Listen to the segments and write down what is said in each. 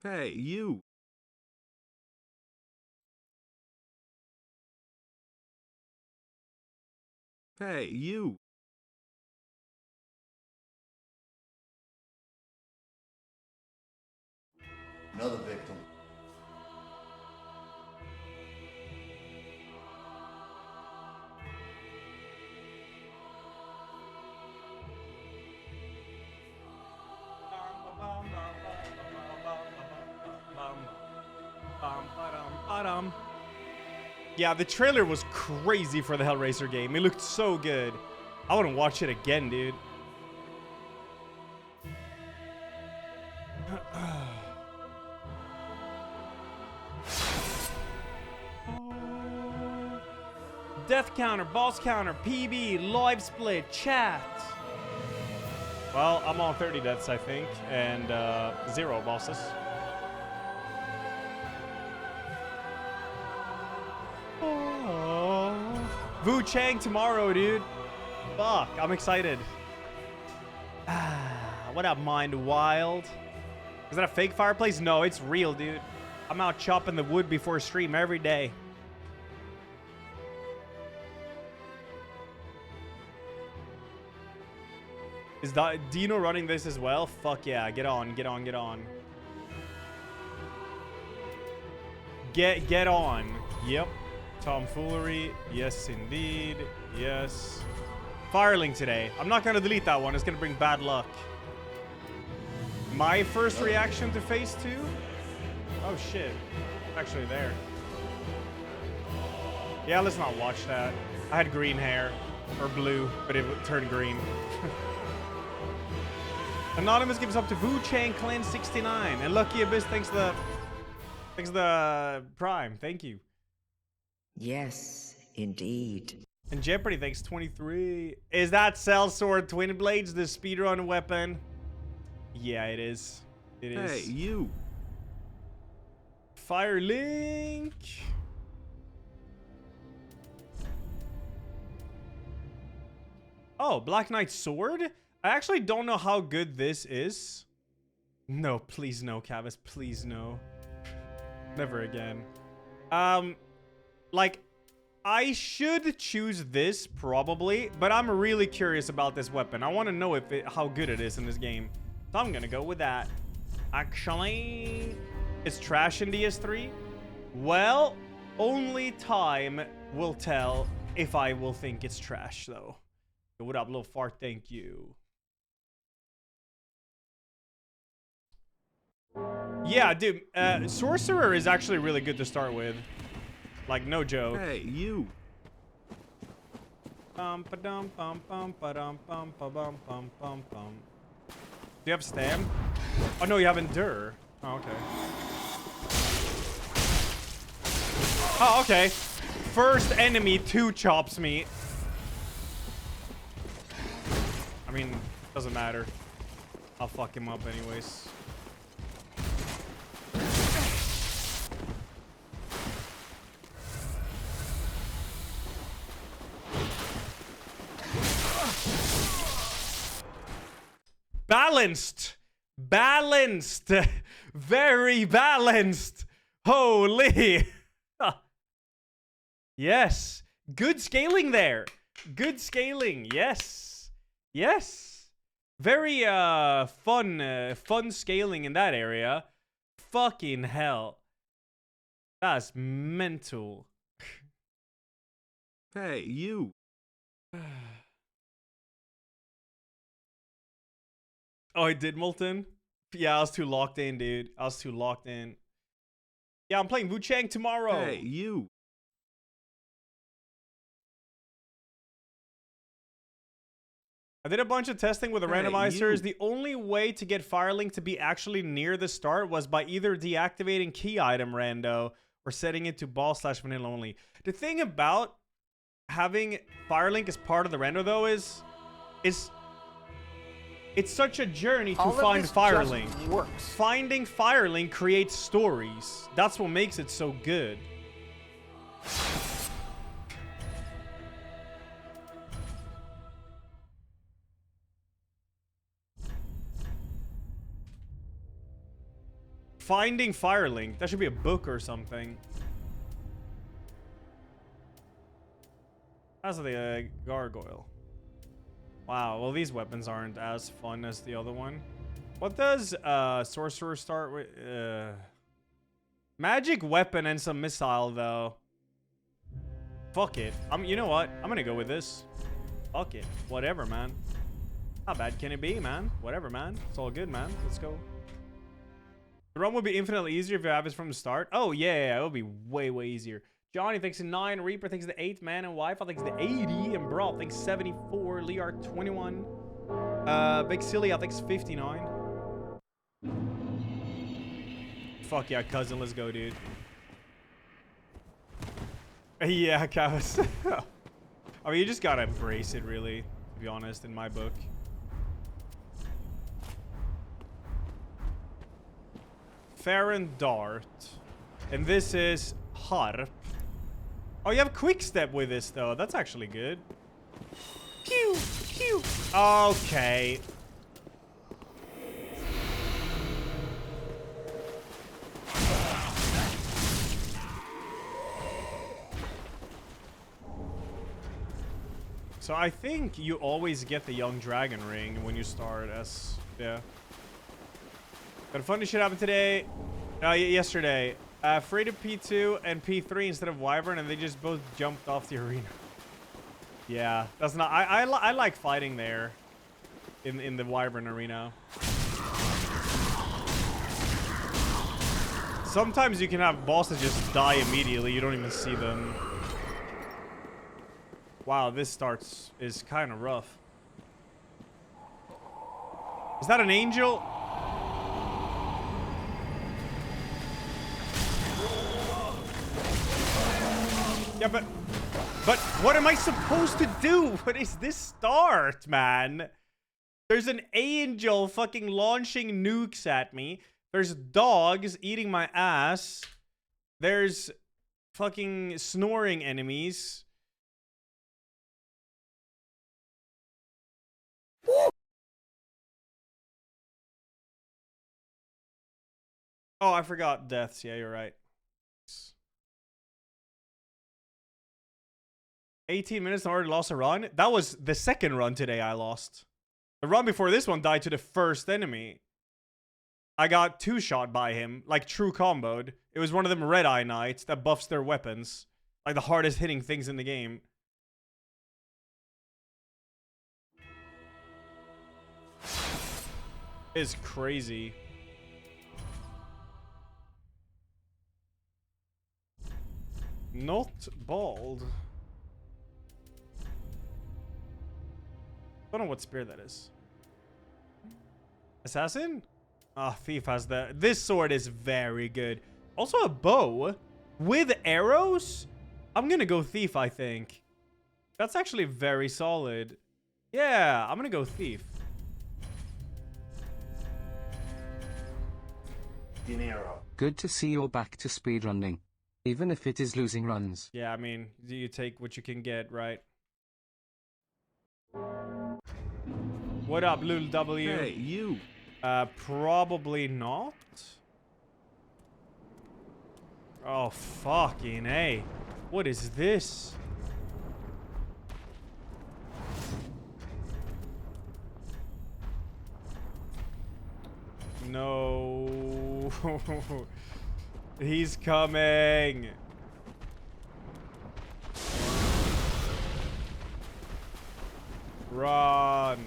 Hey, you. Hey, you. Another victim. Yeah, the trailer was crazy for the Hellraiser game. It looked so good. I want to watch it again, dude. Death counter, boss counter, PB, live split, chat. Well, I'm on 30 deaths, I think, and 0 bosses. Wu Chang tomorrow, dude. Fuck, I'm excited. What up, Mind Wild? Is that a fake fireplace? No, it's real, dude. I'm out chopping the wood before stream every day. Is Dino running this as well? Fuck yeah, get on, get on, get on. Get on. Yep. Tomfoolery. Yes, indeed. Yes. Firelink today. I'm not going to delete that one. It's going to bring bad luck. My first reaction to phase 2? Oh, shit. Actually there. Yeah, let's not watch that. I had green hair. Or blue, but it turned green. Anonymous gives up to Wu Chang Clan 69. And Lucky Abyss thanks the Prime. Thank you. Yes, indeed. And Jeopardy thanks 23. Is that Sellsword Twin Blades the speedrun weapon? Yeah, it is. It is. Hey, you. Firelink. Oh, Black Knight Sword? I actually don't know how good this is. No, please no, Cavis. Please no. Never again. Like, I should choose this probably, but I'm really curious about this weapon. I want to know how good it is in this game. So I'm gonna go with that. Actually, it's trash in DS3. Well, only time will tell if I will think it's trash, though. What up, little fart? Thank you. Yeah, dude. Sorcerer is actually really good to start with. Like, no joke. Hey, you. Bum ba dum bum bum ba dum bum ba bum bum bum bum. Do you have stam? Oh no, you have endure. Oh, okay. Oh, okay. First enemy 2 chops me. I mean, doesn't matter. I'll fuck him up anyways. Balanced. Balanced. Very balanced. Holy. Yes. Good scaling there. Good scaling. Yes. Yes. Very fun scaling in that area. Fucking hell. That's mental. Hey, you. Oh, I did Molten? Yeah, I was too locked in, dude. I was too locked in. Yeah, I'm playing Wu Chang tomorrow. Hey, you. I did a bunch of testing with the Hey, randomizers. you. The only way to get Firelink to be actually near the start was by either deactivating key item rando or setting it to ball/vanilla only. The thing about having Firelink as part of the rando, though, is it's such a journey to find Firelink. Finding Firelink creates stories. That's what makes it so good. Finding Firelink. That should be a book or something. That's the gargoyle. Wow, well these weapons aren't as fun as the other one. What does sorcerer start with? Magic weapon and some missile though. Fuck it. You know what? I'm gonna go with this. Fuck it. Whatever, man. How bad can it be, man? Whatever, man. It's all good, man. Let's go. The run would be infinitely easier if you have it from the start. Oh yeah, it would be way easier. Johnny thinks 9, Reaper thinks the 8, Man and Wife I thinks the 80, and Brawl thinks 74, Lear 21, Big Silly I thinks 59. Fuck yeah, cousin, let's go, dude. Yeah, cows. I mean, you just gotta embrace it, really, to be honest, in my book. Farron Dart. And this is Harp. Oh, you have quick step with this, though. That's actually good. Pew! Pew! Okay. So I think you always get the Young Dragon Ring when you start as... Yeah. Got a funny shit happen today. Yesterday. Freighted P2 and P3 instead of Wyvern, and they just both jumped off the arena. Yeah, that's not... I like fighting there. In the Wyvern arena. Sometimes you can have bosses just die immediately. You don't even see them. Wow, this is kind of rough. Is that an angel? Yeah, but what am I supposed to do? What is this start, man? There's an angel fucking launching nukes at me. There's dogs eating my ass. There's fucking snoring enemies. Oh, I forgot deaths. Yeah, you're right. 18 minutes and already lost a run. That was the second run today I lost. The run before this one died to the first enemy. I got 2-shot by him, like true comboed. It was one of them Red Eye Knights that buffs their weapons. Like the hardest hitting things in the game. It's crazy. Not bald. I don't know what spear that is. Assassin? Ah, Thief has that. This sword is very good. Also a bow with arrows? I'm gonna go Thief, I think. That's actually very solid. Yeah, I'm gonna go Thief. Dinero. Good to see you're back to speedrunning. Even if it is losing runs. Yeah, I mean, you take what you can get, right? What up, Lul W? Hey, you. Probably not. Oh, fucking A. What is this? No. He's coming. Run.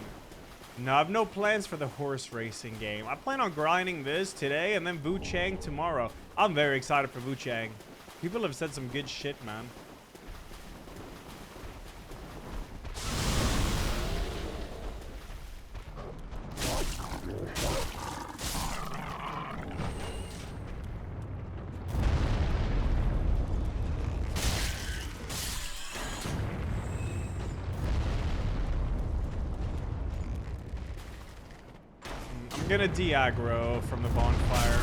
No, I have no plans for the horse racing game. I plan on grinding this today and then Wu Chang tomorrow. I'm very excited for Wu Chang. People have said some good shit, man. I'm gonna de-aggro from the bonfire.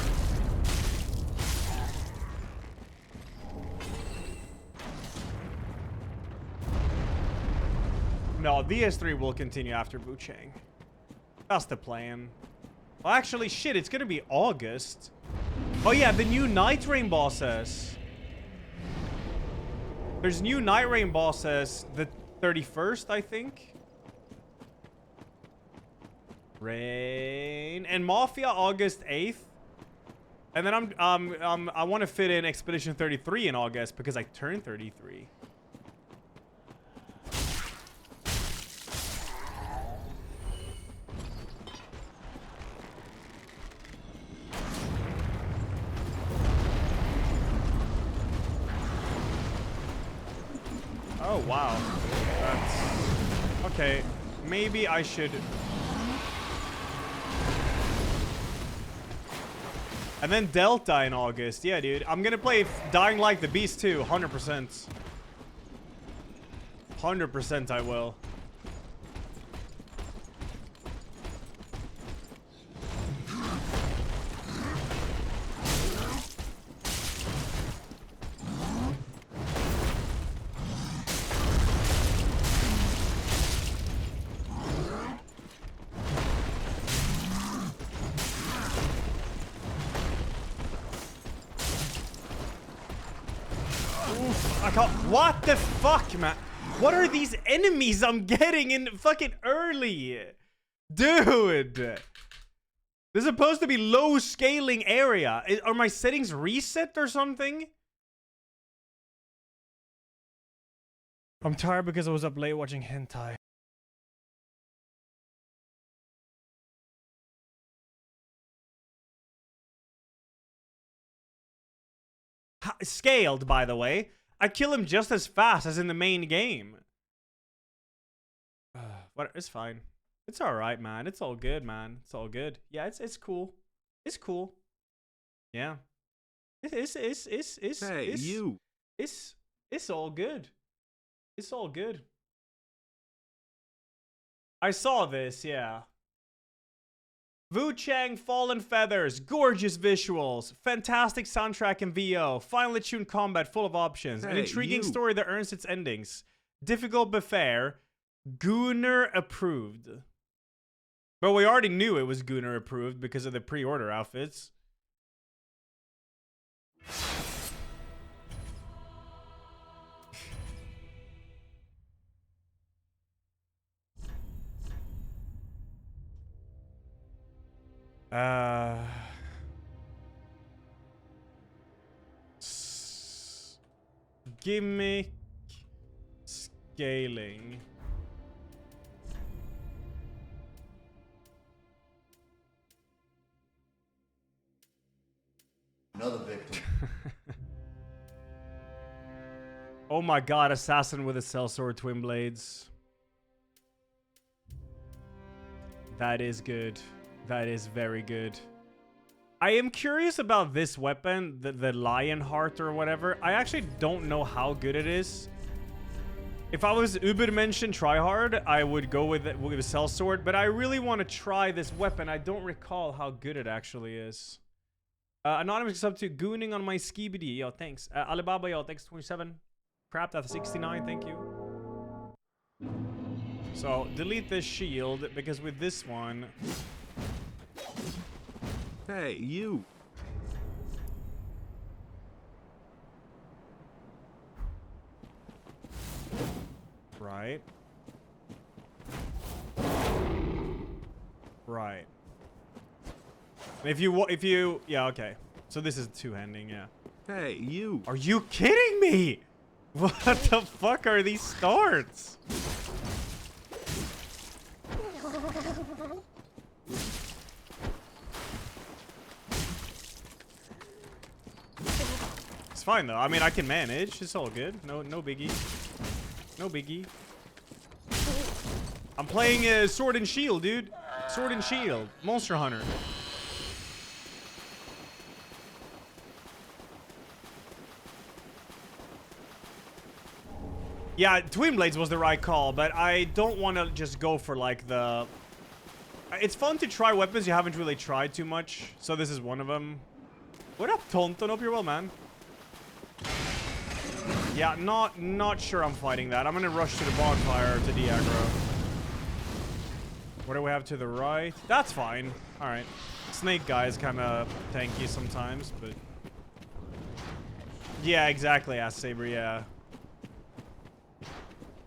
No, DS3 will continue after Wu Chang. That's the plan. Well, actually, shit, it's gonna be August. Oh yeah, the new Night Rain bosses. There's new Night Rain bosses the 31st, I think. Rain and Mafia August 8th. And then I want to fit in Expedition 33 in August because I turned 33. Oh, wow. That's... Okay, maybe I should... And then Delta in August. Yeah, dude. I'm gonna play Dying Like the Beast too, 100%. 100% I will. What the fuck, man? What are these enemies I'm getting in fucking early? Dude. This is supposed to be low scaling area. Are my settings reset or something? I'm tired because I was up late watching hentai. Scaled, by the way. I kill him just as fast as in the main game. But it's fine. It's all right, man. It's all good, man. It's all good. Yeah, it's cool. It's cool. Yeah. It's all good. It's all good. I saw this, yeah. Wu Chang, Fallen Feathers, gorgeous visuals, fantastic soundtrack and VO, finely tuned combat full of options, an intriguing story that earns its endings, difficult but fair, Gunner approved. But we already knew it was Gunner approved because of the pre-order outfits. Gimmick scaling. Another victim. Oh my god, assassin with a sellsword twin blades. That is good. That is very good. I am curious about this weapon, the lion heart or whatever. I actually don't know how good it is. If I was Ubermenschen tryhard, I would go with a sellsword, but I really want to try this weapon. I don't recall how good it actually is. Anonymous is up to gooning on my skibidi. Yo, thanks. Alibaba, yo, thanks 27. Crap, that's 69. Thank you. So, delete this shield, because with this one... Hey, you. Right. Right. If you... Yeah, okay. So this is two-handing, yeah. Hey, you. Are you kidding me? What the fuck are these starts? It's fine though. I mean, I can manage. It's all good. No biggie. No biggie. I'm playing Sword and Shield, dude. Sword and Shield. Monster Hunter. Yeah, Twin Blades was the right call, but I don't want to just go for like the... It's fun to try weapons you haven't really tried too much, so this is one of them. What up, Tonton? Hope you're well, man. Yeah, not sure I'm fighting that. I'm gonna rush to the bonfire to de-aggro. What do we have to the right? That's fine. All right. Snake guy is kind of tanky sometimes, but... Yeah, exactly, Ass Saber, yeah.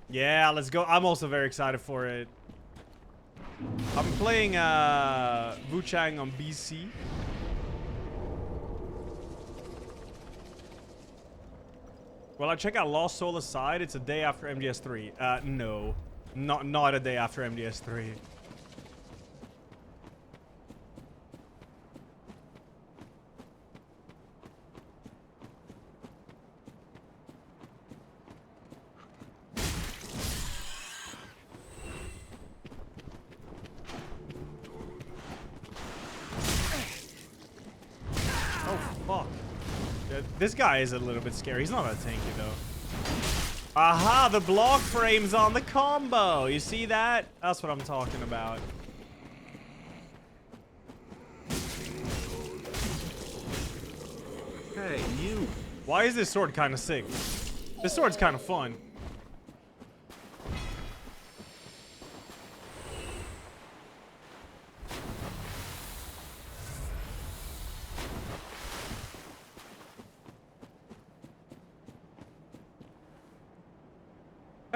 Yeah, let's go. I'm also very excited for it. I'm playing Wuchang on BC. Well, I check out Lost Soul Aside. It's a day after MGS3. No. Not a day after MGS3. This guy is a little bit scary. He's not that tanky, though. Aha! The block frame's on the combo. You see that? That's what I'm talking about. Hey, you. Why is this sword kind of sick? This sword's kind of fun.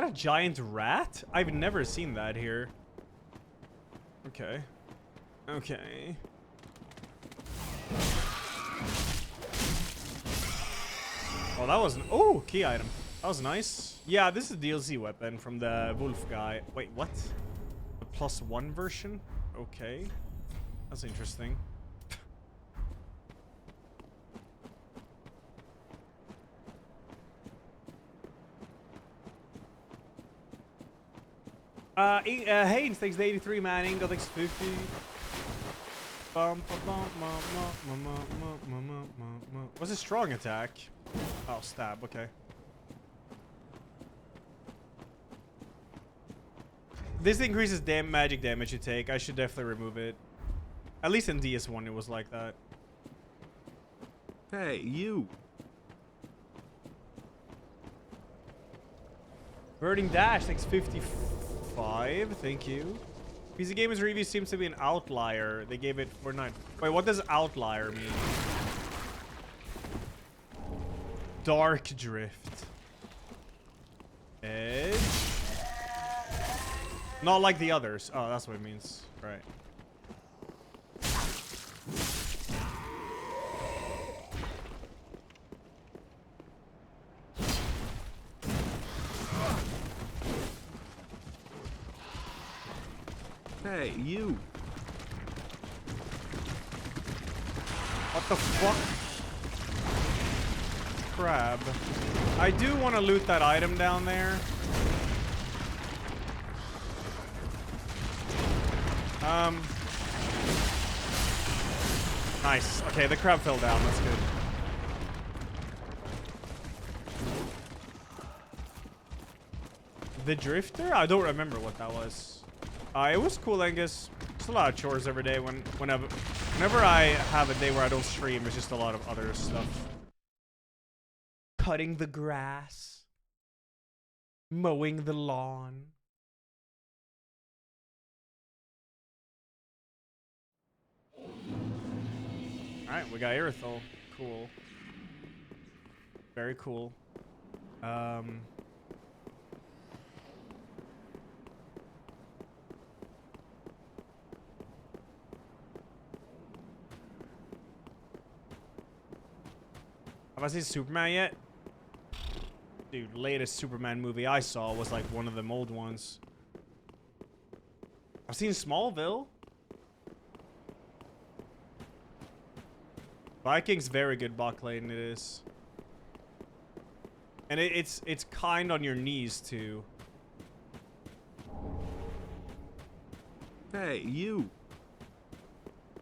A giant rat? I've never seen that here. Okay. Okay. Oh, that was... Oh, key item. That was nice. Yeah, this is a DLC weapon from the wolf guy. Wait, what? The +1 version? Okay. That's interesting. Haynes, thanks to 83, man. Ingo, thanks to 50. What's a strong attack? Oh, stab, okay. This increases magic damage you take. I should definitely remove it. At least in DS1 it was like that. Hey, you. Birding Dash, thanks 55. Thank you. PC Gamer's review seems to be an outlier. They gave it 49. Wait, what does outlier mean? Dark Drift. Edge. Not like the others. Oh, that's what it means. Right. Hey, you. What the fuck? Crab. I do want to loot that item down there. Nice. Okay, the crab fell down. That's good. The Drifter? I don't remember what that was. It was cool, Angus. It's a lot of chores every day. Whenever I have a day where I don't stream, it's just a lot of other stuff. Cutting the grass. Mowing the lawn. Alright, we got Aerithal. Cool. Very cool. Have I seen Superman yet? Dude, latest Superman movie I saw was like one of them old ones. I've seen Smallville. Viking's very good bot lane, it is. And it's kind on your knees too. Hey, you.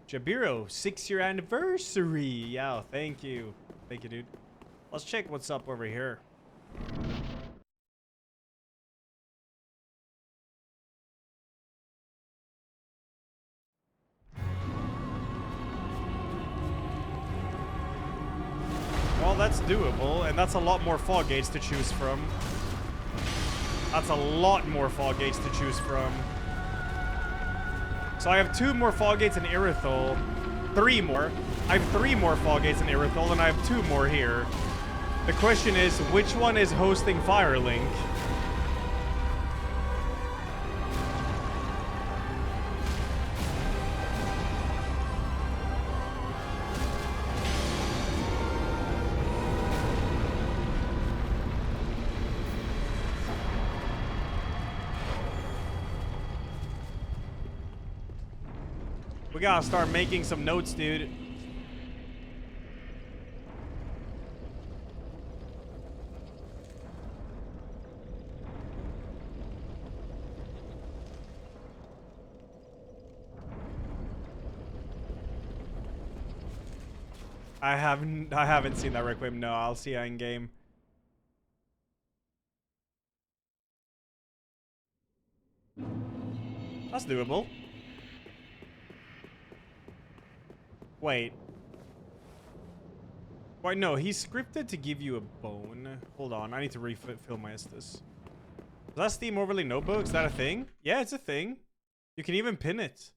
Jabiro, 6-year anniversary. Yeah, thank you. Thank you, dude. Let's check what's up over here. Well, that's doable, and that's a lot more fog gates to choose from. That's a lot more fog gates to choose from. So I have 2 more fog gates in Irithol. 3 more. I have 3 more fog gates in Irithol, and I have 2 more here. The question is, which one is hosting Firelink? We gotta start making some notes, dude. I haven't seen that Requiem. No, I'll see you in game. That's doable. Wait. Wait, no, he's scripted to give you a bone. Hold on, I need to refill my Estus. Is that Steam Overlay Notebook? Is that a thing? Yeah, it's a thing. You can even pin it.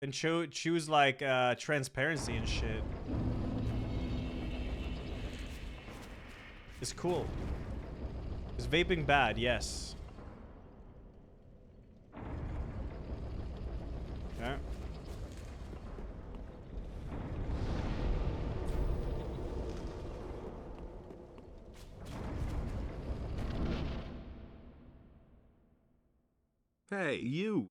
And choose like transparency and shit. It's cool. Is vaping bad? Yes. Okay. Hey, you.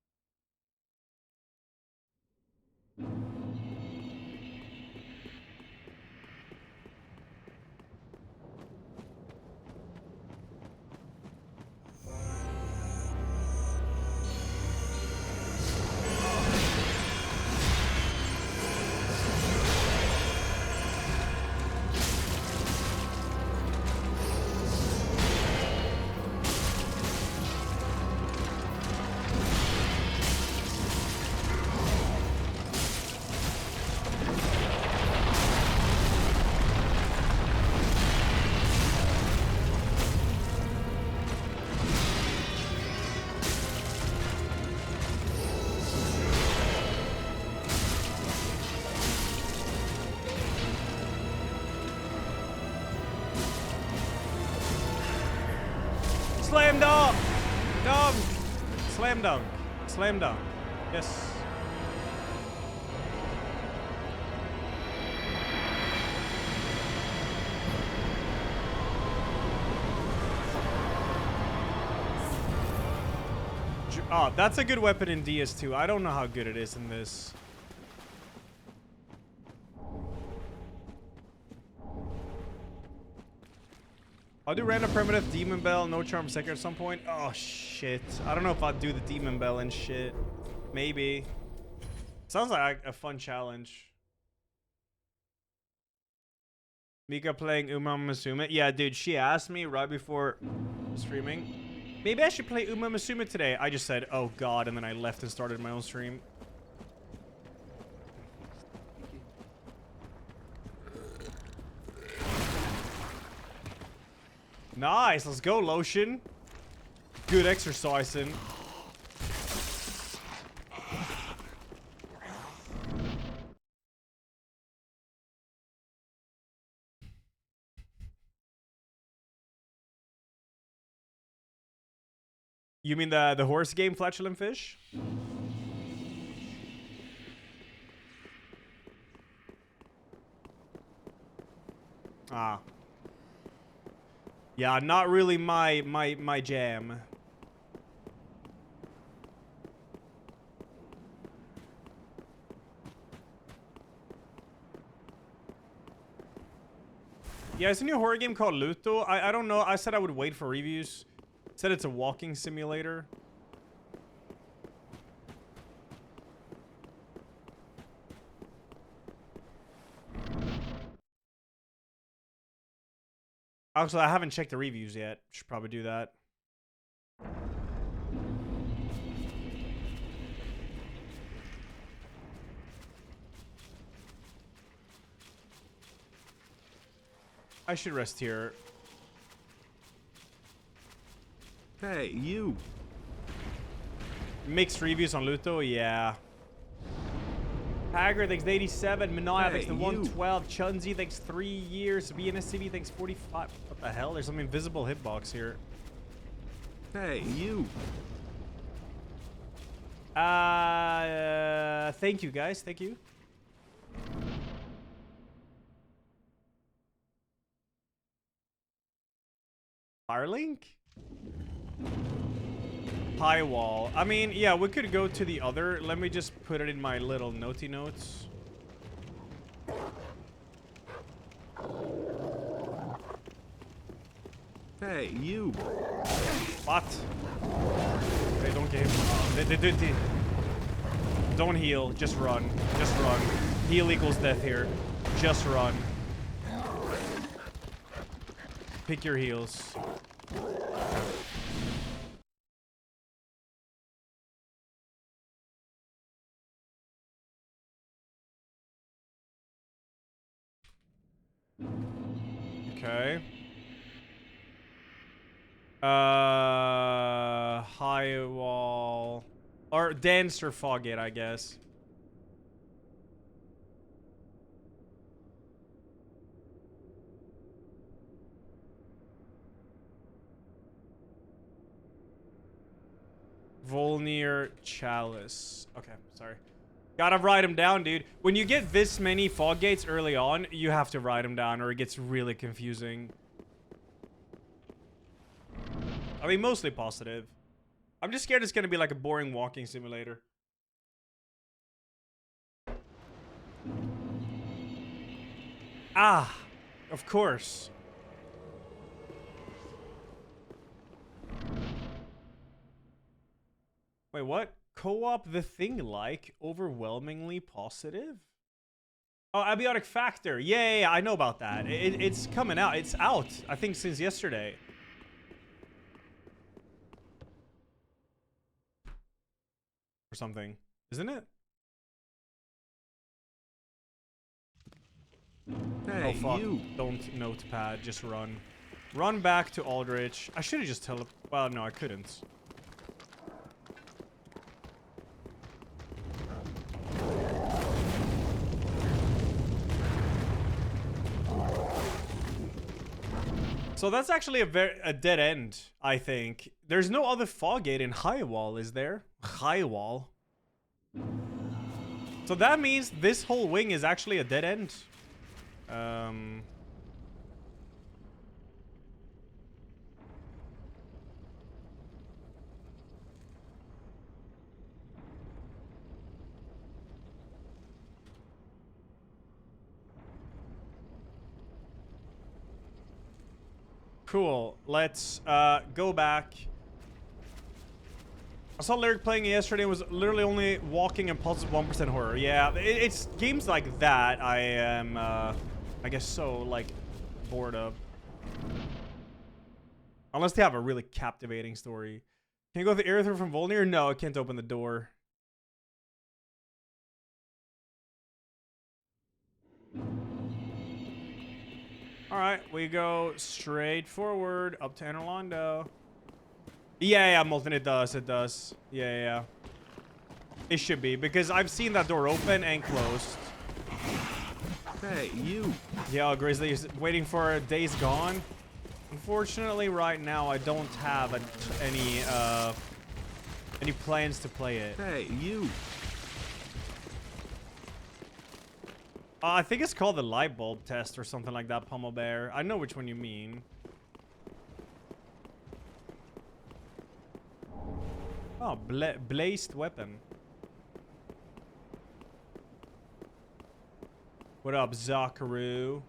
Slam dunk! Dunk! Slam dunk. Slam dunk. Yes. Oh, that's a good weapon in DS2. I don't know how good it is in this. I'll do random Permadeath, Demon Bell, no charm second at some point. Oh shit. I don't know if I'll do the Demon Bell and shit. Maybe. Sounds like a fun challenge. Mika playing Uma Musume. Yeah, dude, she asked me right before streaming. Maybe I should play Uma Musume today. I just said, oh god, and then I left and started my own stream. Nice, let's go, Lotion. Good exercising. You mean the horse game, Flatulent Fish? Ah. Yeah, not really my jam. Yeah, it's a new horror game called Luto. I don't know. I said I would wait for reviews. Said it's a walking simulator. Actually, I haven't checked the reviews yet. Should probably do that. I should rest here. Hey, you. Mixed reviews on Luto, yeah. Haggard, thanks to 87. Minaya, Hey, thanks to you. 112. Chunzi, thanks 3 years. BNSCV, thanks 45. What the hell? There's some invisible hitbox here. Hey, you. Thank you, guys. Thank you. Firelink? High wall. I mean, yeah, we could go to the other. Let me just put it in my little notey notes. Hey, you. What? They don't get him. They. Don't heal. Just run. Just run. Heal equals death here. Just run. Pick your heals. Okay. High wall. Or dense or fog it, I guess. Volnir Chalice. Okay, sorry. Gotta write them down, dude. When you get this many fog gates early on, you have to write them down or it gets really confusing. I mean, mostly positive. I'm just scared it's gonna be like a boring walking simulator. Ah, of course. Wait, what? Co-op the thing like overwhelmingly positive? Oh, abiotic factor. Yeah, I know about that. It's coming out. It's out, I think, since yesterday. Or something. Isn't it? Hey, oh, fuck. you. Don't notepad. Just run. Run back to Aldrich. I should have just well, no, I couldn't. So that's actually a dead end, I think. There's no other fog gate in High Wall, is there? High Wall. So that means this whole wing is actually a dead end. Cool. Let's go back. I saw Lyric playing it yesterday. It was literally only walking and pulse 1% horror. Yeah, it's games like that I am, I guess so, like, bored of. Unless they have a really captivating story. Can you go with the air through from Volnir? No, I can't open the door. Alright, we go straight forward up to Anorlando. Yeah, Molten, it does. Yeah. It should be, because I've seen that door open and closed. Hey, you. Yeah, Grizzly is waiting for Days Gone. Unfortunately, right now, I don't have any plans to play it. Hey, you. I think it's called the light bulb test or something like that, Pummel Bear. I know which one you mean. Oh, blazed weapon. What up, Zakaru?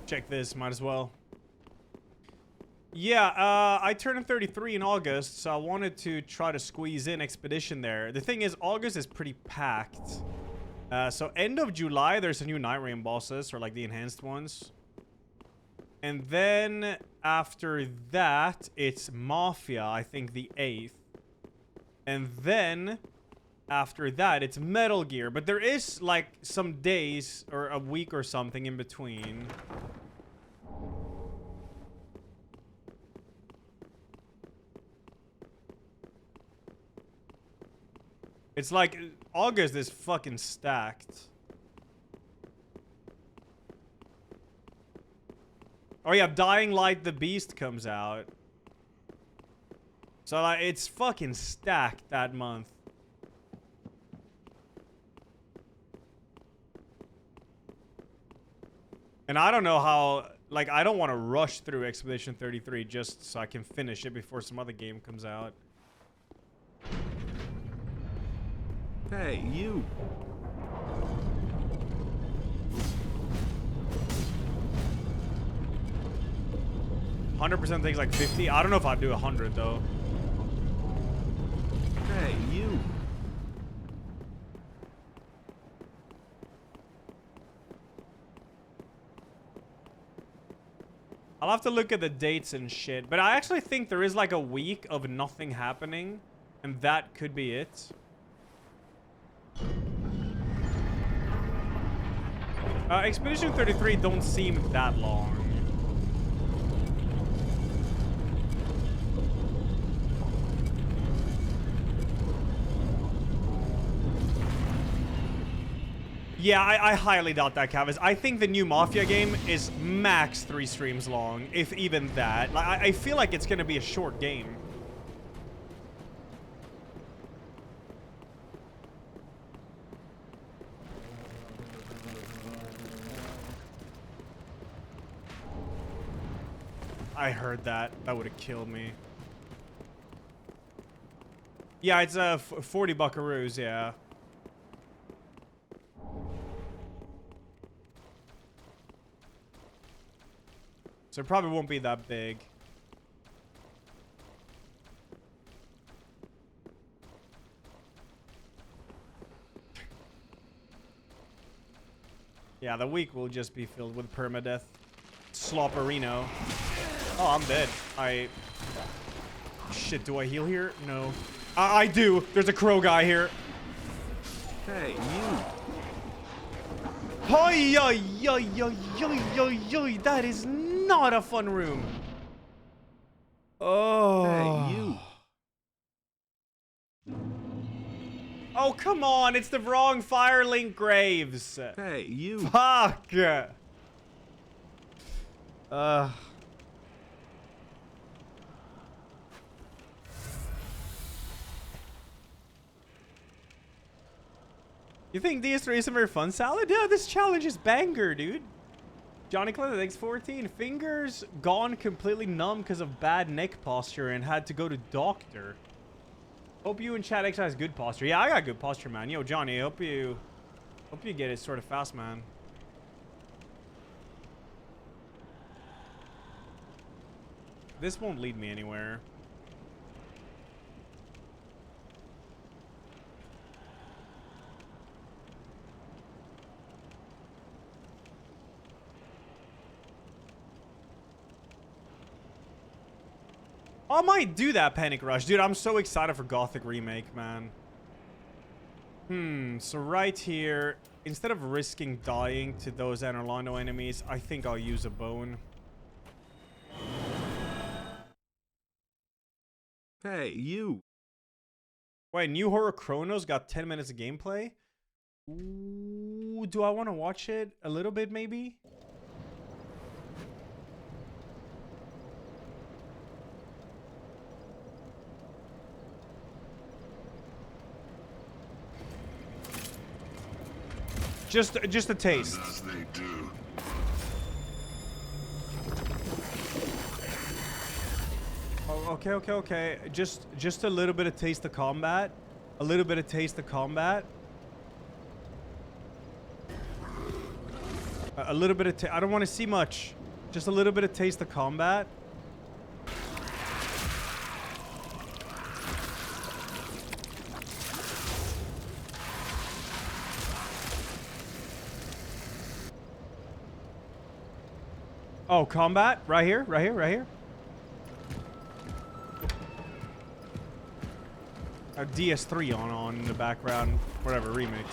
Check this, might as well. Yeah, I turned 33 in August, so I wanted to try to squeeze in Expedition there. The thing is, August is pretty packed. So end of July, there's a new Night Rain bosses, or like the enhanced ones. And then after that, it's Mafia, I think the 8th. And then after that, it's Metal Gear. But there is like some days or a week or something in between. It's like August is fucking stacked. Oh yeah, Dying Light the Beast comes out. So like, it's fucking stacked that month. And I don't know how, like, I don't want to rush through Expedition 33 just so I can finish it before some other game comes out. Hey, you. 100% things like 50. I don't know if I'd do 100 though. Hey, you. I'll have to look at the dates and shit. But I actually think there is like a week of nothing happening. And that could be it. Expedition 33 don't seem that long. Yeah, I highly doubt that, Cavis. I think the new Mafia game is max 3 streams long, if even that. Like, I feel like it's gonna be a short game. I heard that. That would have killed me. Yeah, it's 40 buckaroos, yeah. So it probably won't be that big. Yeah, the week will just be filled with permadeath. Slopperino. Oh, I'm dead. Shit, do I heal here? No. I do. There's a crow guy here. Hey, you. Hoi, yo, yo, yo, yo, yo, yo. That is not a fun room. Oh. Hey, you. Oh, come on. It's the wrong Firelink graves. Hey, you. Fuck. You think DS3 is a very fun salad? Yeah, this challenge is banger, dude. Johnny Clinton, thanks 14. Fingers gone completely numb because of bad neck posture and had to go to doctor. Hope you and Chad exercise good posture. Yeah, I got good posture, man. Yo, Johnny, hope you get it sort of fast, man. This won't lead me anywhere. I might do that Panic Rush. Dude, I'm so excited for Gothic Remake, man. So right here, instead of risking dying to those Anorlando enemies, I think I'll use a bone. Hey, you. Wait, New Horror Chronos got 10 minutes of gameplay? Ooh, do I want to watch it a little bit, maybe? Just a taste. As they do. Oh, okay. Just a little bit of taste of combat. A little bit of taste of combat. A little bit of I don't want to see much. Just a little bit of taste of combat. Oh, combat? Right here, right here, right here. A DS3 on in the background. Whatever, remix.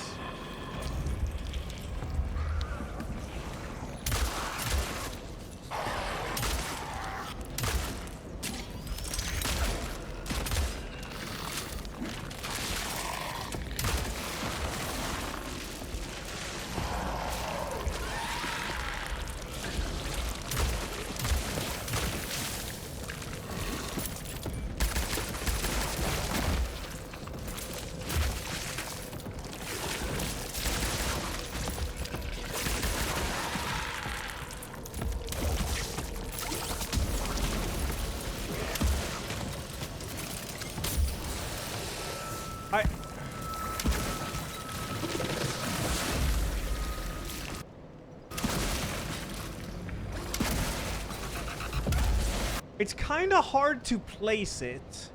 It's kind of hard to place it.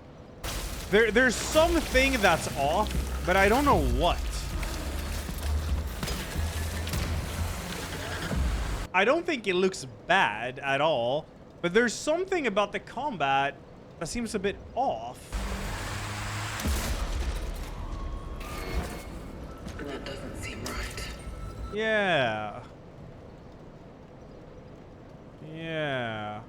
There's something that's off, but I don't know what. I don't think it looks bad at all, but there's something about the combat that seems a bit off. That doesn't seem right. Yeah. Yeah.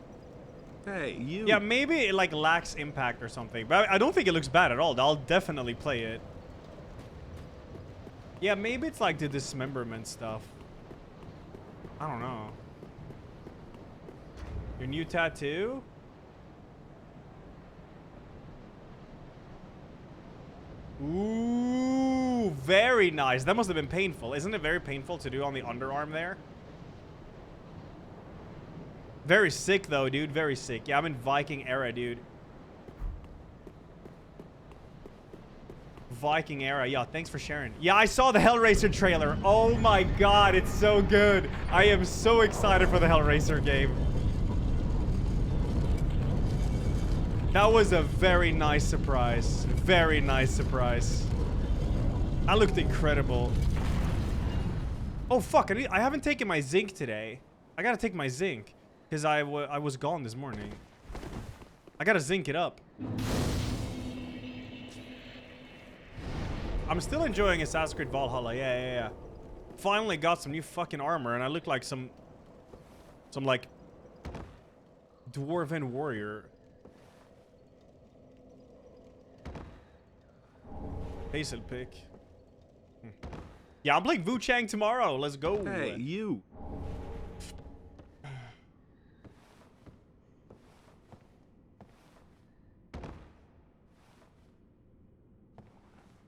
Hey, you. Yeah, maybe it like lacks impact or something, but I don't think it looks bad at all. I'll definitely play it. Yeah, maybe it's like the dismemberment stuff. I don't know. Your new tattoo? Ooh, very nice. That must have been painful. Isn't it very painful to do on the underarm there? Very sick, though, dude. Very sick. Yeah, I'm in Viking era, dude. Viking era. Yeah, thanks for sharing. Yeah, I saw the Hellraiser trailer. Oh my god, it's so good. I am so excited for the Hellraiser game. That was a very nice surprise. Very nice surprise. That looked incredible. Oh, fuck. I haven't taken my zinc today. I gotta take my zinc. Because I was gone this morning. I gotta zinc it up. I'm still enjoying Assassin's Creed Valhalla. Yeah. Finally got some new fucking armor, and I look like some like dwarven warrior. Hazel pick. Yeah, I'm playing Wu Chang tomorrow. Let's go. Hey, you.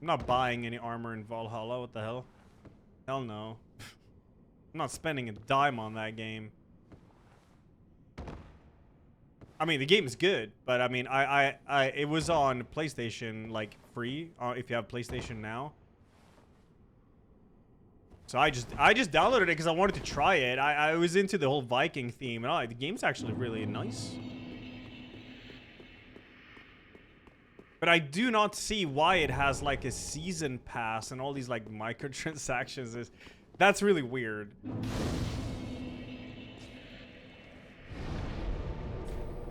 I'm not buying any armor in Valhalla. What the hell? Hell no. I'm not spending a dime on that game. I mean, the game is good, but I mean, it was on PlayStation, like, free, if you have PlayStation Now. So I just downloaded it because I wanted to try it. I was into the whole Viking theme, and the game's actually really nice. But I do not see why it has like a season pass and all these like microtransactions. That's really weird.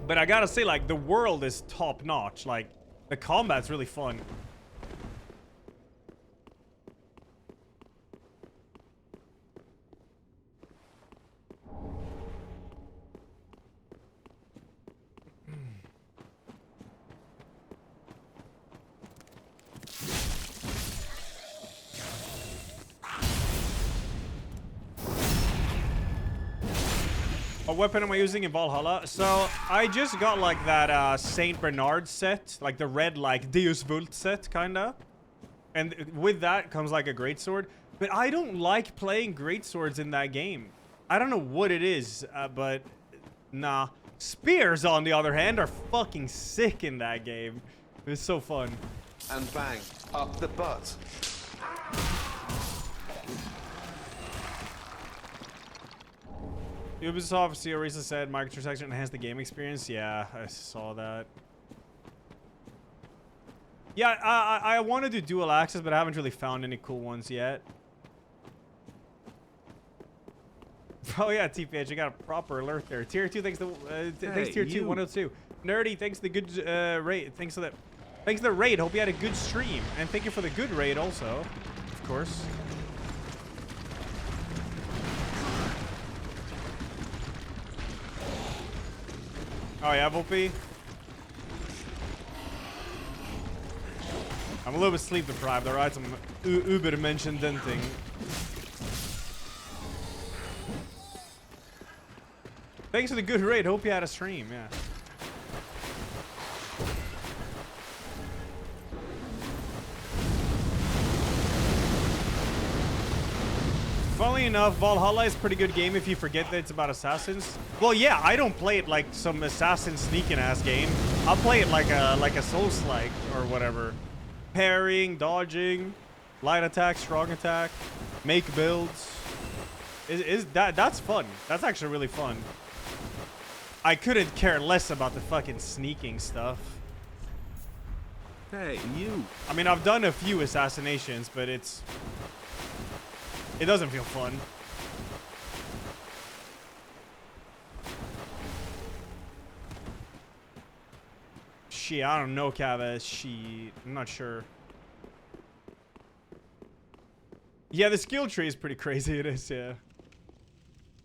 But I gotta say, like, the world is top notch. Like, the combat's really fun. What weapon am I using in Valhalla? So, I just got, like, that Saint Bernard set. Like, the red, like, Deus Vult set, kinda. And with that comes, like, a greatsword. But I don't like playing greatswords in that game. I don't know what it is, but... Nah. Spears, on the other hand, are fucking sick in that game. It's so fun. And bang, up the butt. Ubisoft CEO recently said microtransaction enhanced the game experience. Yeah, I saw that. Yeah, I wanted to do dual access, but I haven't really found any cool ones yet. Oh yeah, TPH, you got a proper alert there. Tier 2, thanks to thanks Hey, Tier 2 you. 102. Nerdy, thanks to the good raid. Thanks to the raid. Hope you had a good stream, and thank you for the good raid also, of course. Oh yeah, Volpe. I'm a little bit sleep deprived. Alright, some Uber mentioned denting. Thanks for the good raid. Hope you had a stream. Yeah. Funnily enough, Valhalla is a pretty good game if you forget that it's about assassins. Well, yeah, I don't play it like some assassin sneaking ass game. I'll play it like a Souls-like or whatever. Parrying, dodging, light attack, strong attack, make builds. That's fun. That's actually really fun. I couldn't care less about the fucking sneaking stuff. Hey, you. I mean, I've done a few assassinations, but it doesn't feel fun. Shit, I don't know, Cavez. Shit, I'm not sure. Yeah, the skill tree is pretty crazy. It is, yeah.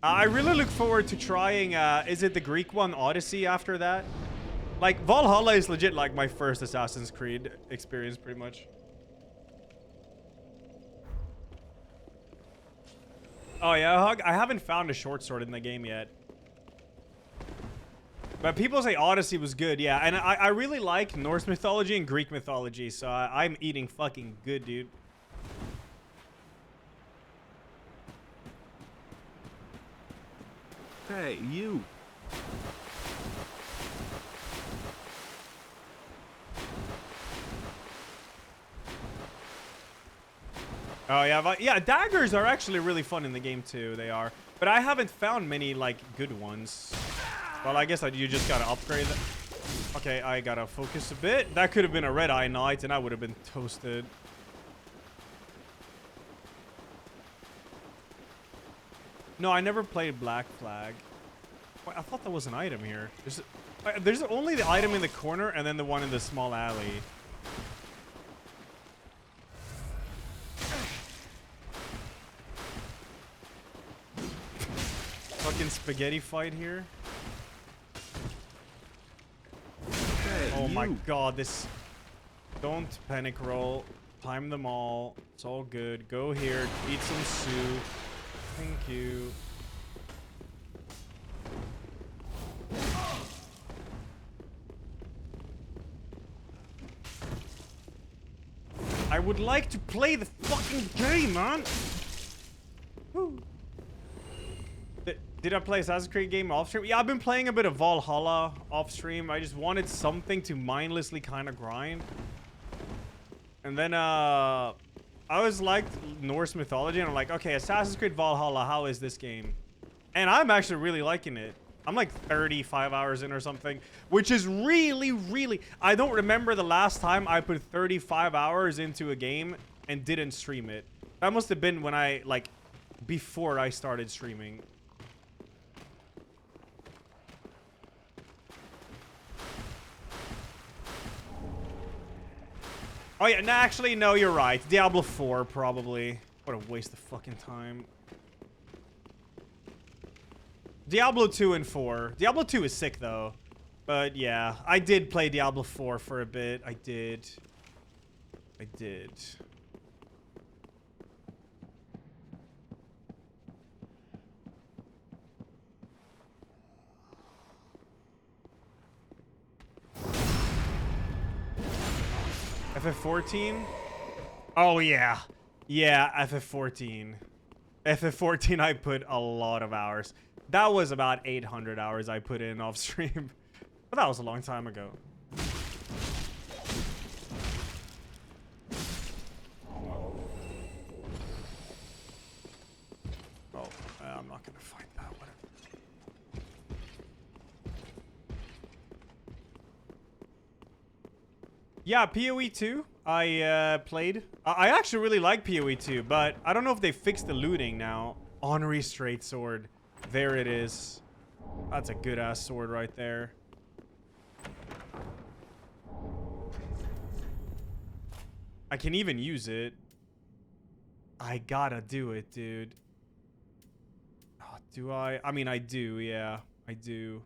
I really look forward to trying, is it the Greek one, Odyssey, after that? Like, Valhalla is legit like my first Assassin's Creed experience, pretty much. Oh yeah, I haven't found a short sword in the game yet. But people say Odyssey was good, yeah. And I really like Norse mythology and Greek mythology, so I'm eating fucking good, dude. Hey, you. Oh yeah, yeah, daggers are actually really fun in the game too. They are, but I haven't found many like good ones. Well, I guess you just gotta upgrade them. Okay, I gotta focus a bit. That could have been a red eye knight, and I would have been toasted. No, I never played Black Flag. Wait, I thought there was an item here. There's only the item in the corner, and then the one in the small alley. Fucking spaghetti fight here. Hey, Oh you. my god, this... Don't panic roll. Time them all. It's all good. Go here. Eat some soup. Thank you. I would like to play the fucking game, man! Woo. Did I play Assassin's Creed game off stream? Yeah, I've been playing a bit of Valhalla off stream. I just wanted something to mindlessly kind of grind. And then, I was like Norse mythology, and I'm like, okay, Assassin's Creed Valhalla, how is this game? And I'm actually really liking it. I'm like 35 hours in or something, which is really, really... I don't remember the last time I put 35 hours into a game and didn't stream it. That must have been when I, like, before I started streaming. Oh yeah, no, actually, no, you're right. Diablo 4, probably. What a waste of fucking time. Diablo 2 and 4. Diablo 2 is sick, though. But yeah, I did play Diablo 4 for a bit. I did. FF14? Oh, yeah. Yeah, FF14. FF14, I put a lot of hours. That was about 800 hours I put in off stream. But that was a long time ago. Oh, I'm not gonna fight that. Whatever. Yeah, PoE 2, I played. I actually really like PoE 2, but I don't know if they fixed the looting now. Honorary straight sword. There it is. That's a good ass sword right there. I can even use it. I gotta do it, dude. Oh, do I? I mean, I do, yeah. I do.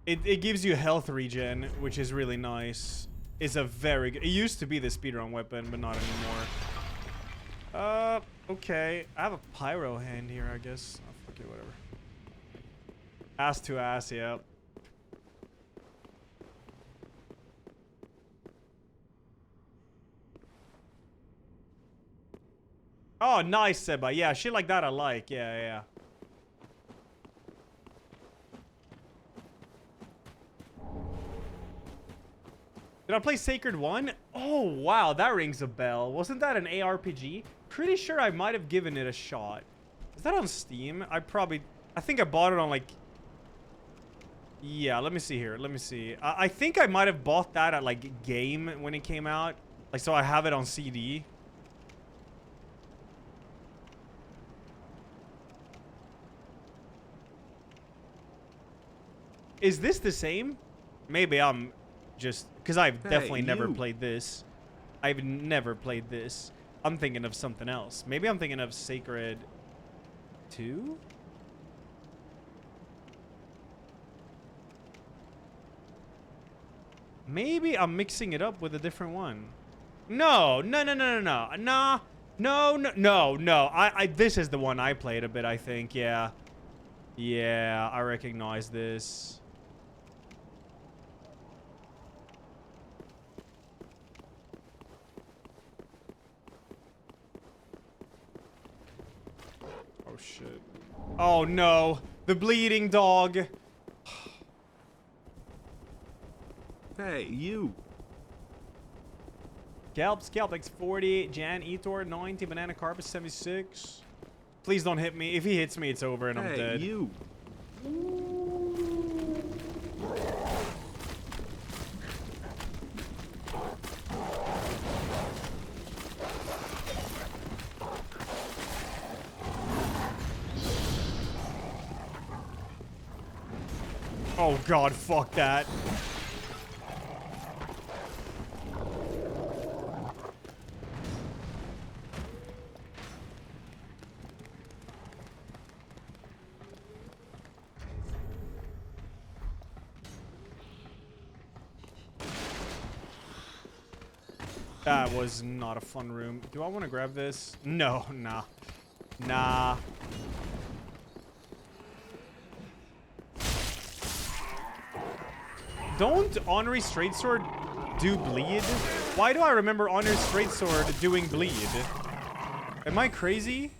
It gives you health regen, which is really nice. It's a very good... It used to be the speedrun weapon, but not anymore. Okay. I have a pyro hand here, I guess. Oh, fuck it, whatever. Ass to ass, yeah. Oh, nice, Seba. Yeah, shit like that I like. Yeah, yeah. Did I play Sacred 1? Oh, wow. That rings a bell. Wasn't that an ARPG? Pretty sure I might have given it a shot. Is that on Steam? I think I bought it on, like... Yeah, let me see here. Let me see. I think I might have bought that at, like, Game when it came out. Like, so I have it on CD. Is this the same? Maybe I'm just... Because I've definitely never played this. I've never played this. I'm thinking of something else. Maybe I'm thinking of Sacred 2? Maybe I'm mixing it up with a different one. No, no, no, no, no, no. Nah. No, no, no, no. This is the one I played a bit, I think. Yeah. Yeah, I recognize this. Oh, shit. Oh, no. The bleeding dog. Hey, you. Scalp, thanks 40. Jan, Etor, 90. Banana Carpet, 76. Please don't hit me. If he hits me, it's over and I'm dead. Hey, you. Oh, God, fuck that. That was not a fun room. Do I want to grab this? No, nah. Nah. Don't Honorary Straight Sword do bleed? Why do I remember Honorary Straight Sword doing bleed? Am I crazy?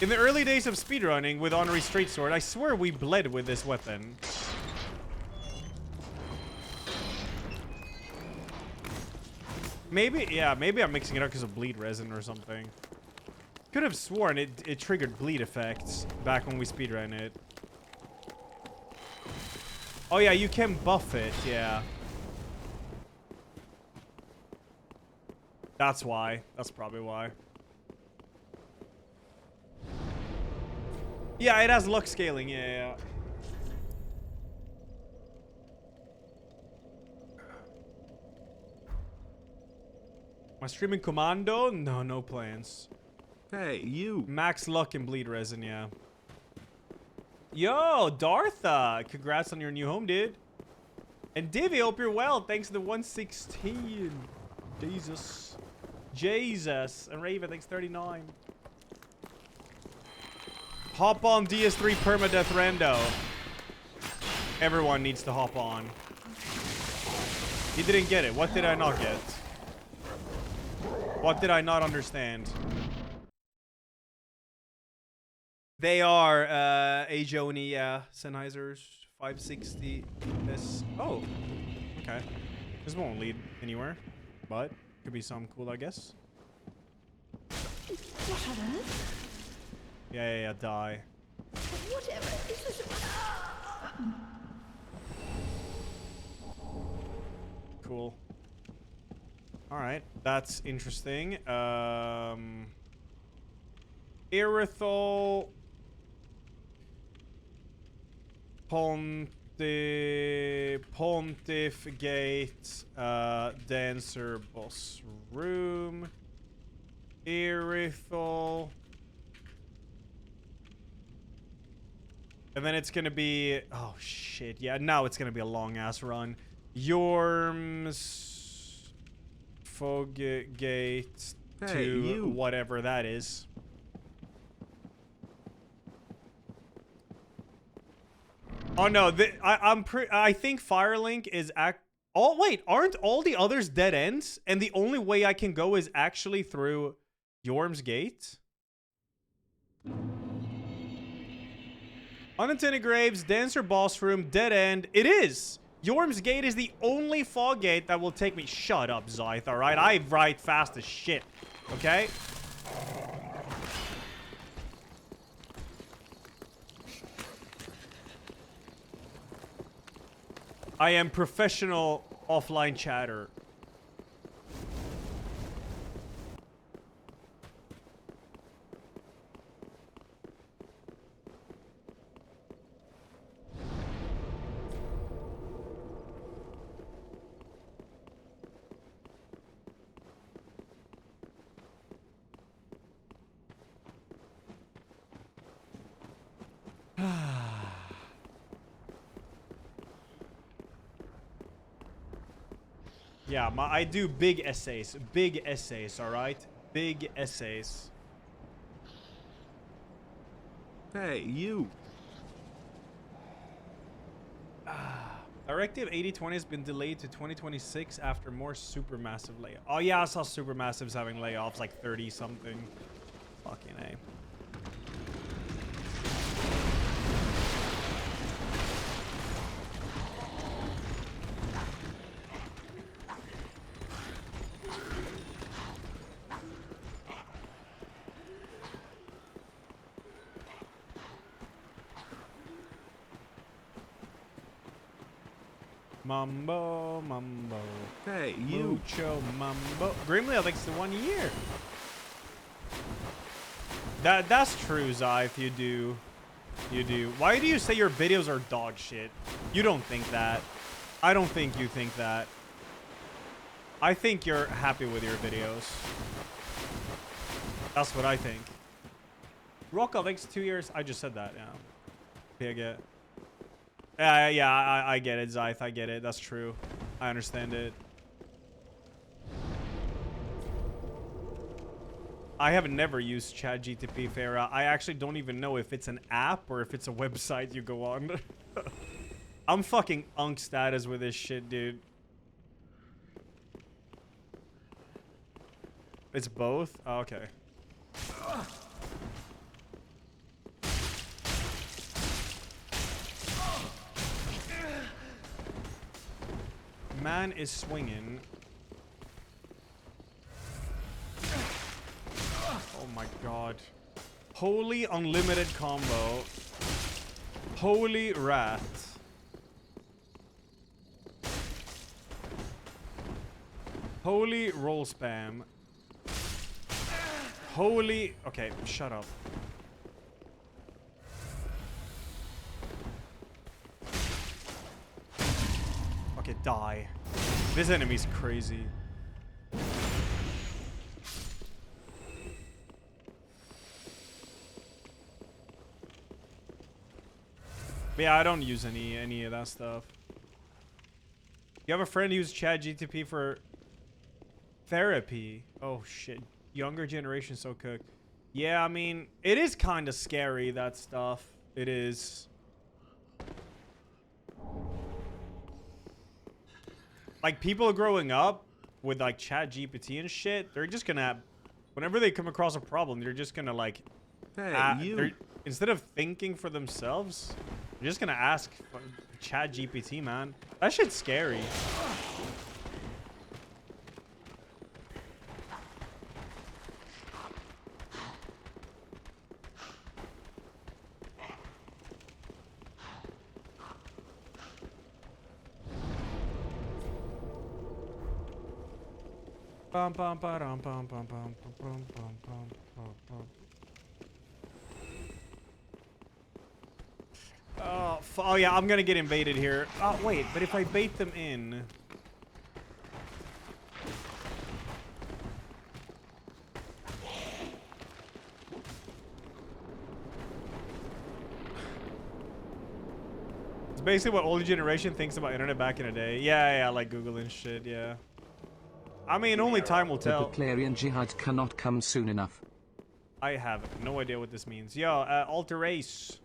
In the early days of speedrunning with Honorary Straight Sword, I swear we bled with this weapon. Maybe, yeah, maybe I'm mixing it up because of bleed resin or something. Could have sworn it triggered bleed effects back when we speedran it. Oh yeah, you can buff it, yeah. That's why. That's probably why. Yeah, it has luck scaling, yeah. Am I streaming Commando? No, no plans. Hey, you. Max luck and bleed resin, yeah. Yo, Dartha! Congrats on your new home, dude. And Divvy, hope you're well. Thanks to the 116. Jesus. Jesus. And Raven, thanks 39. Hop on DS3 Permadeath Rando. Everyone needs to hop on. He didn't get it. What did I not get? What did I not understand? They are Ajoni, yeah. Sennheisers 560. This. Oh, okay. This won't lead anywhere, but could be something cool, I guess. What on earth? Yeah, die. Whatever. Is this? Cool. All right, that's interesting. Erythol, Pontificate, Dancer Boss Room, Erythol. And then it's gonna be, oh shit, yeah, now it's gonna be a long ass run. Yorm's Foggate Hey, to you. whatever that is. Oh no, I think Firelink is oh wait, aren't all the others dead ends? And the only way I can go is actually through Yorm's Gate? Unintended Graves, Dancer Boss Room, Dead End. It is! Yorm's Gate is the only fog gate that will take me. Shut up, Zyth, alright? I ride fast as shit. Okay? I am professional offline chatter. Yeah, I do big essays, all right? Big essays. Hey, you. Directive 8020 has been delayed to 2026 after more supermassive layoffs. Oh yeah, I saw supermassives having layoffs like 30 something. Fucking A. Mambo, mambo. Hey, you. Mucho mambo. Grimly, I think it's the 1 year. That's true, Zyth. You do. You do. Why do you say your videos are dog shit? You don't think that. I don't think you think that. I think you're happy with your videos. That's what I think. Rocco, thanks 2 years. I just said that, yeah. Pig. Yeah, I get it, Zyth. I get it. That's true. I understand it. I have never used ChatGTP, Farah. I actually don't even know if it's an app or if it's a website you go on. I'm fucking unk status with this shit, dude. It's both? Oh, okay. Man is swinging. Oh my god. Holy unlimited combo. Holy rat. Holy roll spam. Holy... Okay, shut up. Okay, die. This enemy's crazy. But yeah, I don't use any of that stuff. You have a friend who uses ChatGTP for therapy. Oh shit. Younger generation so cooked. Yeah, I mean, it is kind of scary, that stuff. It is. Like, people growing up with, like, ChatGPT and shit, they're just gonna... Whenever they come across a problem, they're just gonna, like... Hey, you. Instead of thinking for themselves, they're just gonna ask ChatGPT, man. That shit's scary. Bum, bum, ba-dum, bum, bum, bum, bum, bum, bum, bum, bum, bum. Oh yeah, I'm gonna get invaded here. Oh wait, but if I bait them in, it's basically what older generation thinks about internet back in the day. Yeah, like Google and shit. Yeah. I mean, only time will The tell. Butlerian Jihad cannot come soon enough. I have no idea what this means. Yo, Alter Race.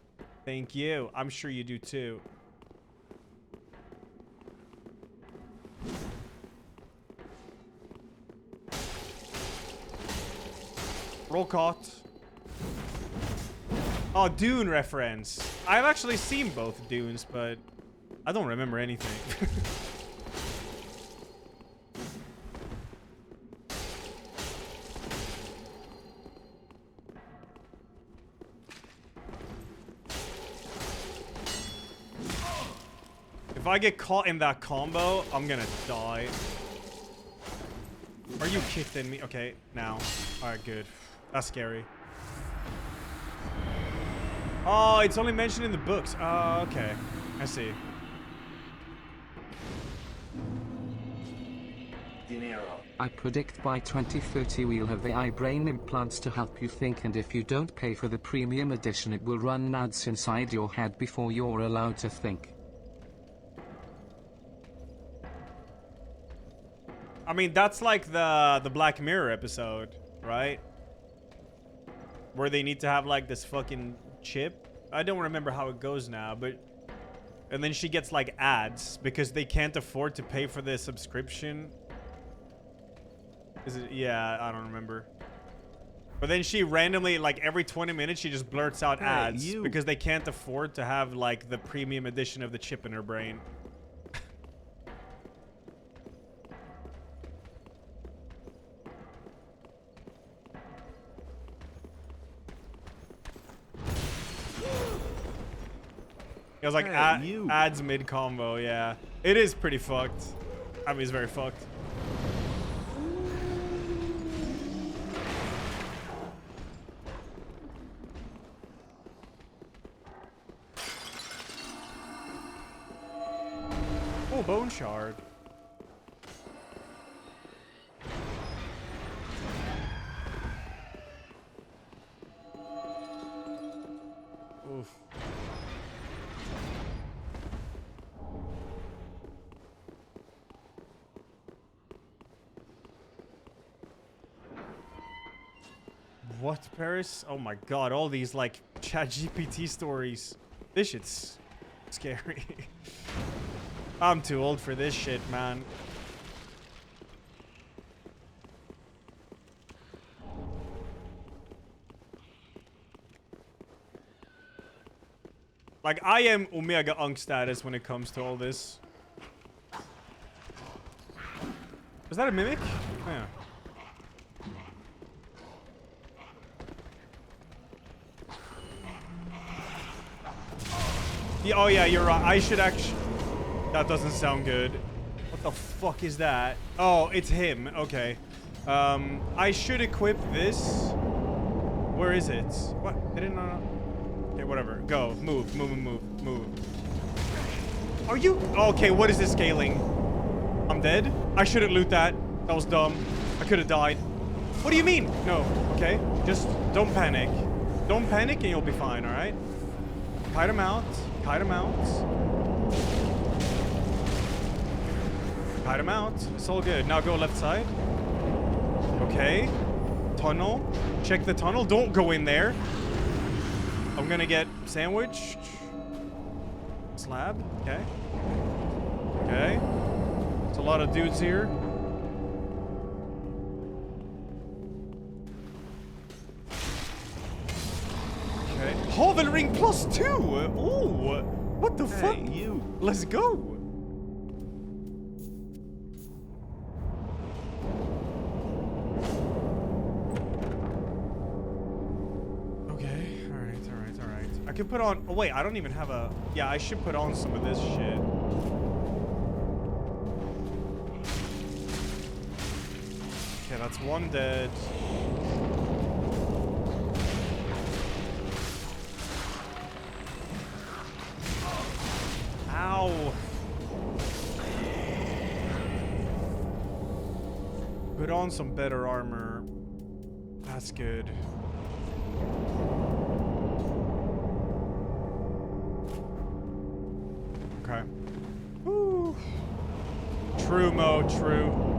Thank you. I'm sure you do too. Roll caught. Oh, Dune reference. I've actually seen both Dunes, but I don't remember anything. If I get caught in that combo, I'm gonna die. Are you kidding me? Okay, now. Alright, good. That's scary. Oh, it's only mentioned in the books. Oh, okay. I see. I predict by 2030 we'll have AI brain implants to help you think, and if you don't pay for the premium edition it will run ads inside your head before you're allowed to think. I mean, that's like the Black Mirror episode, right? Where they need to have like this fucking chip. I don't remember how it goes now, but... And then she gets like ads because they can't afford to pay for the subscription. Is it? Yeah, I don't remember. But then she randomly, like every 20 minutes, she just blurts out ads because they can't afford to have like the premium edition of the chip in her brain. It was like ads mid combo, yeah. It is pretty fucked. I mean, it's very fucked. Oh, bone shard. Oof. What, Paris? Oh my god, all these like ChatGPT stories. This shit's scary. I'm too old for this shit, man. Like, I am Omega Unk status when it comes to all this. Is that a mimic? Yeah. Yeah, oh yeah, you're right. I should actually... That doesn't sound good. What the fuck is that? Oh, it's him. Okay. I should equip this. Where is it? What? Did it not... Okay, whatever. Go. Move. Are you... Okay, what is this scaling? I'm dead? I shouldn't loot that. That was dumb. I could have died. What do you mean? No. Okay. Just don't panic. Don't panic and you'll be fine, alright? Kite him out. Kite him out. Kite him out. It's all good. Now go left side. Okay. Tunnel. Check the tunnel. Don't go in there. I'm gonna get sandwiched. Slab. Okay. Okay. There's a lot of dudes here. Okay. Hovelring +2. Oh, what the fuck? You. Let's go. I can put on... Oh, wait. I don't even have a... Yeah, I should put on some of this shit. that's one dead. Ow. Put on some better armor. That's good. Okay. Woo. True mode, true.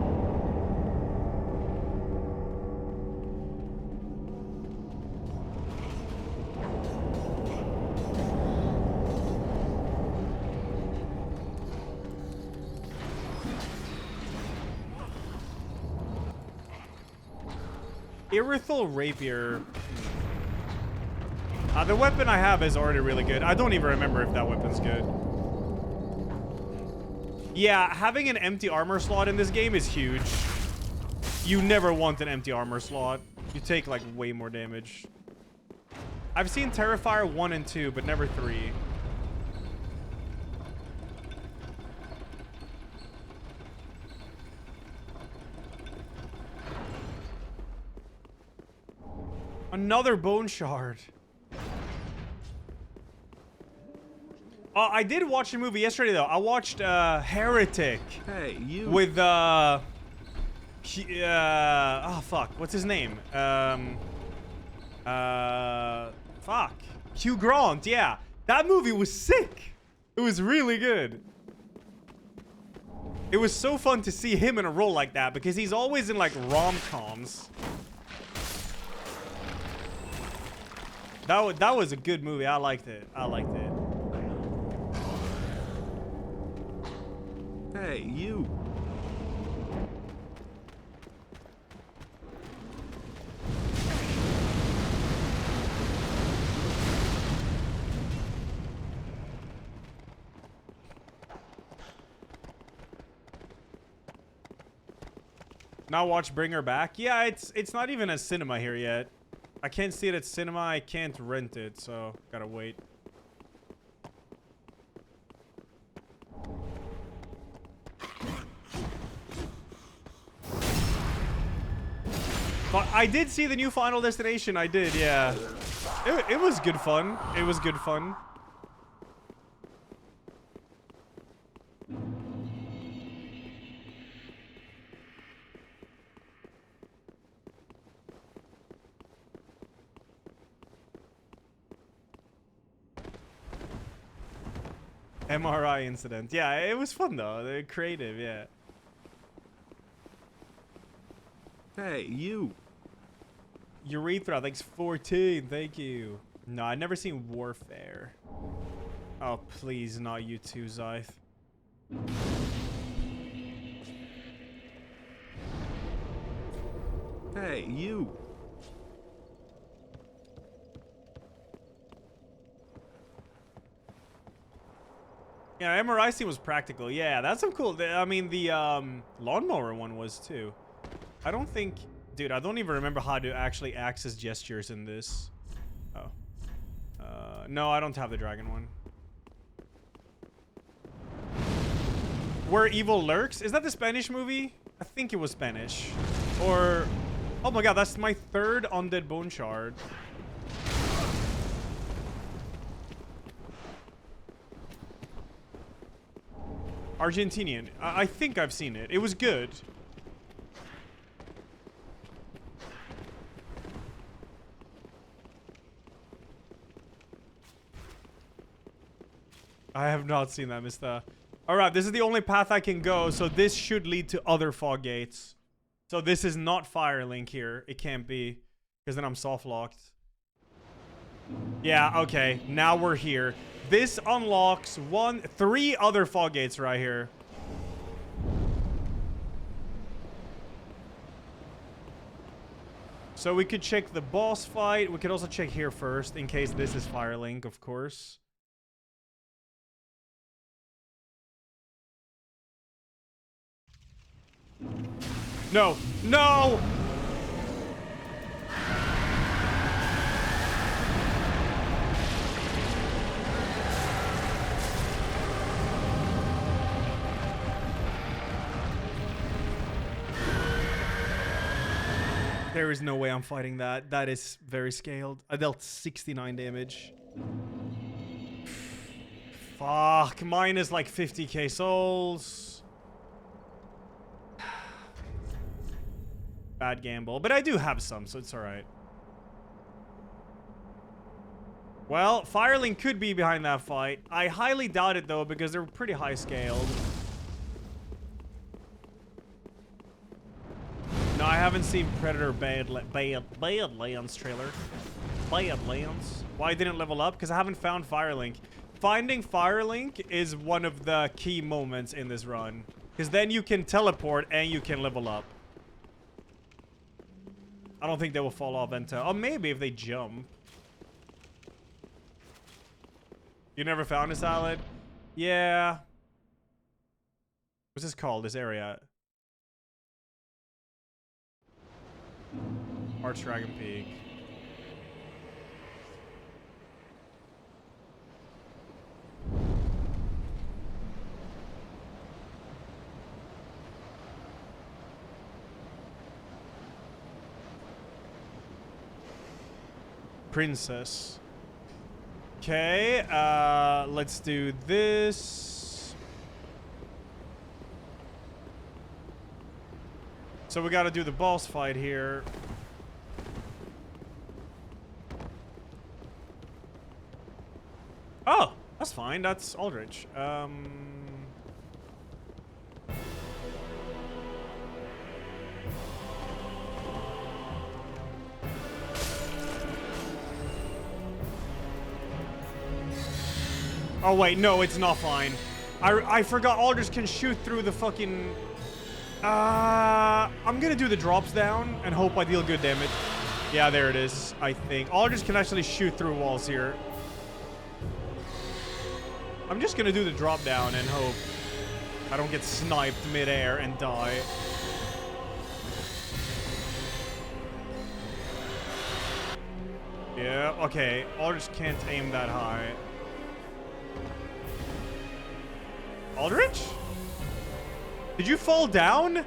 Irithal Rapier. The weapon I have is already really good. I don't even remember if that weapon's good. Yeah, having an empty armor slot in this game is huge. You never want an empty armor slot. You take like way more damage. I've seen Terrifier 1 and 2, but never 3. Another bone shard. I did watch a movie yesterday though. I watched Heretic. Hey, you. With oh fuck, what's his name? Fuck. Hugh Grant, yeah. That movie was sick. It was really good. It was so fun to see him in a role like that because he's always in like rom-coms. That was a good movie. I liked it. I liked it. Hey, you. Now watch Bring Her Back. Yeah, it's not even a cinema here yet. I can't see it at cinema. I can't rent it, so gotta wait. But I did see the new Final Destination. I did, yeah. It was good fun. It was good fun. MRI incident. Yeah, it was fun though. They're creative, yeah. Hey, you. Urethra, thanks 14. Thank you. No, I've never seen Warfare. Oh, please, not you too, Zyth. Hey, you. Yeah, MRI scene was practical. Yeah, that's some cool. I mean, the lawnmower one was too. I don't think, dude, I don't even remember how to actually access gestures in this. Oh, no, I don't have the dragon one. Where Evil Lurks? Is that the Spanish movie? I think it was Spanish. Or, oh my god, that's my third undead bone shard. Argentinian. I think I've seen it. It was good. I have not seen that, mister. Alright, this is the only path I can go, so this should lead to other fog gates. So this is not Firelink here. It can't be, because then I'm soft locked. Yeah, okay. Now we're here. This unlocks 3 other fog gates right here. So we could check the boss fight. We could also check here first, in case this is Firelink, of course. No! No! There is no way I'm fighting that. That is very scaled. I dealt 69 damage. Fuck. Mine is like 50k souls. Bad gamble. But I do have some, so it's alright. Well, Firelink could be behind that fight. I highly doubt it, though, because they're pretty high scaled. No, I haven't seen Predator Badlands trailer. Badlands. Why didn't level up? Because I haven't found Firelink. Finding Firelink is one of the key moments in this run. Because then you can teleport and you can level up. I don't think they will fall off until... Oh, maybe if they jump. You never found a salad? Yeah. What's this called, this area? Arch Dragon Peak. Princess. Okay, let's do this. So we gotta do the boss fight here. Oh, that's fine. That's Aldrich. Oh wait, no, it's not fine. I forgot Aldrich can shoot through the fucking... I'm gonna do the drops down and hope I deal good damage. Yeah, there it is, I think. Aldrich can actually shoot through walls here. I'm just gonna do the drop down and hope I don't get sniped mid-air and die. Yeah, okay. Aldrich can't aim that high. Aldrich? Did you fall down?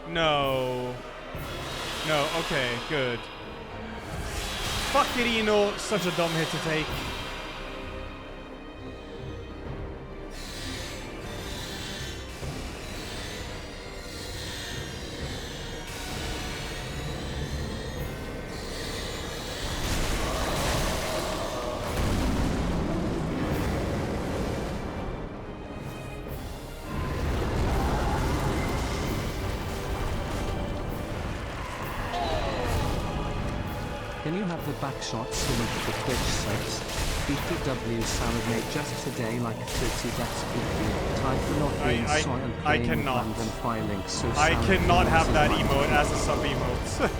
No. No, okay, good. Fuck it, Eno. Such a dumb hit to take. Can you have the back shots similar to the Twitch subs? BPW salad made just today like 30 bucks BP. Time for not being soy and I playing cannot. random Firelink, so I salad cannot have is that my emote favorite. as a sub emote.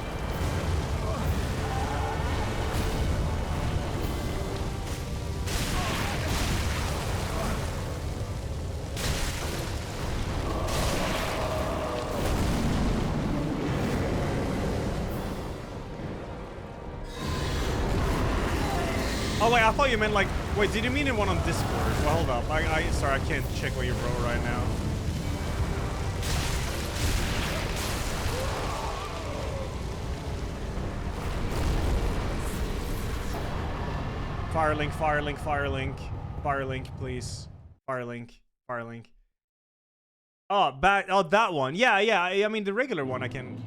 Oh wait, I thought you meant like... Wait, did you mean it one on Discord? Well, hold up. Sorry, I can't check what you wrote right now. Firelink, Firelink, Firelink. Firelink, please. Firelink, Firelink. Oh, that one. Yeah, yeah. I mean, the regular one I can...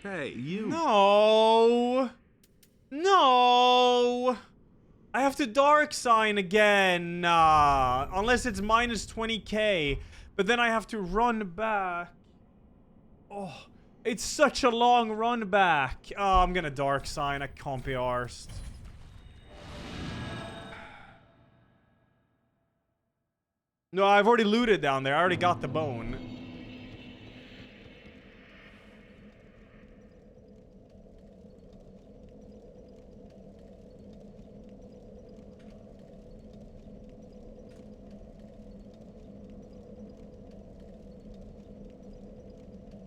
Hey, you. No! No! I have to dark sign again. Unless it's minus 20k. But then I have to run back. Oh, it's such a long run back. Oh, I'm gonna dark sign. I can't be arsed. No, I've already looted down there. I already got the bone.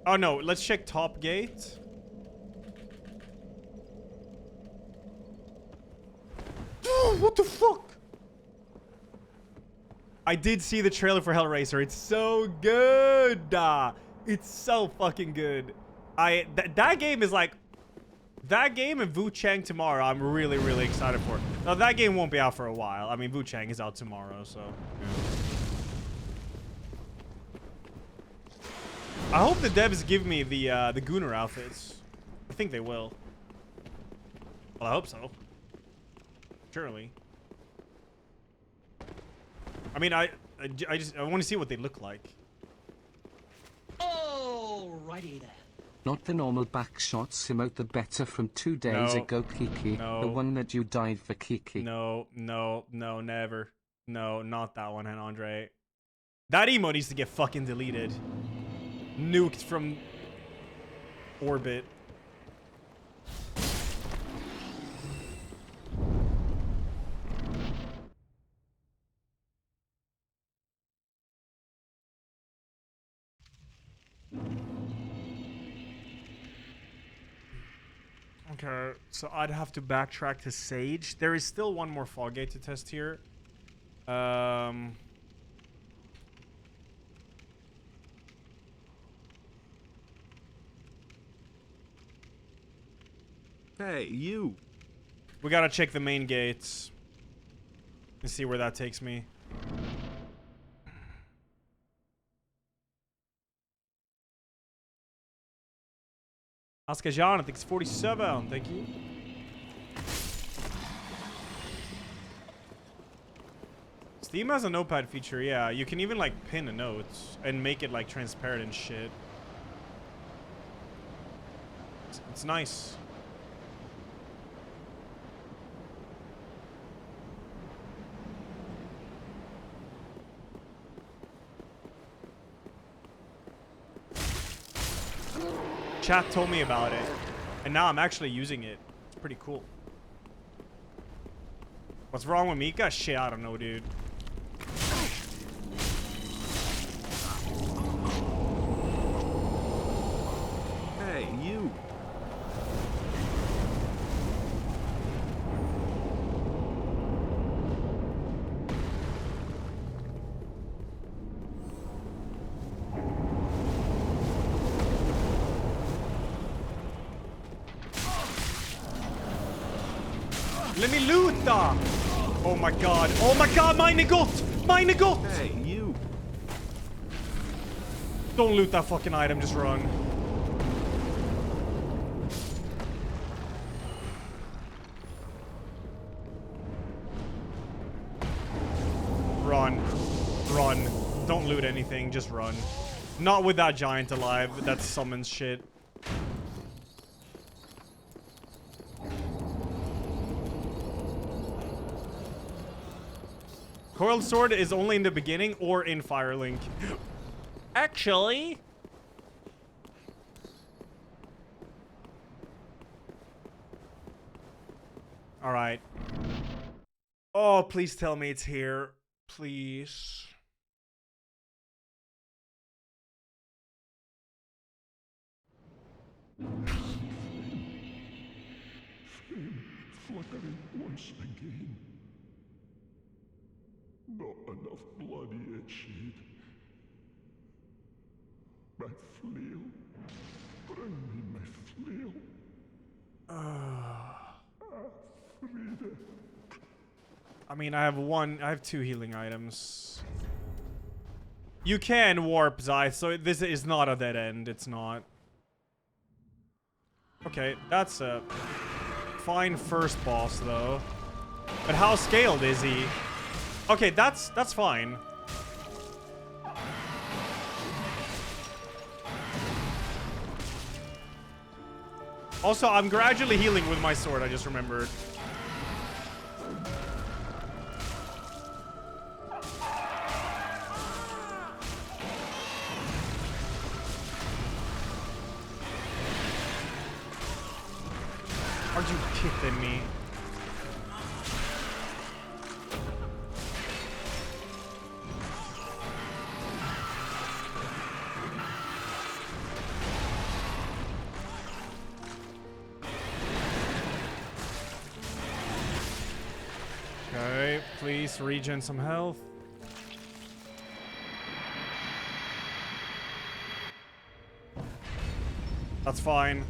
Oh no, let's check top gate. What the fuck? I did see the trailer for Hellraiser. It's so good. It's so fucking good. That game is like, that game and Wu Chang tomorrow, I'm really, really excited for. Now, that game won't be out for a while. I mean, Wu Chang is out tomorrow, so. Yeah. I hope the devs give me the Gunnar outfits. I think they will. Well, I hope so. Surely. I mean, I want to see what they look like. Alrighty then. Not the normal backshots emote, the better from 2 days No. ago, Kiki. No. The one that you died for, Kiki. No, no, no, never. No, not that one, Andre. That emote needs to get fucking deleted. Nuked from orbit. Okay, so I'd have to backtrack to Sage. There is still one more fog gate to test here. Hey, you. We gotta check the main gates and see where that takes me. Oscar John, I think it's 47. Thank you. Steam has a notepad feature, yeah. You can even like pin a note and make it like transparent and shit. It's nice. Chat told me about it, and now I'm actually using it. It's pretty cool. What's wrong with Mika? Shit, I don't know, dude. Hey, you. Let me loot that! Oh my god. Oh my god, meine Gott! Meine Gott! Hey, you. Don't loot that fucking item, just run. Run. Run. Don't loot anything, just run. Not with that giant alive, that summons shit. Coiled Sword is only in the beginning or in Firelink. Actually... Alright. Oh, please tell me it's here. Please. Flickering once again. Not enough blood yet, Shade. My flail. Bring me my flail. Frida. I mean, I have 2 healing items. You can warp, Zai, so this is not a dead end. It's not. Okay, that's a fine first boss, though. But how scaled is he? Okay, that's fine. Also, I'm gradually healing with my sword, I just remembered. Are you kidding me? Okay, please regen some health. That's fine.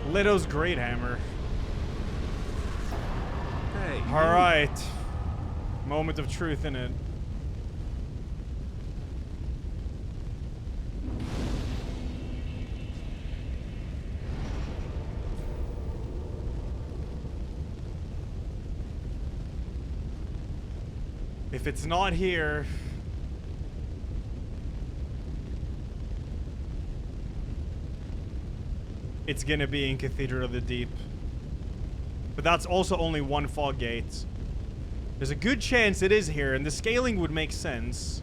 Lito's great hammer. Hey, you. All right. Moment of truth in it. If it's not here, it's gonna be in Cathedral of the Deep. But that's also only one fog gate. There's a good chance it is here, and the scaling would make sense.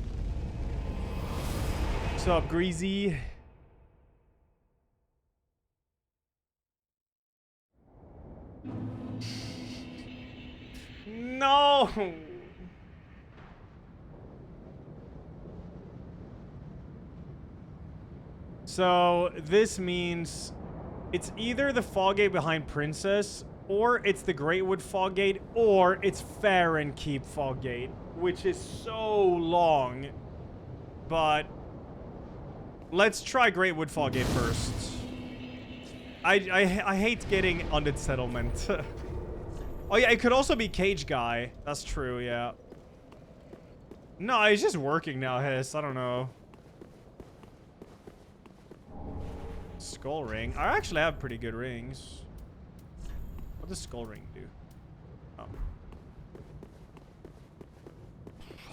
What's up, Greasy? No! So, this means it's either the fog gate behind Princess, or it's the Greatwood fog gate, or it's Farron Keep fog gate, which is so long. But let's try Greatwood fog gate first. I hate getting Undead Settlement. Oh yeah, it could also be Cage Guy. That's true, yeah. No, it's just working now, Hiss. I don't know. Skull ring. I actually have pretty good rings. What does skull ring do? Oh.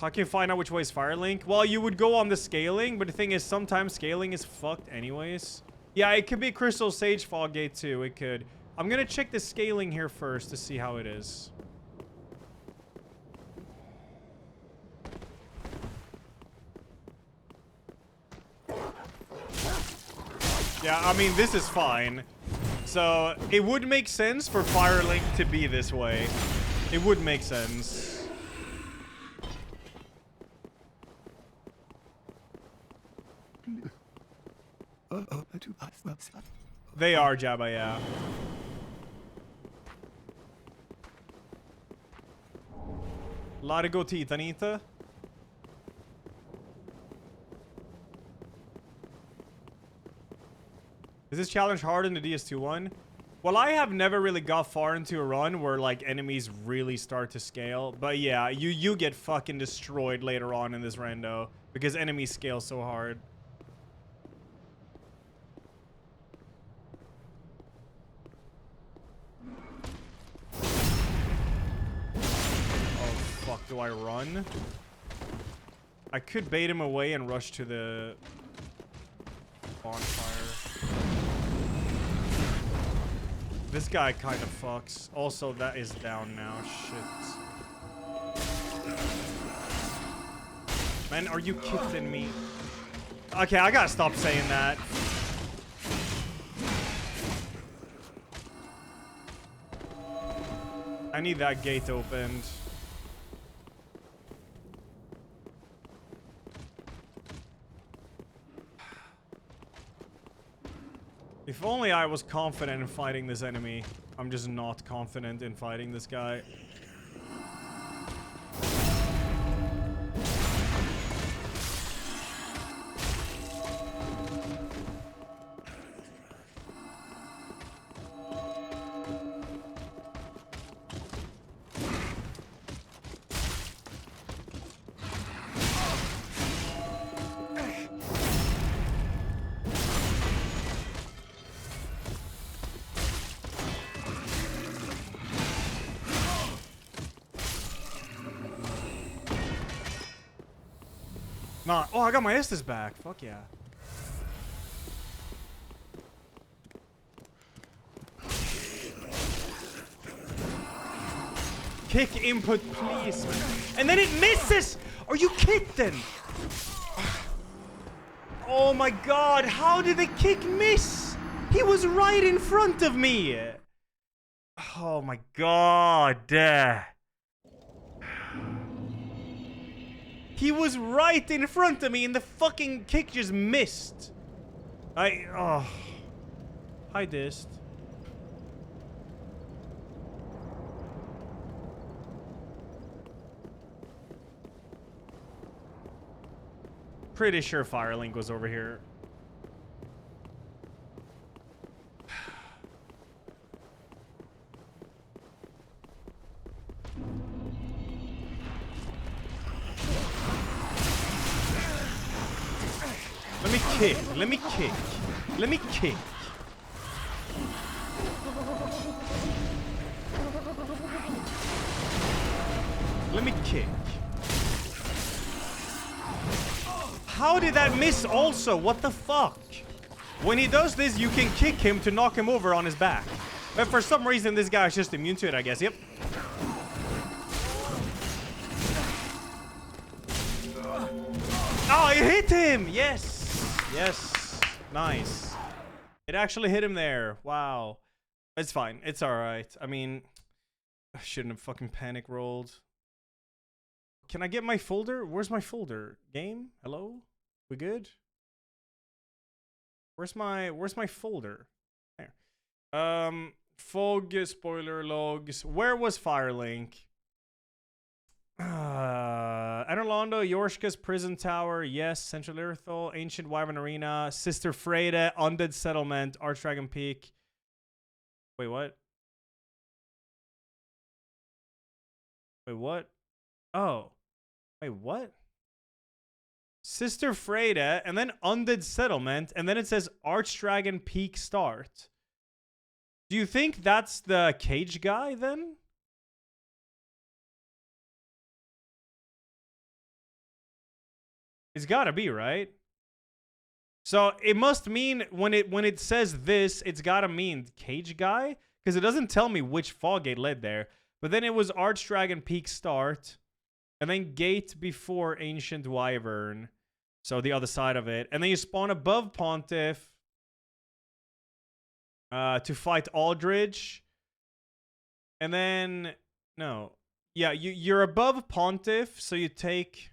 How can you find out which way is Firelink? Well, you would go on the scaling, but the thing is, sometimes scaling is fucked anyways. Yeah, it could be Crystal Sage fog gate too. It could. I'm gonna check the scaling here first to see how it is. Yeah, I mean, this is fine. So, it would make sense for Firelink to be this way. It would make sense. They are Jabba, yeah. Largo Titanita. Is this challenge hard in the DS2-1? Well, I have never really got far into a run where, like, enemies really start to scale. But yeah, you get fucking destroyed later on in this rando because enemies scale so hard. Oh, fuck. Do I run? I could bait him away and rush to the bonfire. This guy kind of fucks. Also, that is down now. Shit. Man, are you kidding me? Okay, I gotta stop saying that. I need that gate opened. If only I was confident in fighting this enemy. I'm just not confident in fighting this guy. Nah. Oh, I got my Estus back. Fuck yeah. Kick input, please. And then it misses! Are you kidding? Oh my god, how did the kick miss? He was right in front of me. Oh my god. He was right in front of me and the fucking kick just missed. Oh. Hi, Dist. Pretty sure Firelink was over here. Let me kick. Let me kick. Let me kick. Let me kick. How did that miss also? What the fuck? When he does this, you can kick him to knock him over on his back. But for some reason, this guy is just immune to it, I guess. Yep. Oh, it hit him! Yes. Yes. Nice. It actually hit him there. Wow. It's fine. It's alright. I mean, I shouldn't have fucking panic rolled. Can I get my folder? Where's my folder? Game? Hello? We good? Where's my folder? There. Fog, spoiler logs. Where was Firelink? Anorlando, Yorshka's Prison Tower, yes. Central Irithol, Ancient Wyvern Arena, Sister Freyda, Undead Settlement, Archdragon Peak. Wait, what? Wait, what? Oh. Wait, what? Sister Freyda, and then Undead Settlement, and then it says Archdragon Peak Start. Do you think that's the cage guy, then? It's gotta be, right? So it must mean when it says this, it's gotta mean cage guy, because it doesn't tell me which fog gate led there. But then it was Archdragon Peak Start, and then gate before Ancient Wyvern, so the other side of it, and then you spawn above Pontiff to fight Aldridge, and then no, yeah, you're above Pontiff, so you take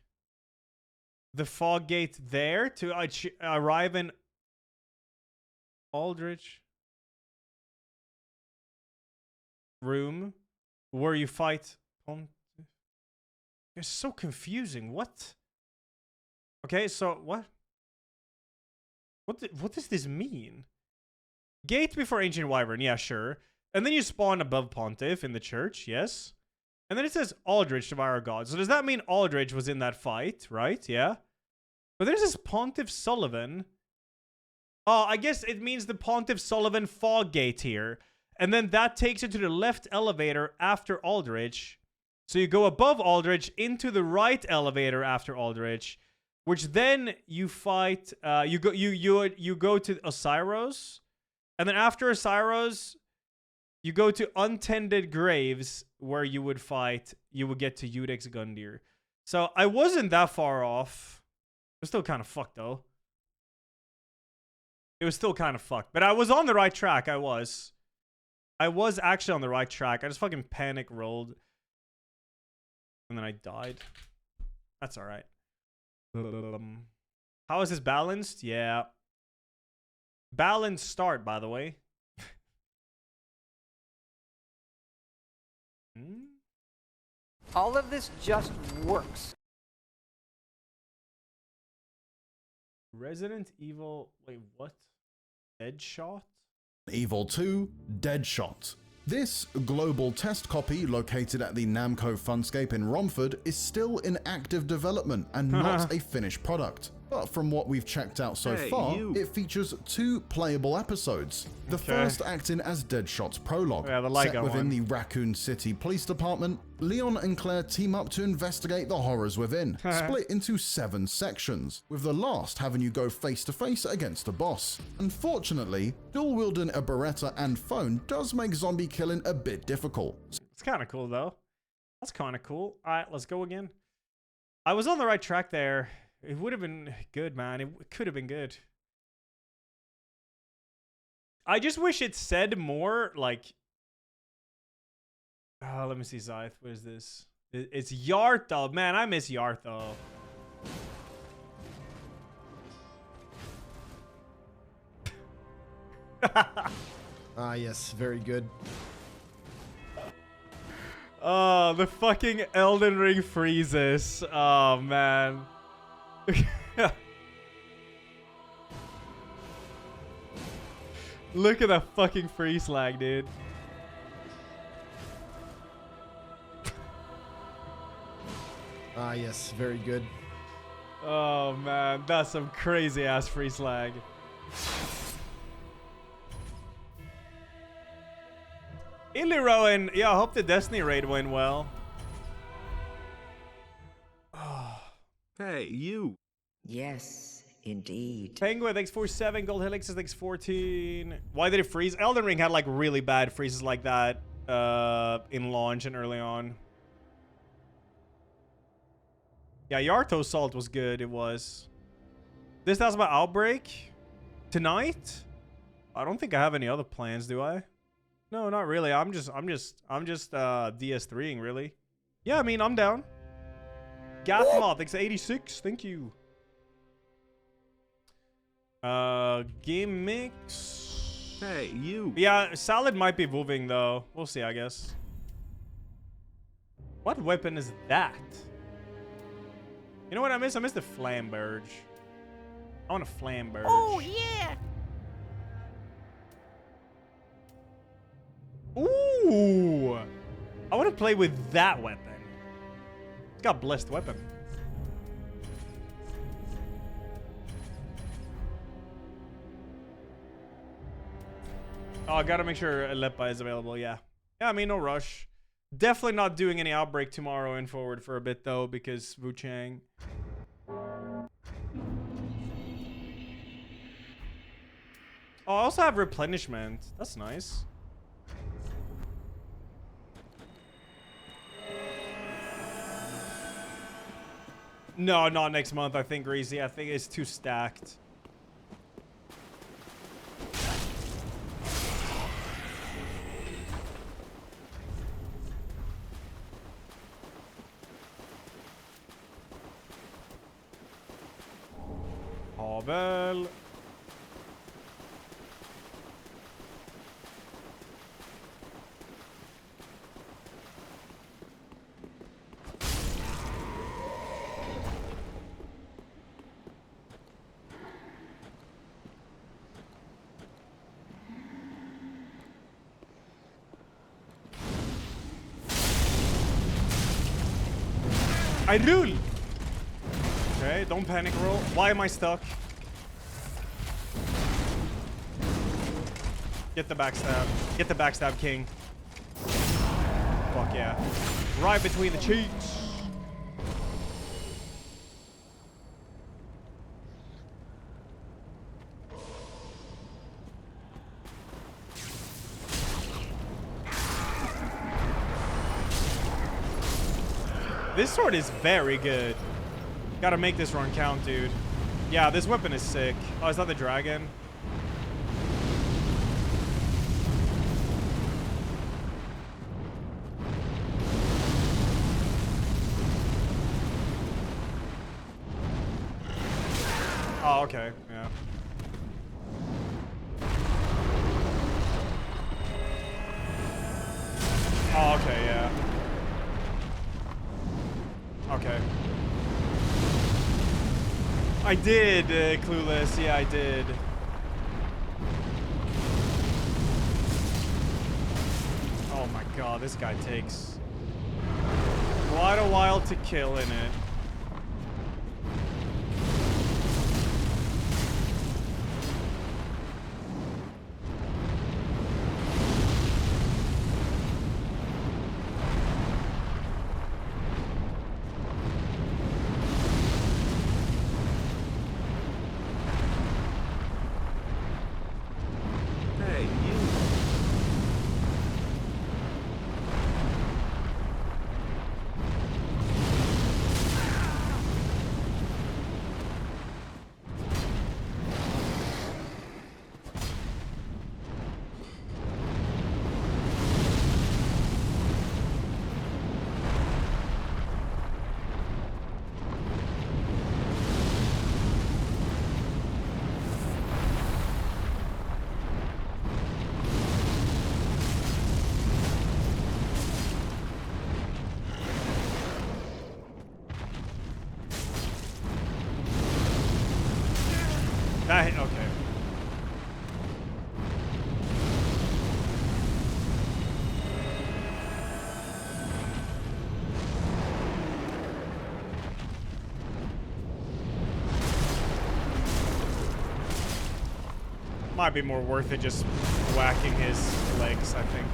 the fog gate there to arrive in Aldrich room where you fight Pontiff. It's so confusing. What? Okay, so what? What does this mean? Gate before Ancient Wyvern, yeah, sure. And then you spawn above Pontiff in the church, yes. And then it says Aldrich, Devour God. So does that mean Aldrich was in that fight, right? Yeah. But there's this Pontiff Sullivan. Oh, I guess it means the Pontiff Sullivan fog gate here. And then that takes you to the left elevator after Aldrich. So you go above Aldrich into the right elevator after Aldrich, which then you fight. You go to Osiros, and then after Osiros, you go to Untended Graves, where you would fight. You would get to Udex Gundyr. So I wasn't that far off. It was still kind of fucked though. It was still kind of fucked, but I was on the right track. I was actually on the right track. I just fucking panic rolled. And then I died. That's all right. How is this balanced? Yeah. Balanced start, by the way. All of this just works. Resident Evil. Wait, what? Deadshot? Evil 2 Deadshot. This global test copy, located at the Namco Funscape in Romford, is still in active development and not a finished product. But from what we've checked out so far, it features 2 playable episodes. The first acting as Deadshot's prologue. Set within the Raccoon City Police Department, Leon and Claire team up to investigate the horrors within, split into 7 sections, with the last having you go face to face against a boss. Unfortunately, dual wielding a Beretta and phone does make zombie killing a bit difficult. It's kind of cool though. That's kind of cool. All right, let's go again. I was on the right track there. It would have been good, man. It could have been good. I just wish it said more, like, Let me see, Zyth. What is this? It's Yartho. Man, I miss Yartho. Ah, yes, very good. Oh, the fucking Elden Ring freezes. Oh, man. Look at that fucking freeze lag, dude. Ah, yes, very good. Oh, man. That's some crazy ass freeze lag. Illyrowan, yeah, I hope the Destiny raid went well. Hey, you. Yes, indeed. Penguin, thanks 47. Gold Helix, thanks 14. Why did it freeze? Elden Ring had like really bad freezes like that in launch and early on. Yeah, Yarto's Salt was good. It was. This is about Outbreak tonight. I don't think I have any other plans, do I? No, not really. I'm just DS3ing, really. Yeah, I mean, I'm down. Gathmoth, thanks 86. Thank you. Game mix. Hey, you. Yeah, Salad might be moving though. We'll see, I guess. What weapon is that? You know what I miss? I miss the Flamberge. I want a Flamberge. Oh, yeah. Ooh! I want to play with that weapon. It's got blessed weapon. Oh, I gotta make sure Aleppa is available, yeah. Yeah, I mean, no rush. Definitely not doing any Outbreak tomorrow and forward for a bit, though, because Wu Chang. Oh, I also have replenishment. That's nice. No, not next month, I think, Greasy. I think it's too stacked. Pavel. I rule. Okay, don't panic roll. Why am I stuck? Get the backstab. Get the backstab, king. Fuck yeah. Right between the cheeks. This sword is very good. Gotta make this run count, dude. Yeah, this weapon is sick. Oh, is that the dragon? Oh, okay. Yeah. Oh, okay, yeah. Okay. I did, Clueless. Yeah, I did. Oh my god, this guy takes quite a while to kill in it. Okay. Might be more worth it just whacking his legs, I think.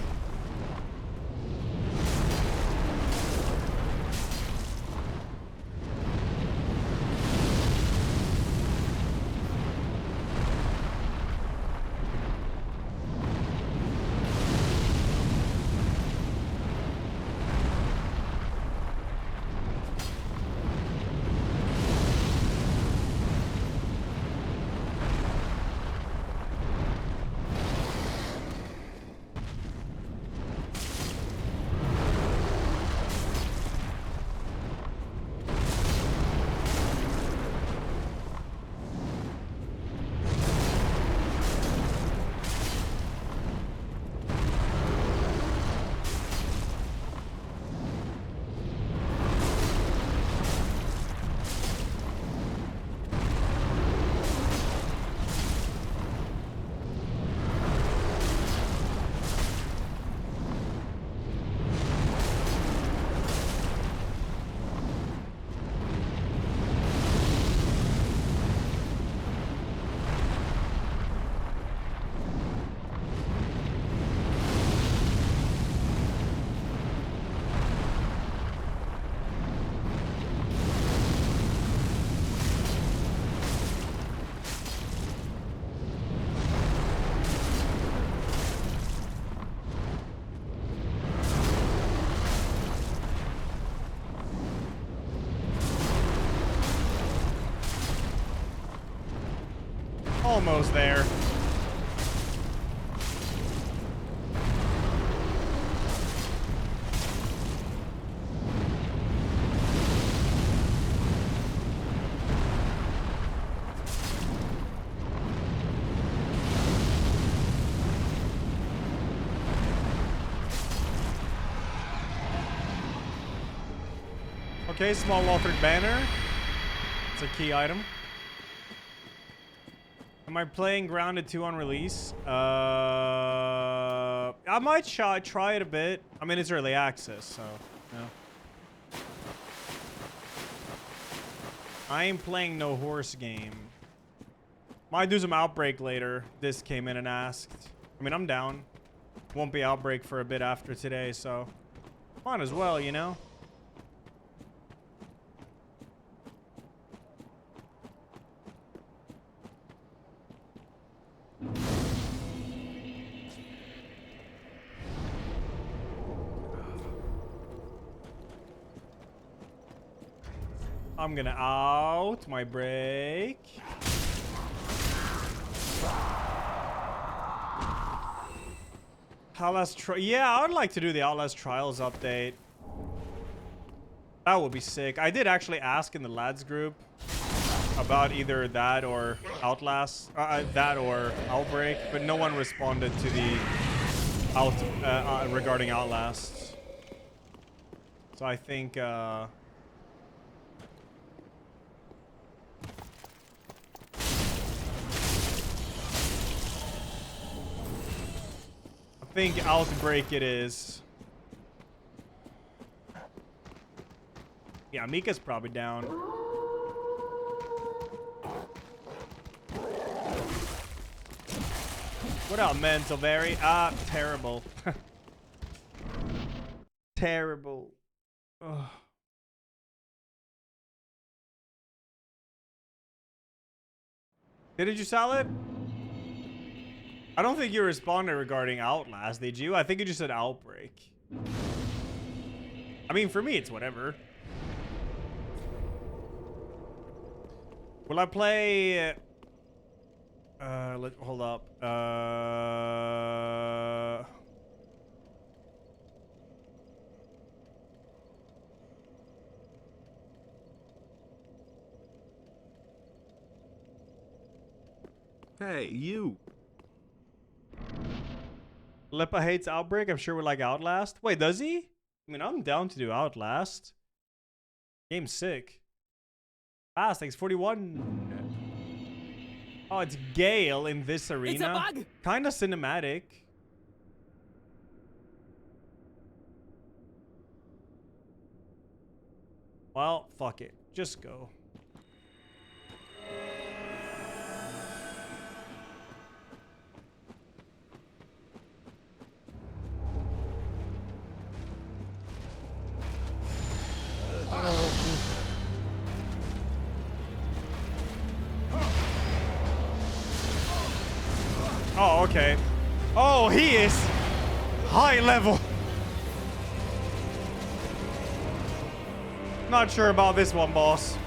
Almost there. Okay, small authored banner. It's a key item. Am I playing Grounded 2 on release? I might try it a bit. I mean, it's early access, so, no. I ain't playing no horse game. Might do some Outbreak later. This came in and asked. I mean, I'm down. Won't be Outbreak for a bit after today, so might as well, you know? I'm gonna out my break. Outlast yeah, I would like to do the Outlast Trials update. That would be sick. I did actually ask in the lads group about either that or Outlast, that or Outbreak, but no one responded to the regarding Outlast. So I think Outbreak it is. Yeah, Mika's probably down. What up, Mental Berry? Ah, terrible. Terrible. Ugh. Did you sell it? I don't think you responded regarding Outlast, did you? I think you just said Outbreak. I mean, for me, it's whatever. Will I play... hold up. Hey, you. Lipa hates Outbreak. I'm sure we're like Outlast. Wait, does he? I mean, I'm down to do Outlast. Game's sick. Fast, thanks. 41. Oh, it's Gale in this arena. It's a bug. Kind of cinematic. Well, fuck it. Just go. Oh, okay. Oh, he is high level. Not sure about this one, boss.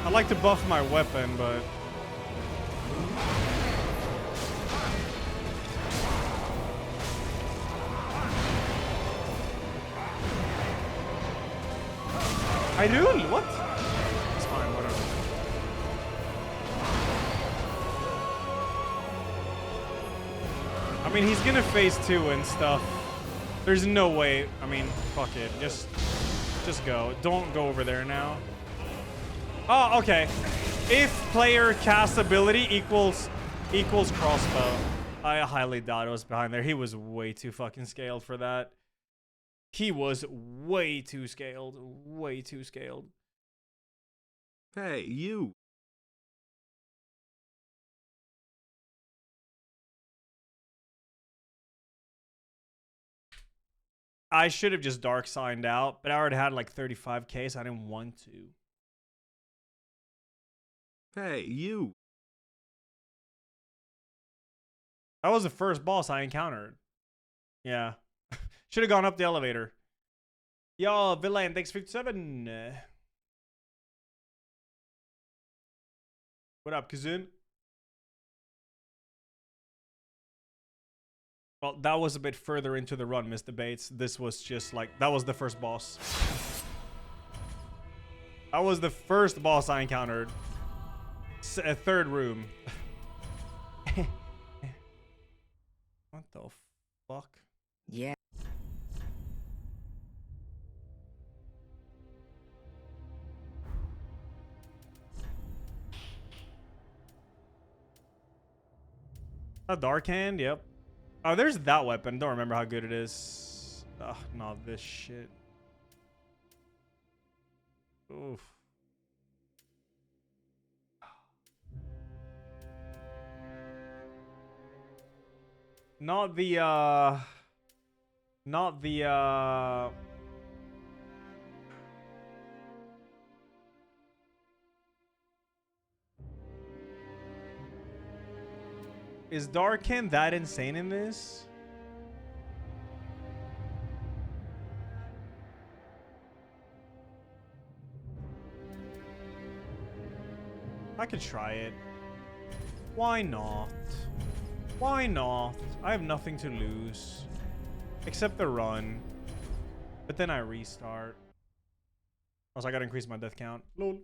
I'd like to buff my weapon, but... I do? What? It's fine, whatever. I mean, he's gonna phase 2 and stuff. There's no way. I mean, fuck it. Just go. Don't go over there now. Oh, okay. If player cast ability equals crossbow. I highly doubt it was behind there. He was way too fucking scaled for that. He was way too scaled. Way too scaled. Hey, you. I should have just dark signed out, but I already had like 35k, so I didn't want to. Hey, you. That was the first boss I encountered. Yeah. Should have gone up the elevator. Yo, Villain, thanks 57. What up, Kazun? Well, that was a bit further into the run, Mr. Bates. This was just like, that was the first boss. That was the first boss I encountered. A third room. What the fuck? Yeah. A dark hand, yep. Oh, there's that weapon. Don't remember how good it is. Ugh, not this shit. Oof. Not the Is Darkin that insane in this? I could try it. Why not? Why not? I have nothing to lose. Except the run. But then I restart. Also, I gotta increase my death count. Lol.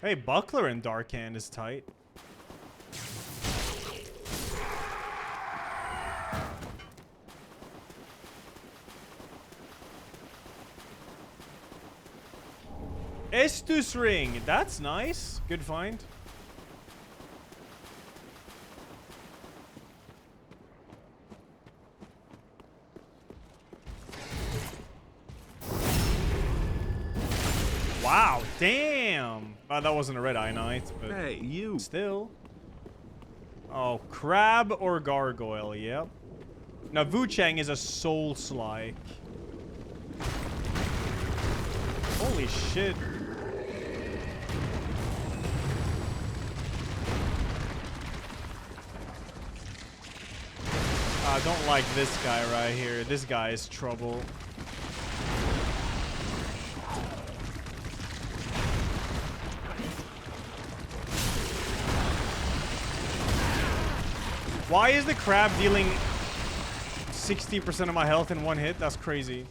Hey, Buckler in Dark Hand is tight. Estus ring. That's nice. Good find. Wow, damn. Oh, that wasn't a red eye knight, but hey, you. Still. Oh, crab or gargoyle, yep. Now, Wuchang is a soul-slike. Holy shit. I don't like this guy right here. This guy is trouble. Why is the crab dealing 60% of my health in one hit. That's crazy.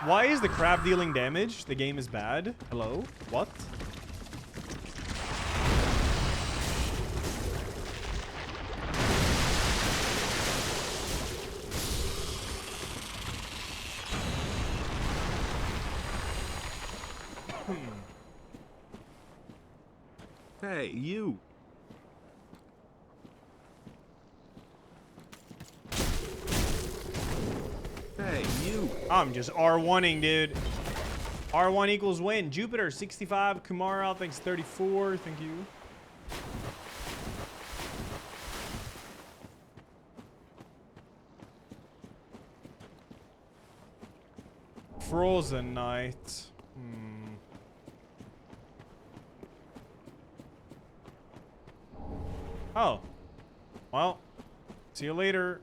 Why is the crab dealing damage? The game is bad. Hello? What? Hey, you. Hey, you. I'm just R1ing, dude. R1 equals win. Jupiter, 65. Kumara, thanks, 34. Thank you. Frozen Night. Oh. Well, see you later.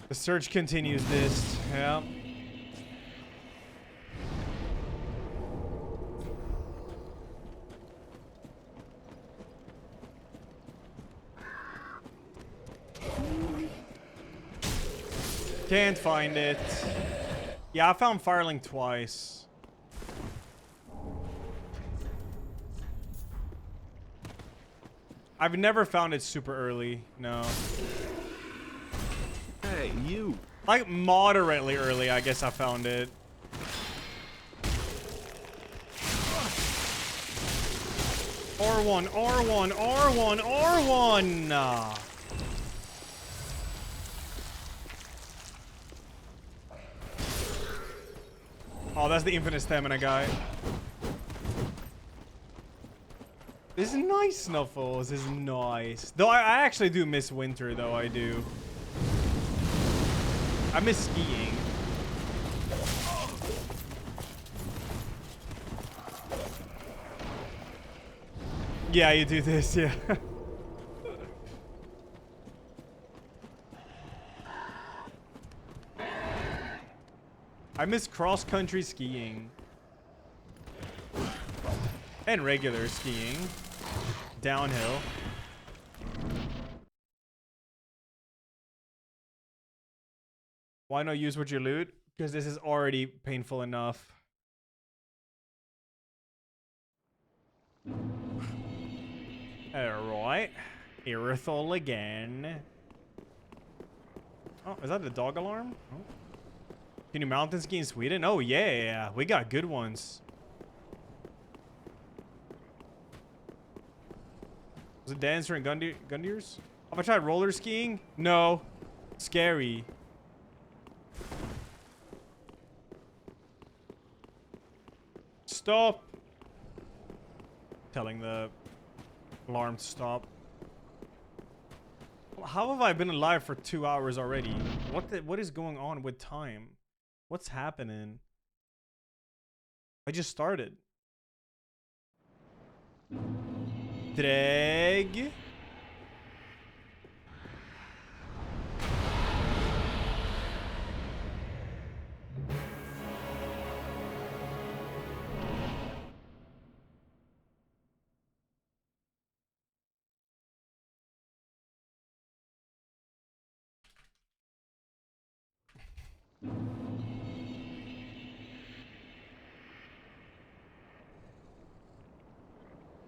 The search continues this. Yeah. Can't find it. Yeah, I found Firelink twice. I've never found it super early. No. Hey, you. Like moderately early, I guess I found it. R1, R1, R1, R1. Nah. Oh, that's the infinite stamina guy. This is nice, Snuffles. This is nice. Though I actually do miss winter, though. I do. I miss skiing. Yeah, you do this, yeah. I miss cross-country skiing. And regular skiing. Downhill. Why not use what you loot? Because this is already painful enough. Alright. Irithol again. Oh, is that the dog alarm? Oh. Can you mountain ski in Sweden? Oh, yeah. We got good ones. Was it Dancer and Gundyrs? Have I tried roller skiing? No. Scary. Stop. Telling the alarm to stop. How have I been alive for 2 hours already? What is going on with time? What's happening? I just started. Dreg.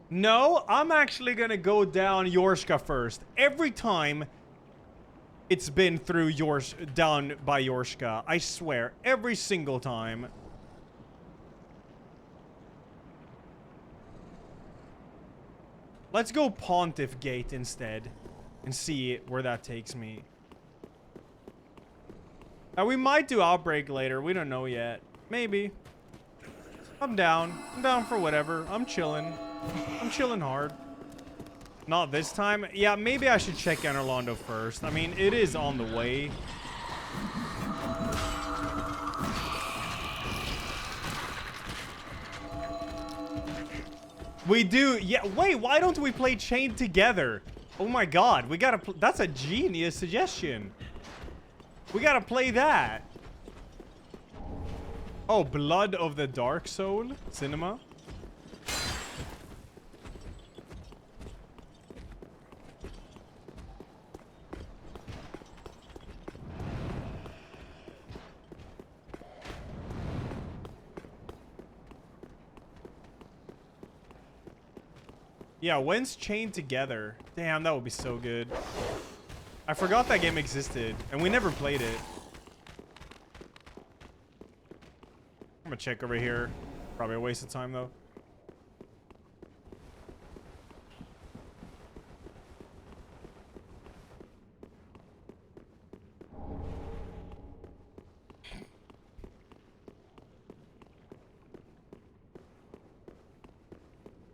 No, I'm actually gonna go down Yorshka first. Every time it's been through down by Yorshka. I swear. Every single time. Let's go Pontiff Gate instead. And see where that takes me. Now, we might do Outbreak later. We don't know yet. Maybe. I'm down. I'm down for whatever. I'm chilling. I'm chilling hard. Not this time. Yeah, maybe I should check Anor Londo first. I mean, it is on the way. We do. Yeah, wait, why don't we play Chained together? Oh my god, we gotta. That's a genius suggestion. We gotta play that. Oh, Blood of the Dark Soul cinema. Yeah, when's Chained together? Damn, that would be so good. I forgot that game existed, and we never played it. I'm gonna check over here. Probably a waste of time, though.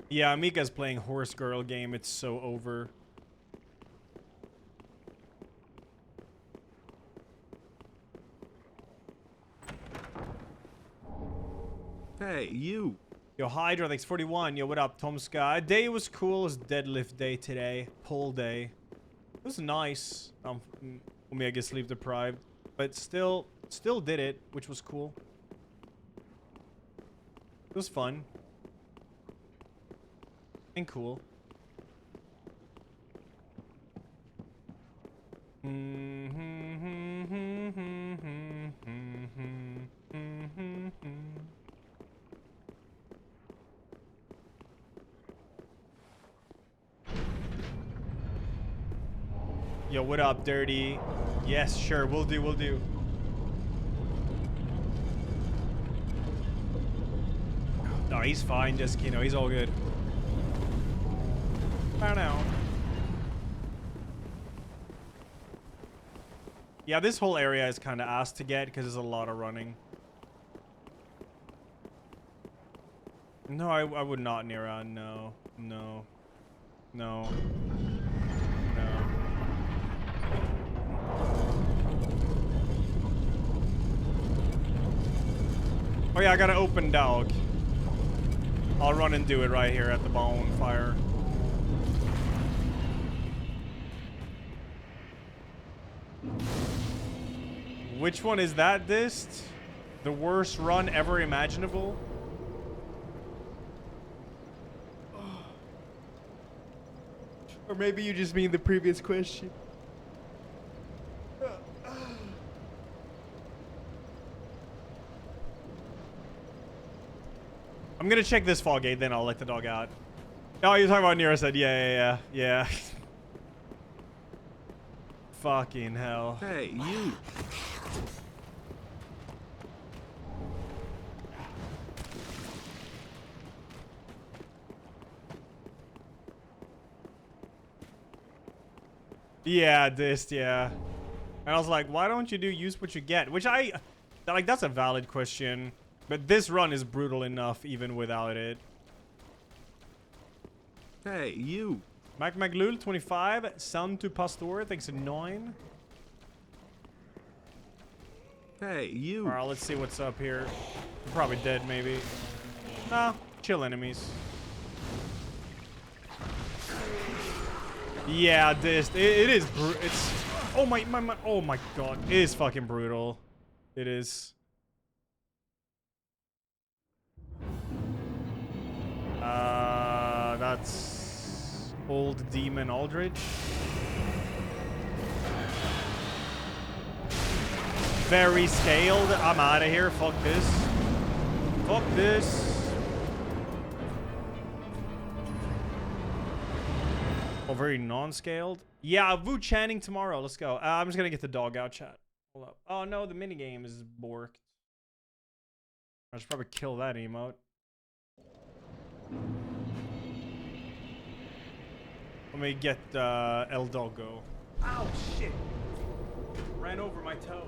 Yeah, Mika's playing Horse Girl game. It's so over. Hey, you. Yo, Hydra, thanks 41. Yo, what up, Tomska? Day was cool. It was deadlift day today. Pull day. It was nice. For me, I guess sleep deprived. But still did it, which was cool. It was fun. And cool. Yo, what up, Dirty? Yes, sure, we'll do. No, he's fine, just, you know, he's all good. I know. Yeah, this whole area is kind of ass to get because there's a lot of running. No, I would not, Nira. No. No. No. No. Oh yeah, I got an open dog. I'll run and do it right here at the bonfire. Which one is that, Dist? The worst run ever imaginable? Or maybe you just mean the previous question. I'm gonna check this fall gate, then I'll let the dog out. Oh, you're talking about Nira said, yeah. Fucking hell. Hey, you. Yeah, yeah. And I was like, why don't you use what you get? Which that's a valid question. But this run is brutal enough even without it. Hey, you. Mac Maglul, 25. Sound to Pastor, thanks for 9. Hey, you. Alright, let's see what's up here. I'm probably dead, maybe. Nah, chill enemies. Yeah, this it is it's oh my oh my god, it is fucking brutal. It is. That's old demon Aldrich. Very scaled. I'm out of here. Fuck this. Fuck this. Oh, very non-scaled. Yeah, Vu Channing tomorrow. Let's go. I'm just gonna get the dog out, chat. Hold up. Oh no, the minigame is borked. I should probably kill that emote. Let me get El Doggo. Ow, shit. Ran over my toe.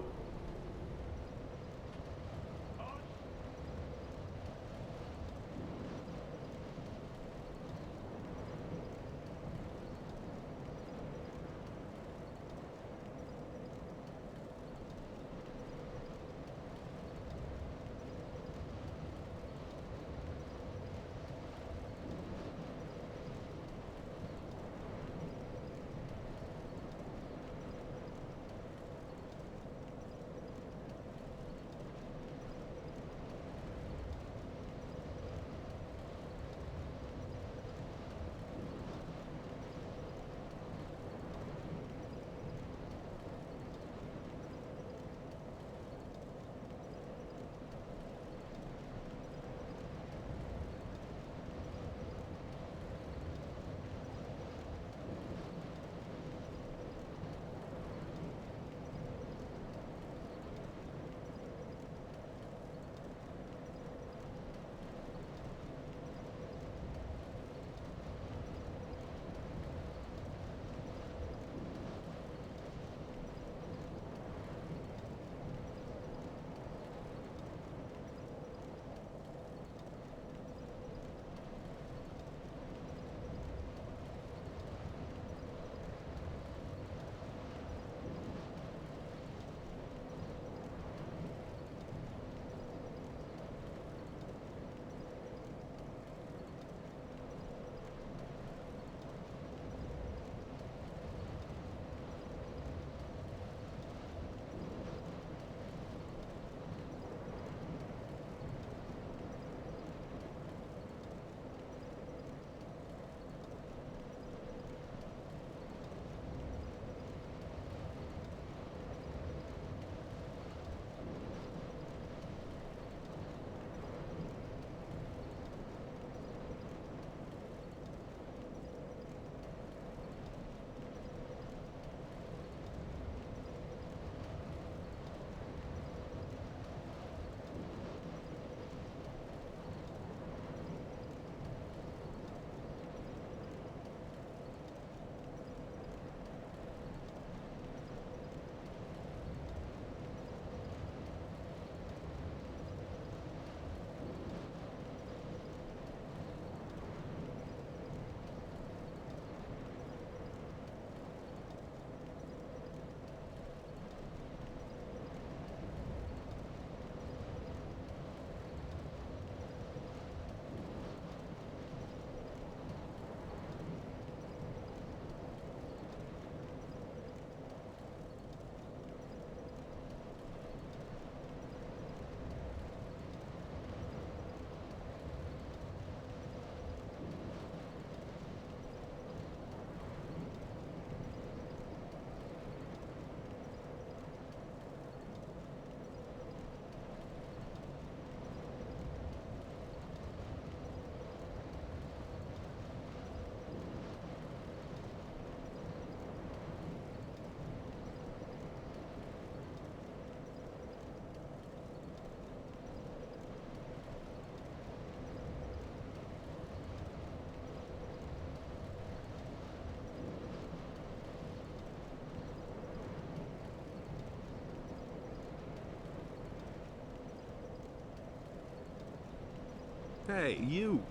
Hey, you.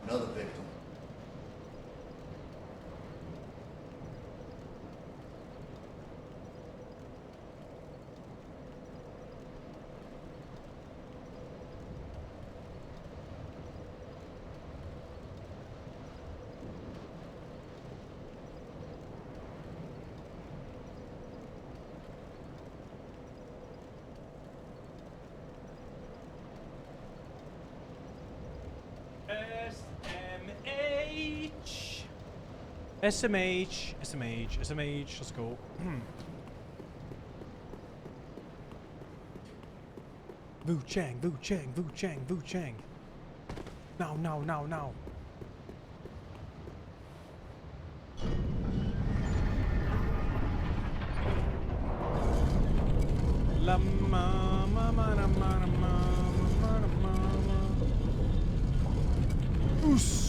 Another victim. SMH, let's go. Vu Chang, Vu Chang, Vu Chang, Vu Chang. Now, now, now, now. La ma ma ma ma ma ma ma ma ma. Oos.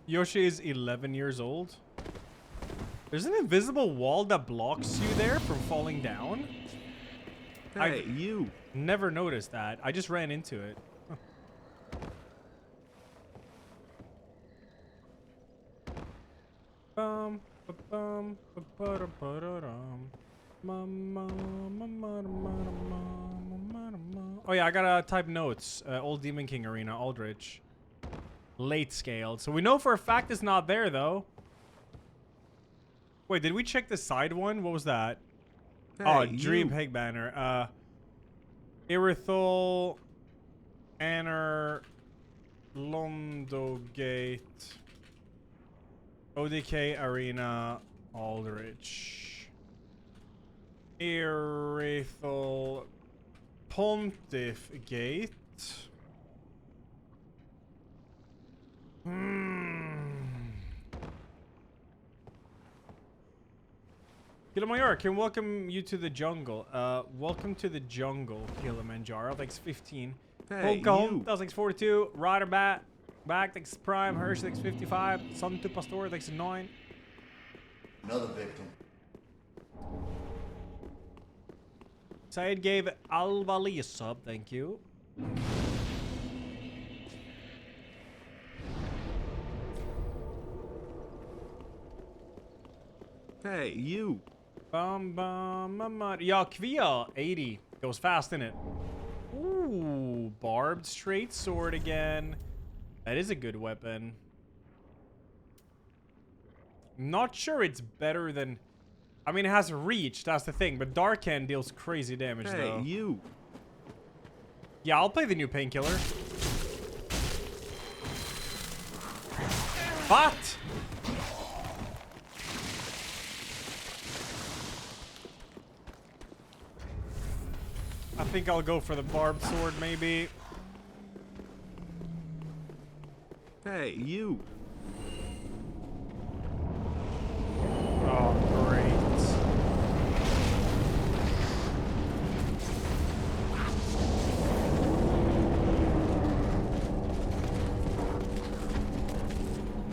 Yoshi is 11 years old. There's an invisible wall that blocks you there from falling down. Hey, you. Never noticed that. I just ran into it. Bum, ba-bum, ba-ba-da-ba-da-dum. Oh yeah, I gotta type notes. Old Demon King Arena, Aldrich. Late scaled. So we know for a fact it's not there though. Wait, did we check the side one? What was that? Hey, oh, Dream you. Peg Banner. Irithol, Anner, Londogate, ODK Arena, Aldrich. Irithol, Pontiff Gate. Kilimanjaro, can welcome you to the jungle. Welcome to the jungle, Kilimanjaro. Thanks 15. Hey, Home, you. thanks 42. Rider Bat, back, thanks Prime. Hirsch, thanks 55. Sun to Pastor, thanks 9. Another victim. Said gave Al-Wali a sub, thank you. Hey, you. Bum bum bum. Yeah, Kvia 80 goes fast in it. Ooh, barbed straight sword again. That is a good weapon. Not sure it's better than. I mean, it has reach. That's the thing. But Dark Hand deals crazy damage though. Hey, you. Yeah, I'll play the new Painkiller. But. I think I'll go for the barbed sword, maybe. Hey, you. Oh, great.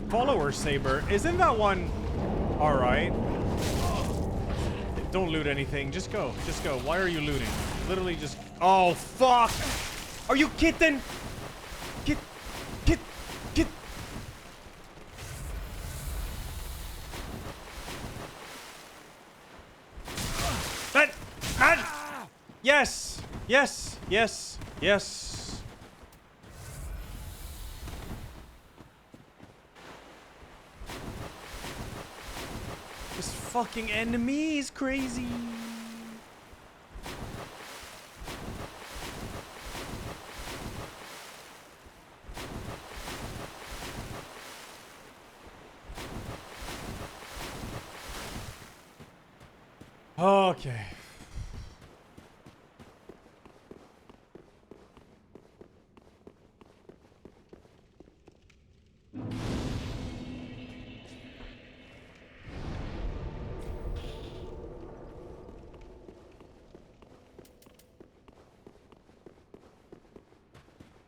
Follower Saber. Isn't that one... Alright. Don't loot anything. Just go. Just go. Why are you looting? Literally just... Oh, fuck! Are you kidding? Get. Man! Yes! Yes! Yes! Yes! This fucking enemy is crazy. Okay.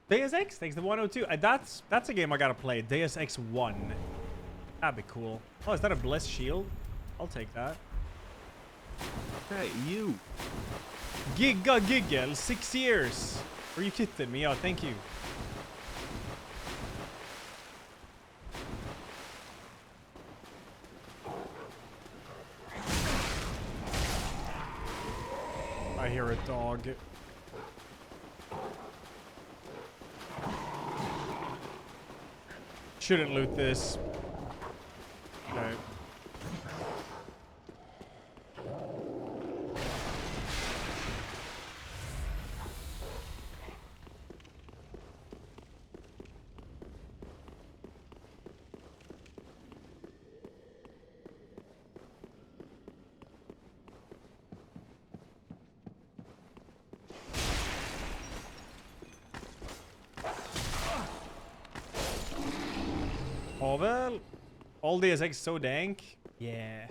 Deus Ex, thanks to 102. That's a game I gotta play. Deus Ex 1. That'd be cool. Oh, is that a blessed shield? I'll take that. Hey, you. Giggle, 6 years. Are you kidding me? Oh, thank you. I hear a dog. Shouldn't loot this. Okay. Oh well, all Deus Ex so dank. Yeah.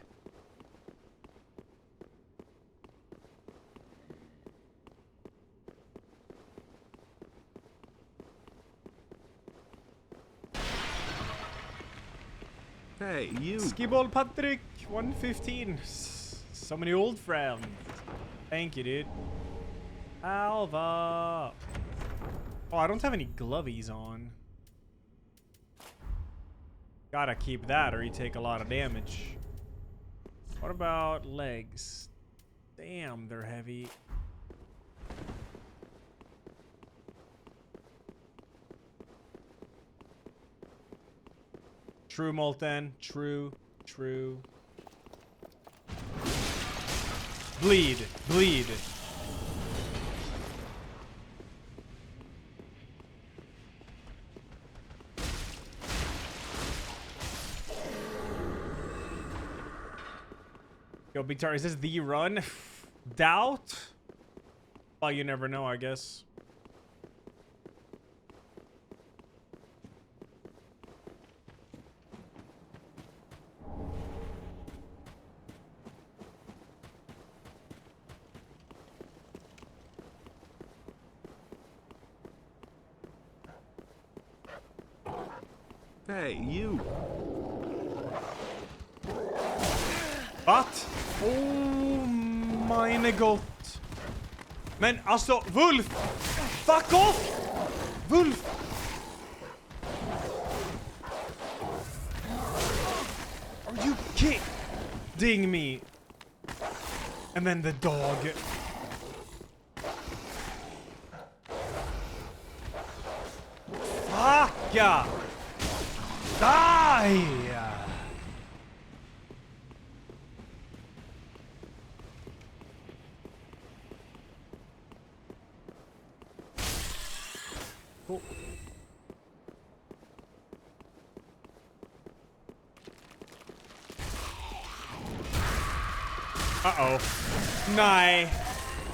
Hey, you. Skibble Patrick, 115. So many old friends. Thank you, dude. Alva. Oh, I don't have any glovies on. Gotta keep that or you take a lot of damage. What about legs? Damn, they're heavy. True, Molten. True. Bleed. Yo, Big Tar, is this the run? Doubt? Well, you never know, I guess. Hey, you. What? Oh, meine Gott. Men alltså, Wolf! Fuck off! Wolf! Are you kidding me? And then the dog. Fuck yeah! Die! Cool. Uh-oh. Nah.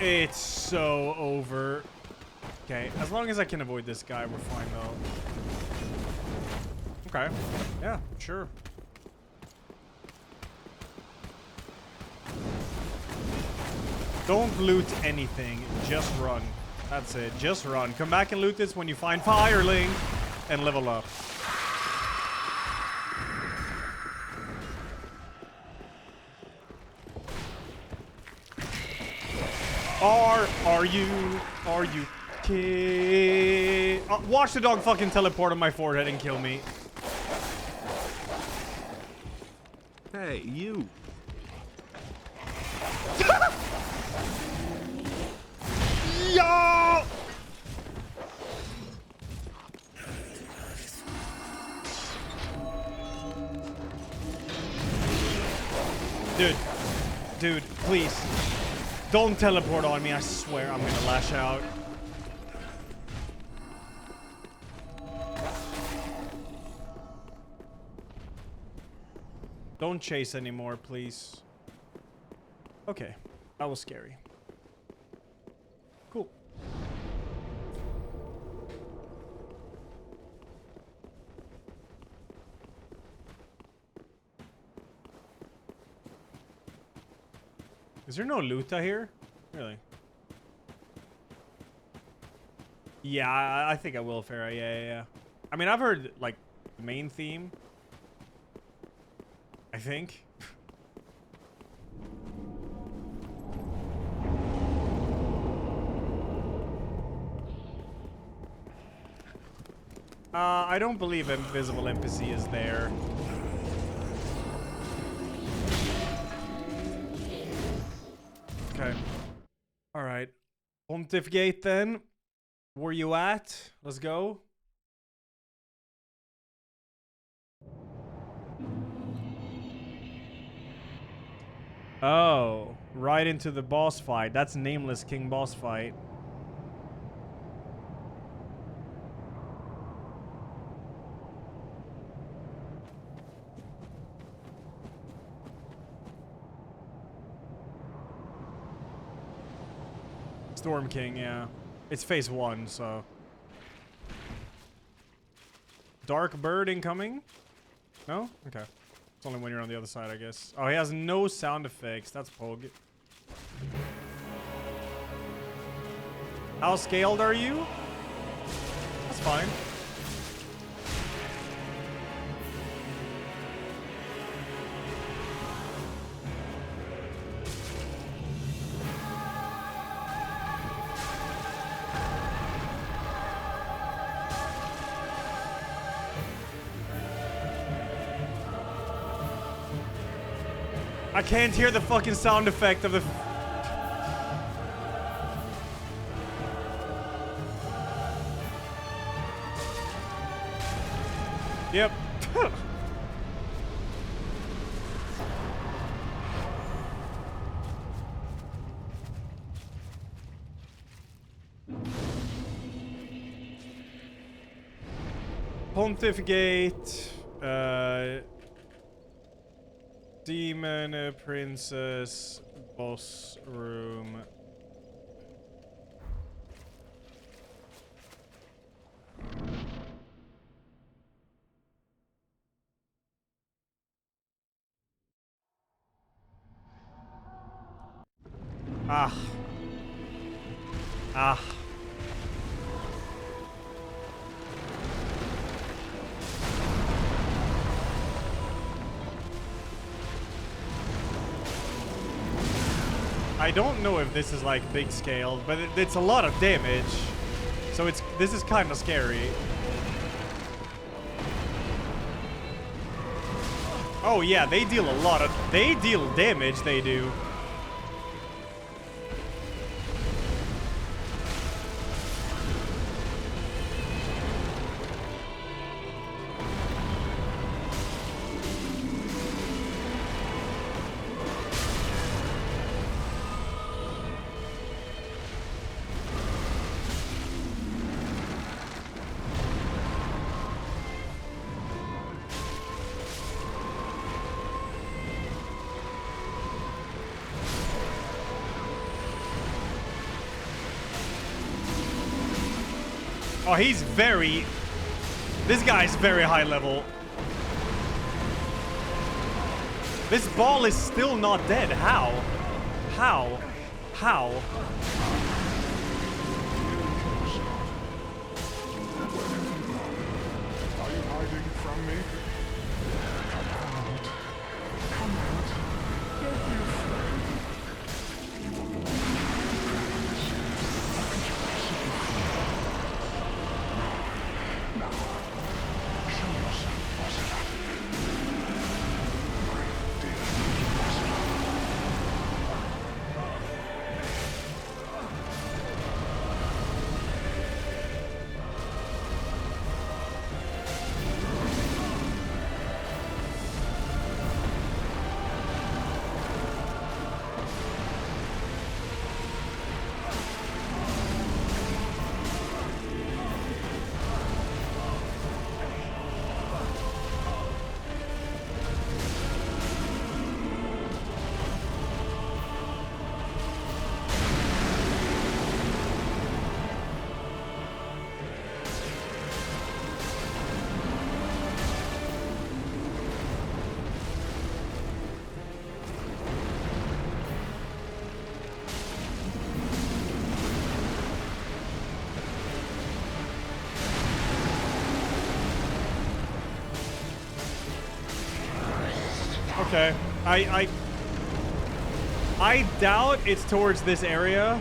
It's so over. Okay, as long as I can avoid this guy, we're fine though. Okay. Yeah, sure. Don't loot anything. Just run. That's it. Just run. Come back and loot this when you find Firelink and level up. Are you Okay. Watch the dog fucking teleport on my forehead and kill me. Hey, you. Yo! Dude, please. Don't teleport on me, I swear I'm gonna lash out. Don't chase anymore, please. Okay, that was scary. Cool. Is there no loot here? Really? Yeah, I think I will, Farah. Yeah. I mean, I've heard, like, the main theme. I think. I don't believe invisible NPC is there. Okay. All right. Pontificate then. Where you at? Let's go. Oh, right into the boss fight. That's Nameless King boss fight. Storm King, yeah. It's phase 1, so. Dark Bird incoming? No? Okay. It's only when you're on the other side, I guess. Oh, he has no sound effects. That's Pog. How scaled are you? That's fine. I can't hear the fucking sound effect of the... Yep. Pontificate. Demon Princess boss room. Ah. I don't know if this is like big scale, but it's a lot of damage. So this is kind of scary. Oh yeah, they deal damage, they do. Oh, this guy's very high level. This ball is still not dead. How? How? How? Are you hiding from me? Come out. Don't be afraid. Okay. I doubt it's towards this area.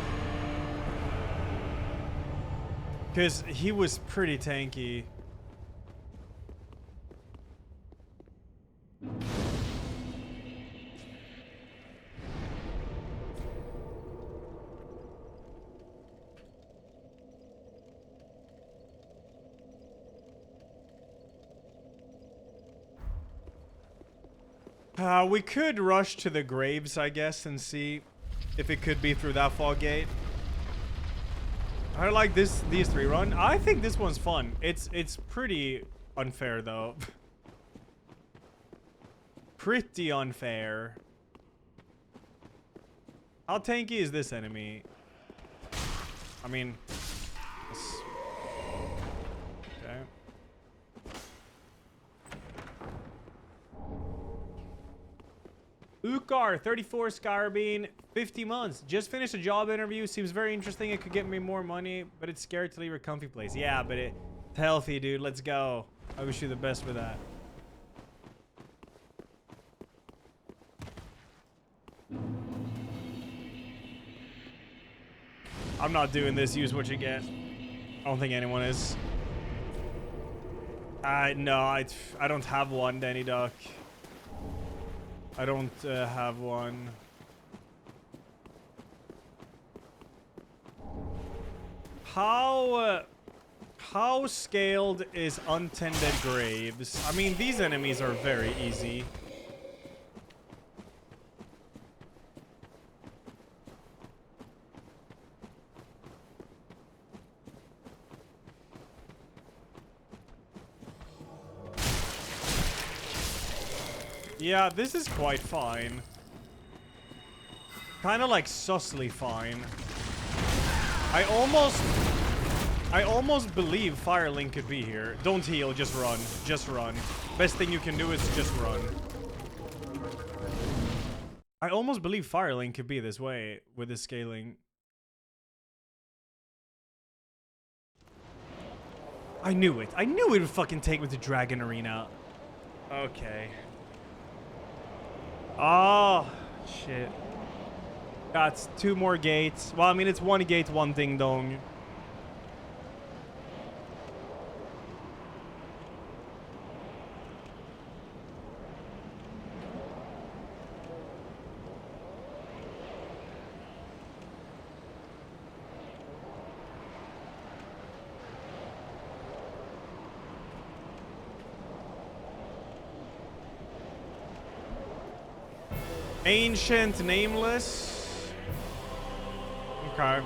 Because he was pretty tanky. We could rush to the graves, I guess, and see if it could be through that fog gate. I like these three run. I think this one's fun. It's pretty unfair though. Pretty unfair. How tanky is this enemy? I mean, okay. Ukar, 34 Skarbine, 50 months. Just finished a job interview. Seems very interesting. It could get me more money, but it's scared to leave a comfy place. Yeah, but it's healthy, dude. Let's go. I wish you the best with that. I'm not doing this. Use what you get. I don't think anyone is. No, I don't have one, Danny Duck. I don't have one. How scaled is untended graves? I mean, these enemies are very easy. Yeah, this is quite fine. Kind of like sussly fine. I almost believe Firelink could be here. Don't heal, just run. Just run. Best thing you can do is just run. I almost believe Firelink could be this way with the scaling. I knew it. I knew it would fucking take me to Dragon Arena. Okay. Oh, shit. That's 2 more gates. Well, I mean, it's 1 gate, 1 ding dong. Ancient Nameless. Okay.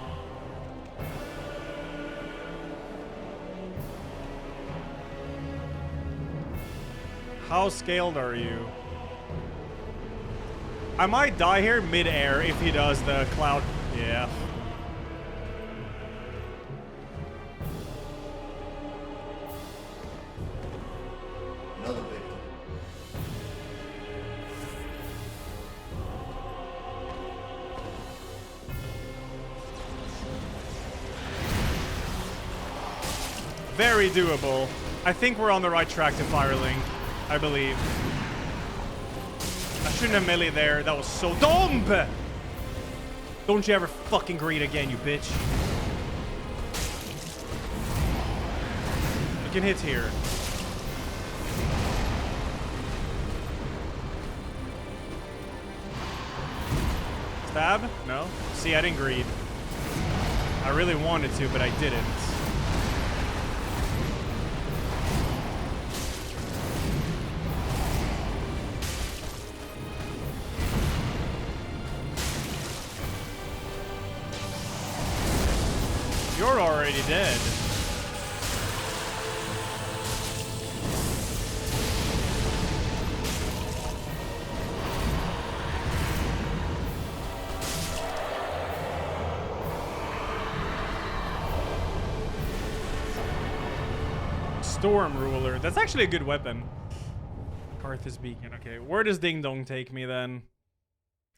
How scaled are you? I might die here mid-air if he does the cloud. Yeah. Another victim. Very doable. I think we're on the right track to Firelink. I believe. I shouldn't have melee there. That was so dumb! Don't you ever fucking greet again, you bitch. You can hit here. Stab? No. See, I didn't greed. I really wanted to, but I didn't. You're already dead. Storm Ruler. That's actually a good weapon. Karthus Beacon. Okay, where does Ding Dong take me then?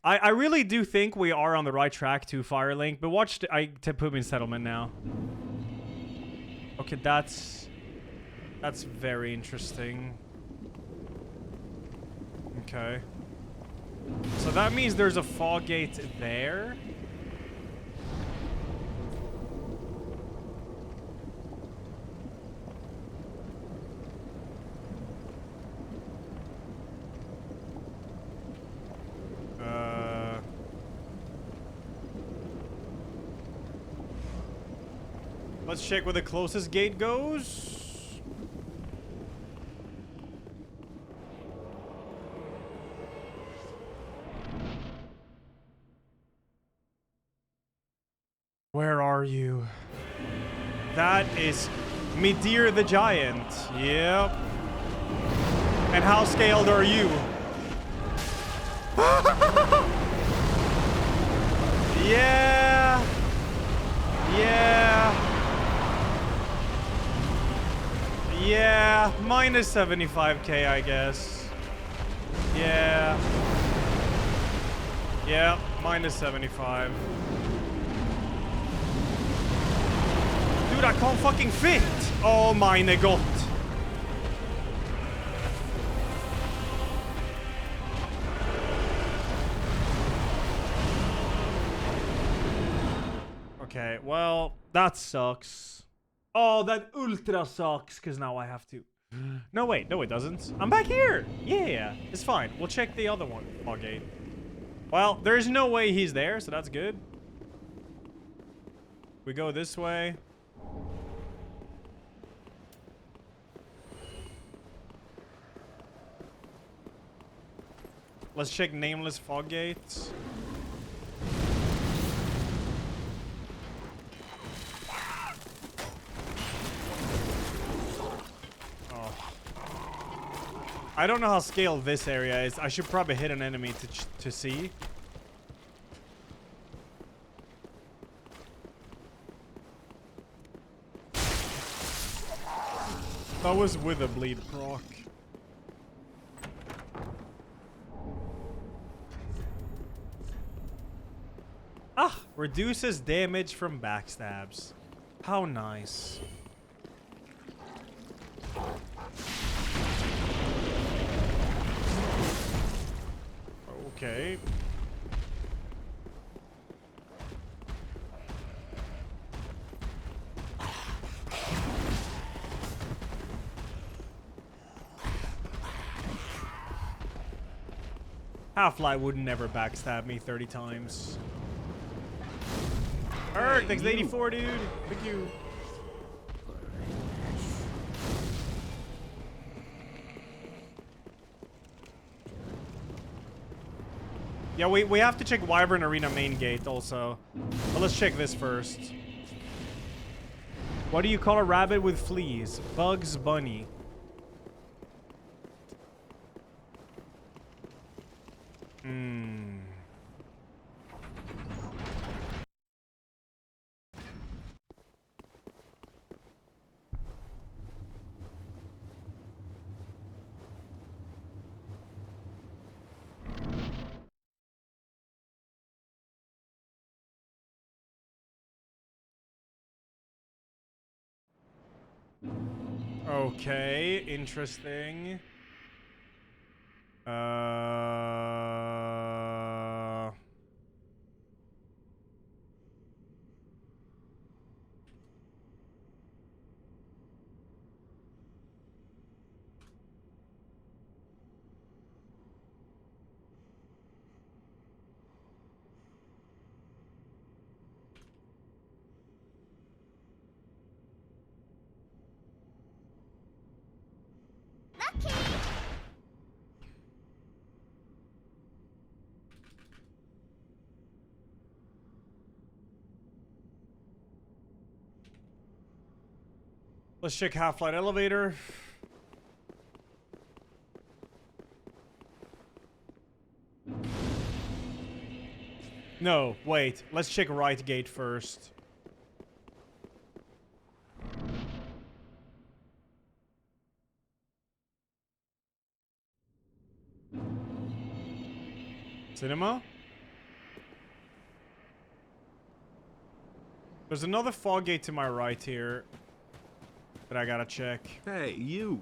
I really do think we are on the right track to Firelink, but watch to put me in settlement now. Okay, that's very interesting. Okay. So that means there's a fog gate there. Let's check where the closest gate goes. Where are you? That is Midir the Giant. Yep. And how scaled are you? Yeah. Yeah. Yeah, minus 75k, I guess. Yeah. Yeah, minus 75. Dude, I can't fucking fit. Oh, meine Gott. Okay, well, that sucks. Oh, that ultra sucks, because now I have to... No, wait. No, it doesn't. I'm back here. Yeah, it's fine. We'll check the other one. Okay. Well, there's no way he's there, so that's good. We go this way. Let's check nameless fog gates. I don't know how scaled this area is. I should probably hit an enemy to see. That was with a bleed proc. Ah, reduces damage from backstabs. How nice. Okay. Half-Life would never backstab me 30 times. Erg, thanks to 84, dude. Thank you. Yeah, we have to check Wyvern Arena main gate also. But let's check this first. What do you call a rabbit with fleas? Bugs Bunny. Okay, interesting. Let's check Half-Light elevator. No, wait. Let's check right gate first. Cinema? There's another fog gate to my right here that I gotta check. Hey, you.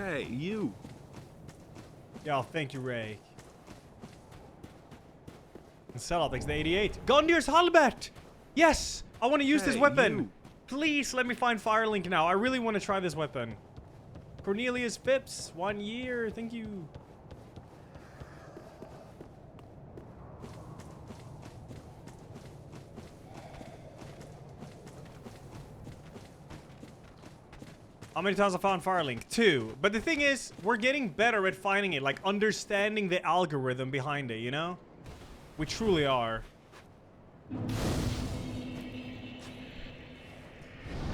Hey, you. Yeah, thank you, Ray. And Sellout takes the 88. Gondir's Halbert! Yes! I want to use this Hey, weapon. you. Please let me find Firelink now. I really want to try this weapon. Cornelius Phipps, 1 year. Thank you. How many times I found Firelink? 2. But the thing is, we're getting better at finding it, like understanding the algorithm behind it, you know? We truly are.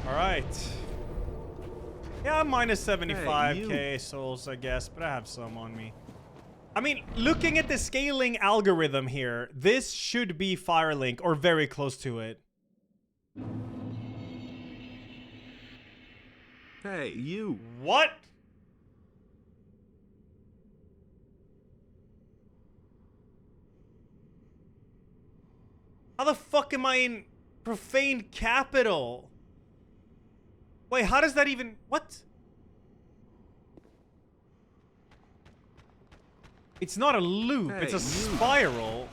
Alright. Yeah, I'm minus 75k souls, I guess, but I have some on me. I mean, looking at the scaling algorithm here, this should be Firelink, or very close to it. Hey, you. What? How the fuck am I in profane capital? Wait, how does that even... What? It's not a loop, Hey, it's a you. spiral.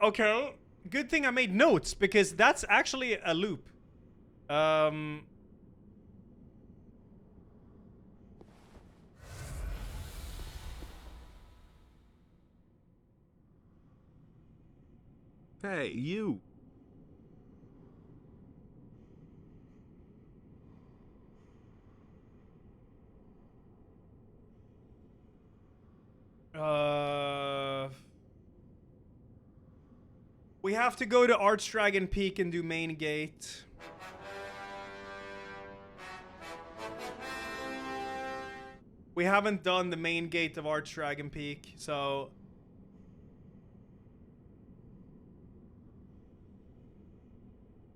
Okay. Good thing I made notes, because that's actually a loop. Hey, you. We have to go to Archdragon Peak and do main gate. We haven't done the main gate of Archdragon Peak, so...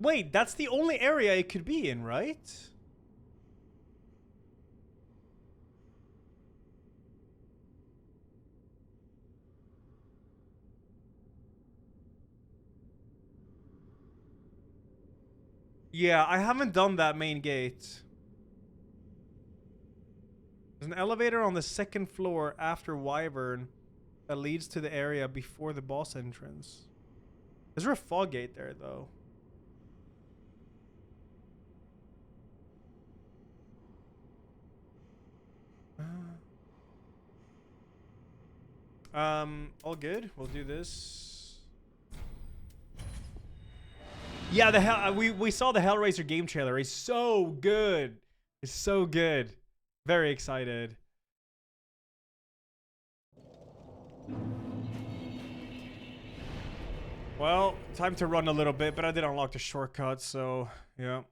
Wait, that's the only area it could be in, right? Yeah, I haven't done that main gate. There's an elevator on the 2nd floor after Wyvern that leads to the area before the boss entrance. Is there a fog gate there, though? All good. We'll do this. Yeah, the hell we saw the Hellraiser game trailer. It's so good. It's so good. Very excited. Well, time to run a little bit, but I did unlock the shortcut, so yeah.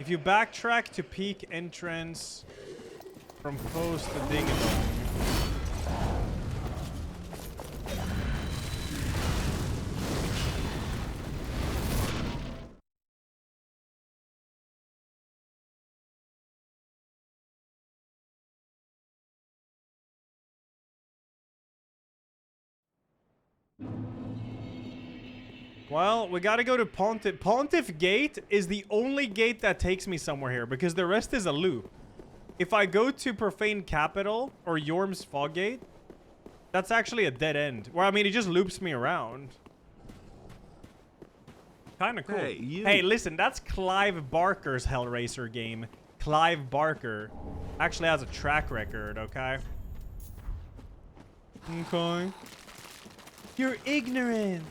If you backtrack to peak entrance from post to ding dong. Well, we gotta go to Pontiff. Pontiff Gate is the only gate that takes me somewhere here, because the rest is a loop. If I go to Profane Capital or Yorm's Fog Gate, that's actually a dead end. Well, I mean, it just loops me around. Kinda cool. Hey, you. Hey, listen, that's Clive Barker's Hellraiser game. Clive Barker actually has a track record, okay? Okay. You're ignorant.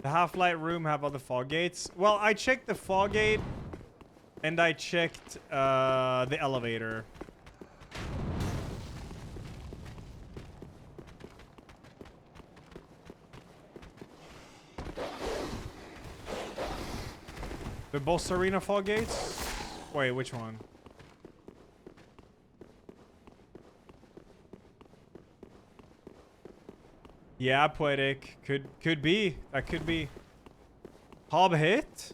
The Half-Light room have other fog gates. Well, I checked the fog gate, and I checked the elevator. The boss arena fog gates? Wait, which one? Yeah, poetic. Could be. That could be. Hob hit?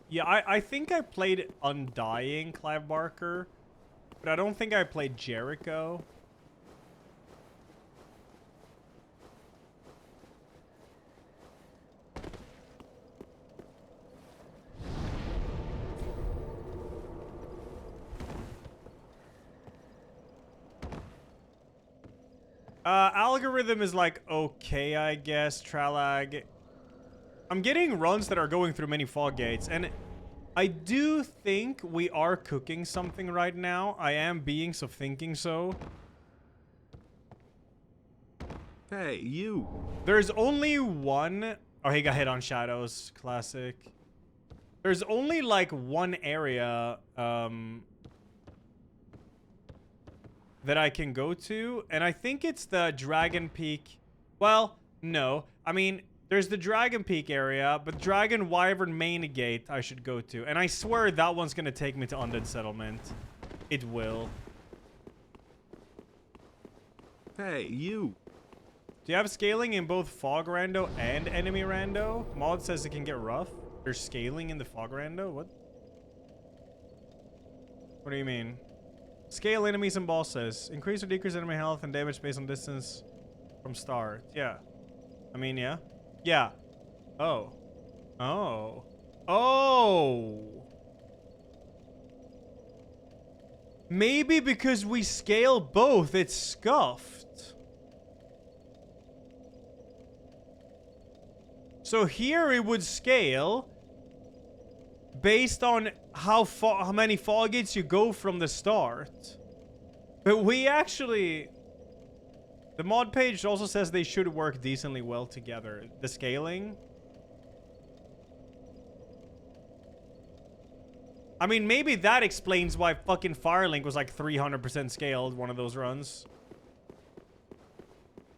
Yeah, I think I played Undying, Clive Barker. But I don't think I played Jericho. Algorithm is like okay, I guess. Tralag. I'm getting runs that are going through many fog gates, and I do think we are cooking something right now. I am being so thinking so. Hey, you. There's only one. Oh, he got hit on shadows. Classic. There's only like one area that I can go to, and I think it's the Dragon Peak. Well, no. I mean, there's the Dragon Peak area, but Dragon Wyvern main gate I should go to. And I swear that one's gonna take me to Undead Settlement. It will. Hey, you. Do you have scaling in both Fog Rando and Enemy Rando? Mod says it can get rough. There's scaling in the Fog Rando? What? What do you mean? Scale enemies and bosses. Increase or decrease enemy health and damage based on distance from start. Yeah. I mean, yeah. Yeah. Oh. Oh. Oh. Maybe because we scale both, it's scuffed. So here it would scale based on how many fog gates you go from the start. But we actually... The mod page also says they should work decently well together. The scaling. I mean, maybe that explains why fucking Firelink was like 300% scaled one of those runs.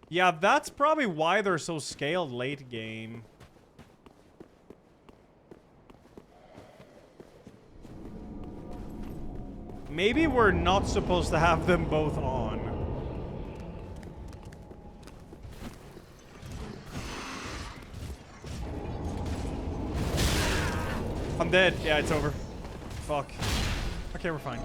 Yeah, that's probably why they're so scaled late game. Maybe we're not supposed to have them both on. I'm dead. Yeah, it's over. Fuck. Okay, we're fine.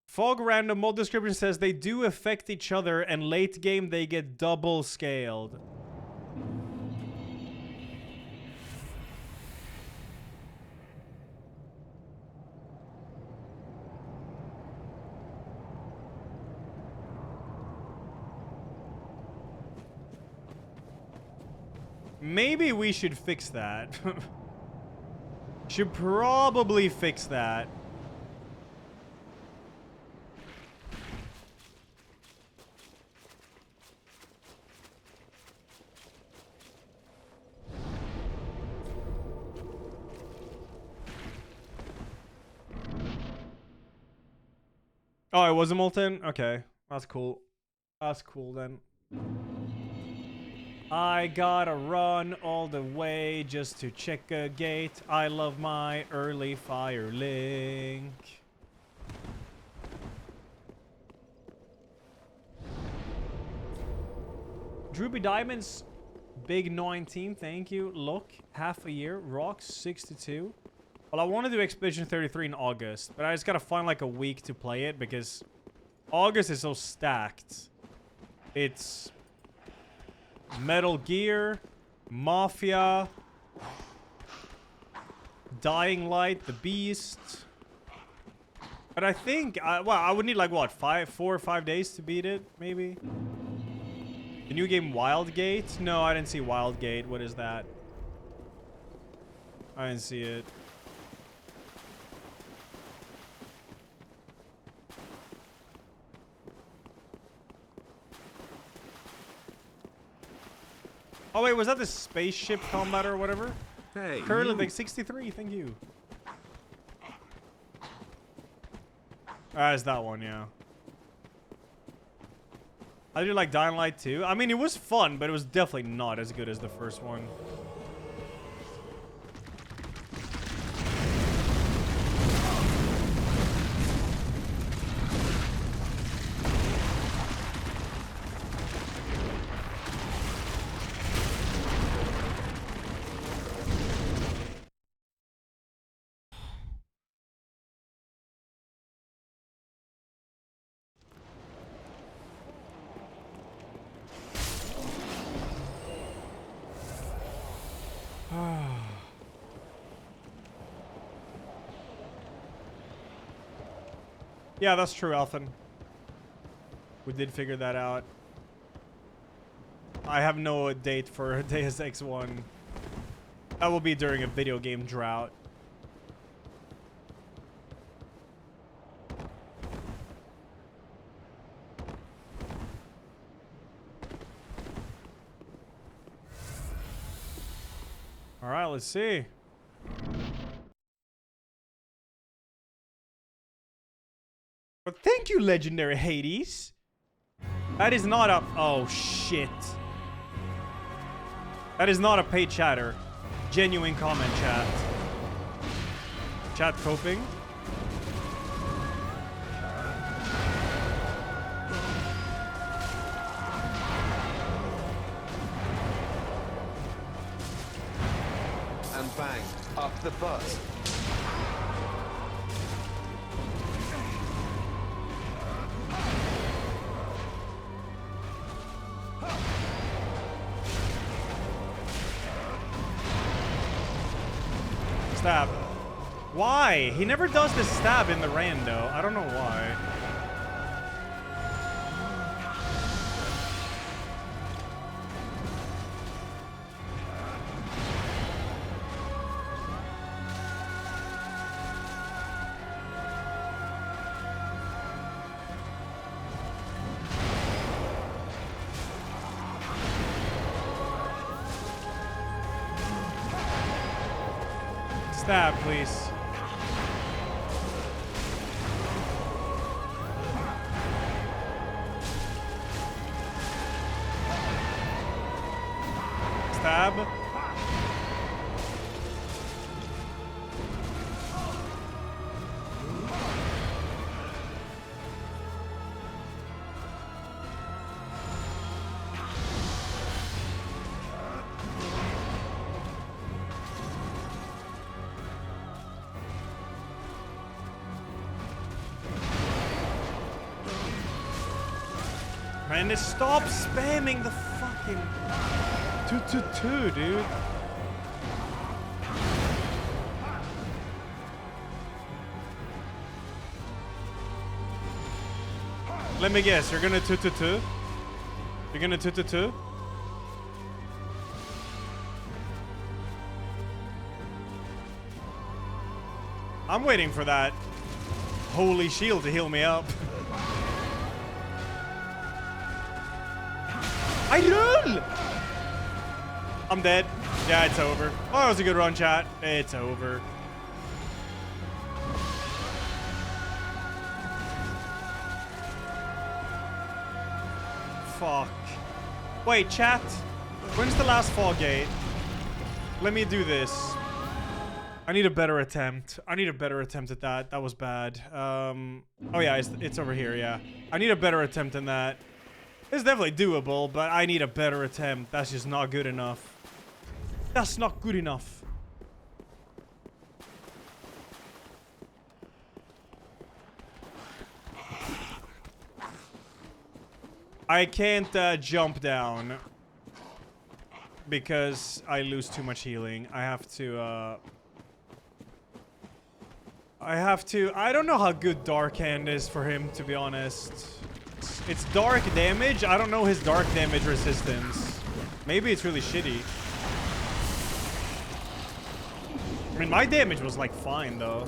Fog Random mod description says they do affect each other and late game they get double scaled. Maybe we should fix that. Should probably fix that. Oh, it was a Molten? Okay. That's cool. That's cool then. I gotta run all the way just to check a gate. I love my early Firelink. Droopy Diamonds, Big 19, thank you. Look, half a year. Rocks, 62. Well, I want to do Expedition 33 in August, but I just gotta find like a week to play it because August is so stacked. It's Metal Gear, Mafia, Dying Light, The Beast. But I think, well, I would need like what, 4 or 5 days to beat it, maybe? The new game Wildgate? No, I didn't see Wildgate. What is that? I didn't see it. Oh wait, was that the spaceship combat or whatever? Hey, Curly you. like 63, thank you. Ah, it's that one, yeah. I did like Dying Light 2. I mean, it was fun, but it was definitely not as good as the first one. Yeah, that's true, Alphen. We did figure that out. I have no date for Deus Ex 1. That will be during a video game drought. All right, let's see. But thank you, Legendary Hades. That is not a... Oh, shit. That is not a paid chatter. Genuine comment chat. Chat coping. And bang, up the butt. Stab. Why? He never does the stab in the rando. I don't know why. Stab, please. Stab. Man, just stop spamming the fucking 222, dude. Let me guess, you're gonna 222? You're gonna 222? I'm waiting for that holy shield to heal me up. I run! I'm dead. Yeah, it's over. Oh, it was a good run, chat. It's over. Fuck. Wait, chat. When's the last fall gate? Let me do this. I need a better attempt. I need a better attempt at that. That was bad. Oh yeah, it's over here, yeah. I need a better attempt than that. It's definitely doable, but I need a better attempt. That's just not good enough. That's not good enough. I can't jump down because I lose too much healing. I have to, I don't know how good Dark Hand is for him, to be honest. It's dark damage. I don't know his dark damage resistance. Maybe it's really shitty. I mean, my damage was like fine though.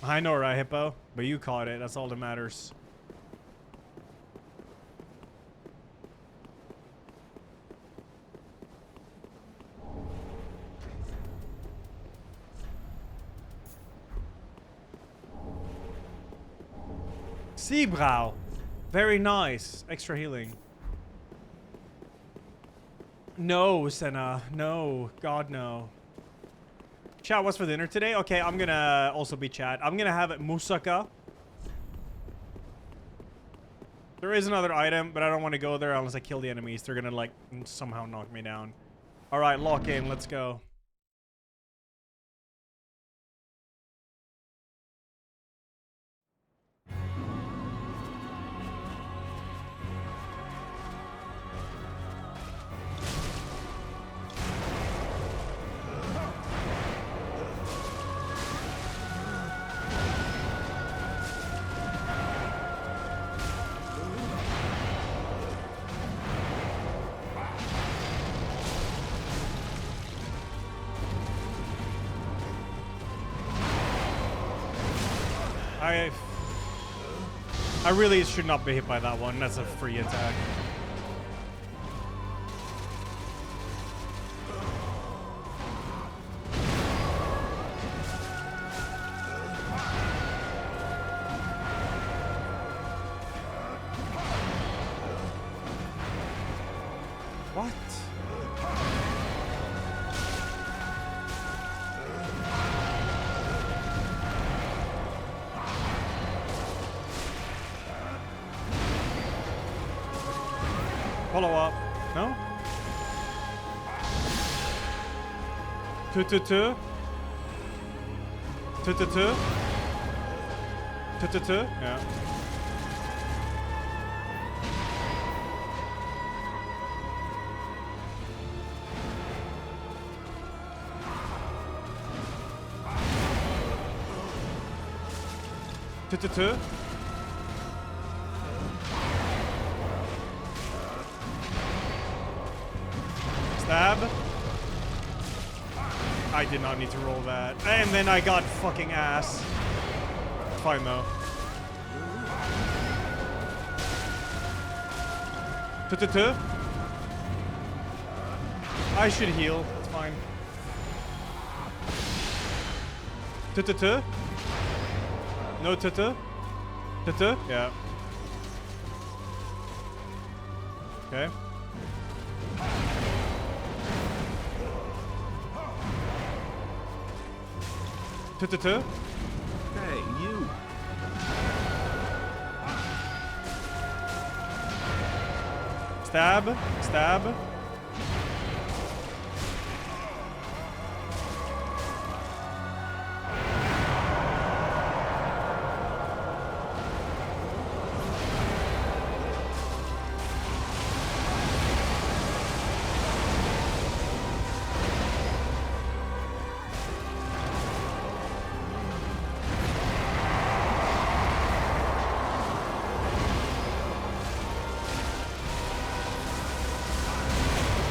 I know, right, Hippo? But you caught it. That's all that matters. Seabrow. Very nice. Extra healing. No, Senna. No. God, no. Chat, what's for dinner today? Okay, I'm gonna also be chat. I'm gonna have moussaka. There is another item, but I don't want to go there unless I kill the enemies. They're gonna, like, somehow knock me down. Alright, lock in. Let's go. I really should not be hit by that one. That's a free attack. What? Follow up. No? Two. Yeah. Two. Stab. I did not need to roll that. And then I got fucking ass. Fine though. Two. I should heal. It's fine. Two. No tutu. Tutu? Yeah. Okay. Tutu. Hey, you. Stab. Stab.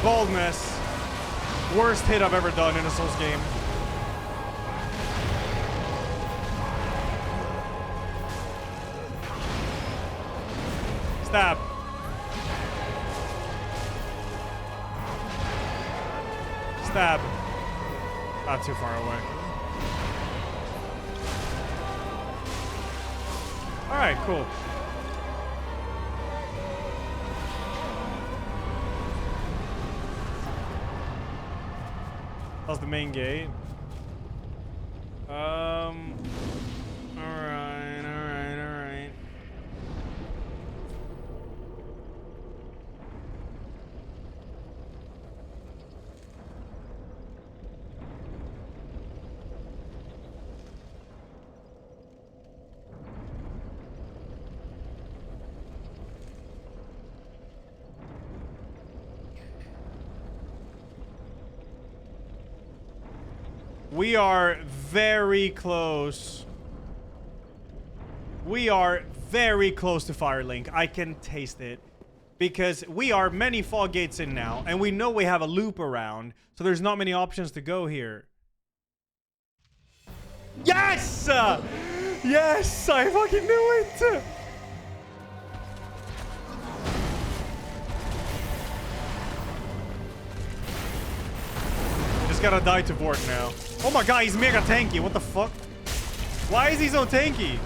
Boldness. Worst hit I've ever done in a Souls game. Stab. Stab. Not too far away. Alright, cool. That's the main gate. Alright. We are very close. We are very close to Firelink. I can taste it. Because we are many fog gates in now, and we know we have a loop around, so there's not many options to go here. Yes! Yes, I fucking knew it. Just gotta die to Vort now. Oh my god, he's mega tanky. What the fuck? Why is he so tanky?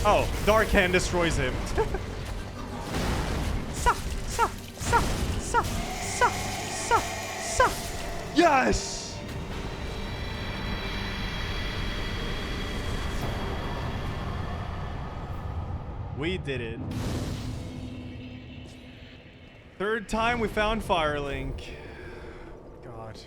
Oh, Dark Hand destroys him. Yes! We did it. Third time we found Firelink. God.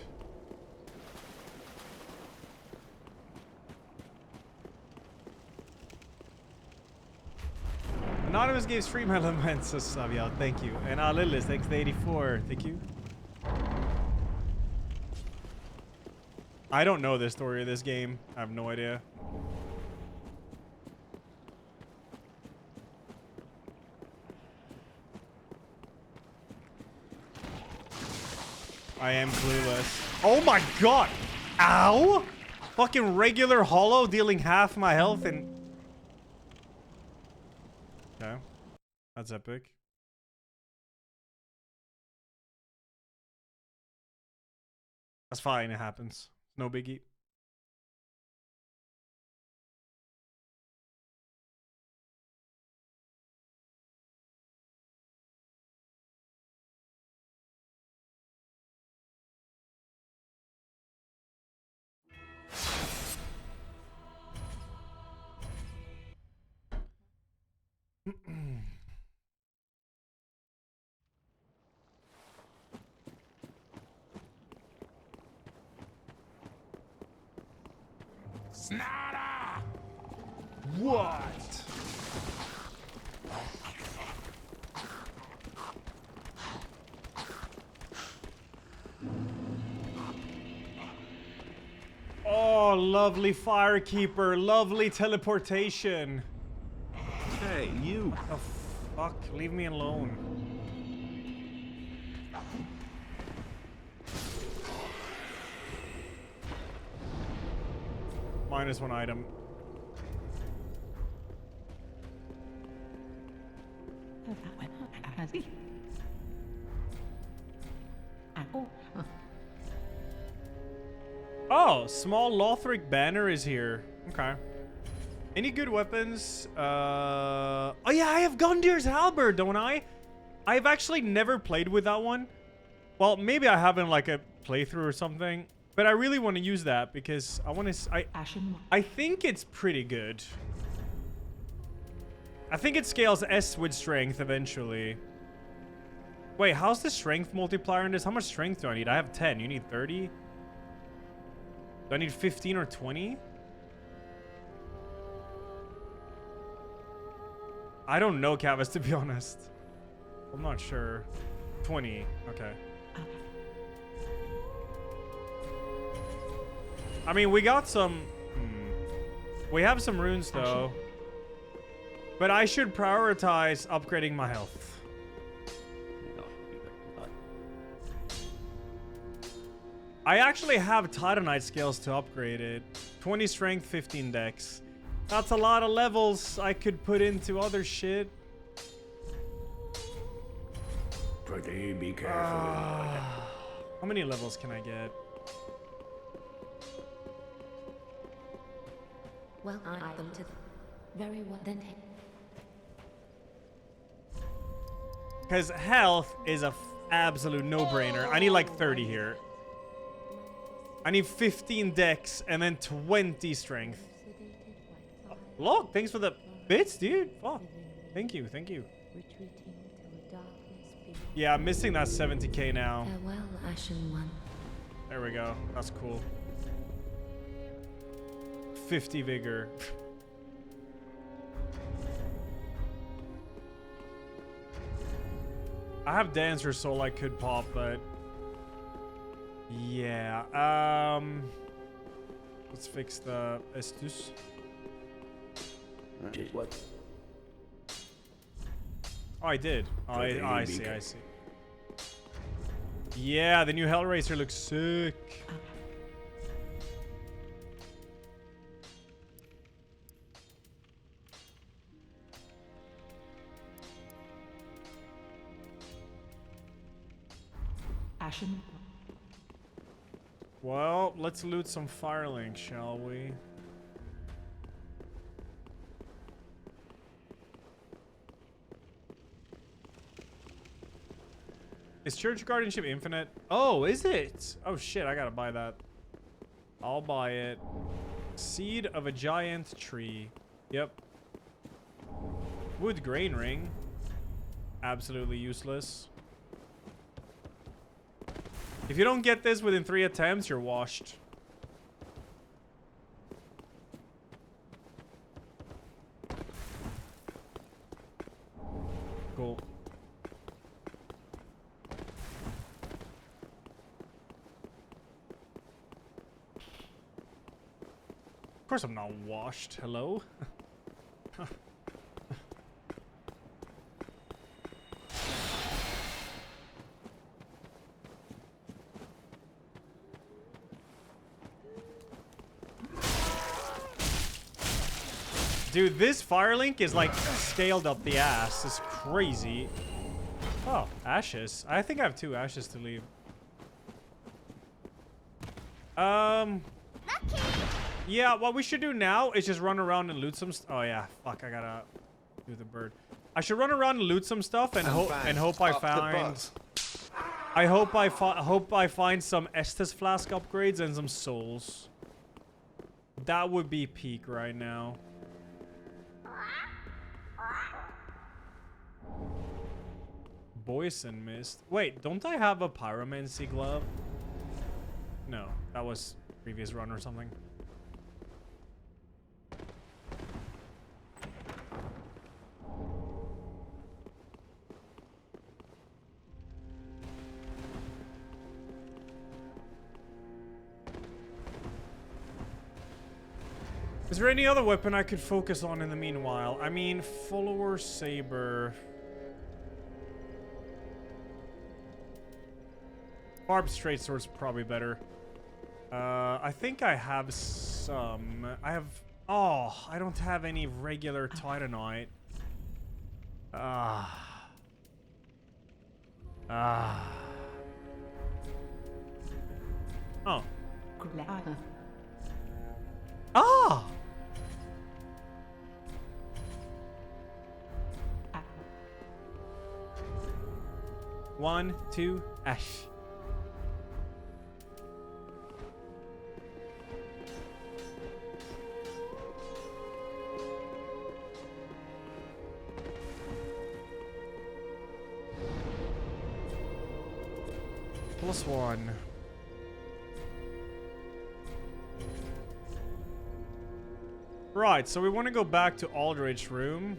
Anonymous gave stream elements, so Savia, thank you. And Lilis, thanks to 84, thank you. I don't know the story of this game. I have no idea. I am clueless. Oh my god! Ow! Fucking regular hollow dealing half my health and... Okay. That's epic. That's fine, it happens. No biggie. Snada! What? Oh, lovely Firekeeper, lovely teleportation. Hey, you. Oh, fuck, leave me alone. -1 item. Oh, small Lothric banner is here. Okay. Any good weapons? Oh yeah, I have Gundir's halberd, don't I? I've actually never played with that one. Well, maybe I haven't like a playthrough or something. But I really want to use that because I want to... I think it's pretty good. I think it scales S with strength eventually. Wait, how's the strength multiplier in this? How much strength do I need? I have 10. You need 30? Do I need 15 or 20? I don't know, Cavis, to be honest. I'm not sure. 20. Okay. I mean, we got some... We have some runes, though. But I should prioritize upgrading my health. I actually have Titanite scales to upgrade it. 20 strength, 15 dex. That's a lot of levels I could put into other shit. Pretty be careful. How many levels can I get? Well, I them to very well then. Because health is a absolute no-brainer. I need like 30 here. I need 15 dex and then 20 strength. Look, thanks for the bits, dude. Fuck. Thank you, thank you. Yeah, I'm missing that 70k now. Farewell, Ashen One. There we go. That's cool. 50 vigor. I have Dancer Soul I could pop, but... Yeah, let's fix the Estus. What? Oh, I did. Oh, I see, I see. Yeah, the new Hellraiser looks sick. Ashen. Well, let's loot some Firelink, shall we? Is Church Guardianship infinite? Oh, is it? Oh shit, I gotta buy that. I'll buy it. Seed of a giant tree. Yep. Wood grain ring. Absolutely useless. If you don't get this within 3 attempts, you're washed. Cool. Of course I'm not washed. Hello? Dude, this Firelink is like scaled up the ass. It's crazy. Oh, ashes. I think I have 2 ashes to leave. Yeah, what we should do now is just run around and loot some oh yeah, fuck, I gotta do the bird. I should run around and loot some stuff and hope I find I hope I find some Estus flask upgrades and some souls. That would be peak right now. Boyson mist. Wait, don't I have a pyromancy glove? No, that was previous run or something. Is there any other weapon I could focus on in the meanwhile? I mean, follower saber. Barb straight sword's probably better. I think I have some. I have. Oh, I don't have any regular titanite. Oh. Ah! 1, 2, ash. +1. Right, so we want to go back to Aldrich's room.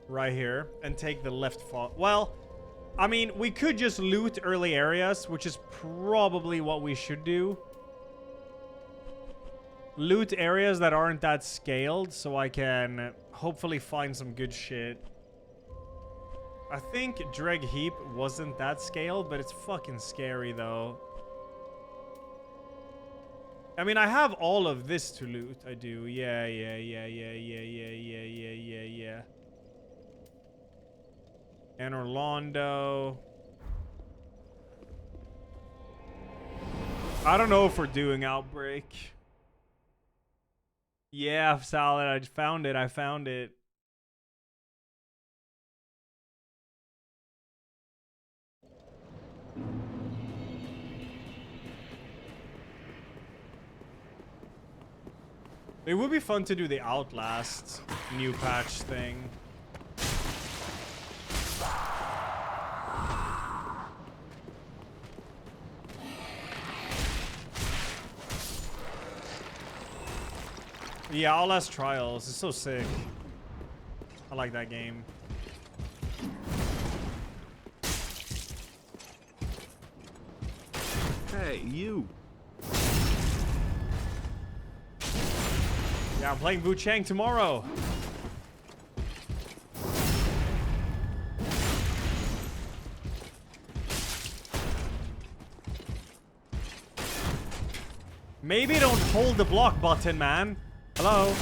Right here. And take the left fall. Well, I mean, we could just loot early areas, which is probably what we should do. Loot areas that aren't that scaled, so I can hopefully find some good shit. I think Dreg Heap wasn't that scaled, but it's fucking scary, though. I mean, I have all of this to loot. I do. Yeah. And Orlando. I don't know if we're doing Outbreak. Yeah, Salad. I found it. I found it. It would be fun to do the Outlast new patch thing. Yeah, Outlast Trials is so sick. I like that game. Hey, you. Yeah, I'm playing Wu Chang tomorrow. Maybe don't hold the block button, man. Hello?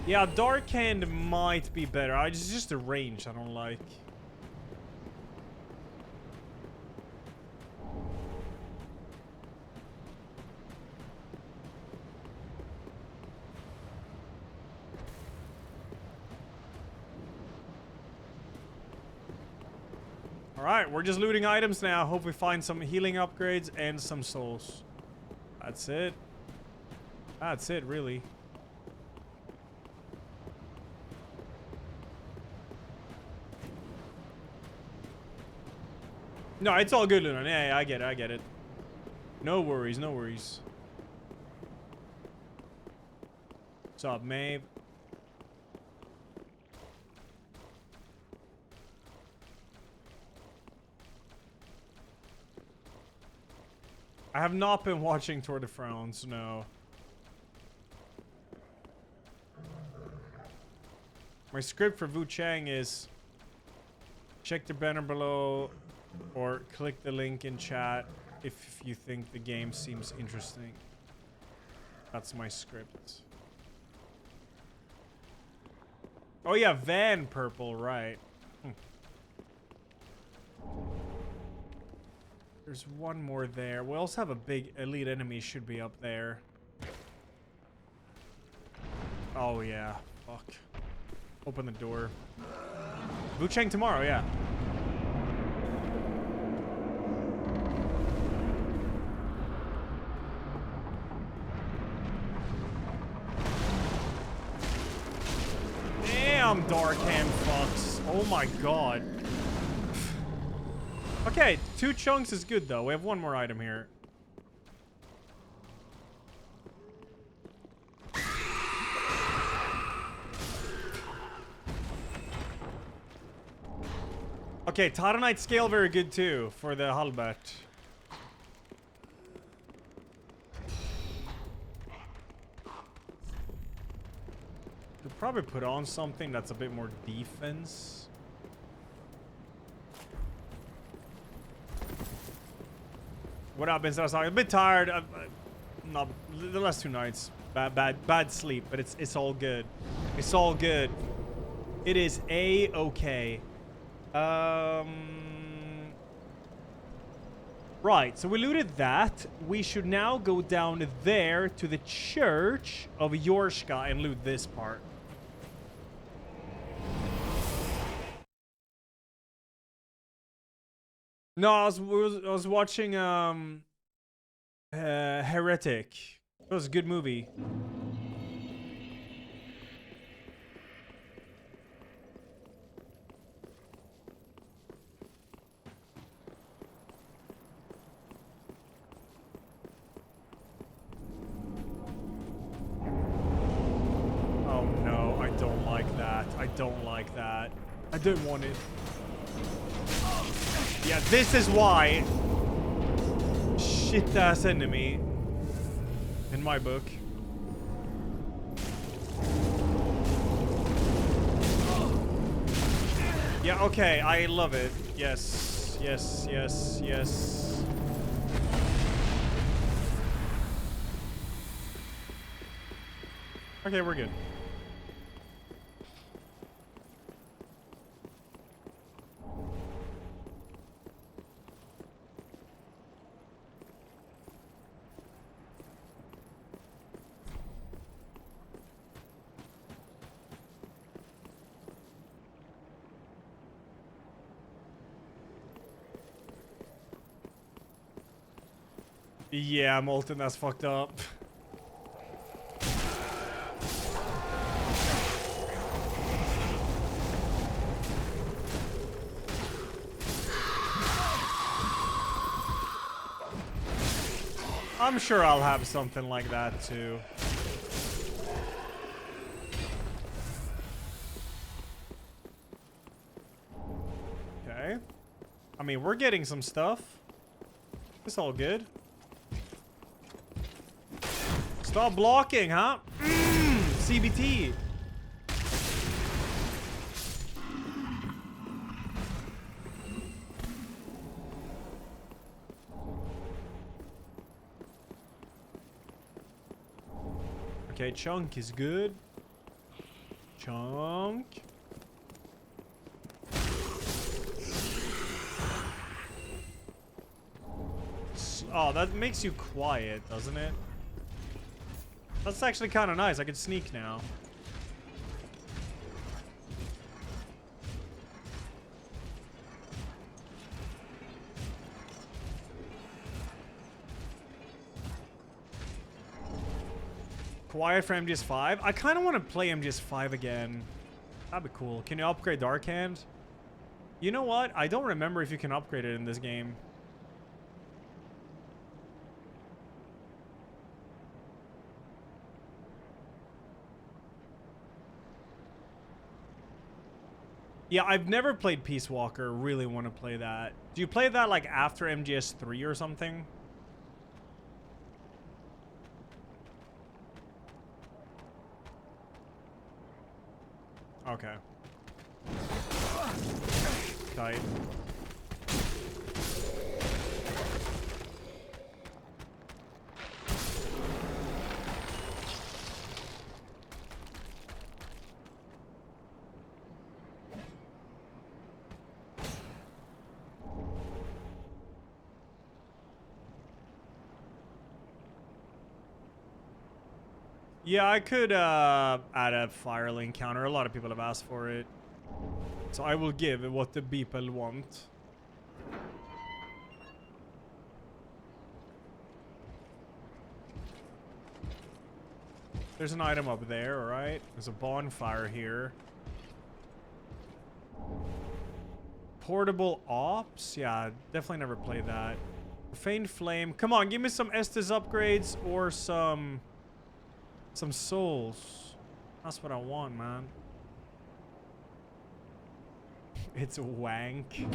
Yeah, Dark Hand might be better. It's just the range I don't like. Alright, we're just looting items now. Hope we find some healing upgrades and some souls. That's it. That's it, really. No, it's all good, Luna. Yeah, I get it, I get it. No worries, no worries. What's up, Maeve? I have not been watching Tour de France, no. My script for Wu Chang is check the banner below or click the link in chat if you think the game seems interesting. That's my script. Oh yeah, Van Purple, right. There's one more there. We also have a big elite enemy should be up there. Oh yeah, fuck. Open the door. Wu Chang tomorrow, yeah. Damn, Dark Hand fucks. Oh my god. Okay, 2 chunks is good though. We have one more item here. Okay, Titanite scale very good too for the halberd. Could probably put on something that's a bit more defense. What up, Ben? I'm a bit tired. Not the last 2 nights. Bad sleep, but it's all good. It's all good. It is a-okay. Right, so we looted that. We should now go down there to the Church of Yorshka and loot this part. No, I was watching Heretic. It was a good movie. Oh no, I don't like that. I don't like that. I don't want it. Yeah, this is why. Shit ass enemy. In my book. Yeah, okay, I love it. Yes, yes, yes, yes. Okay, we're good. Yeah, Molten, that's fucked up. I'm sure I'll have something like that too. Okay. I mean, we're getting some stuff. It's all good. Stop blocking, huh? CBT. Okay, chunk is good. chunk. Oh, that makes you quiet, doesn't it? That's actually kind of nice. I can sneak now. Quiet for MGS5. I kind of want to play MGS5 again. That'd be cool. Can you upgrade Dark Hand? You know what? I don't remember if you can upgrade it in this game. Yeah, I've never played Peace Walker. Really want to play that. Do you play that like after MGS3 or something? Okay. Tight. Yeah, I could add a Firelink counter. A lot of people have asked for it. So I will give what the people want. There's an item up there, alright? There's a bonfire here. Portable Ops? Yeah, definitely never played that. Faint Flame. Come on, give me some Estes upgrades or some souls. That's what I want, man. It's wank.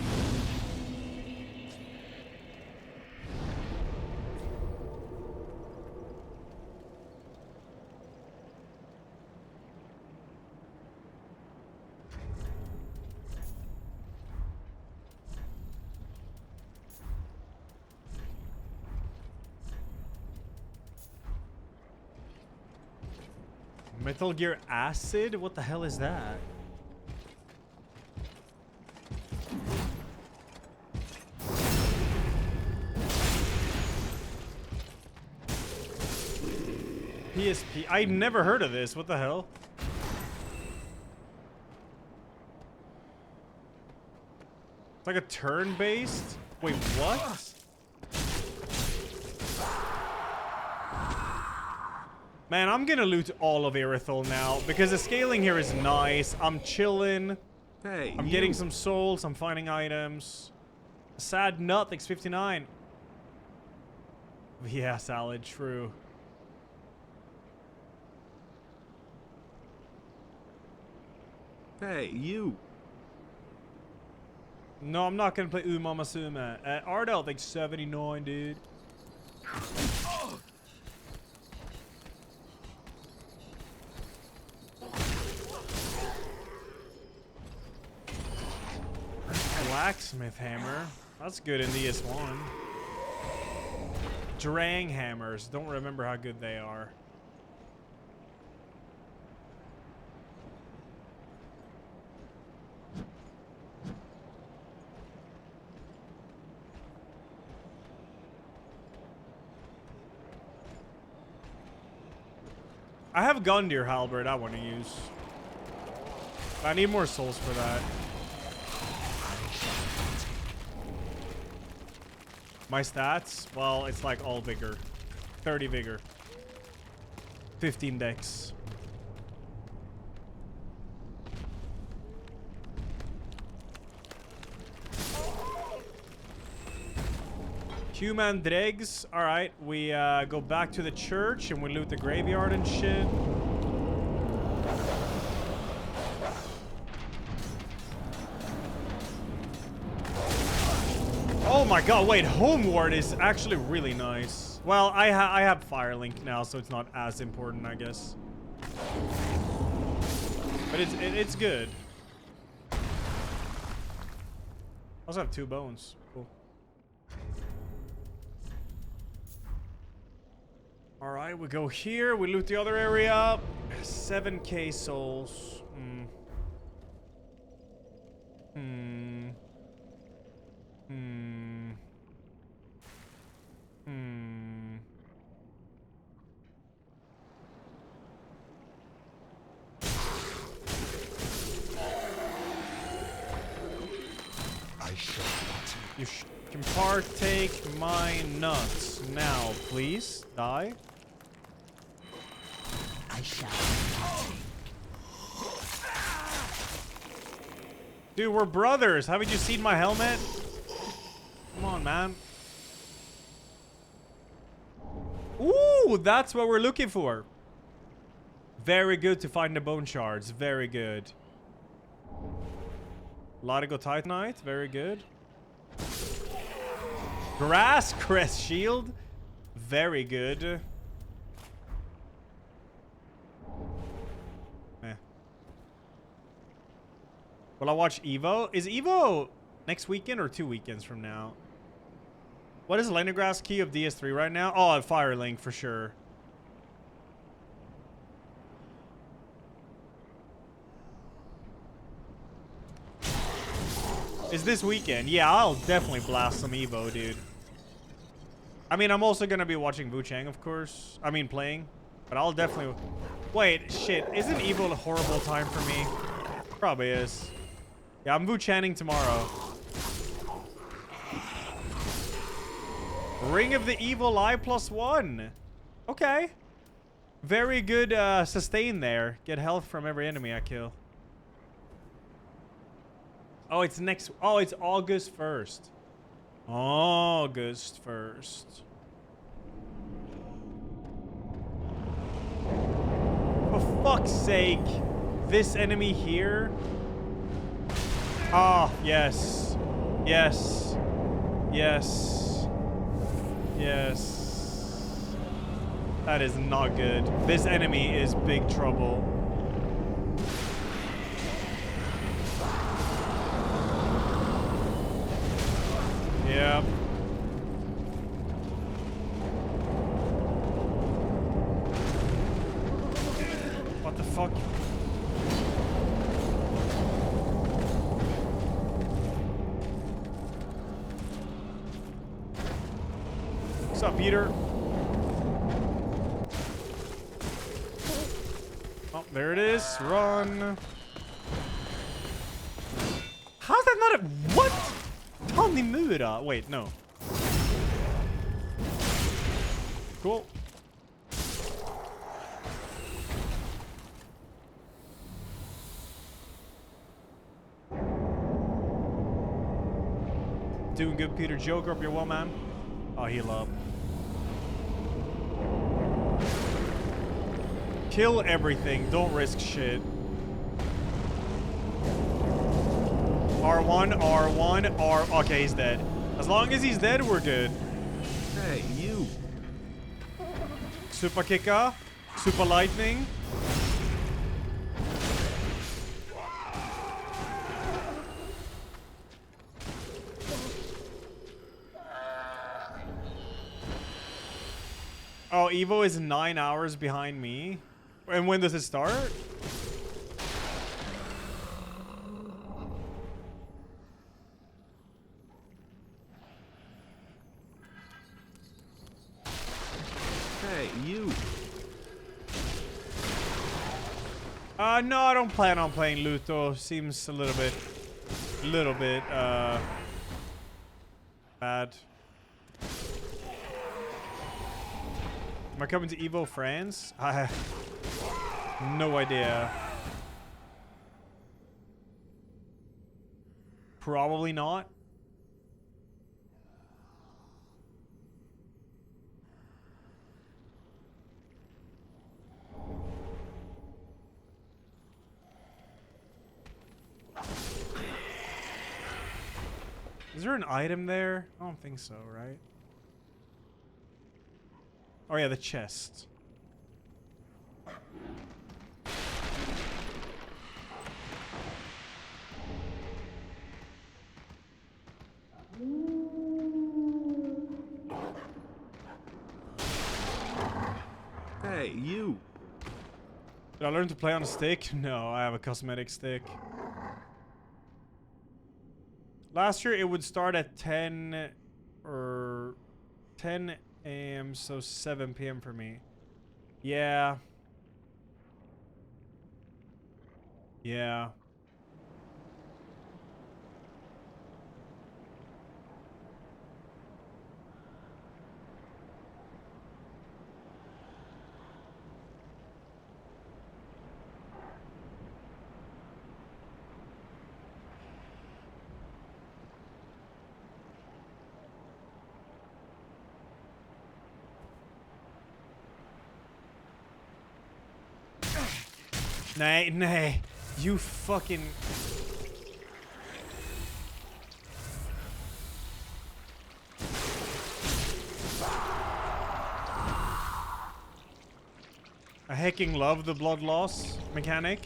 Metal Gear Acid? What the hell is that? PSP? I never heard of this. What the hell? It's like a turn-based? Wait, what? Man, I'm gonna loot all of Irithel now because the scaling here is nice. I'm chilling. Hey, I'm getting some souls. I'm finding items. Sad Nut, thanks 59. Yeah, salad, true. Hey, you. No, I'm not gonna play Umama Suma. Ardell, thanks 79, dude. Blacksmith hammer. That's good in the S1. Drang hammers. Don't remember how good they are. I have Gundyr Halberd I want to use. I need more souls for that. My stats? Well, it's like all vigor. 30 vigor. 15 dex. Human dregs. Alright, we go back to the church and we loot the graveyard and shit. Oh my god, wait, Homeward is actually really nice. Well, I have Firelink now, so it's not as important, I guess. But it's good. I also have 2 bones. Cool. Alright, we go here, we loot the other area. 7k souls. You can partake my nuts now, please. Die. I shall. Dude, we're brothers. Haven't you seen my helmet? Come on, man. Ooh, that's what we're looking for. Very good to find the bone shards. Very good. Latigo Titanite. Very good. Grass Crest Shield. Very good. Will I watch Evo? Is Evo next weekend or 2 weekends from now? What is Leningrass key of DS3 right now? Oh, Firelink for sure. Is this weekend? Yeah, I'll definitely blast some Evo, dude. I mean, I'm also gonna be watching Wu Chang, of course. I mean, playing. But I'll definitely... Wait, shit. Isn't Evo a horrible time for me? Probably is. Yeah, I'm Wu Channing tomorrow. Ring of the Evil Eye +1. Okay. Very good sustain there. Get health from every enemy I kill. Oh, it's next... Oh, it's August 1st. August 1st. For fuck's sake. This enemy here... Ah, yes. Yes. Yes. Yes. That is not good. This enemy is big trouble. Yep. What the fuck? What's up, Peter? Oh, there it is. Run. How's that not a... What? Tommy Mura. Wait, no. Cool. Doing good, Peter. Joker up your well, man. I'll heal up. Kill everything. Don't risk shit. R1, R1, R... Okay, he's dead. As long as he's dead, we're good. Hey, you. Super Kika. Super Lightning. Oh, Evo is 9 hours behind me. And when does it start? Hey, you. No, I don't plan on playing Luto. Seems a little bit, bad. Am I coming to Evo France? I have no idea. Probably not. Is there an item there? I don't think so, right? Oh yeah, the chest. Hey, you. Did I learn to play on a stick? No, I have a cosmetic stick. Last year it would start at 10 or 10 a.m. so 7 p.m. for me. Yeah. Yeah. Nay, nay. You fucking... I hecking love the blood loss mechanic.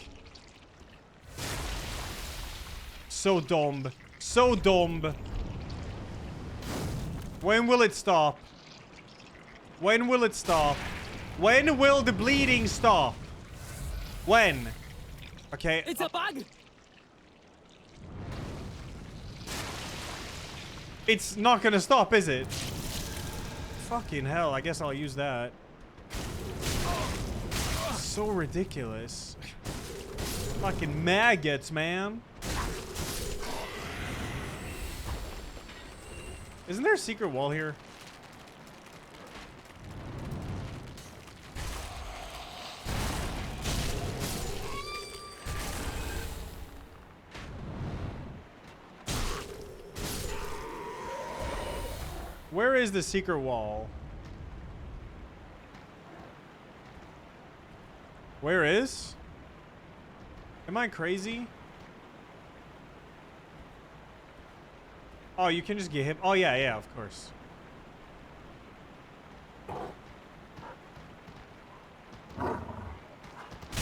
So dumb. So dumb. When will it stop? When will it stop? When will the bleeding stop? When? Okay. It's a bug! It's not gonna stop, is it? Fucking hell, I guess I'll use that. So ridiculous. Fucking maggots, man. Isn't there a secret wall here? Where is the secret wall? Where is? Am I crazy? Oh, you can just get hit. Oh, yeah, yeah, of course.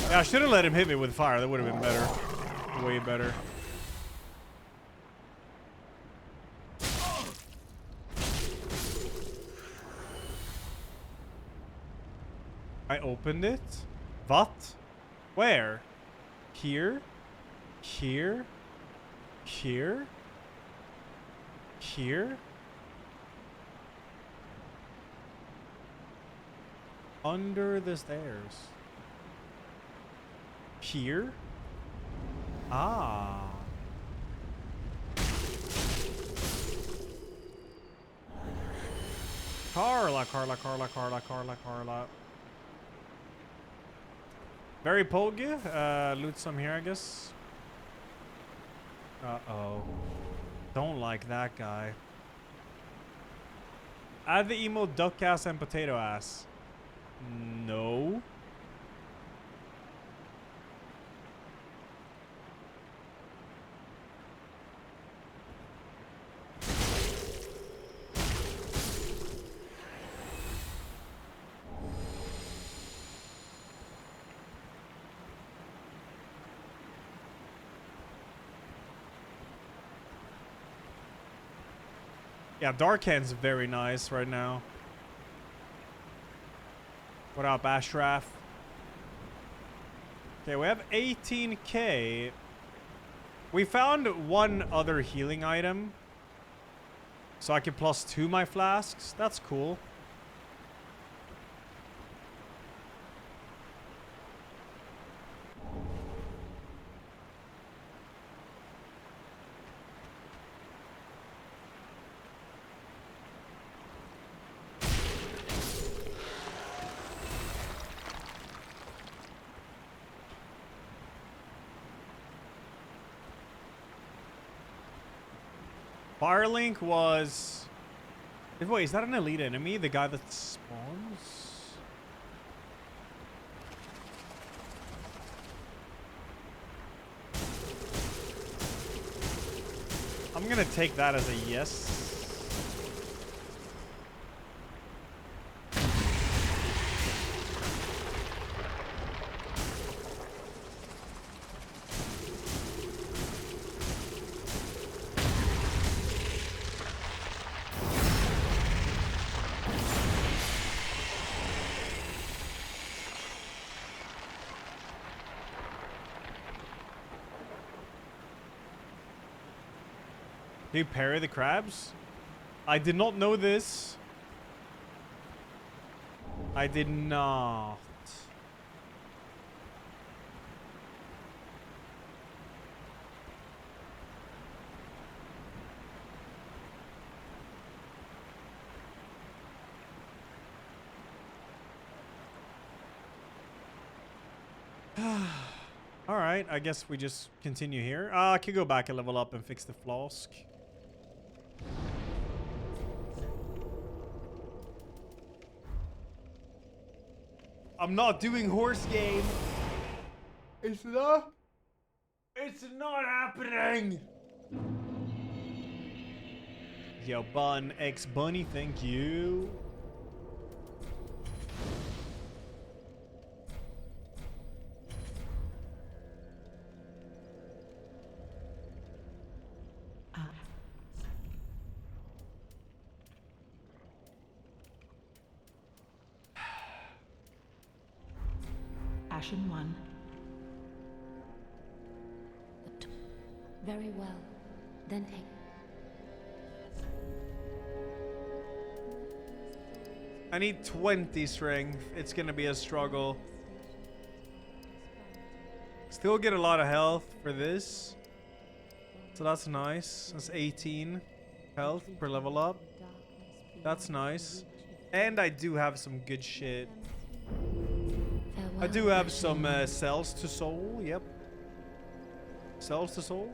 Yeah, I should have let him hit me with fire. That would have been better. Way better. I opened it? What? Where? Here? Here? Here? Here? Under the stairs. Here? Ah. Carla, Carla, Carla, Carla, Carla, Carla. Very Polgi. Loot some here, I guess. Uh-oh. Don't like that guy. Add the emo duck ass and potato ass. No. Yeah, Darkhand's very nice right now. What up, Ashraf? Okay, we have 18k. We found one other healing item. So I can +2 my flasks. That's cool. Firelink was... Wait, is that an elite enemy? The guy that spawns? I'm gonna take that as a yes. Can you parry the crabs? I did not know this. I did not. All right, I guess we just continue here. I could go back and level up and fix the flask. I'm not doing horse game. It's not happening. Yo, Bun X Bunny, thank you. Ashen 1. Very well. Then take. I need 20 strength. It's gonna be a struggle. Still get a lot of health for this. So that's nice. That's 18 health per level up. That's nice. And I do have some good shit. I do have some cells to soul. Yep. Cells to soul.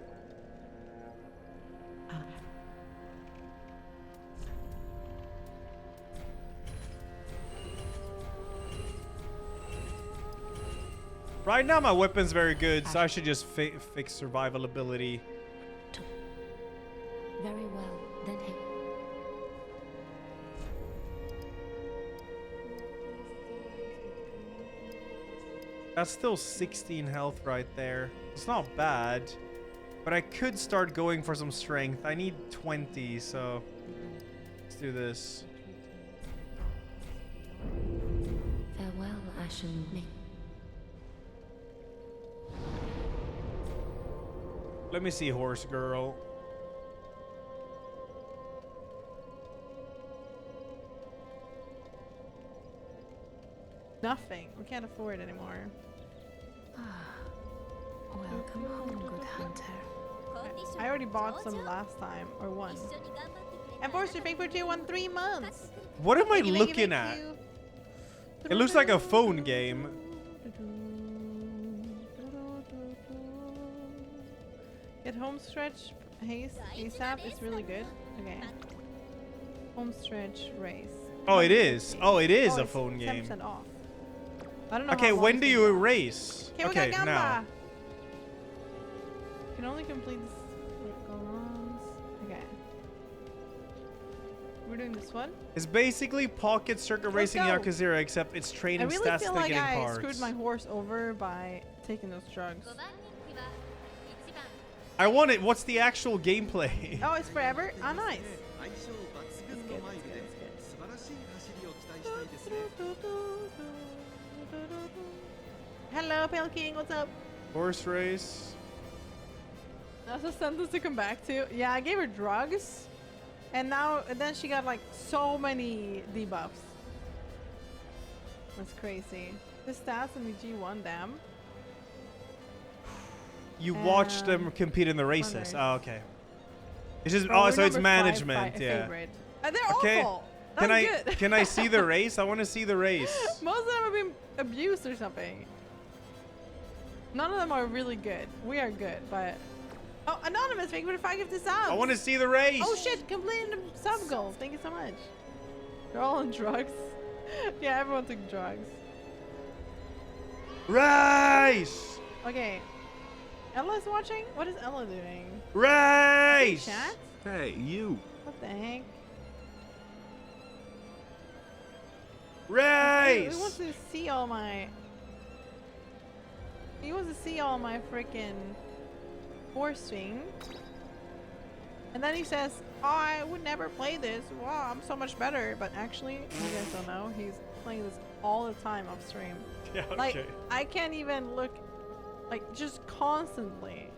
Right now my weapon's very good, so I should just fix survival ability. Very well. Then take. That's still 16 health right there. It's not bad. But I could start going for some strength. I need 20, so let's do this. Farewell, Ashen Ming. Let me see Horse Girl. Nothing. We can't afford it anymore. Welcome home, good hunter. I already bought some last time, or one. And forced to pay for 2 in 3 months. What am I Thank you, looking at? It looks like a phone game. Get home stretch haste ASAP. It's really good. Okay. Home stretch race. Oh, it is. Oh, it is a it's phone game. 10% off. I don't know. Okay, when do you erase? Okay, Okay, we got now. Gamba. Can only complete this. Okay. We're doing this one. It's basically Pocket Circuit Racing go. Yakuza, except it's I training really stats feel to like getting I parts. screwed my horse over by taking those drugs. I want it. What's the actual gameplay? Oh, it's forever? Oh, nice. Hello, Pale King. What's up? Horse race. That's a sentence to come back to. Yeah, I gave her drugs, and then she got like so many debuffs. That's crazy. The stats in the G1, damn. You watched them compete in the races. Oh, okay. It's just Bro, so we're it's number management. 5 Yeah. favorite. They're Okay. awful. Can That's I good. can I see the race? I want to see the race. Most of them have been abused or something. None of them are really good. We are good, but... Oh, Anonymous, thank you for the 5 gifted subs. I want to see the race. Oh shit, completing the sub goal. Thank you so much. They're all on drugs. Yeah, everyone took drugs. Race! Okay. Ella's watching? What is Ella doing? Race! Chat? Hey, you. What the heck? Race! He wants to see all my... He wants to see all my freaking horse thing. And then he says, oh, I would never play this. Wow, I'm so much better. But actually, you guys don't know, he's playing this all the time off stream. Yeah, okay. Like, I can't even look, like, just constantly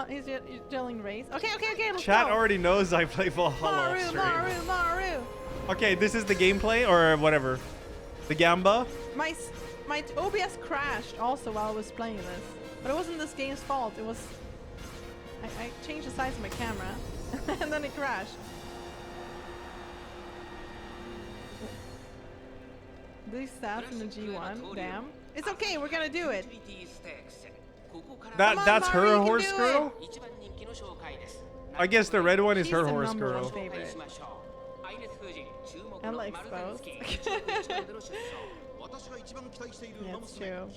He's yelling race. Okay, let's Chat go. already knows I play Valhalla off stream. Maru. Okay, this is the gameplay or whatever. The Gamba. My OBS crashed also while I was playing this, but it wasn't this game's fault. It was I changed the size of my camera, and then it crashed. These stats in the G1, damn. It's okay, we're gonna do it. That's Maru, her you can horse do girl? I guess the red one is She's her the horse number girl. one favorite. Ella exposed. Yeah, it's true.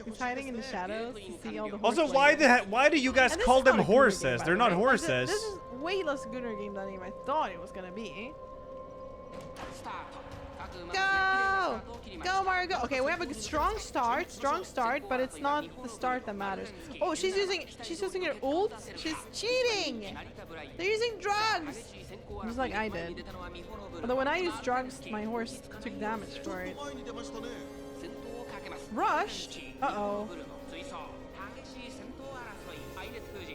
He's hiding in the shadows to see all the horse Also, ladies. why do you guys And this call is them not a Gunnar game, horses? by They're the not way. horses. This is way less Gunnar game than even I thought it was gonna be. Go! Go, Mario, go! Okay, we have a strong start, but it's not the start that matters. Oh, she's using her ult. She's cheating. They're using drugs, just like I did. Although when I used drugs, my horse took damage for it. Rushed? Uh-oh.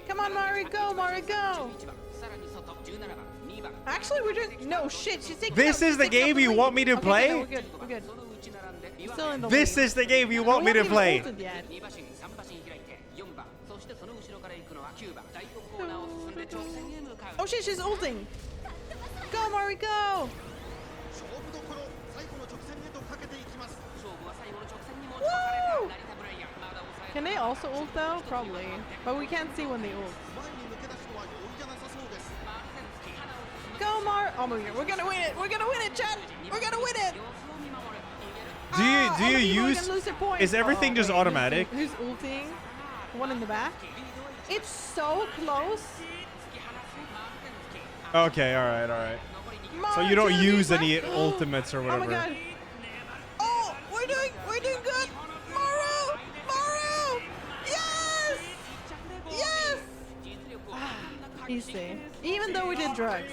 Come on, Mario, go, Mario, go! Actually, we're doing... No, shit, she's taking This is the game you want me to play? Okay, we're good, we're good. Still in the This lead. is the game you want me to play. We haven't even ulted yet. Oh shit, she's ulting! Go, Mario, go! Woo! Can they also ult though? Probably. But we can't see when they ult. Go, Mar! Oh my god, we're gonna win it! We're gonna win it, chat! We're gonna win it! Do you use? Is everything just automatic? Who's ulting? The one in the back. It's so close. Okay, all right. So you don't use any ultimates or whatever. Oh my god. Oh, we're doing good. Maru! Yes! Yes! Easy. Even though we did drugs.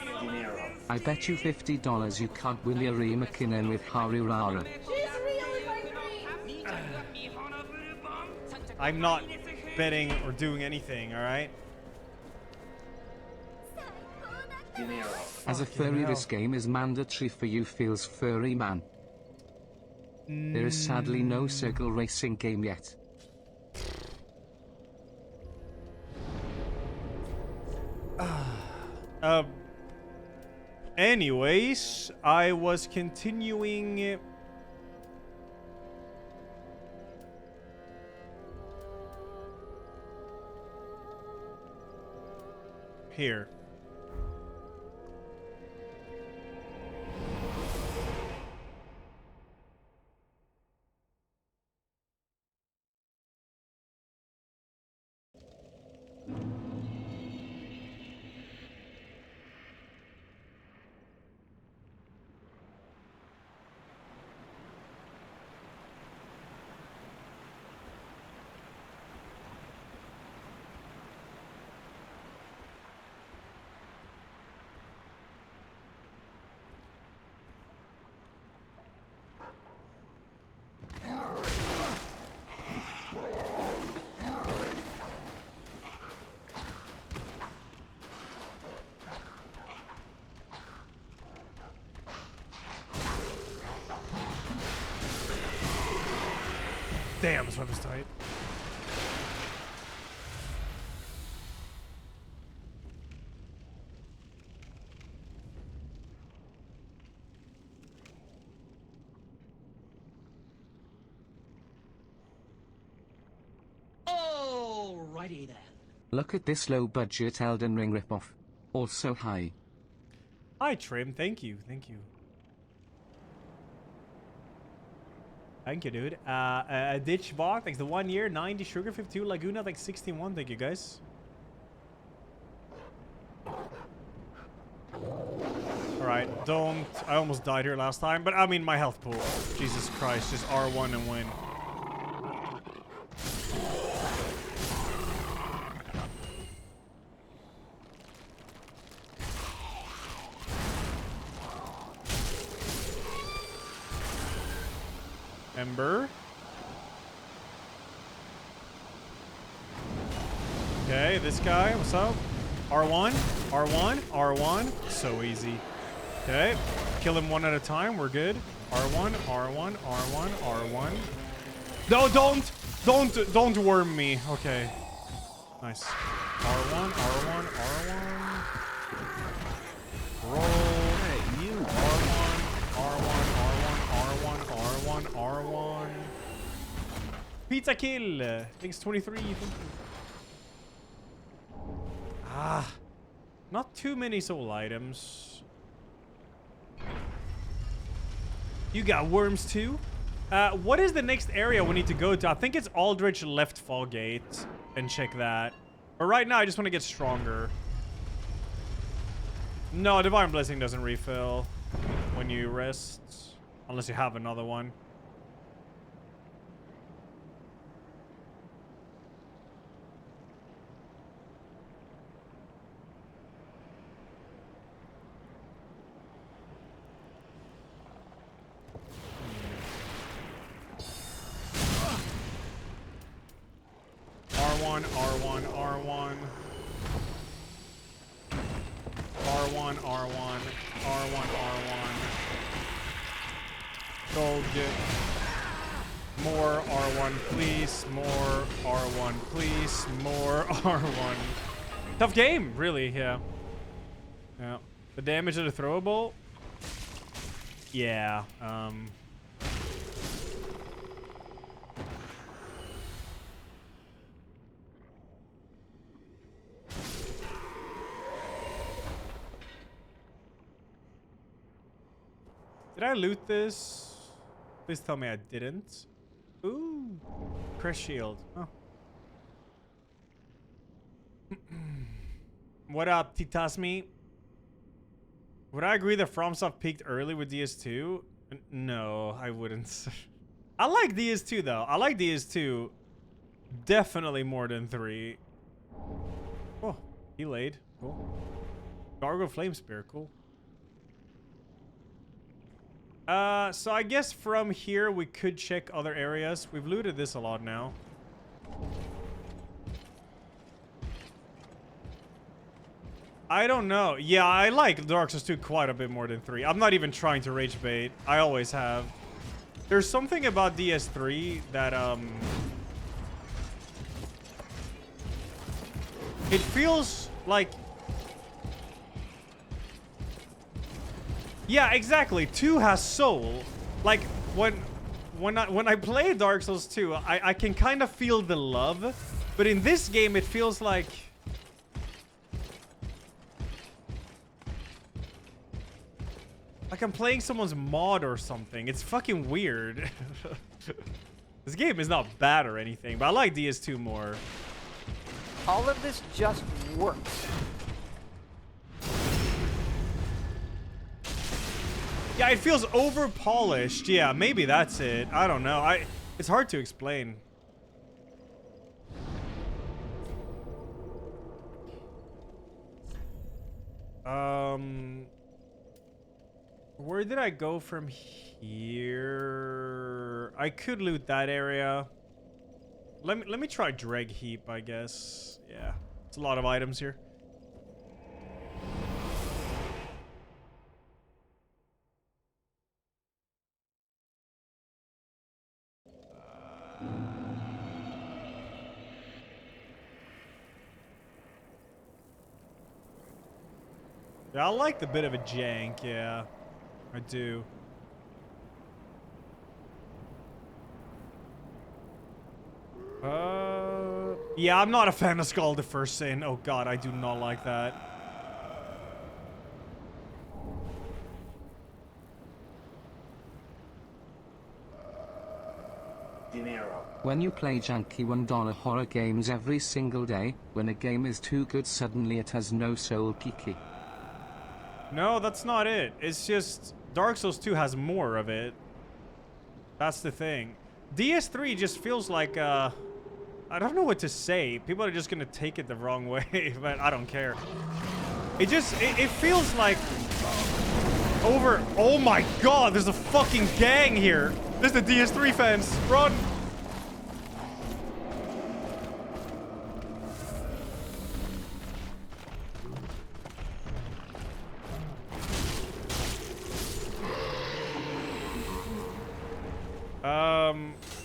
I bet you $50 you can't win Yuri McKinnon with Harirara. I'm not betting or doing anything, all right? As a furry, this game is mandatory for you feels furry man. There is sadly no circle racing game yet. Anyways, I was continuing here. Damn, this weapon's tight. Alrighty then. Look at this low budget Elden Ring ripoff. Also hi. Hi, Trim. Thank you. Thank you. Thank you, dude. Ditch Bach, thanks. The 1 year, 90 Sugar, 52 Laguna, thanks. 61. Thank you, guys. Alright, don't. I almost died here last time, but I mean, my health pool. Jesus Christ, just R1 and win. Ember. Okay, this guy, what's up? R1, R1, R1. So easy. Okay, kill him one at a time. We're good. R1, R1, R1, R1. No, don't worm me. Okay, nice. R1, R1, R1. Roll. Hey, you. R1, R1, R1, R1, R1, R1. Pizza kill. Thanks 23. Thank you. Ah, not too many soul items. You got worms too? What is the next area we need to go to? I think it's Aldrich left Fall Gate and check that. But right now, I just want to get stronger. No, Divine Blessing doesn't refill when you rest. Unless you have another one. R1, R1, R1. R1, R1, R1, R1. Gold get. More R1, please. More R1, please. More R1. Tough game, really, yeah. Yeah. The damage of the throwable? Yeah, did I loot this? Please tell me I didn't. Ooh. Crush shield. Oh. What up, Titasmi? Would I agree that FromSoft peaked early with DS2? No, I wouldn't. I like DS2 though. I like DS2 definitely more than 3. Oh, he laid. Cool. Gargo Flame Spear, cool. So I guess from here we could check other areas. We've looted this a lot now. I don't know. Yeah, I like Dark Souls 2 quite a bit more than 3. I'm not even trying to rage bait. I always have. There's something about DS3 that it feels like. Yeah, exactly. 2 has soul. Like when I play Dark Souls 2, I can kind of feel the love, but in this game it feels like I'm playing someone's mod or something. It's fucking weird. This game is not bad or anything, but I like DS2 more. All of this just works. Yeah, it feels over polished. Yeah, maybe that's it. I don't know. It's hard to explain. Where did I go from here? I could loot that area. Let me try Dreg Heap, I guess. Yeah, it's a lot of items here. Yeah, I like the bit of a jank, yeah. I do. Yeah, I'm not a fan of Skull the First Sin. Oh god, I do not like that. Dinero. When you play janky $1 horror games every single day, when a game is too good suddenly it has no soul, Kiki. No, that's not it. It's just Dark Souls 2 has more of it. That's the thing. DS3 just feels like, I don't know what to say. People are just gonna take it the wrong way, but I don't care. It feels like oh my god, there's a fucking gang here. There's the DS3 fans. Run.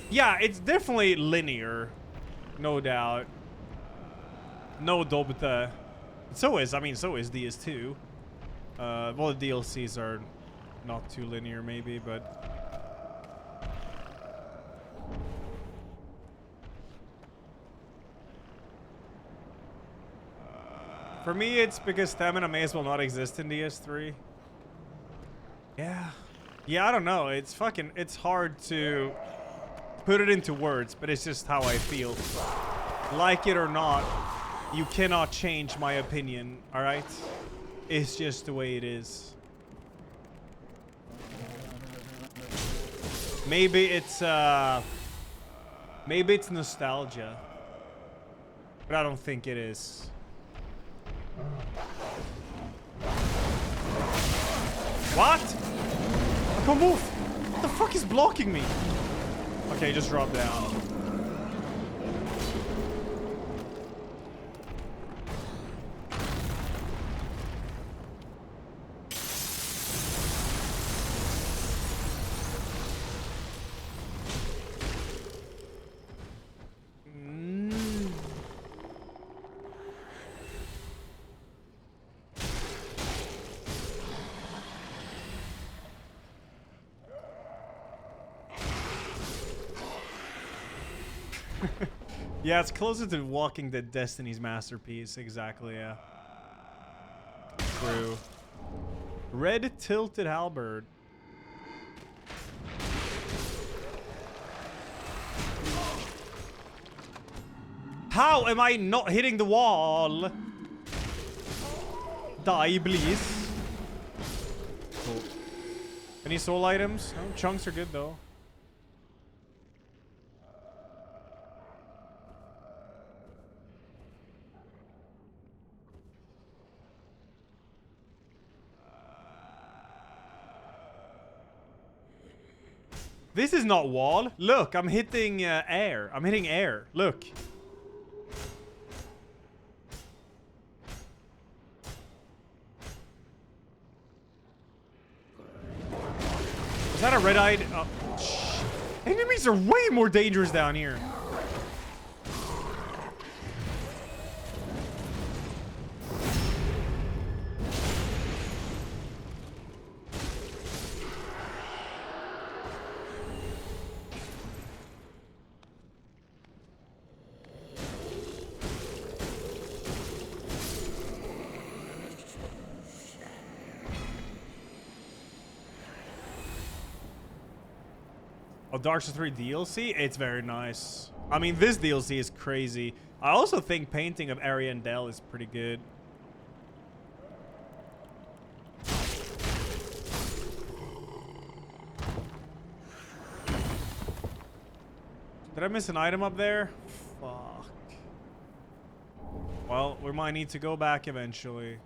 Yeah, it's definitely linear. No doubt. No doubt. So is DS2. Well, the DLCs are not too linear maybe, but... For me, it's because stamina may as well not exist in DS3. Yeah. Yeah, I don't know. It's hard to put it into words, but it's just how I feel. Like it or not, you cannot change my opinion, alright? It's just the way it is. Maybe it's nostalgia. But I don't think it is. What? I can't move. What the fuck is blocking me? Okay, just drop down. Yeah, it's closer to Walking Dead Destiny's masterpiece. Exactly, yeah. True. Red tilted halberd. How am I not hitting the wall? Die, please. Cool. Any soul items? No, chunks are good though. This is not wall. Look, I'm hitting air. I'm hitting air. Look. Is that a red-eyed? Enemies are way more dangerous down here. Oh, Dark Souls 3 DLC? It's very nice. I mean, this DLC is crazy. I also think painting of Ariandel is pretty good. Did I miss an item up there? Fuck. Well, we might need to go back eventually.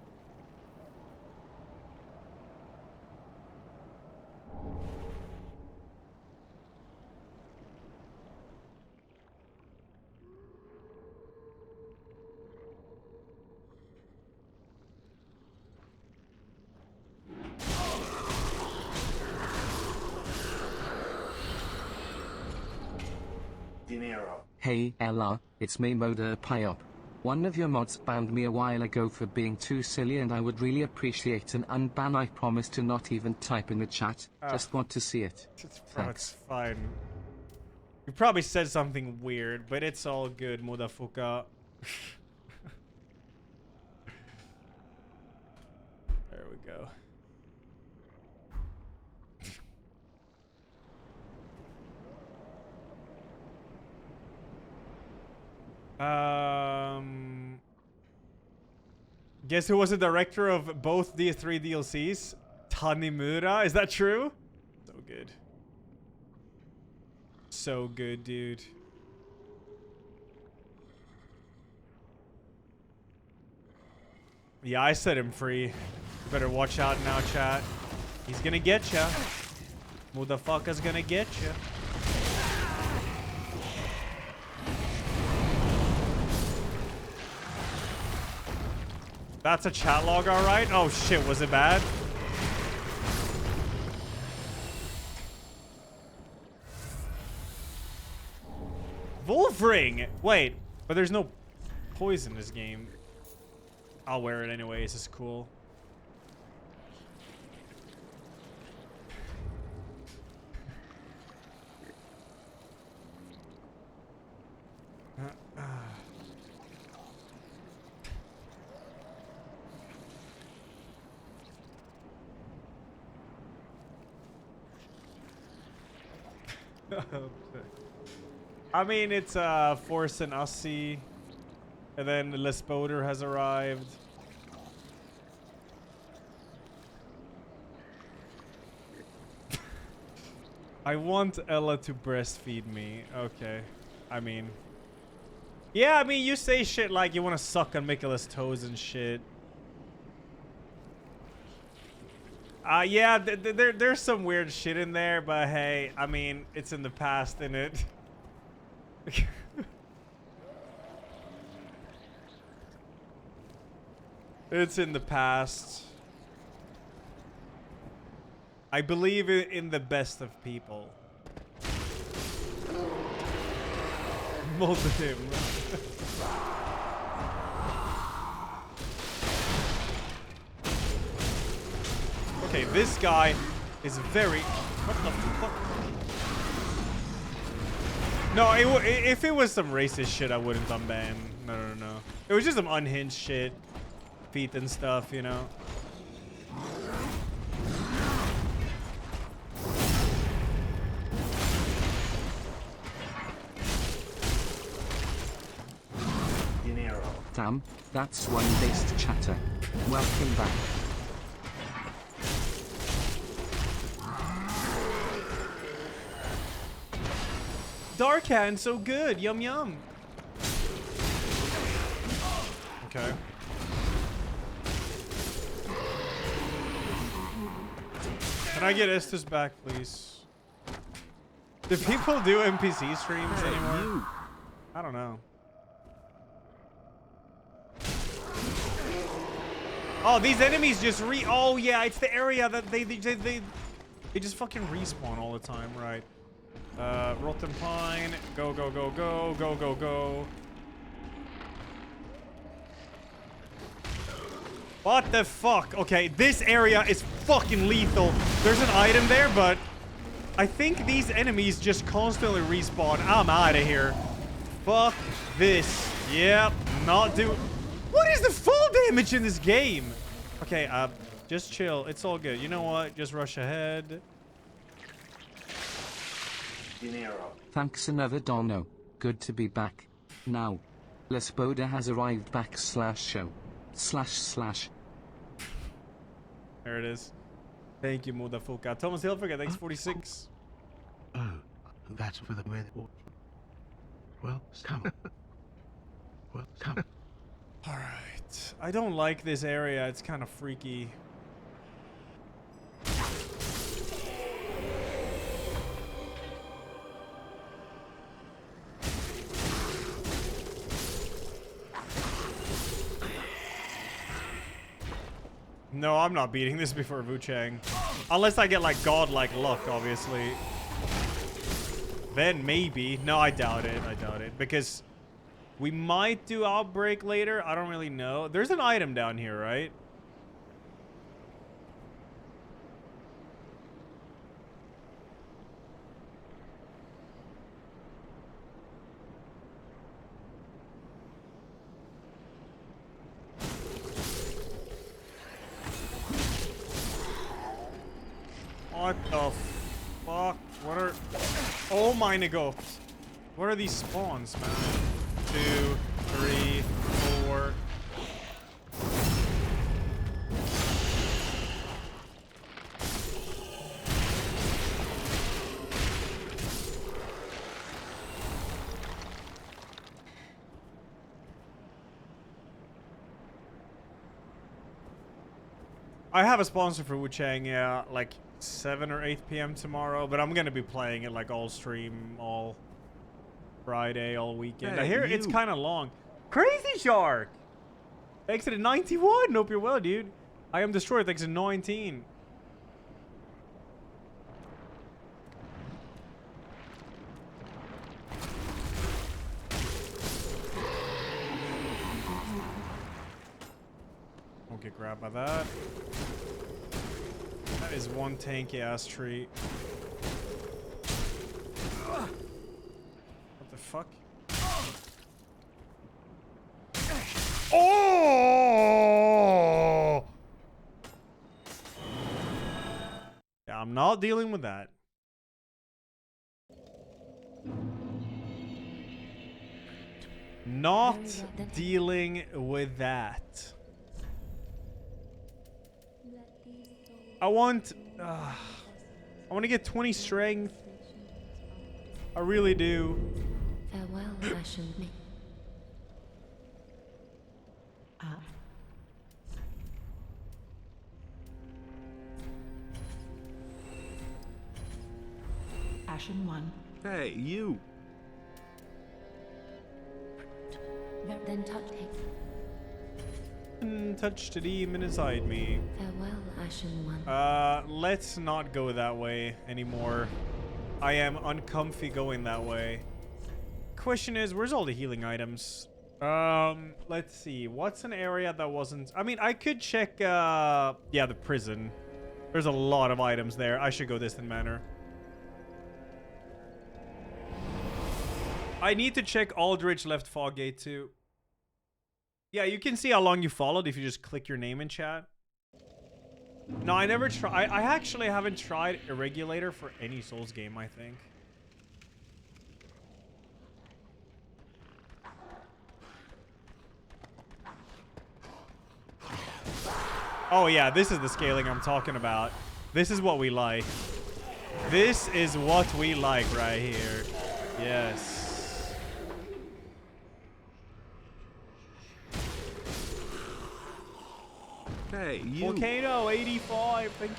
Hey Ella, it's me Moda Pyop. One of your mods banned me a while ago for being too silly and I would really appreciate an unban. I promise to not even type in the chat. Just want to see it. It's fine. You probably said something weird, but it's all good, Modafuka. There we go. Guess who was the director of both these 3 DLCs? Tanimura, is that true? So good. So good, dude. Yeah, I set him free. You better watch out now, chat. He's gonna get ya. Motherfucker's gonna get ya. That's a chat log, alright? Oh shit, was it bad? Wolf ring. Wait, but there's no poison in this game. I'll wear it anyways. It's cool. I mean, it's Force and Ussie, and then Lespoder has arrived. I want Ella to breastfeed me. Okay. I mean, yeah, I mean, you say shit like you want to suck on Michaela's toes and shit. Yeah, there's some weird shit in there, but hey, I mean, it's in the past, innit? It's in the past. I believe in the best of people. Molded him. Okay, this guy is very... What the fuck? No, if it was some racist shit, I wouldn't unban. No. It was just some unhinged shit. Feet and stuff, you know? Damn, that's one-based chatter. Welcome back. Dark hand, so good. Yum yum. Okay. Can I get Estus back, please? Do people do NPC streams anymore? I don't know. Oh, these enemies just oh yeah, it's the area that they just fucking respawn all the time, right? Rotten Pine, go. What the fuck? Okay, this area is fucking lethal. There's an item there, but I think these enemies just constantly respawn. I'm out of here. Fuck this. Yep, not do. What is the full damage in this game? Okay, just chill. It's all good. You know what? Just rush ahead. Thanks another dono. Good to be back. Now, Lespoder has arrived /show. // There it is. Thank you, motherfucker. Thomas Hilfiger, thanks 46. Oh, that's for the way. Well, come. Well, come. All right. I don't like this area. It's kind of freaky. No, I'm not beating this before Wuchang. Unless I get like godlike luck, obviously. Then maybe. No, I doubt it. Because we might do Outbreak later. I don't really know. There's an item down here, right? What the fuck? What are... Oh my god. What are these spawns, man? 2, 3, 4. I have a sponsor for Wuchang, yeah, like 7 or 8 p.m. tomorrow, but I'm gonna be playing it like all stream, all Friday, all weekend. Hey, I hear it's kind of long. Crazy Shark! Thanks to the 91. Hope you're well, dude. I am destroyed. Thanks to 19. Don't get grabbed by that. That is one tanky ass tree. What the fuck? Oh! Yeah, I'm not dealing with that. Not dealing with that. I want to get 20 strength. I really do. Farewell, Ashen Mink. Ashen 1. Hey, you. Then touch him. Touch the demon inside me. Farewell, Ashen 1. Let's not go that way anymore. I am uncomfy going that way. Question is, where's all the healing items? Let's see. What's an area that wasn't... I mean, I could check, yeah, the prison. There's a lot of items there. I should go distant manor. I need to check Aldrich left Foggate too. Yeah, you can see how long you followed if you just click your name in chat. No, I never tried. I actually haven't tried Irregulator for any Souls game, I think. Oh yeah, this is the scaling I'm talking about. This is what we like. This is what we like right here. Yes. Hey, you. Volcano 85, thank you.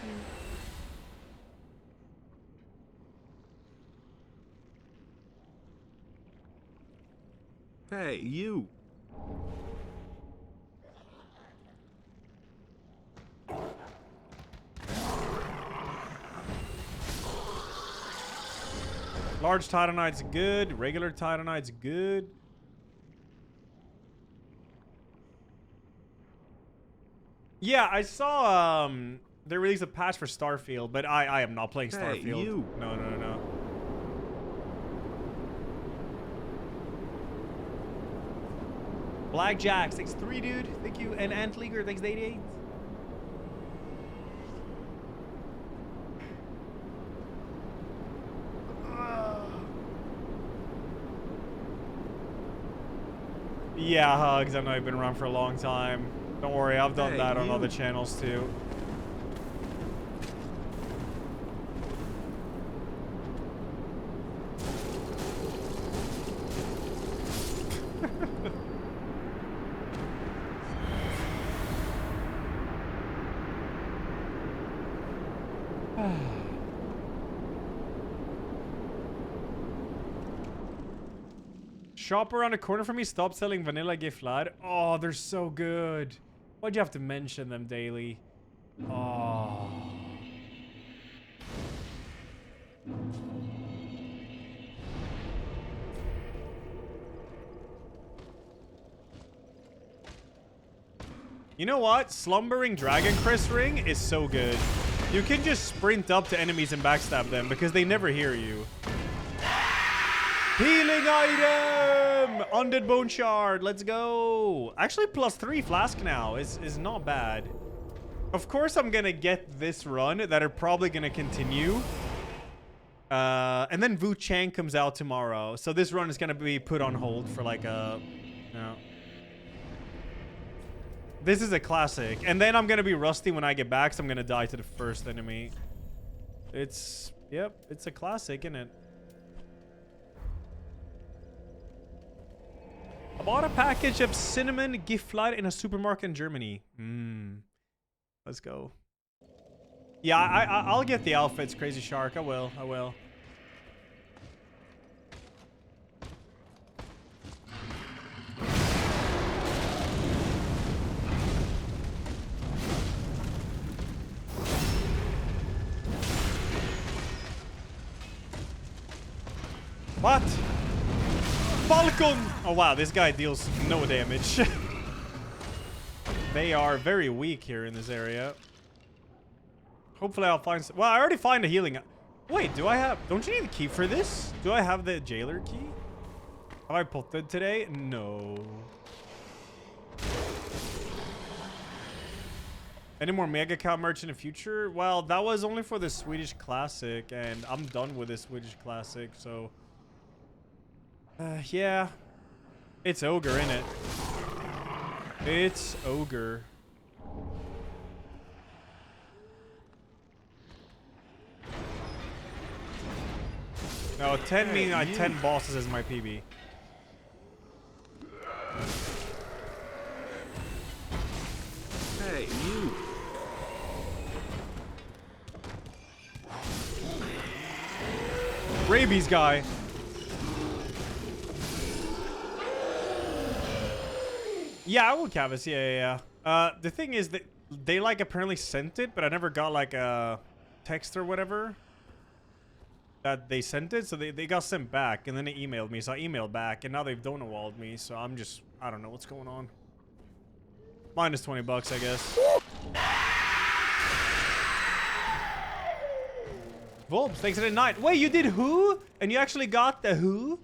Hey, you. Large Titanite's good. Regular Titanite's good. Yeah, I saw they released a patch for Starfield, but I am not playing Starfield. Hey, you. No. Blackjack, 6'3", dude. Thank you. And Antleaguer, thanks, 88. Yeah, Hugs. I know you've been around for a long time. Don't worry, I've done that on other channels too. Shop around the corner from me. Stop selling vanilla gift lad. Oh, they're so good. Why'd you have to mention them daily? Oh. You know what? Slumbering Dragon Crest Ring is so good. You can just sprint up to enemies and backstab them because they never hear you. Healing item! Undead Bone Shard. Let's go. Actually, +3 flask now is not bad. Of course, I'm going to get this run that are probably going to continue. And then Wu Chang comes out tomorrow. So this run is going to be put on hold for like a... No. This is a classic. And then I'm going to be rusty when I get back, so I'm going to die to the first enemy. It's... Yep, it's a classic, isn't it? I bought a package of cinnamon gift light in a supermarket in Germany. Let's go. Yeah, I'll get the outfits, Crazy Shark. I will. What? Falcon! Oh wow, this guy deals no damage. They are very weak here in this area. Hopefully I'll find... Well, I already find a healing... Wait, do I have... Don't you need a key for this? Do I have the jailer key? Have I put it today? No. Any more mega cow merch in the future? Well, that was only for the Swedish Classic, and I'm done with the Swedish Classic, so... yeah. It's Ogre, innit? It's Ogre. No, 10 means 10 bosses is my PB. Hey, you. Rabies guy. Yeah, I would canvas. Yeah. The thing is that they like apparently sent it, but I never got like a text or whatever that they sent it. So they got sent back, and then they emailed me. So I emailed back, and now they've donawalled me. So I'm just, I don't know what's going on. Minus 20 bucks, I guess. Volbs, thanks for the night. Wait, you did who? And you actually got the who?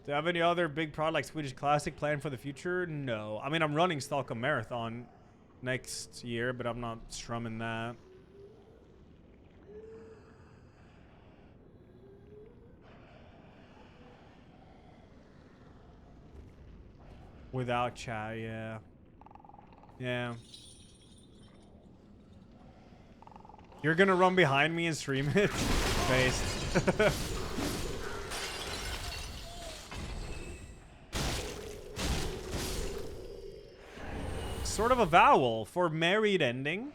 Do you have any other big product like Swedish Classic planned for the future? No. I mean, I'm running Stockholm Marathon next year, but I'm not strumming that. Without chat, yeah. Yeah. You're gonna run behind me and stream it? Based. Sort of a vowel for married ending.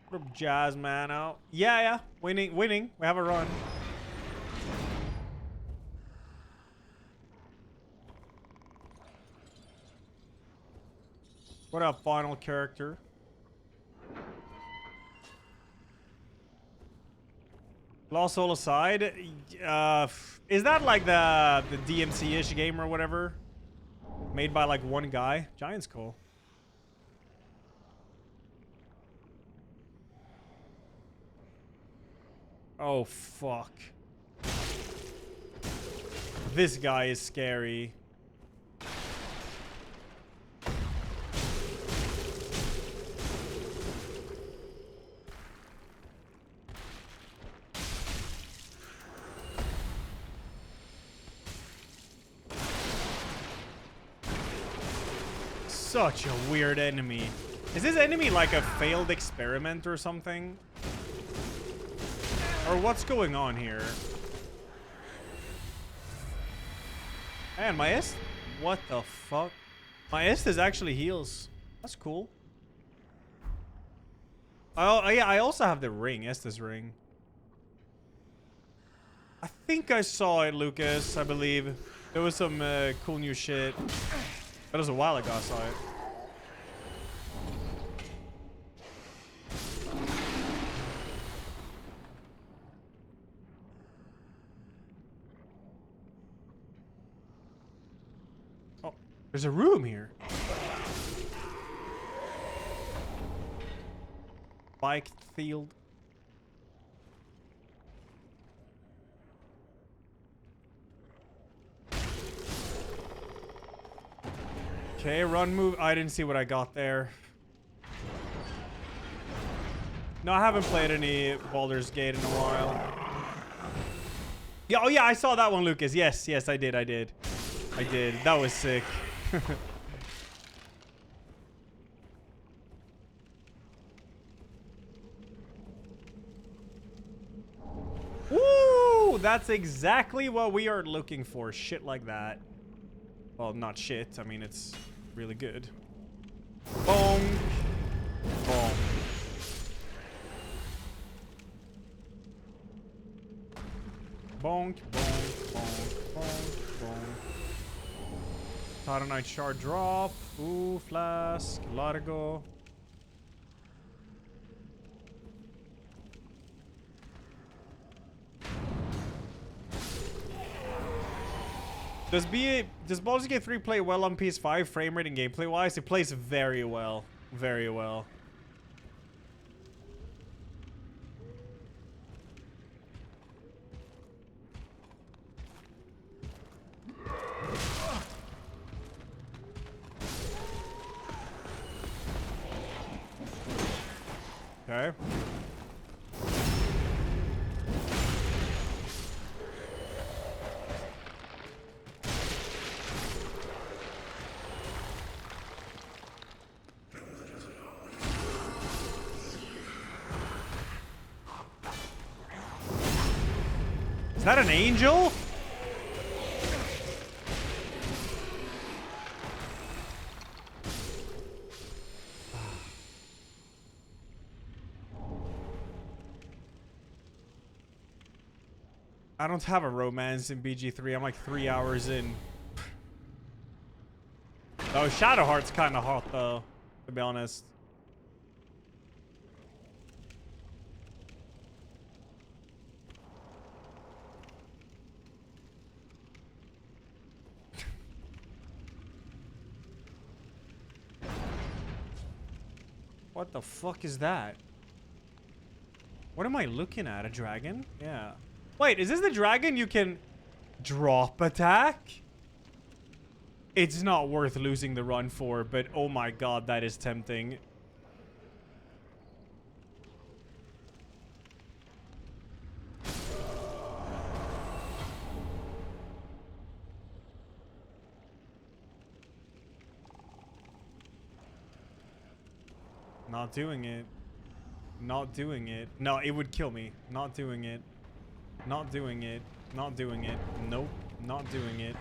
What up, Jazz man out? Yeah. Winning. We have a run. What up, final character? Lost Soul aside, is that like the DMC-ish game or whatever? Made by like one guy? Giant's cool. Oh, fuck. This guy is scary. Such a weird enemy. Is this enemy like a failed experiment or something? Or what's going on here? Man, my est... What the fuck? My Estes actually heals. That's cool. Oh, yeah, I also have the ring. Estes ring. I think I saw it, Lucas, I believe. There was some cool new shit. That was a while ago I saw it. Oh, there's a room here. Bike field. Okay, run, move. I didn't see what I got there. No, I haven't played any Baldur's Gate in a while. Yeah, oh yeah, I saw that one, Lucas. Yes, I did. That was sick. Woo! That's exactly what we are looking for. Shit like that. Well, not shit. I mean, it's really good. Boom. Boom. Bonk, bonk, bonk, bonk, bonk. Titanite shard drop. Ooh, flask. Largo. Does Baldur's Gate 3 play well on PS5 frame rate and gameplay wise? It plays very well. Very well. Okay. Is that an angel? I don't have a romance in BG3. I'm like 3 hours in. Oh, Shadowheart's kind of hot though, to be honest. What the fuck is that? What am I looking at? A dragon? Yeah. Wait, is this the dragon you can drop attack? It's not worth losing the run for, but oh my god, that is tempting. Not doing it. Not doing it. No, it would kill me. Not doing it. Not doing it. Not doing it. Nope. Not doing it.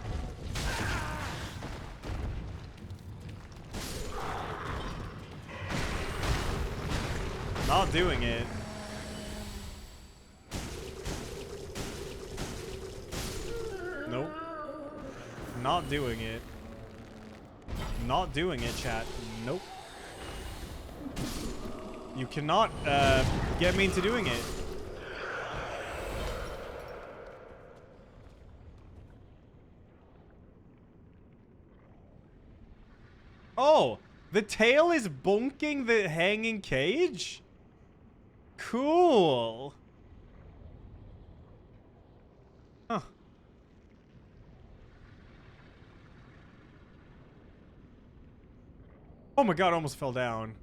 Not doing it. Nope. Not doing it. Not doing it, chat. Nope. You cannot get me into doing it. Oh, the tail is bonking the hanging cage? Cool. Huh. Oh my god, I almost fell down.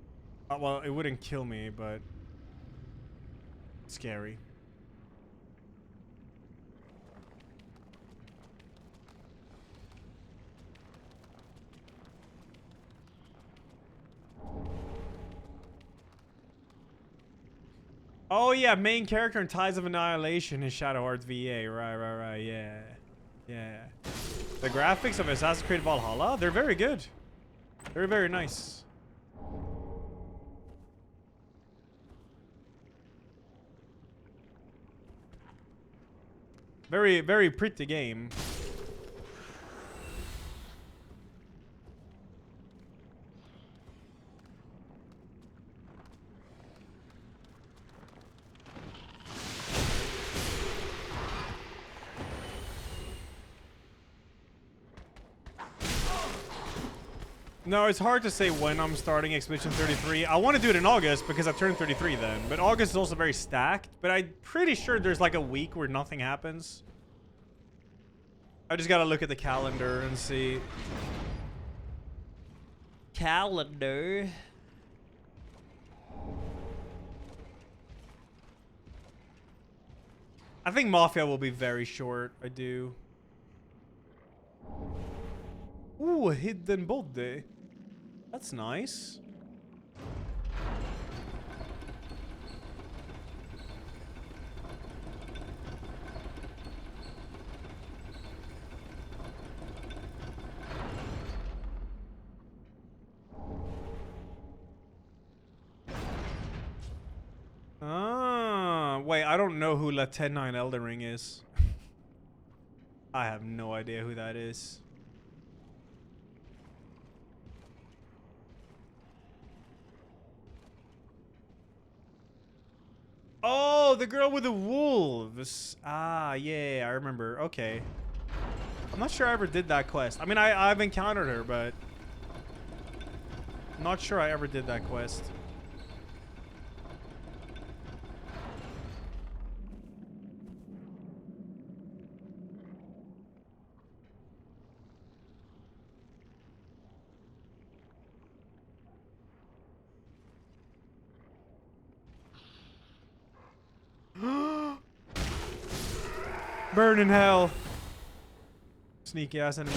Well, it wouldn't kill me, but scary. Oh yeah, main character in Ties of Annihilation is Shadowheart's VA. Right, yeah. Yeah. The graphics of Assassin's Creed Valhalla, they're very good. They're very nice. Very, very pretty game. No, it's hard to say when I'm starting Expedition 33. I want to do it in August because I turned 33 then. But August is also very stacked. But I'm pretty sure there's like a week where nothing happens. I just gotta look at the calendar and see. Calendar. I think Mafia will be very short. I do. Ooh, a hidden body. That's nice. Ah, wait, I don't know who Latenna in Elden Ring is. I have no idea who that is. Oh, the girl with the wolves. Ah, yeah, I remember. Okay. I'm not sure I ever did that quest. I mean, I've encountered her, but I'm not sure I ever did that quest. Burn in hell. Sneaky ass enemy.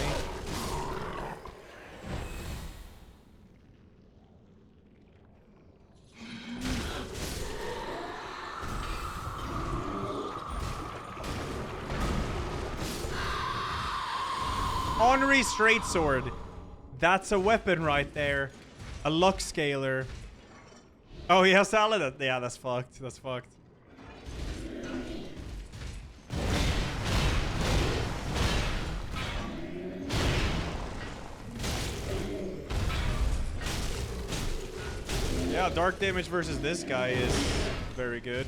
Ornery straight sword. That's a weapon right there. A luck scaler. Oh yeah, salad. Yeah, that's fucked. That's fucked. Yeah, dark damage versus this guy is very good.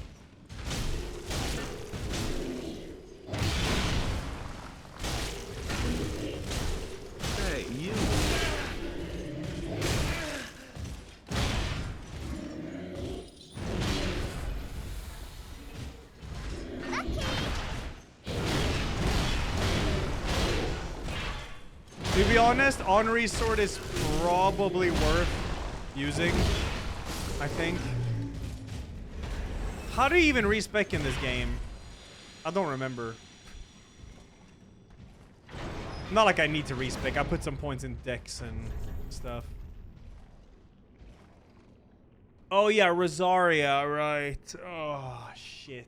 Hey, you. To be honest, Ornery's sword is probably worth using, I think. How do you even respec in this game? I don't remember. Not like I need to respec. I put some points in decks and stuff. Oh yeah, Rosaria, right. Oh shit.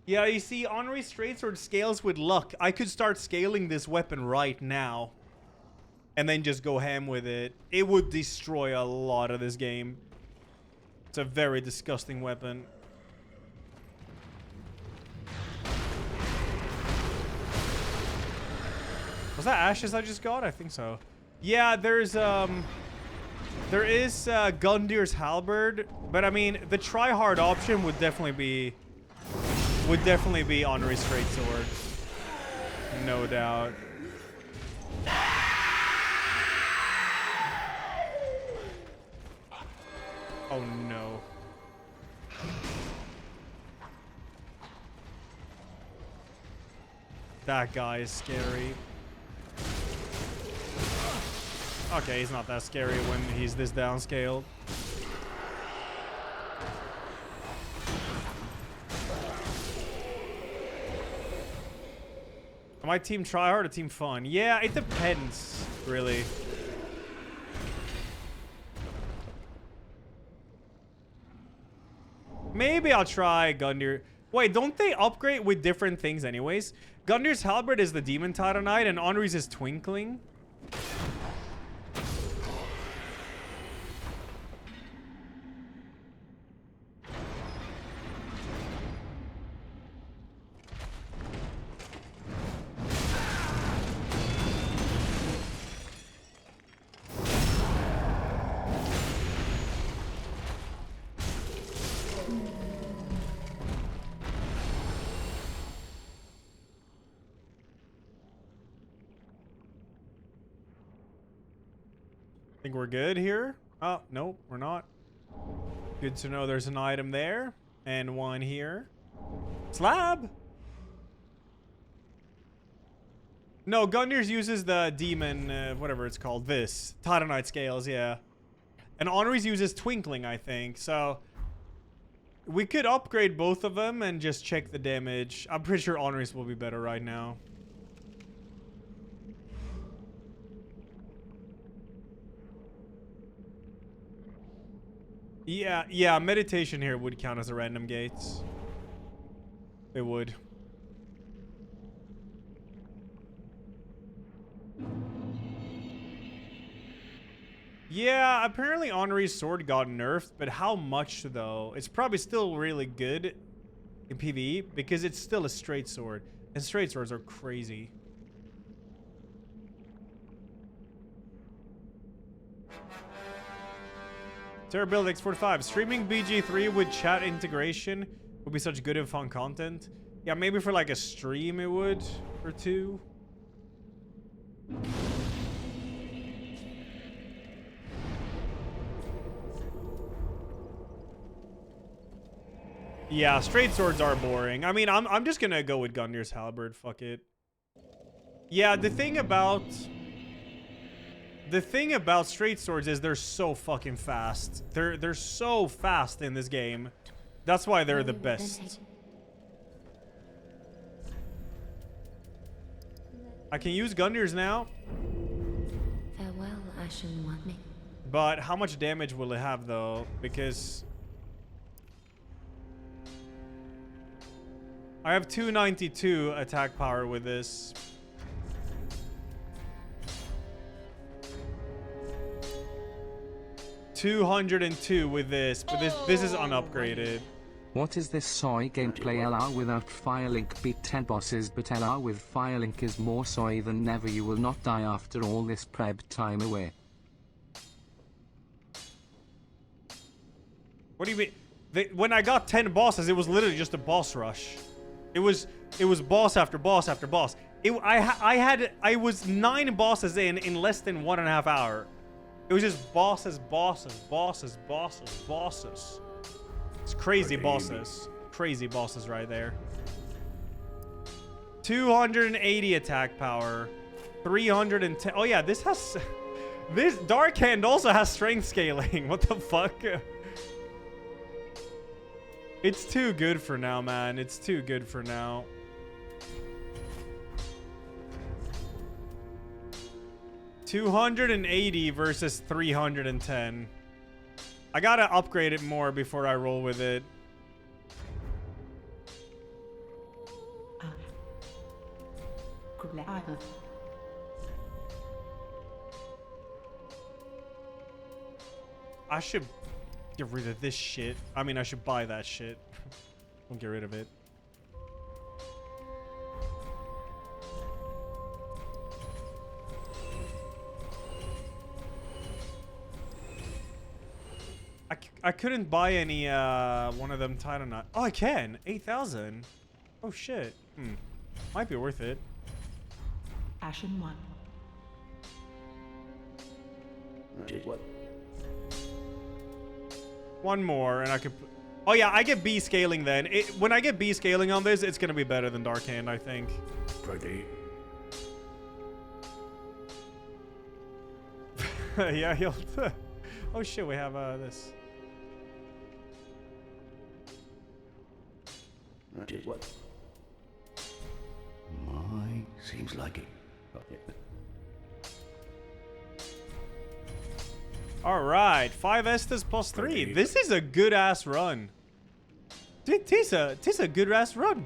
Yeah, you see, Ornery straight sword scales with luck. I could start scaling this weapon right now. And then just go ham with it. It would destroy a lot of this game. It's a very disgusting weapon. Was that ashes I just got? I think so. Yeah, there is Gundir's halberd, but I mean the try-hard option would definitely be Ornery straight sword. No doubt. Oh no. That guy is scary. Okay, he's not that scary when he's this downscaled. Am I team tryhard or team fun? Yeah, it depends, really. Maybe I'll try Gundyr. Wait, don't they upgrade with different things anyways? Gundyr's halberd is the demon titanite and Ornery's is twinkling. Think we're good here? Oh, nope, we're not. Good to know there's an item there. And one here. Slab! No, Gundyr's uses the demon, whatever it's called. This. Titanite scales, yeah. And Ornery's uses twinkling, I think. So, we could upgrade both of them and just check the damage. I'm pretty sure Ornery's will be better right now. Yeah, meditation here would count as a random gates. It would. Yeah, apparently Ornery's sword got nerfed, but how much though? It's probably still really good in PvE because it's still a straight sword. And straight swords are crazy. Terrabuild X45. Streaming BG3 with chat integration would be such good and fun content. Yeah, maybe for like a stream it would, or two. Yeah, straight swords are boring. I mean, I'm just gonna go with Gungnir's Halberd. Fuck it. Yeah, the thing about straight swords is they're so fucking fast. They're so fast in this game. That's why they're the best. I can use Gungnir's now. Farewell, Ashen One. But how much damage will it have though? Because I have 292 attack power with this. $202 with this, but this is unupgraded. What is this soy gameplay? LR without Firelink beat 10 bosses, but LR with Firelink is more soy than never. You will not die after all this prep time away. What do you mean? When I got 10 bosses, it was literally just a boss rush. It was boss after boss after boss. I was 9 bosses in less than 1.5 hours. It was just bosses. It's crazy bosses. Crazy bosses right there. 280 attack power. 310. Oh yeah, this Dark Hand also has strength scaling. What the fuck? It's too good for now, man. It's too good for now. $280 versus 310. I gotta upgrade it more before I roll with it. I should get rid of this shit. I mean, I should buy that shit. Don't get rid of it. I couldn't buy any one of them Titanite. Oh, I can. 8,000. Oh shit. Might be worth it. Ashen One. What? One more, and I could. Oh yeah, I get B scaling then. When I get B scaling on this, it's gonna be better than Dark Hand, I think. Pretty. Yeah, he'll. Oh shit, we have this. What? My, seems like it. Okay. All right, 5 Estes plus 3. This is a good ass run. Tis a good ass run.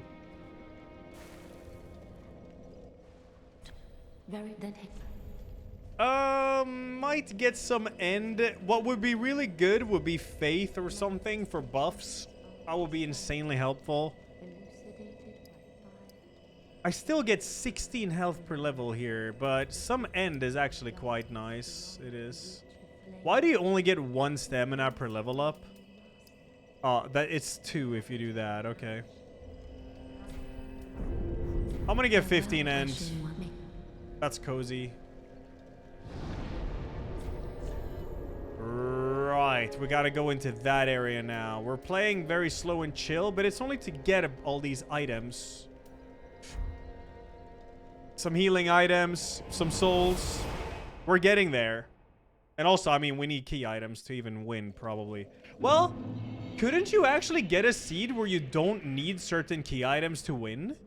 Very then. Might get some end. What would be really good would be Faith or something for buffs. That would be insanely helpful. I still get 16 health per level here, but some end is actually quite nice. It is. Why do you only get 1 stamina per level up? Oh, that it's 2 if you do that. Okay. I'm gonna get 15 end. That's cozy. Right, we gotta go into that area now. We're playing very slow and chill, but it's only to get all these items. Some healing items, some souls. We're getting there. And also, I mean, we need key items to even win, probably. Well, couldn't you actually get a seed where you don't need certain key items to win?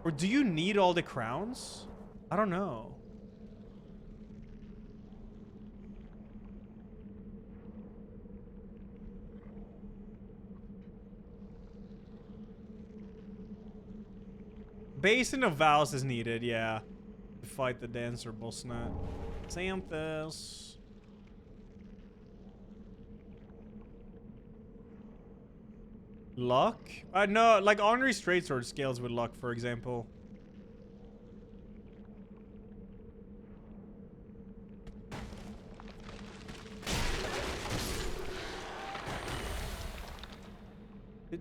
Or do you need all the crowns? I don't know. Basin of Vows is needed, yeah. To fight the Dancer Bossnut. Xanthus. Luck? No, like Ornery Straight-Sword scales with luck, for example.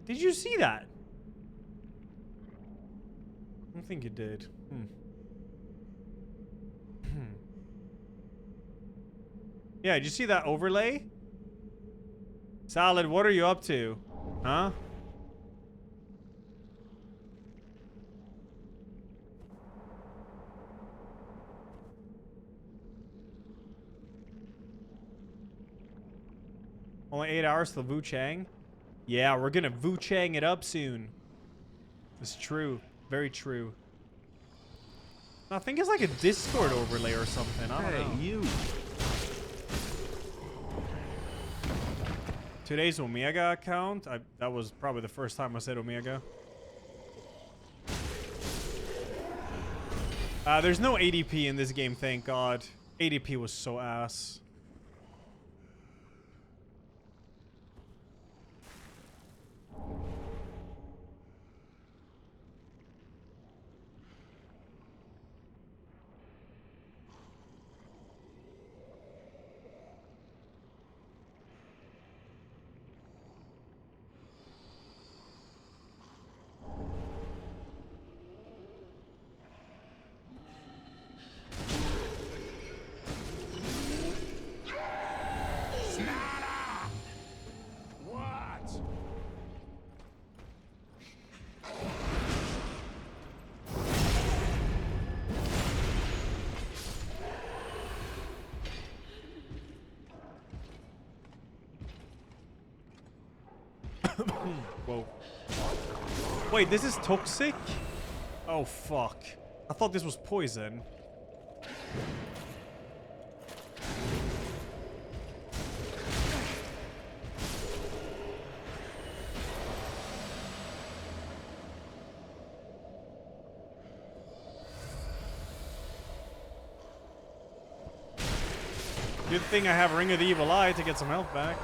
Did you see that? I don't think you did. Yeah, did you see that overlay? Salad, what are you up to? Huh? Only 8 hours till Wu Chang? Yeah, we're gonna Wu Chang it up soon. It's true. Very true. I think it's like a Discord overlay or something. I don't know. Hey, you. Today's Omega account. That was probably the first time I said Omega. There's no ADP in this game, thank God. ADP was so ass. Whoa. Wait, this is toxic? Oh, fuck. I thought this was poison. Good thing I have Ring of the Evil Eye to get some health back.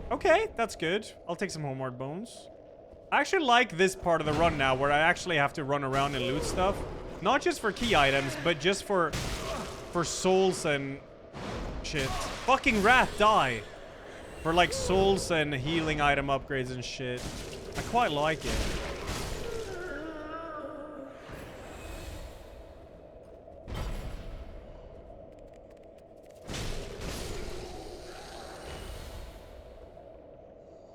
Okay, that's good. I'll take some homeward bones. I actually like this part of the run now where I actually have to run around and loot stuff. Not just for key items, but just for souls and shit. Fucking rat, die. For like souls and healing item upgrades and shit. I quite like it.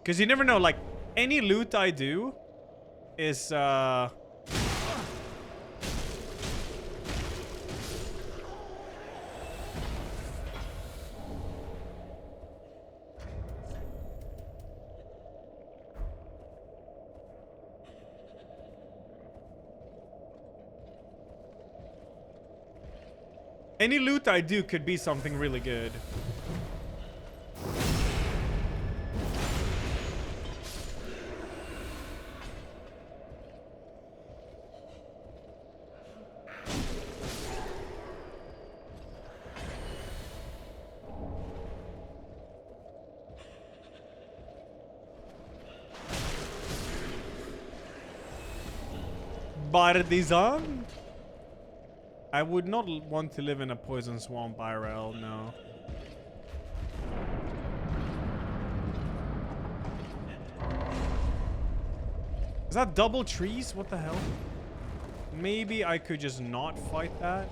Because you never know, like, any loot I do is, any loot I do could be something really good. Partisan? I would not want to live in a poison swamp IRL, no. Is that double trees? What the hell? Maybe I could just not fight that.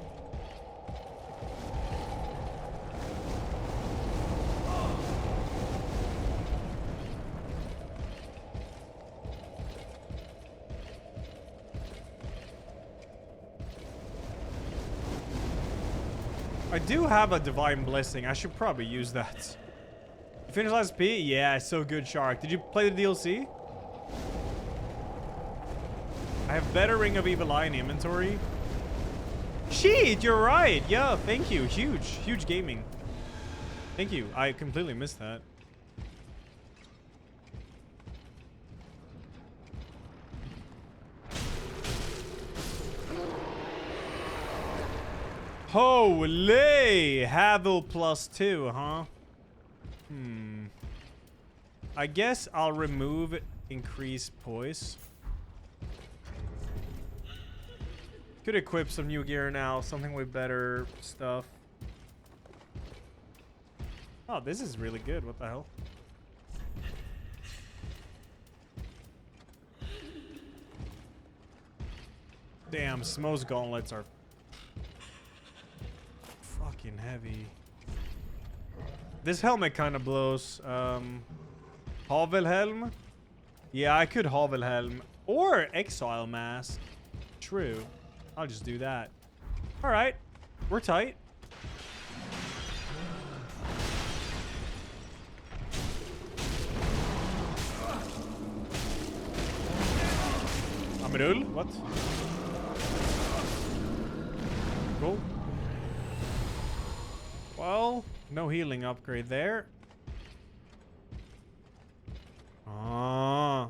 I do have a Divine Blessing. I should probably use that. You finished last P? Yeah, so good, Shark. Did you play the DLC? I have better Ring of Evil Eye in inventory. Shit, you're right. Yeah, thank you. Huge, huge gaming. Thank you. I completely missed that. Holy! Havel +2, huh? I guess I'll remove increase poise. Could equip some new gear now, something with better stuff. Oh, this is really good. What the hell? Damn, Smo's gauntlets are fucking heavy. This helmet kind of blows. Havelhelm? Yeah, I could Havelhelm. Or Exile Mask. True. I'll just do that. Alright. We're tight. Amirul? What? Cool. Well, no healing upgrade there. Ah.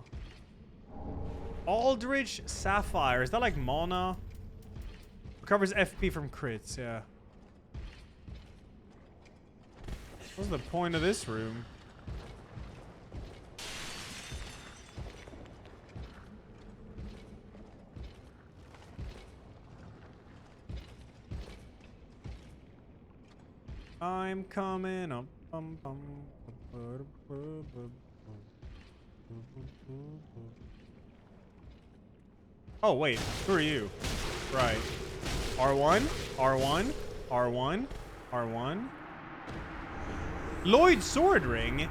Aldrich Sapphire. Is that like mana? Recovers FP from crits, yeah. What's the point of this room? I'm coming up. Oh, wait. Who are you? Right. R1? R1? R1? R1? Lloyd Sword Ring?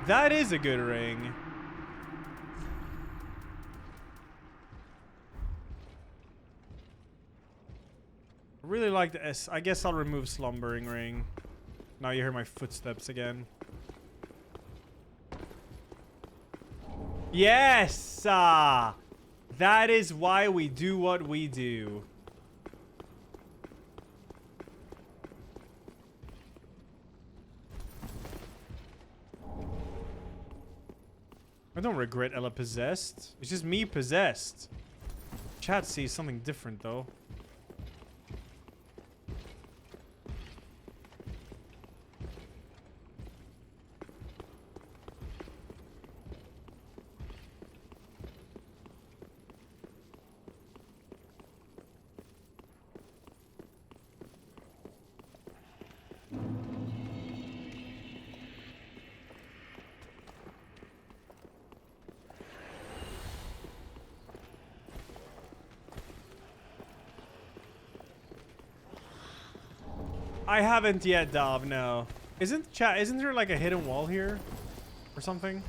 That is a good ring. I really like the S. I guess I'll remove Slumbering Ring. Now you hear my footsteps again. Yes! That is why we do what we do. I don't regret Ella possessed. It's just me possessed. Chat sees something different though. I haven't yet, Dov, no. Isn't there like a hidden wall here? Or something?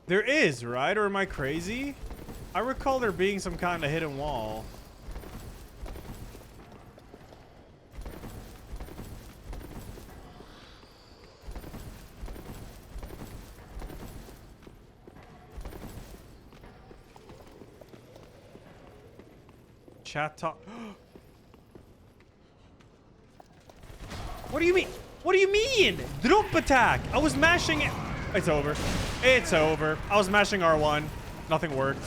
There is, right? Or am I crazy? I recall there being some kind of hidden wall. Chat talk. What do you mean? What do you mean? Drop attack. I was mashing it. It's over. It's over. I was mashing R1. Nothing worked.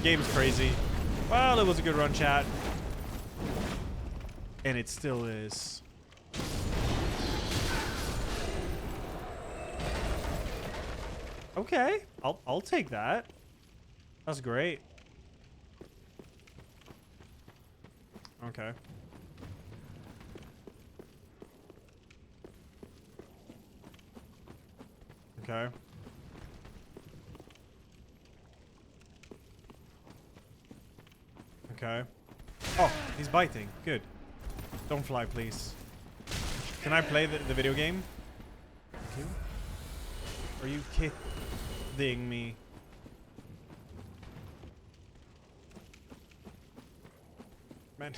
Game's crazy. Well, it was a good run, chat. And it still is. Okay. I'll take that. That's great. Okay. Okay. Okay. Oh, he's biting. Good. Don't fly, please. Can I play the video game? Thank you. Are you kidding me? Man.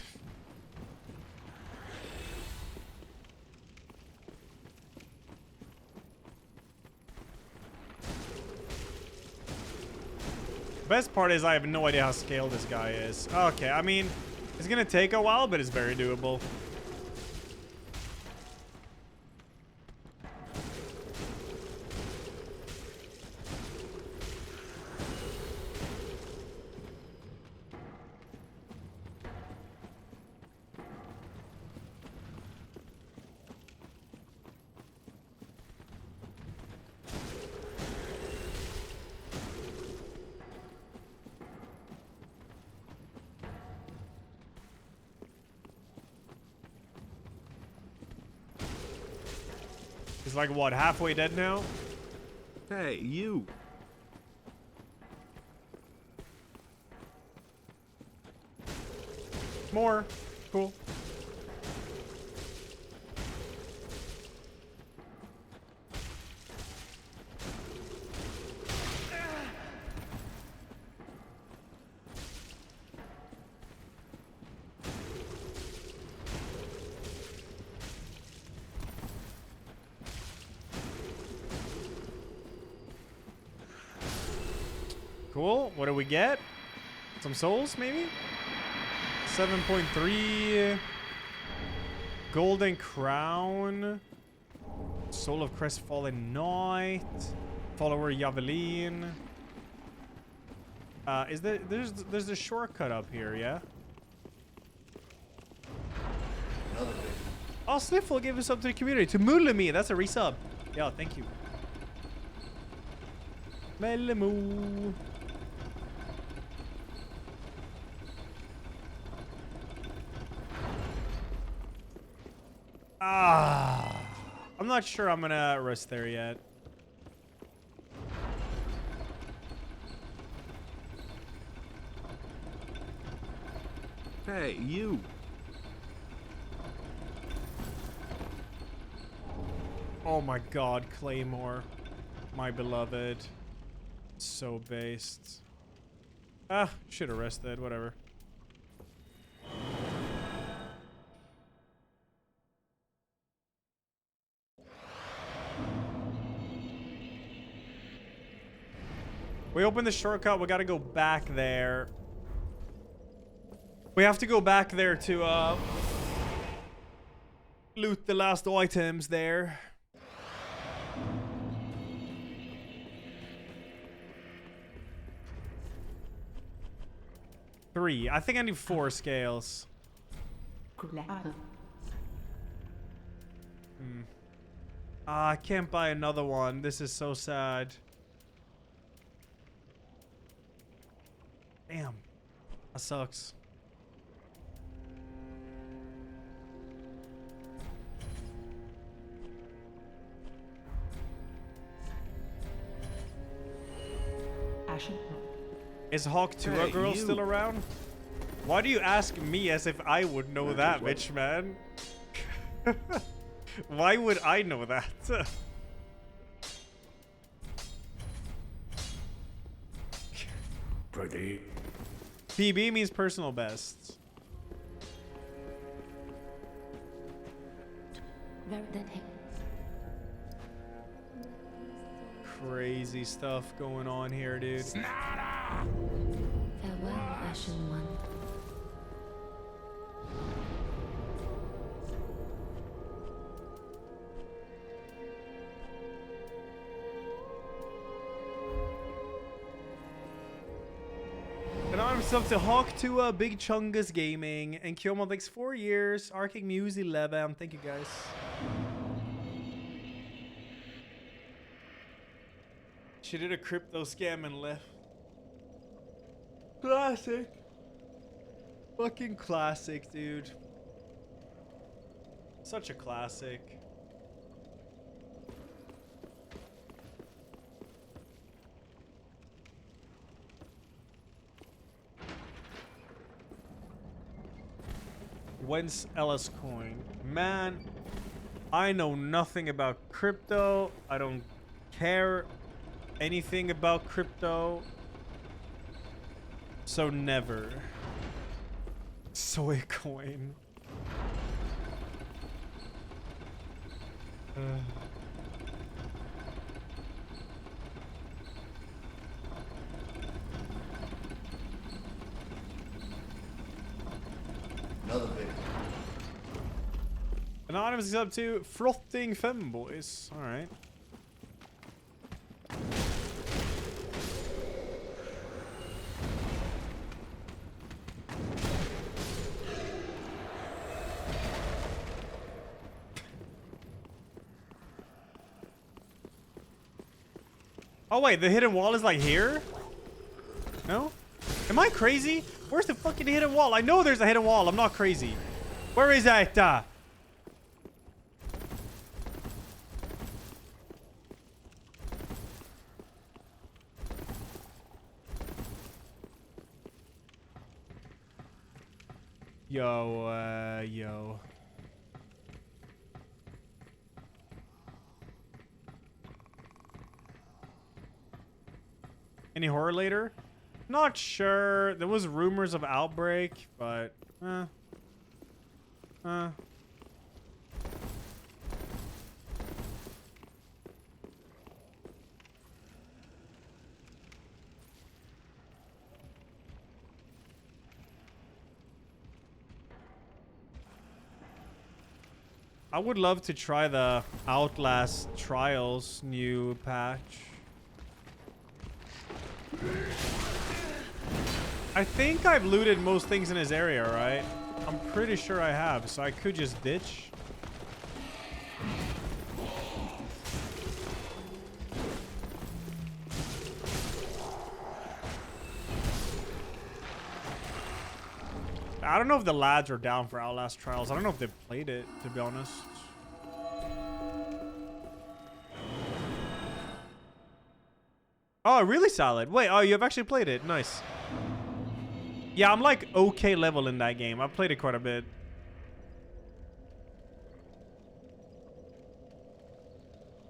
Best part is I have no idea how scaled this guy is. Okay, I mean, it's gonna take a while, but it's very doable. He's like, what, halfway dead now? Hey, you. More. Cool. Cool. What do we get? Some souls, maybe? 7.3. Golden Crown. Soul of Crestfallen Knight. Follower Javelin. Is there's a shortcut up here, yeah? Oh, Sniffle gave us up to the community. To Mulami, that's a resub. Yeah, thank you. Melamoo. I'm not sure I'm gonna rest there yet. Hey, you. Oh my god, Claymore. My beloved. So based. Should have rested, whatever. We opened the shortcut. We gotta go back there. We have to go back there to loot the last items there. Three. I think I need 4 scales. I can't buy another one. This is so sad. Damn. That sucks. Ashen. Is Hawk 2 a girl still around? Why do you ask me as if I would know that, bitch, man? Why would I know that? Pretty. PB means personal best. Crazy stuff going on here, dude. Farewell, Ashen One. And I'm sub to Hawk to Big Chungus Gaming and Kyomo thanks 4 years. Arctic Muse 11. Thank you guys. She did a crypto scam and left. Classic. Fucking classic, dude. Such a classic. When's Ellis coin? Man, I know nothing about crypto. I don't care anything about crypto. So never. Soy coin. Another victim. Anonymous is up to frothing femboys. All right. Oh wait, the hidden wall is like here? No? Am I crazy? Where's the fucking hidden wall? I know there's a hidden wall. I'm not crazy. Where is that? Yo. Any horror later? Not sure. There was rumors of outbreak, but I would love to try the Outlast Trials new patch. I think I've looted most things in his area, right? I'm pretty sure I have, so I could just ditch. I don't know if the lads are down for Outlast Trials. I don't know if they've played it, to be honest. Oh, really solid. Wait, oh, you've actually played it. Nice. Yeah, I'm like okay level in that game. I've played it quite a bit.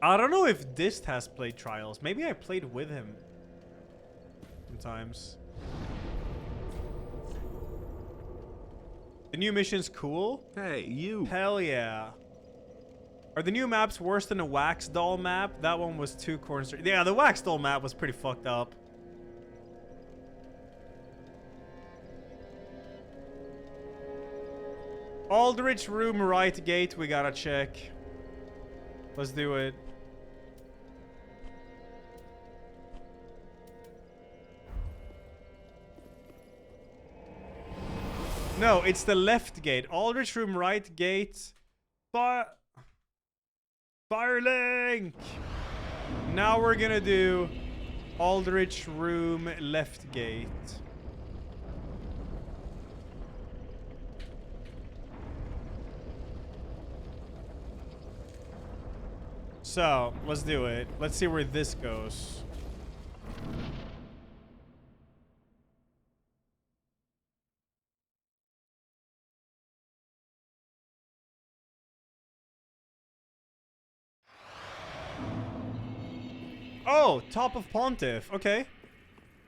I don't know if Dist has played Trials. Maybe I played with him sometimes. The new mission's cool. Hey, you. Hell yeah. Are the new maps worse than the Wax Doll map? That one was too corner. Yeah, the Wax Doll map was pretty fucked up. Aldrich room right gate, we gotta check. Let's do it. No, it's the left gate. Aldrich room right gate. Firelink! Now we're gonna do Aldrich room left gate. So, let's do it. Let's see where this goes. Oh, top of Pontiff. Okay.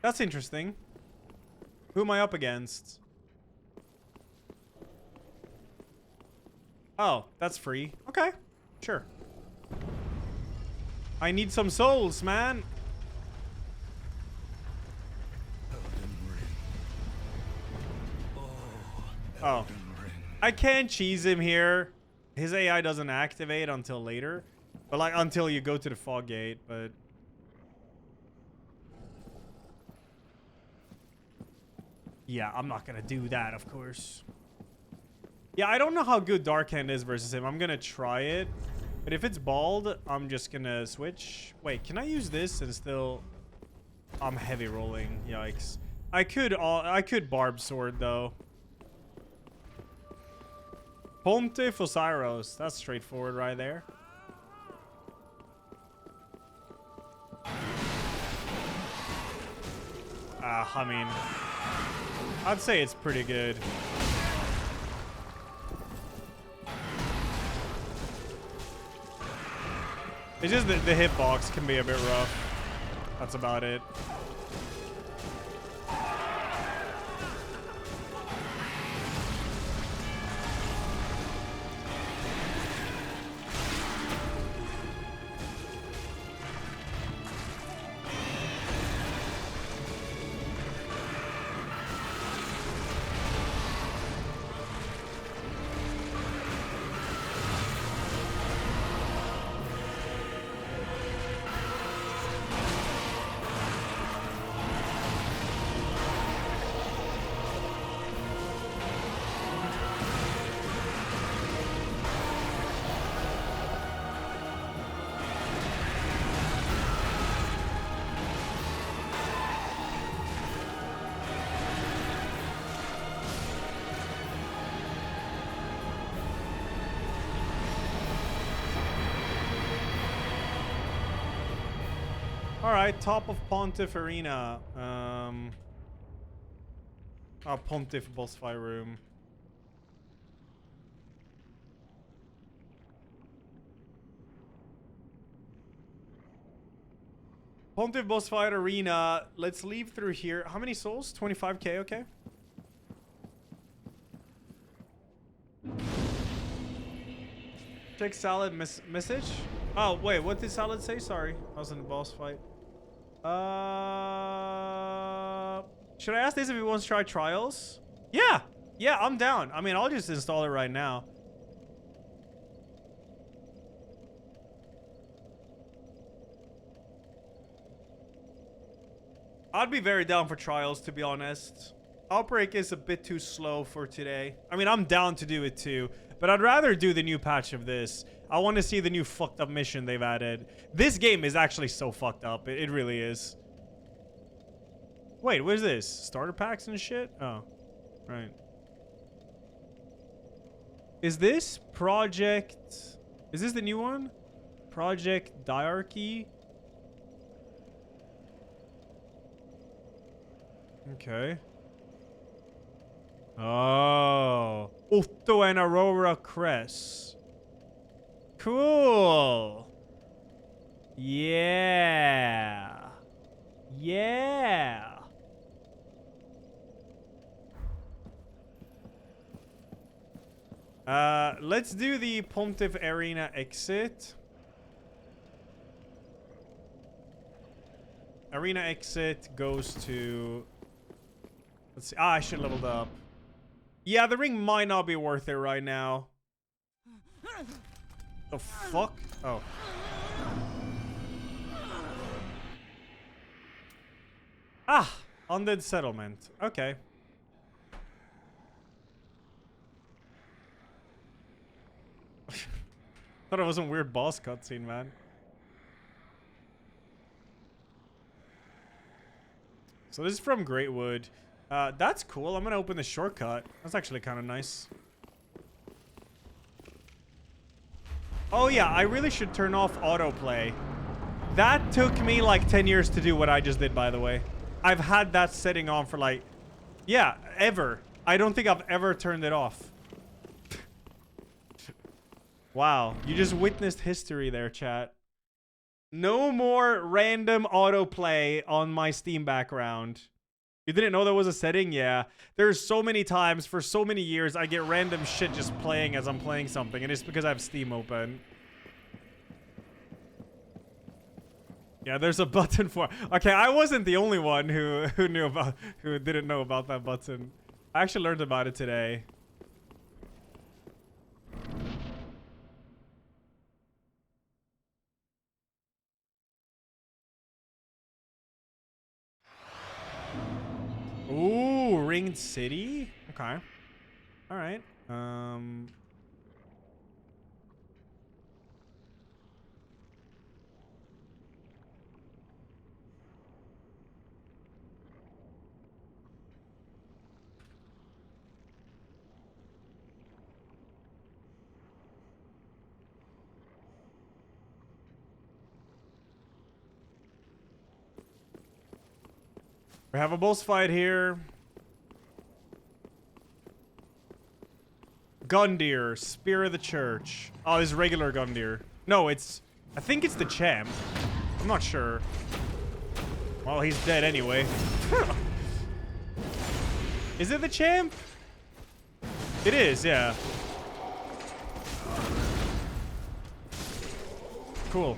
That's interesting. Who am I up against? Oh, that's free. Okay. Sure. I need some souls, man. Oh. I can't cheese him here. His AI doesn't activate until later. But like until you go to the fog gate, but... yeah, I'm not gonna do that, of course. Yeah, I don't know how good Dark Hand is versus him. I'm gonna try it. But if it's bald, I'm just gonna switch. Wait, can I use this and still... I'm heavy rolling. Yikes. I could Barb Sword, though. Pontiff Osiros. That's straightforward right there. I mean... I'd say it's pretty good. It's just that the hitbox can be a bit rough. That's about it. Alright, top of Pontiff Arena. Oh, Pontiff boss fight room. Pontive boss fight arena. Let's leave through here. How many souls? 25k, okay. Check salad message. Oh, wait, what did salad say? Sorry, I was in the boss fight. Should I ask this if he wants to try trials? Yeah, yeah, I'm down. I mean, I'll just install it right now. I'd be very down for trials, to be honest. Outbreak is a bit too slow for today. I mean, I'm down to do it too, but I'd rather do the new patch of this. I want to see the new fucked up mission they've added. This game is actually so fucked up. It really is. Wait, what is this? Starter packs and shit? Oh, right. Is this Project... Is this the new one? Project Diarchy? Okay. Oh. Otto and Aurora Cress. Cool. Yeah. Yeah. Let's do the Pontive Arena exit. Arena exit goes to... Let's see. Ah, I should have leveled up. Yeah, the ring might not be worth it right now. The fuck? Oh. Ah! Undead Settlement. Okay. Thought it was a weird boss cutscene, man. So this is from Greatwood. That's cool. I'm gonna open the shortcut. That's actually kind of nice. Oh yeah, I really should turn off autoplay. That took me like 10 years to do what I just did, by the way. I've had that setting on for like... Yeah, ever. I don't think I've ever turned it off. Wow, you just witnessed history there, chat. No more random autoplay on my Steam background. You didn't know there was a setting? Yeah. There's so many times for so many years I get random shit just playing as I'm playing something, and it's because I have Steam open. Yeah, there's a button for... Okay, I wasn't the only one who didn't know about that button. I actually learned about it today. Ooh, Ringed City? Okay. Alright. We have a boss fight here. Gundyr, Spear of the Church. Oh, this is regular Gundyr. No, it's... I think it's the champ. I'm not sure. Well, he's dead anyway. Is it the champ? It is, yeah. Cool.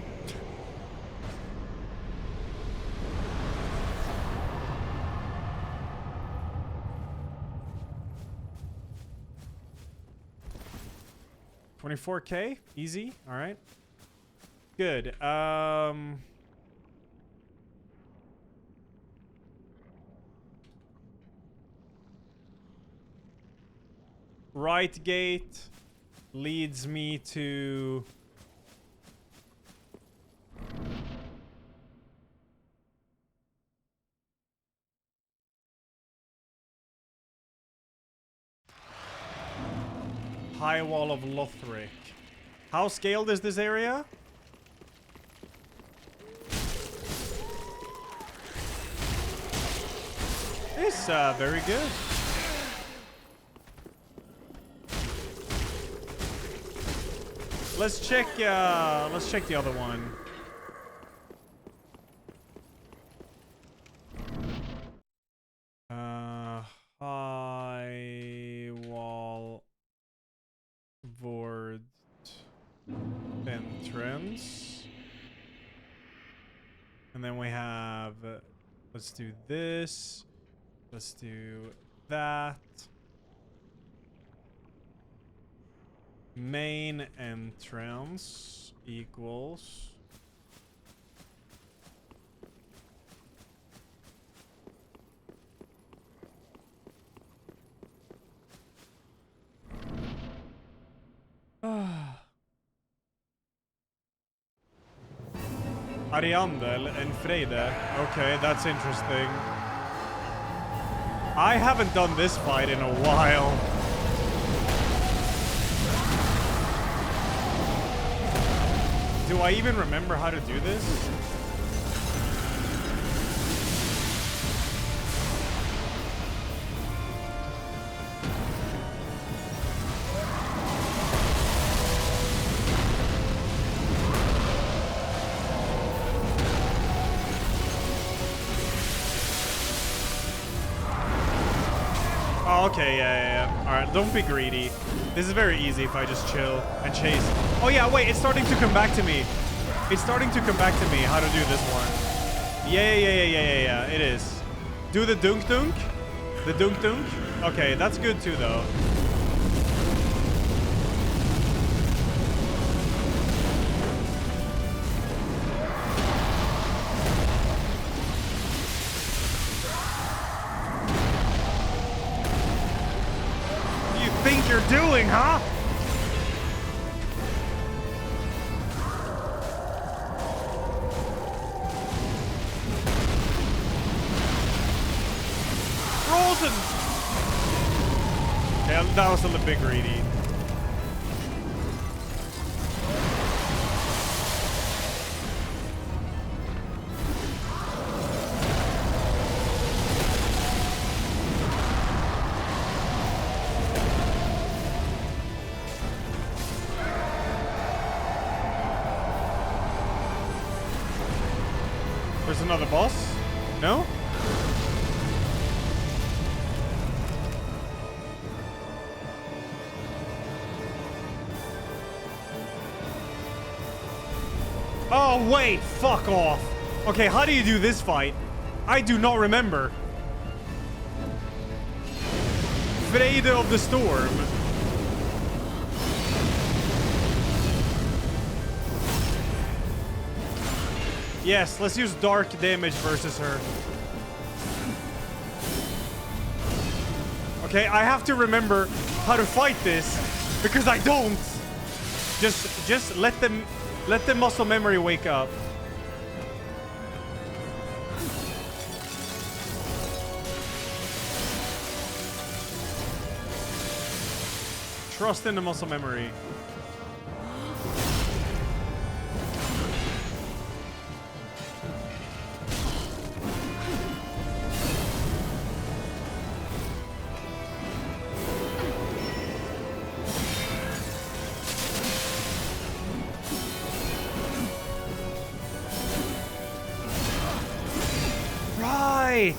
$24K, easy. All right, good. Right gate leads me to High Wall of Lothric. How scaled is this area? It's very good. Let's check the other one. once. And then we have... let's do this. Let's do that. Main entrance equals... Ariandel and Freyde. Okay, that's interesting. I haven't done this fight in a while. Do I even remember how to do this? Oh, okay, yeah. Alright, don't be greedy. This is very easy if I just chill and chase. Oh yeah, wait, it's starting to come back to me. It's starting to come back to me how to do this one. Yeah, it is. Do the dunk dunk. The dunk dunk. Okay, that's good too though. Think you're doing, huh? Frozen! Yeah, that was a little bit greedy. There's another boss? No? Oh, wait! Fuck off! Okay, how do you do this fight? I do not remember. Freyde of the Storm. Yes, let's use dark damage versus her. Okay, I have to remember how to fight this because I don't. Just let the muscle memory wake up. Trust in the muscle memory.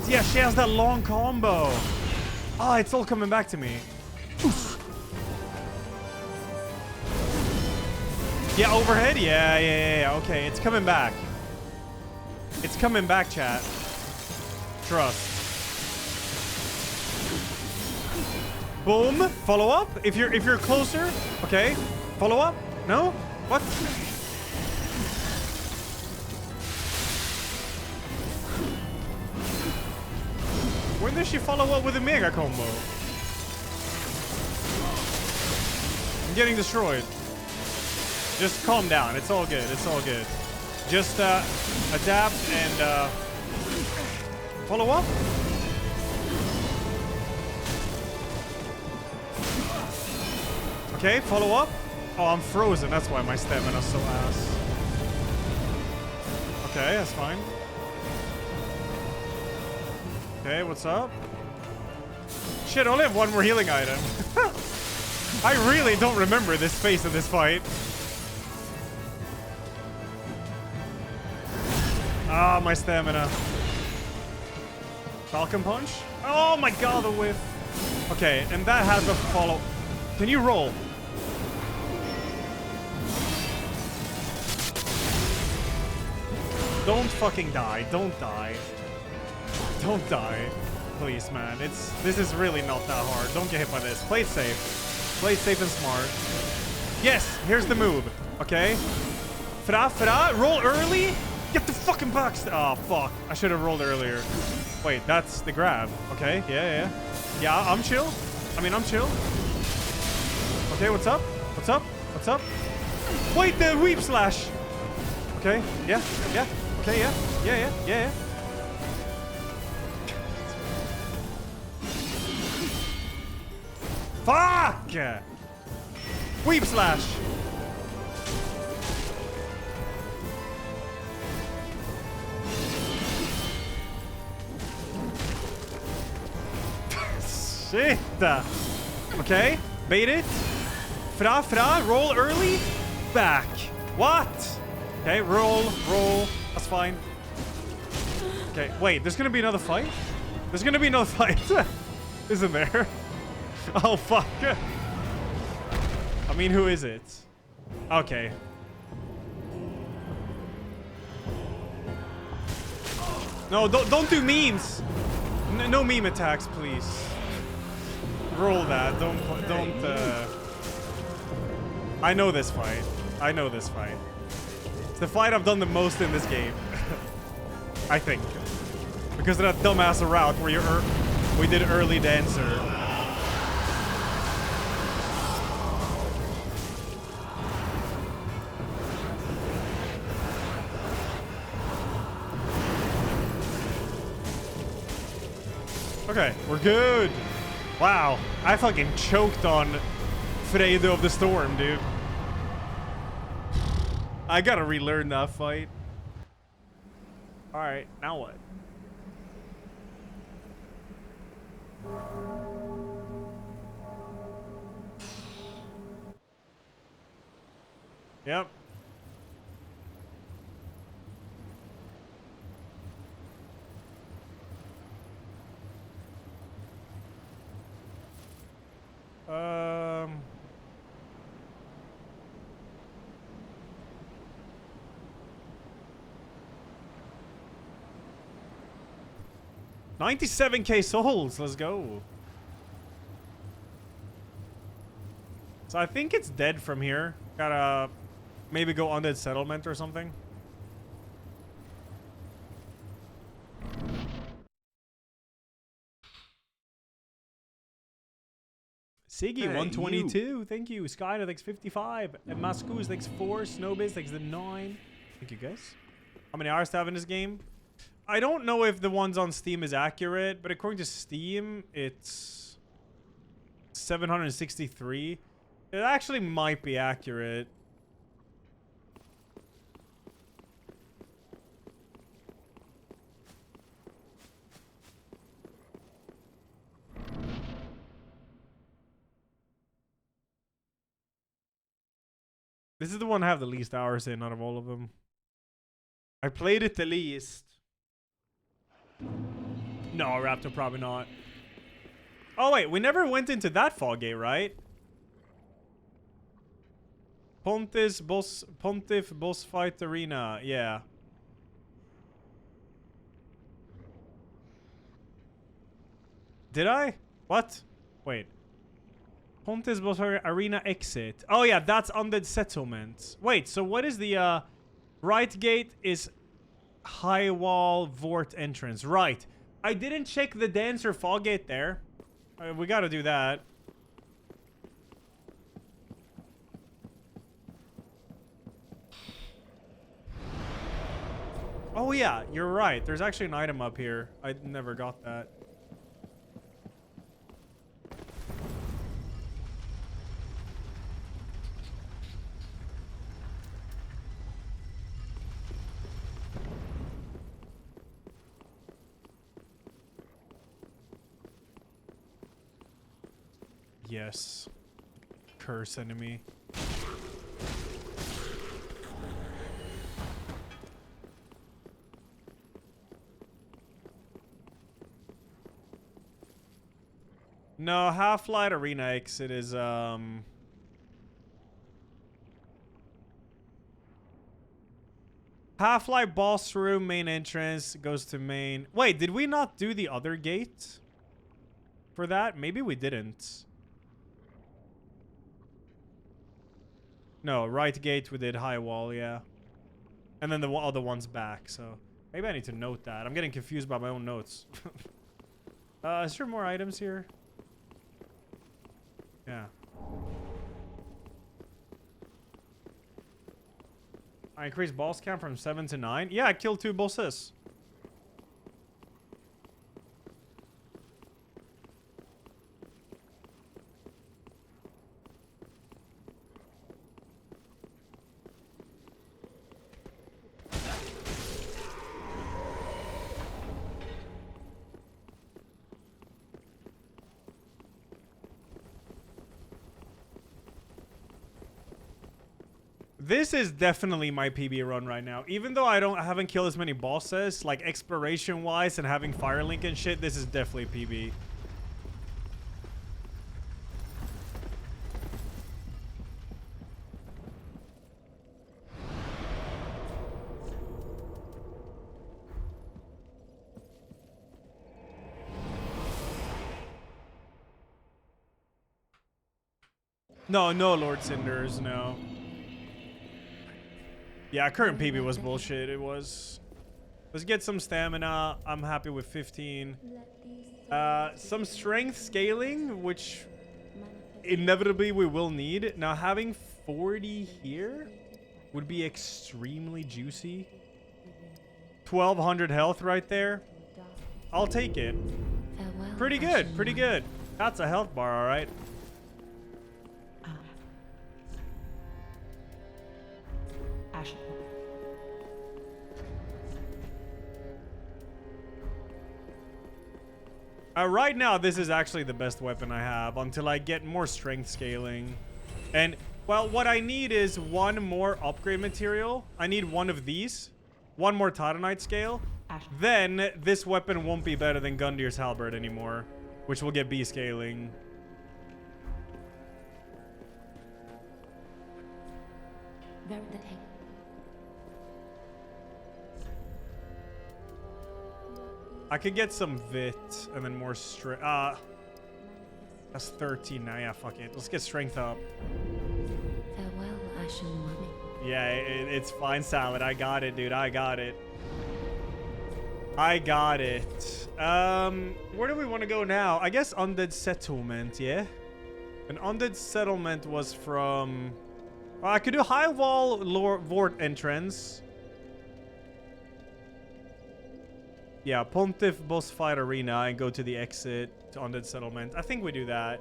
Yeah, she has that long combo. Oh, it's all coming back to me. Oof. Yeah, overhead? Yeah. Okay, it's coming back. It's coming back, chat. Trust. Boom. Follow up. If you're closer. Okay. Follow up. No? What? When does she follow up with a mega combo? I'm getting destroyed. Just calm down. It's all good. It's all good. Just adapt and follow up. Okay, follow up. Oh, I'm frozen. That's why my stamina's so ass. Okay, that's fine. Okay, what's up? Shit, I only have one more healing item. I really don't remember this phase of this fight. Ah, my stamina. Falcon Punch? Oh my god, the whiff. Okay, and that has a follow. Can you roll? Don't fucking die. Don't die. Don't die. Please, man. This is really not that hard. Don't get hit by this. Play it safe. Play it safe and smart. Yes, here's the move. Okay. Fra. Roll early. Get the fucking box. Oh, fuck. I should have rolled earlier. Wait, that's the grab. Okay, yeah. Yeah, I'm chill. I'm chill. Okay, what's up? What's up? What's up? Wait, the weep slash. Okay, yeah. Okay, yeah. Fuck! Weep slash. Shit. Okay, bait it. Fra, roll early. Back. What? Okay, roll. That's fine. Okay, wait, there's gonna be another fight? There's gonna be another fight. Isn't there? Oh, fuck. I mean, who is it? Okay. No, don't do memes. No meme attacks, please. Roll that. Don't. I know this fight. It's the fight I've done the most in this game. I think. Because of that dumbass route where we did early dancer. Okay, we're good. Wow, I fucking choked on Fredo of the Storm, dude. I gotta relearn that fight. Alright, now what? Yep. Um... 97k souls, let's go. So I think it's dead from here. Gotta maybe go undead settlement or something. Siggy, Hey, 122. Thank you. Skyler, thanks 55. And Mascuz, thanks 4. Snowbiz, thanks the 9. Thank you, guys. How many hours to have in this game? I don't know if the ones on Steam is accurate, but according to Steam, it's 763. It actually might be accurate. This is the one I have the least hours in out of all of them. I played it the least. No, Raptor, probably not. Oh, wait. We never went into that fog gate, right? Pontiff boss fight arena. Yeah. Did I? What? Wait. Pontiff boss arena exit. Oh, yeah. That's undead settlement. Wait. So what is the... right gate is... high wall Vort entrance. Right. I didn't check the dancer fog gate there. We gotta do that. Oh yeah, you're right. There's actually an item up here. I never got that. Yes. Curse enemy. No, Half-Light Arena exit is Half-Life boss room, main entrance, goes to main. Wait, did we not do the other gate for that? Maybe we didn't. No, right gate we did high wall, yeah. And then the other one's back, so maybe I need to note that. I'm getting confused by my own notes. Is there more items here? Yeah. I increased boss count from 7 to 9. Yeah, I killed 2 bosses. This is definitely my PB run right now. Even though I haven't killed as many bosses, like exploration wise and having Firelink and shit, this is definitely PB. No, Lord Cinders, no. Yeah, current PB was bullshit. It was. Let's get some stamina. I'm happy with 15. Some strength scaling, which inevitably we will need. Now, having 40 here would be extremely juicy. 1200 health right there. I'll take it. Pretty good, pretty good. That's a health bar, all right. Ashen. Right now, this is actually the best weapon I have until I get more strength scaling. And, well, what I need is one more upgrade material. I need one of these. One more Titanite scale. Ashen. Then, this weapon won't be better than Gundir's Halberd anymore, which will get B scaling. Very the take. I could get some Vit and then more strength. That's 13 now. Yeah, fuck it. Let's get strength up. Farewell, Ashen One. Yeah, it's fine, Salad. I got it, dude. I got it. I got it. Where do we want to go now? I guess Undead Settlement, yeah? An Undead Settlement was from... I could do High Wall, Vort entrance. Yeah, Pontiff boss fight arena and go to the exit to Undead Settlement. I think we do that.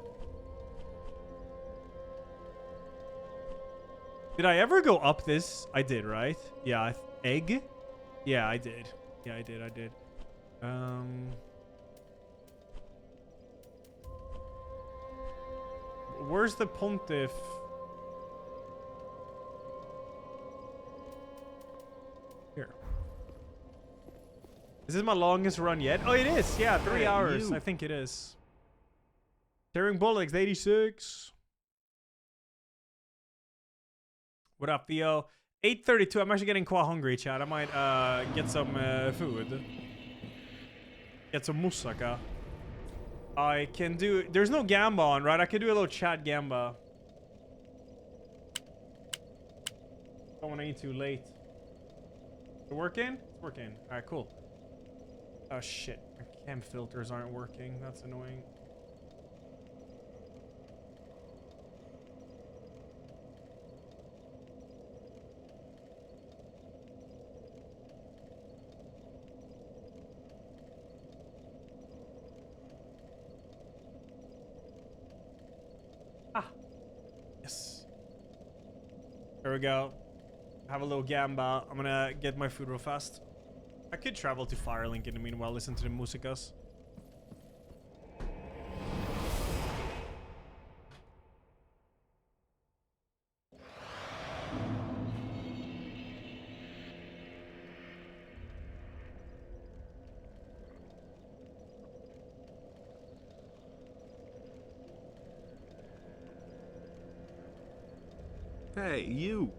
Did I ever go up this? I did, right? Yeah, egg? Yeah, I did. Yeah, I did. Where's the Pontiff? Here. Is this my longest run yet? Oh, it is. Yeah, 3 hours. I think it is. Tearing Bullocks, 86. What up, Theo? 8:32. I'm actually getting quite hungry, chat. I might get some food. Get some moussaka. I can do... There's no Gamba on, right? I could do a little chat Gamba. Don't want to eat too late. Is it working? It's working. All right, cool. Oh, shit. My cam filters aren't working. That's annoying. Yes. There we go. Have a little Gamba. I'm gonna get my food real fast. I could travel to Firelink in the meanwhile, listen to the musicas. Hey, you.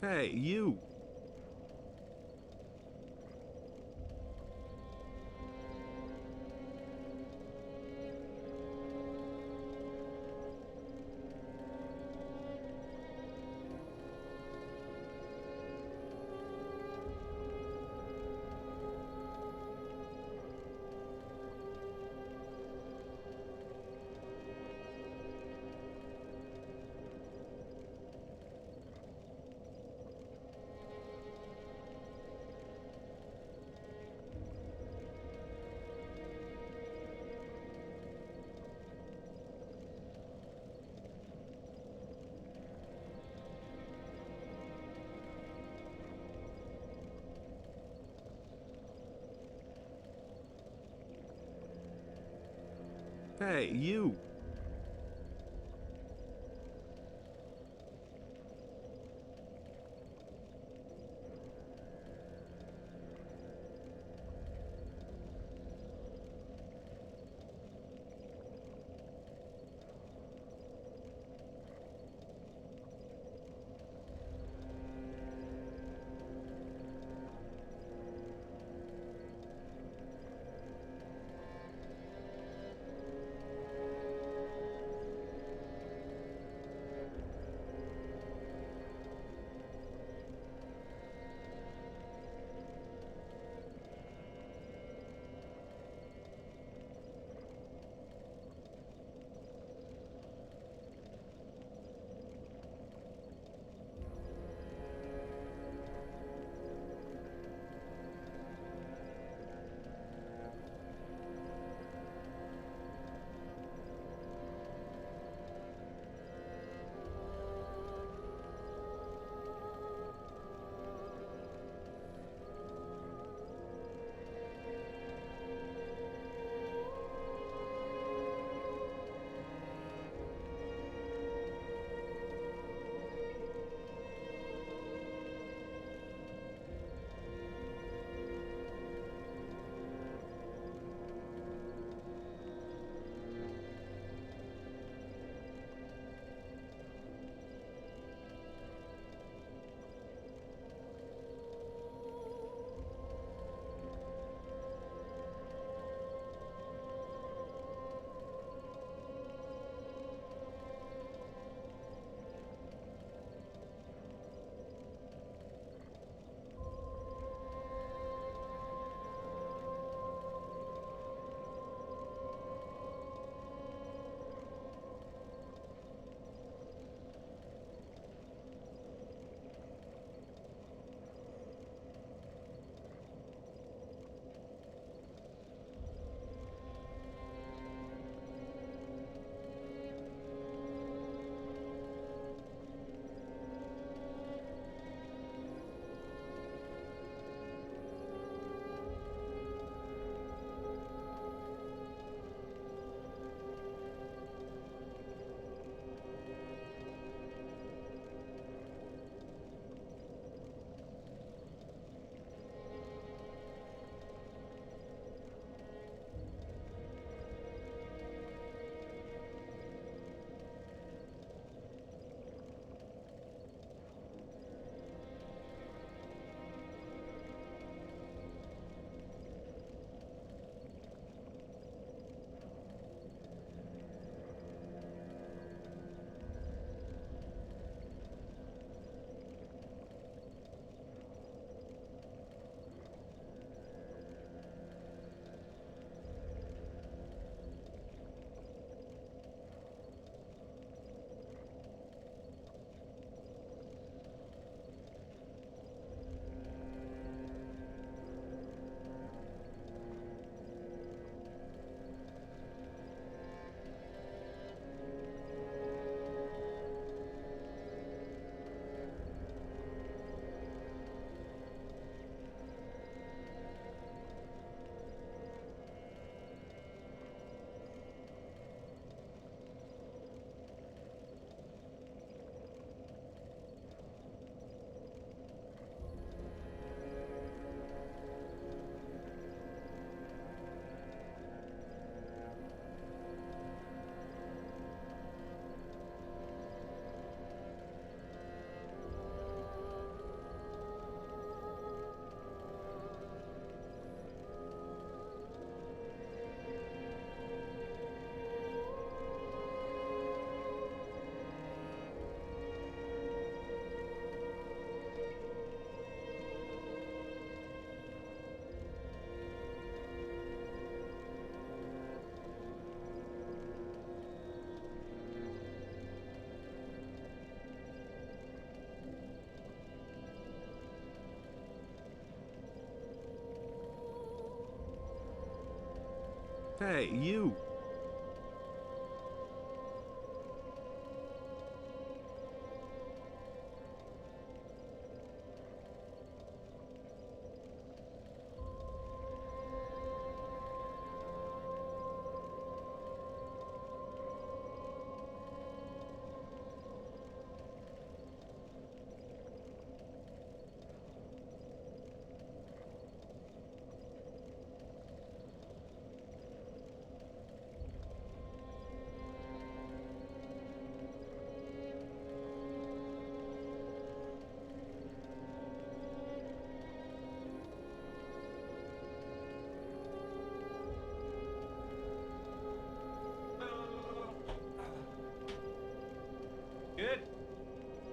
Hey, you. Hey, you. Hey, you. Good.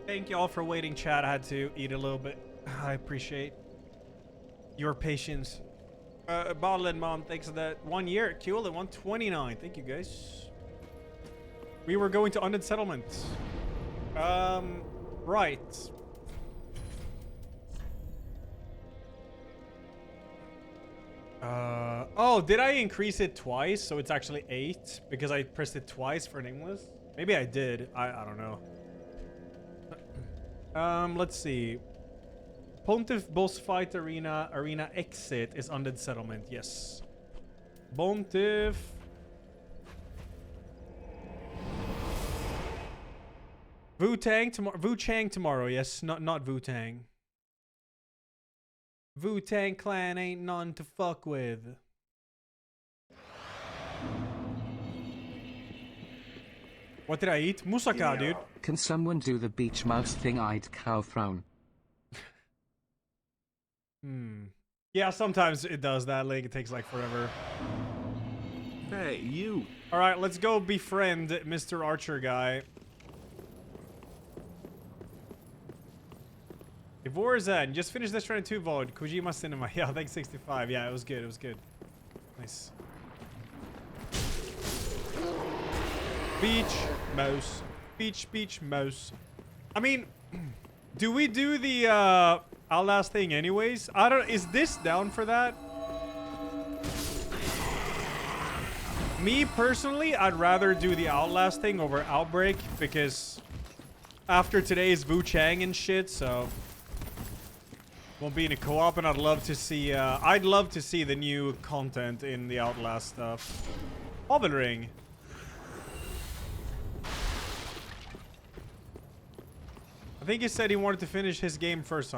Thank you all for waiting, chat. I had to eat a little bit. I appreciate your patience. Bottle and Mom, thanks for that. 1 year. Cool at 129. Thank you, guys. We were going to Undead Settlement. Right. Oh, did I increase it twice? So it's actually 8 because I pressed it twice for nameless? Maybe I did. I don't know. Let's see. Pontiff boss fight arena exit is Undead Settlement. Yes. Pontiff. Wu-Tang tomorrow. Wu-Chang tomorrow. Yes, not Wu-Tang. Wu-Tang Clan ain't none to fuck with. What did I eat? Moussaka, dude. Can someone do the beach mouse thing-eyed cow frown? Yeah, sometimes it does that. Like, it takes like forever. Hey, you. All right, let's go befriend Mr. Archer guy. Ivor Zen, just finished this round 2 VoD. Kojima Cinema. Yeah, thanks 65. Yeah, it was good. It was good. Nice. Beach mouse. Beach mouse. I mean, do we do the Outlast thing anyways? I don't. Is this down for that? Me personally, I'd rather do the Outlast thing over Outbreak because after today's Wu-Chang and shit, so won't be in a co-op, and I'd love to see the new content in the Outlast stuff. Oven Ring. I think he said he wanted to finish his game first.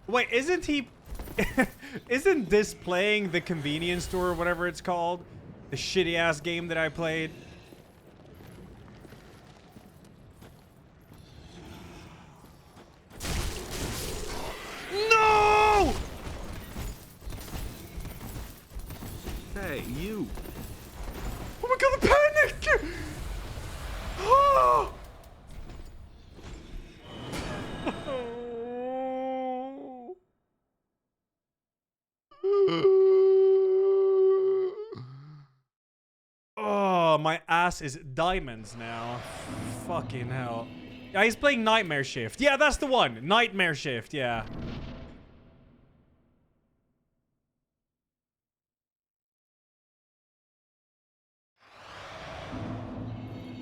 Wait, isn't he? Isn't this playing the convenience store or whatever it's called? The shitty ass game that I played. No! Hey, you. Oh my god, the panic! Oh! Oh, my ass is diamonds now. Fucking hell. Yeah, he's playing Nightmare Shift. Yeah, that's the one. Nightmare Shift, yeah.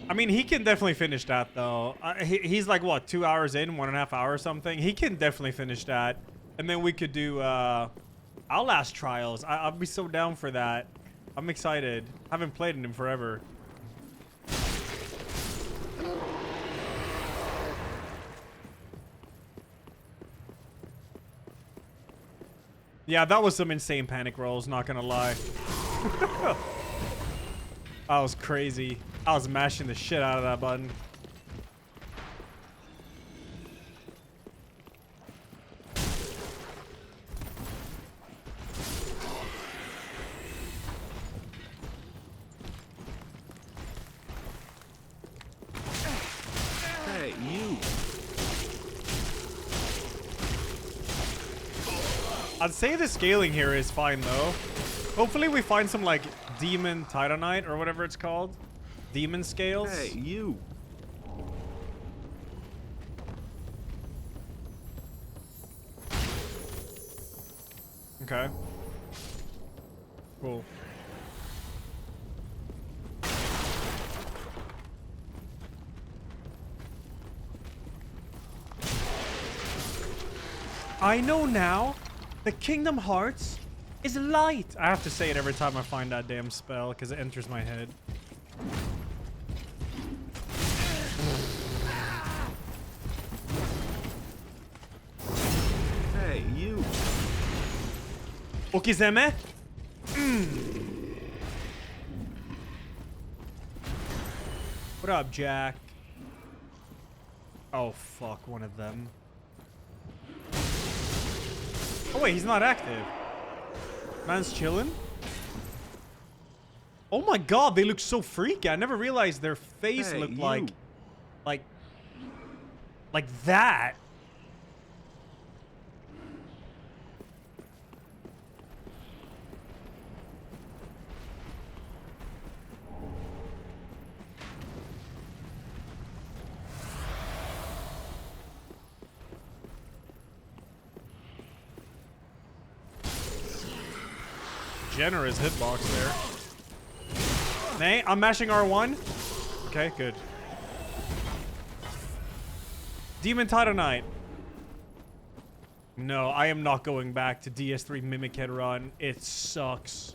I mean, he can definitely finish that, though. He's like, what, 2 hours in? 1.5 hours or something? He can definitely finish that. And then we could do Outlast Trials. I'll be so down for that. I'm excited. I haven't played in him forever. Yeah, that was some insane panic rolls, not gonna lie. That was crazy. I was mashing the shit out of that button. Hey, you. I'd say the scaling here is fine, though. Hopefully we find some, like, demon titanite or whatever it's called. Demon scales. Hey, you. Okay. Cool. I know now. The Kingdom Hearts is light. I have to say it every time I find that damn spell because it enters my head. Hey, you. Okizeme? What up, Jack? Oh, fuck, one of them. Oh, wait, he's not active. Man's chilling. Oh my god, they look so freaky. I never realized their face looked like that. Generous hitbox there. Nay, I'm mashing R1. Okay, good. Demon Titanite. No, I am not going back to DS3 Mimic Head Run. It sucks.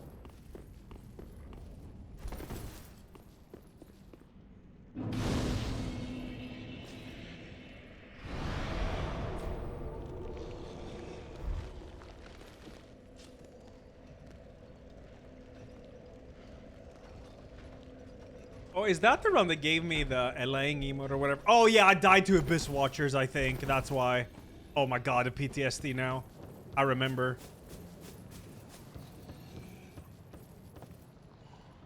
Oh, is that the run that gave me the Elaying emote or whatever? Oh, yeah, I died to Abyss Watchers, I think. That's why. Oh my god, a PTSD now. I remember.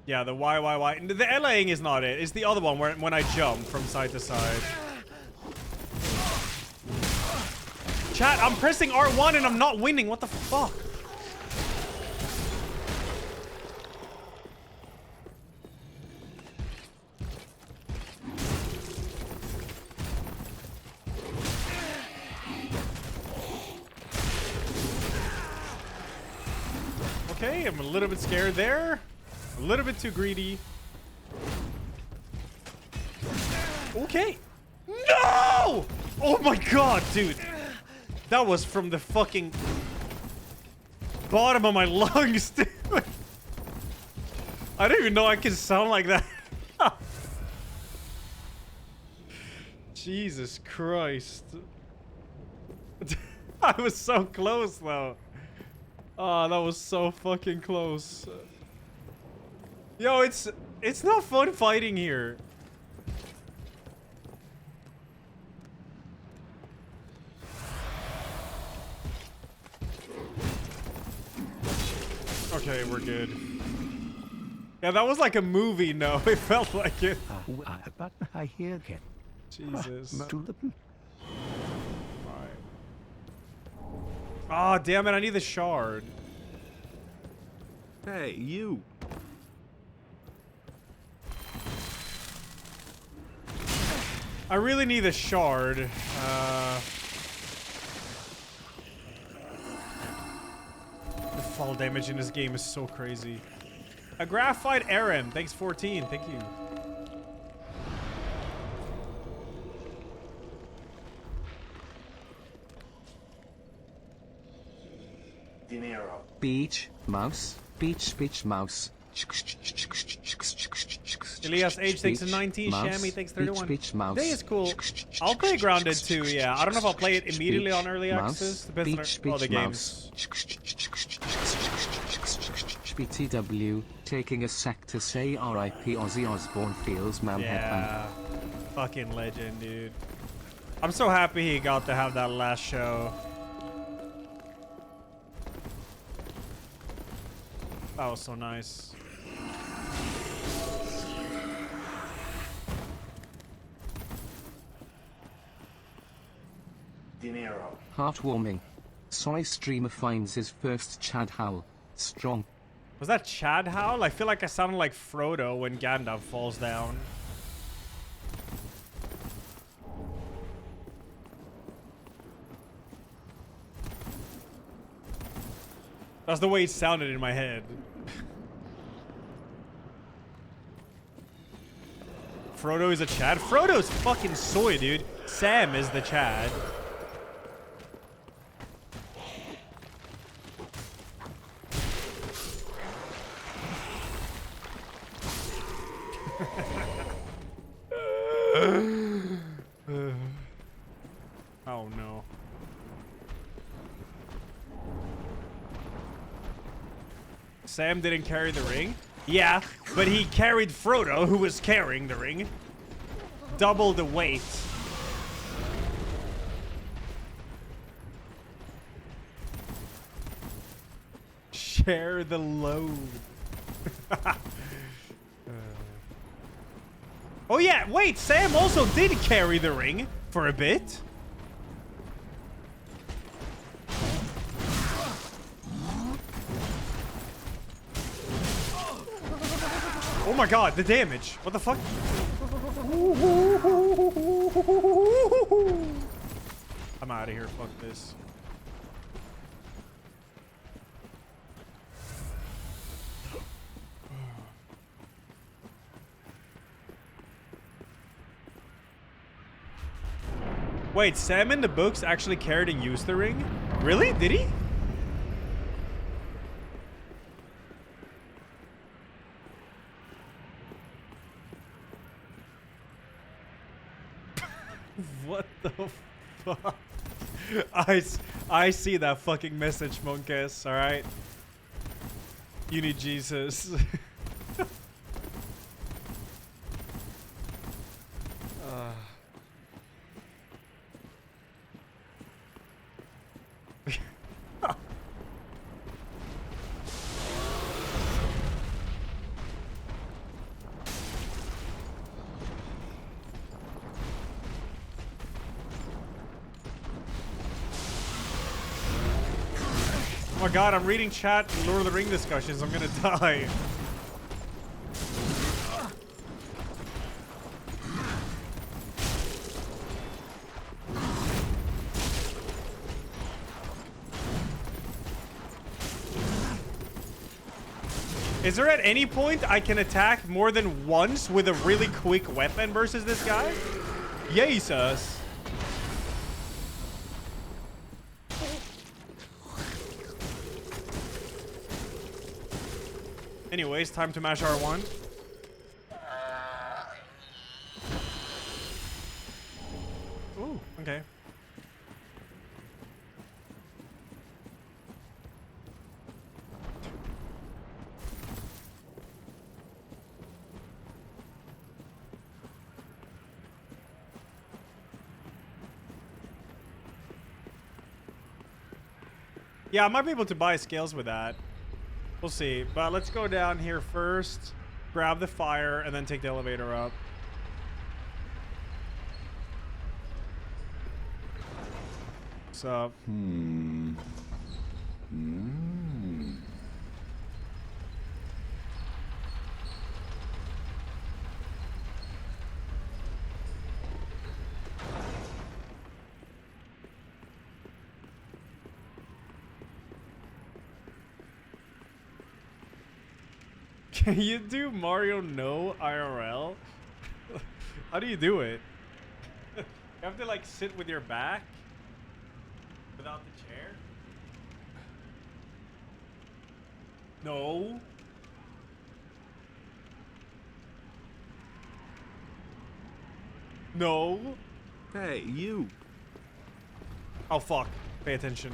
Yeah, the why. The Elaying is not it. It's the other one where when I jump from side to side. Chat, I'm pressing R1 and I'm not winning. What the fuck? Okay, I'm a little bit scared there. A little bit too greedy. Okay. No! Oh my god, dude. That was from the fucking bottom of my lungs, dude. I don't even know I can sound like that. Jesus Christ. I was so close, though. Oh, that was so fucking close. Yo, it's not fun fighting here. Okay, we're good. Yeah, that was like a movie, no? It felt like it. But I hear it. Jesus. Ah, oh, damn it, I need the shard. Hey, you. I really need the shard. The fall damage in this game is so crazy. A graphite Aram, thanks 14, thank you. Beach, mouse, beach, mouse. Elias H thanks to 19, Shammy thanks 31. Day is cool. I'll play Grounded too, yeah. I don't know if I'll play it immediately on early access. Depends on all the games. BTW, taking a sec to say RIP Ozzy Osbourne feels man yeah. Fucking legend, dude. I'm so happy he got to have that last show. That was so nice. Heartwarming. Soy streamer finds his first Chad Howl. Strong. Was that Chad Howl? I feel like I sounded like Frodo when Gandalf falls down. That's the way it sounded in my head. Frodo is a Chad? Frodo's fucking soy, dude. Sam is the Chad. Oh no. Sam didn't carry the ring? Yeah, but he carried Frodo, who was carrying the ring. Double the weight. Share the load. Oh yeah, wait, Sam also did carry the ring for a bit. Oh my god, the damage. What the fuck? I'm out of here, fuck this. Wait, Sam in the books actually carried and used the ring? Really? Did he? What the fuck? I see that fucking message, Monkus, alright? You need Jesus. Oh my god, I'm reading chat and Lord of the Ring discussions. I'm gonna die. Is there at any point I can attack more than once with a really quick weapon versus this guy? Jesus. Anyways, time to mash R1. Ooh, okay. Yeah, I might be able to buy scales with that. We'll see. But let's go down here first, grab the fire, and then take the elevator up. What's up? Can you do Mario No IRL? How do you do it? You have to like sit with your back without the chair? No. No. Hey, you. Oh fuck. Pay attention.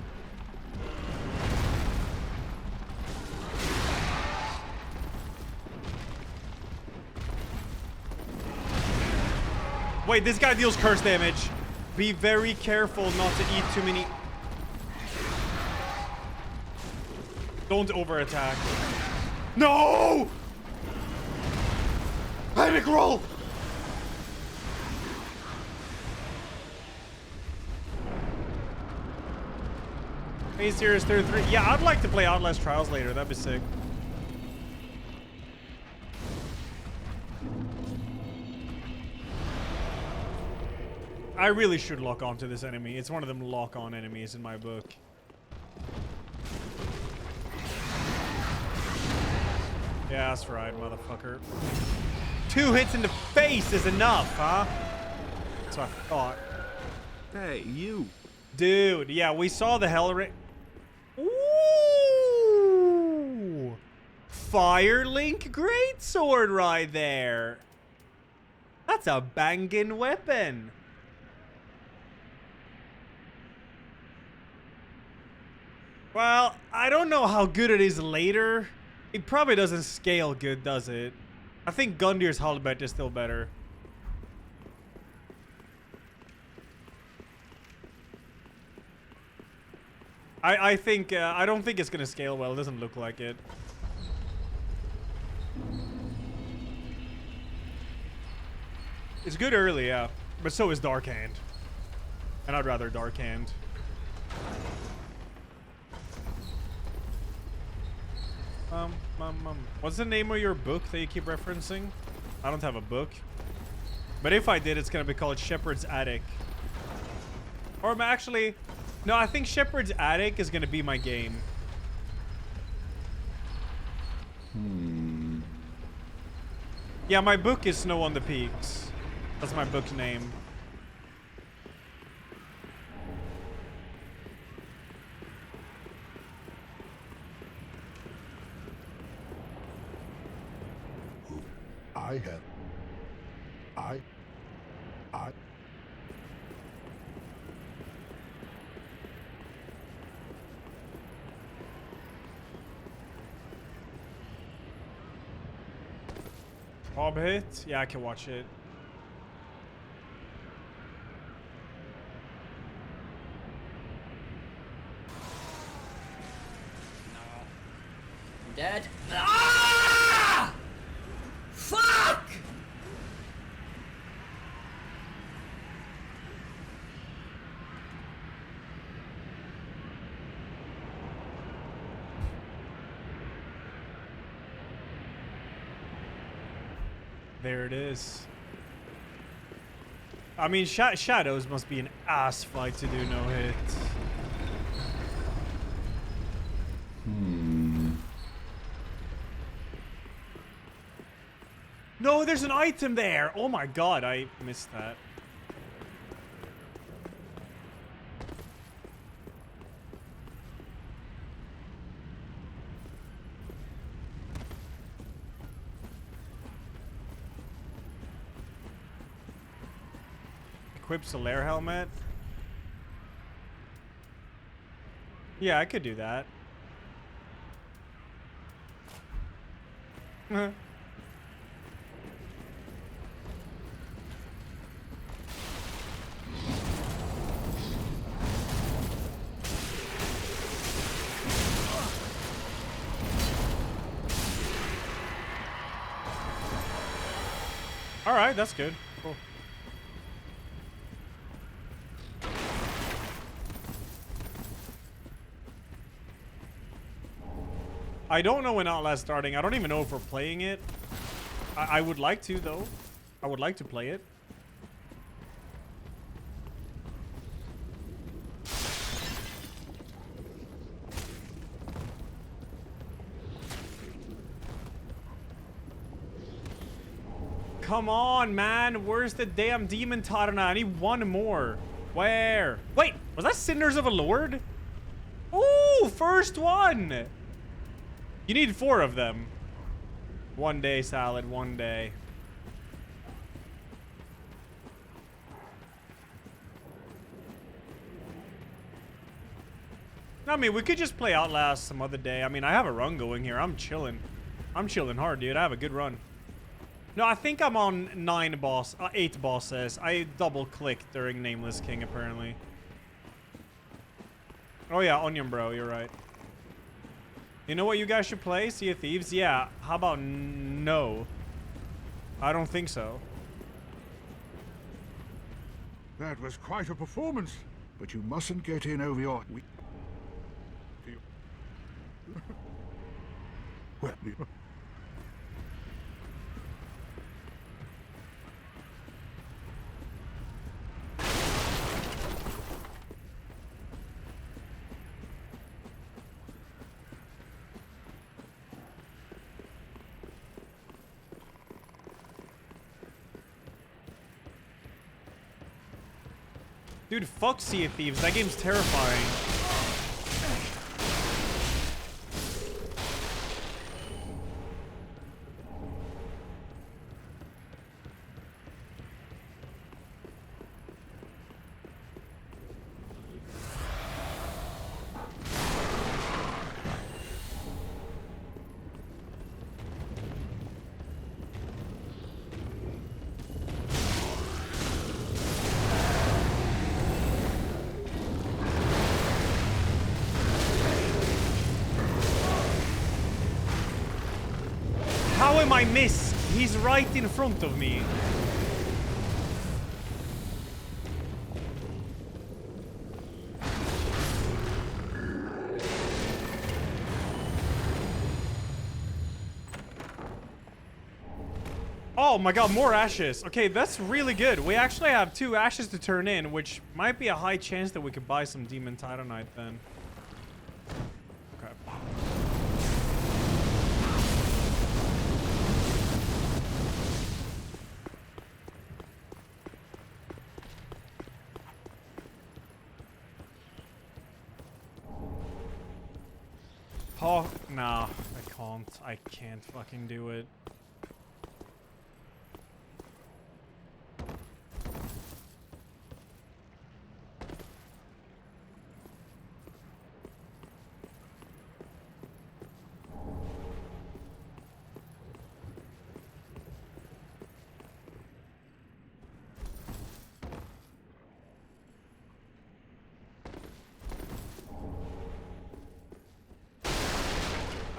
Wait, this guy deals curse damage. Be very careful not to eat too many. Don't over attack. No! Panic roll! Hey, Serious 33. Yeah, I'd like to play Outlast Trials later. That'd be sick. I really should lock onto this enemy. It's one of them lock-on enemies in my book. Yeah, that's right, motherfucker. 2 hits in the face is enough, huh? That's what I thought. Hey, you. Dude, yeah, we saw the hell ring. Ooh! Firelink greatsword right there. That's a banging weapon. Well, I don't know how good it is later. It probably doesn't scale good, does it? I think Gundir's halberd is still better. I think I don't think it's gonna scale well. It doesn't look like it. It's good early, yeah, but so is Dark Hand, and I'd rather Dark Hand. What's the name of your book that you keep referencing? I don't have a book, but if I did, it's gonna be called Shepherd's Attic. Or actually, no, I think Shepherd's Attic is gonna be my game. Yeah, my book is Snow on the Peaks. That's my book name. I have. I. Hobbit? Yeah, I can watch it. I'm dead. Ah! Fuck! There it is. I mean, Shadows must be an ass fight to do no hit. No, there's an item there. Oh my god, I missed that. Equip Solaire helmet. Yeah, I could do that. All right, that's good. Cool. I don't know when Outlast starting. I don't even know if we're playing it. I would like to, though. I would like to play it. Come on, man. Where's the damn demon Tarna? I need one more. Where? Wait, was that Cinders of a Lord? Ooh, first one. You need 4 of them. One day, Salad, one day. I mean, we could just play Outlast some other day. I mean, I have a run going here. I'm chilling. I'm chilling hard, dude. I have a good run. No, I think I'm on 8 bosses. I double-clicked during Nameless King, apparently. Oh, yeah, Onion Bro. You're right. You know what you guys should play? Sea of Thieves? Yeah. How about no? I don't think so. That was quite a performance, but you mustn't get in over your... Well, Dude, fuck Sea of Thieves. That game's terrifying. How am I miss? He's right in front of me. Oh my god, more ashes. Okay, that's really good. We actually have 2 ashes to turn in, which might be a high chance that we could buy some Demon Titanite then. Okay. Oh, nah, I can't. I can't fucking do it.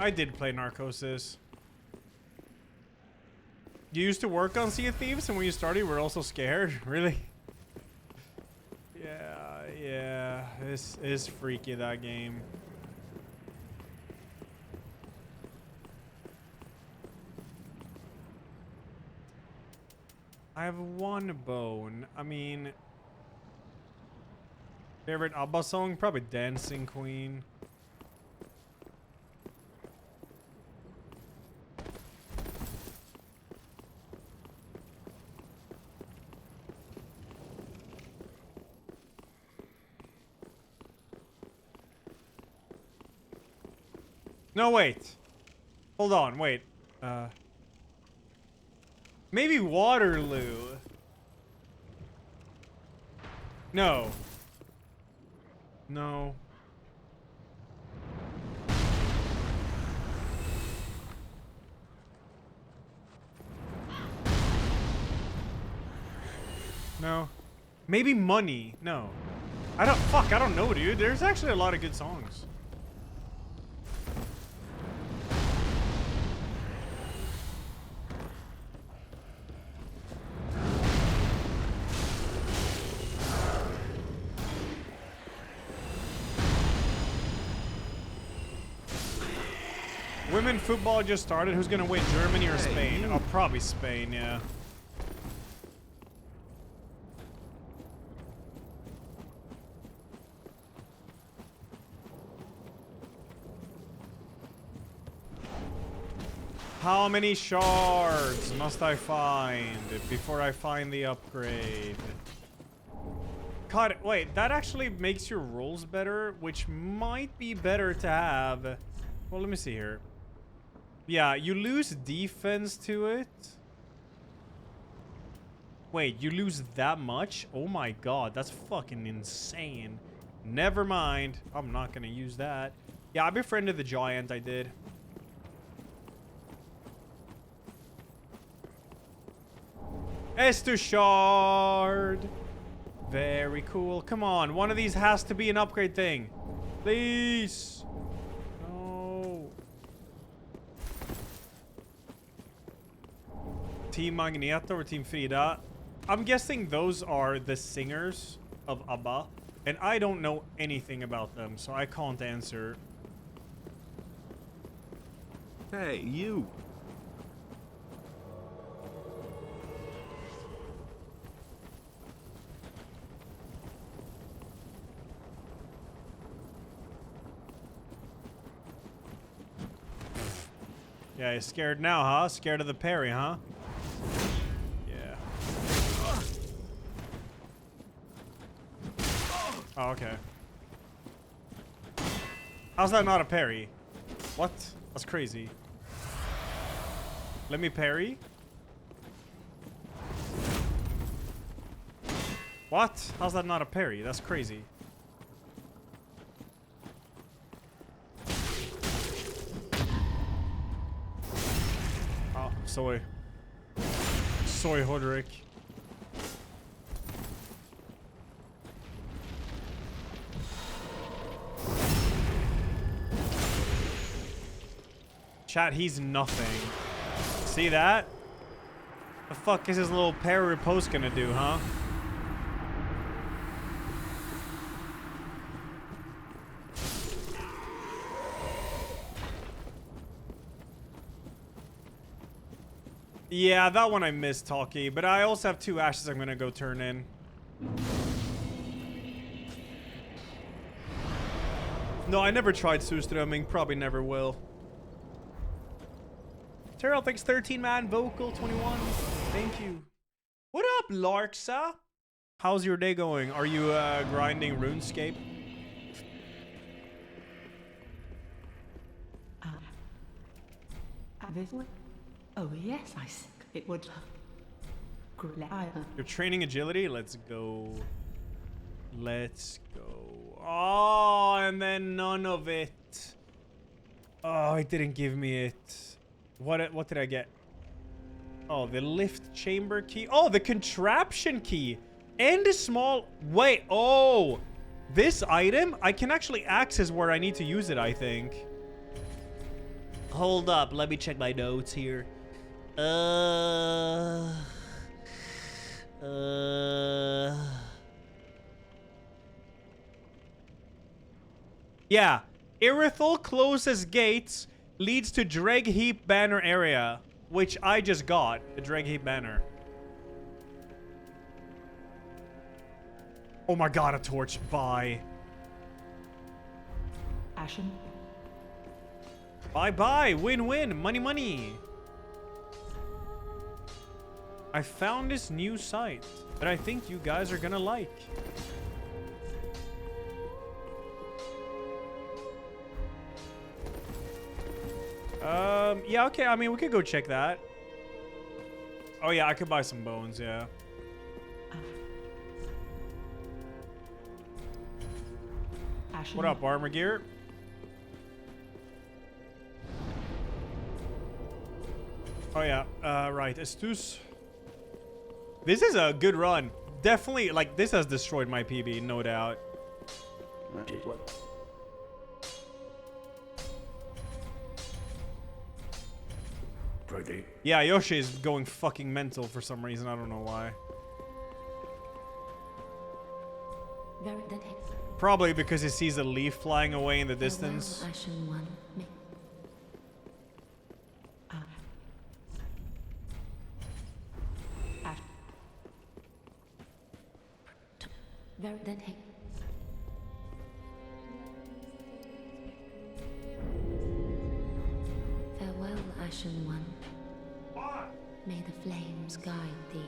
I did play Narcosis. You used to work on Sea of Thieves, and when you started, you were also scared? Really? Yeah. This is freaky, that game. I have 1 bone. I mean... Favorite ABBA song? Probably Dancing Queen. No, wait. Hold on, wait. Maybe Waterloo. No. No. No. Maybe Money. No. I don't know, dude. There's actually a lot of good songs. Women football just started. Who's gonna win, Germany or Spain? Oh, probably Spain, yeah. How many shards must I find before I find the upgrade? God, wait, that actually makes your rolls better, which might be better to have. Well, let me see here. Yeah, you lose defense to it. Wait, you lose that much? Oh my god, that's fucking insane. Never mind. I'm not gonna use that. Yeah, I befriended the giant, I did. Estus shard. Very cool. Come on, one of these has to be an upgrade thing. Please. No. Team Magneto or Team Frida? I'm guessing those are the singers of ABBA. And I don't know anything about them, so I can't answer. Hey, you. Yeah, you're scared now, huh? Scared of the parry, huh? Yeah. Oh, okay. How's that not a parry? What? That's crazy. Let me parry. What? How's that not a parry? That's crazy. Oh, soy. Soy Hodrick. Chat, he's nothing. See that? The fuck is this little parry post gonna do, huh? Yeah, that one I missed, Talkie. But I also have 2 ashes I'm gonna go turn in. No, I never tried Surströmming. Probably never will. Terrell, thanks 13, man. Vocal 21. Thank you. What up, Larksa? How's your day going? Are you grinding RuneScape? This one? Oh yes, I think it would. You're training agility? Let's go. Let's go. Oh, and then none of it. Oh, it didn't give me it. What did I get? Oh, the lift chamber key. Oh, the contraption key. And a small... Wait, oh. This item, I can actually access where I need to use it, I think. Hold up, let me check my notes here. Yeah. Irithel closes gates, leads to Dreg Heap banner area, which I just got. The Dreg Heap banner. Oh my god, a torch. Bye. Ashen. Bye-bye. Win-win. Money, money. I found this new site that I think you guys are gonna like. Yeah, okay. I mean, we could go check that. Oh, yeah, I could buy some bones, yeah. Ashen. What up, armor gear? Oh, yeah. Right. Estus. This is a good run. Definitely, like, this has destroyed my PB, no doubt. Yeah, Yoshi is going fucking mental for some reason. I don't know why. Probably because he sees a leaf flying away in the distance. Farewell, Ashen One. May the flames guide thee.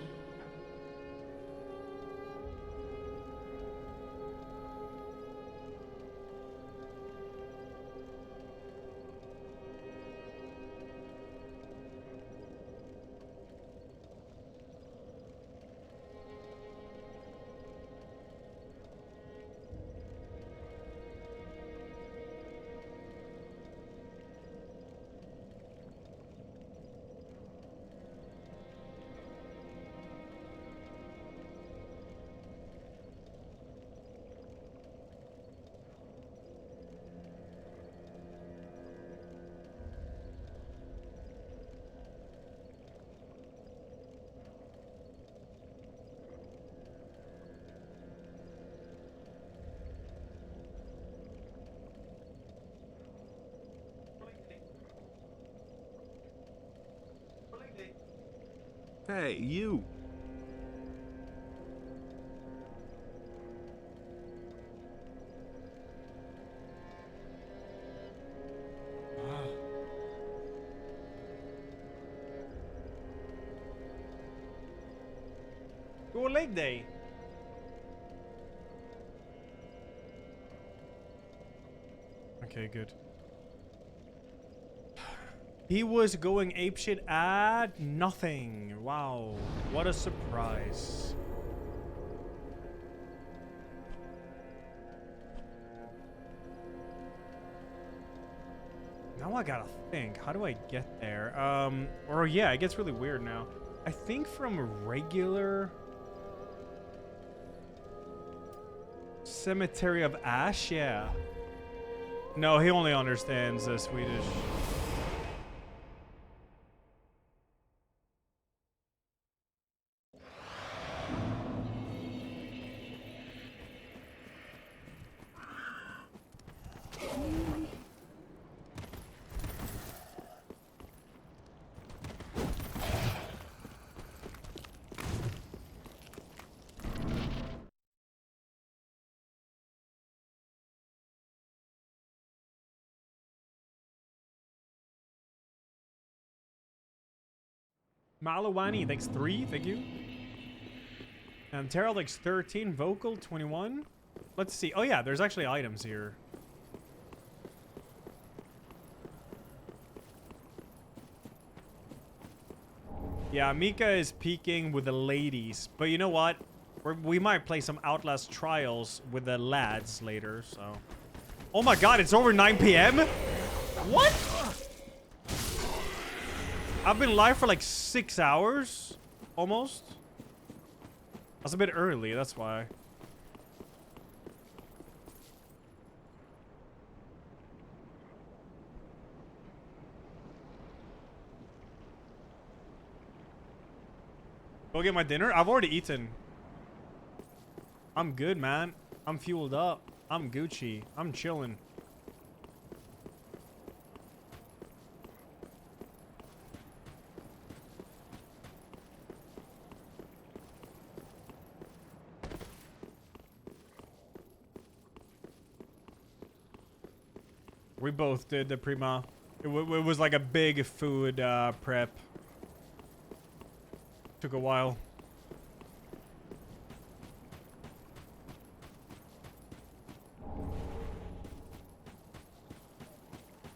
Hey, you. Go leg day. Okay, good. He was going apeshit at nothing. Wow, what a surprise. Now I gotta think. How do I get there? Or yeah, it gets really weird now. I think from regular Cemetery of Ash, yeah. No, he only understands Swedish. Malawani thanks 3, thank you. And Terrell thanks 13, Vocal 21. Let's see. Oh yeah, there's actually items here. Yeah, Mika is peeking with the ladies, but you know what? We might play some Outlast Trials with the lads later, so. Oh my god, it's over 9 p.m.? What? I've been live for like 6 hours, almost. That's a bit early, that's why. Go get my dinner? I've already eaten. I'm good, man. I'm fueled up. I'm Gucci. I'm chilling. We both did the Prima. It was like a big food prep. Took a while.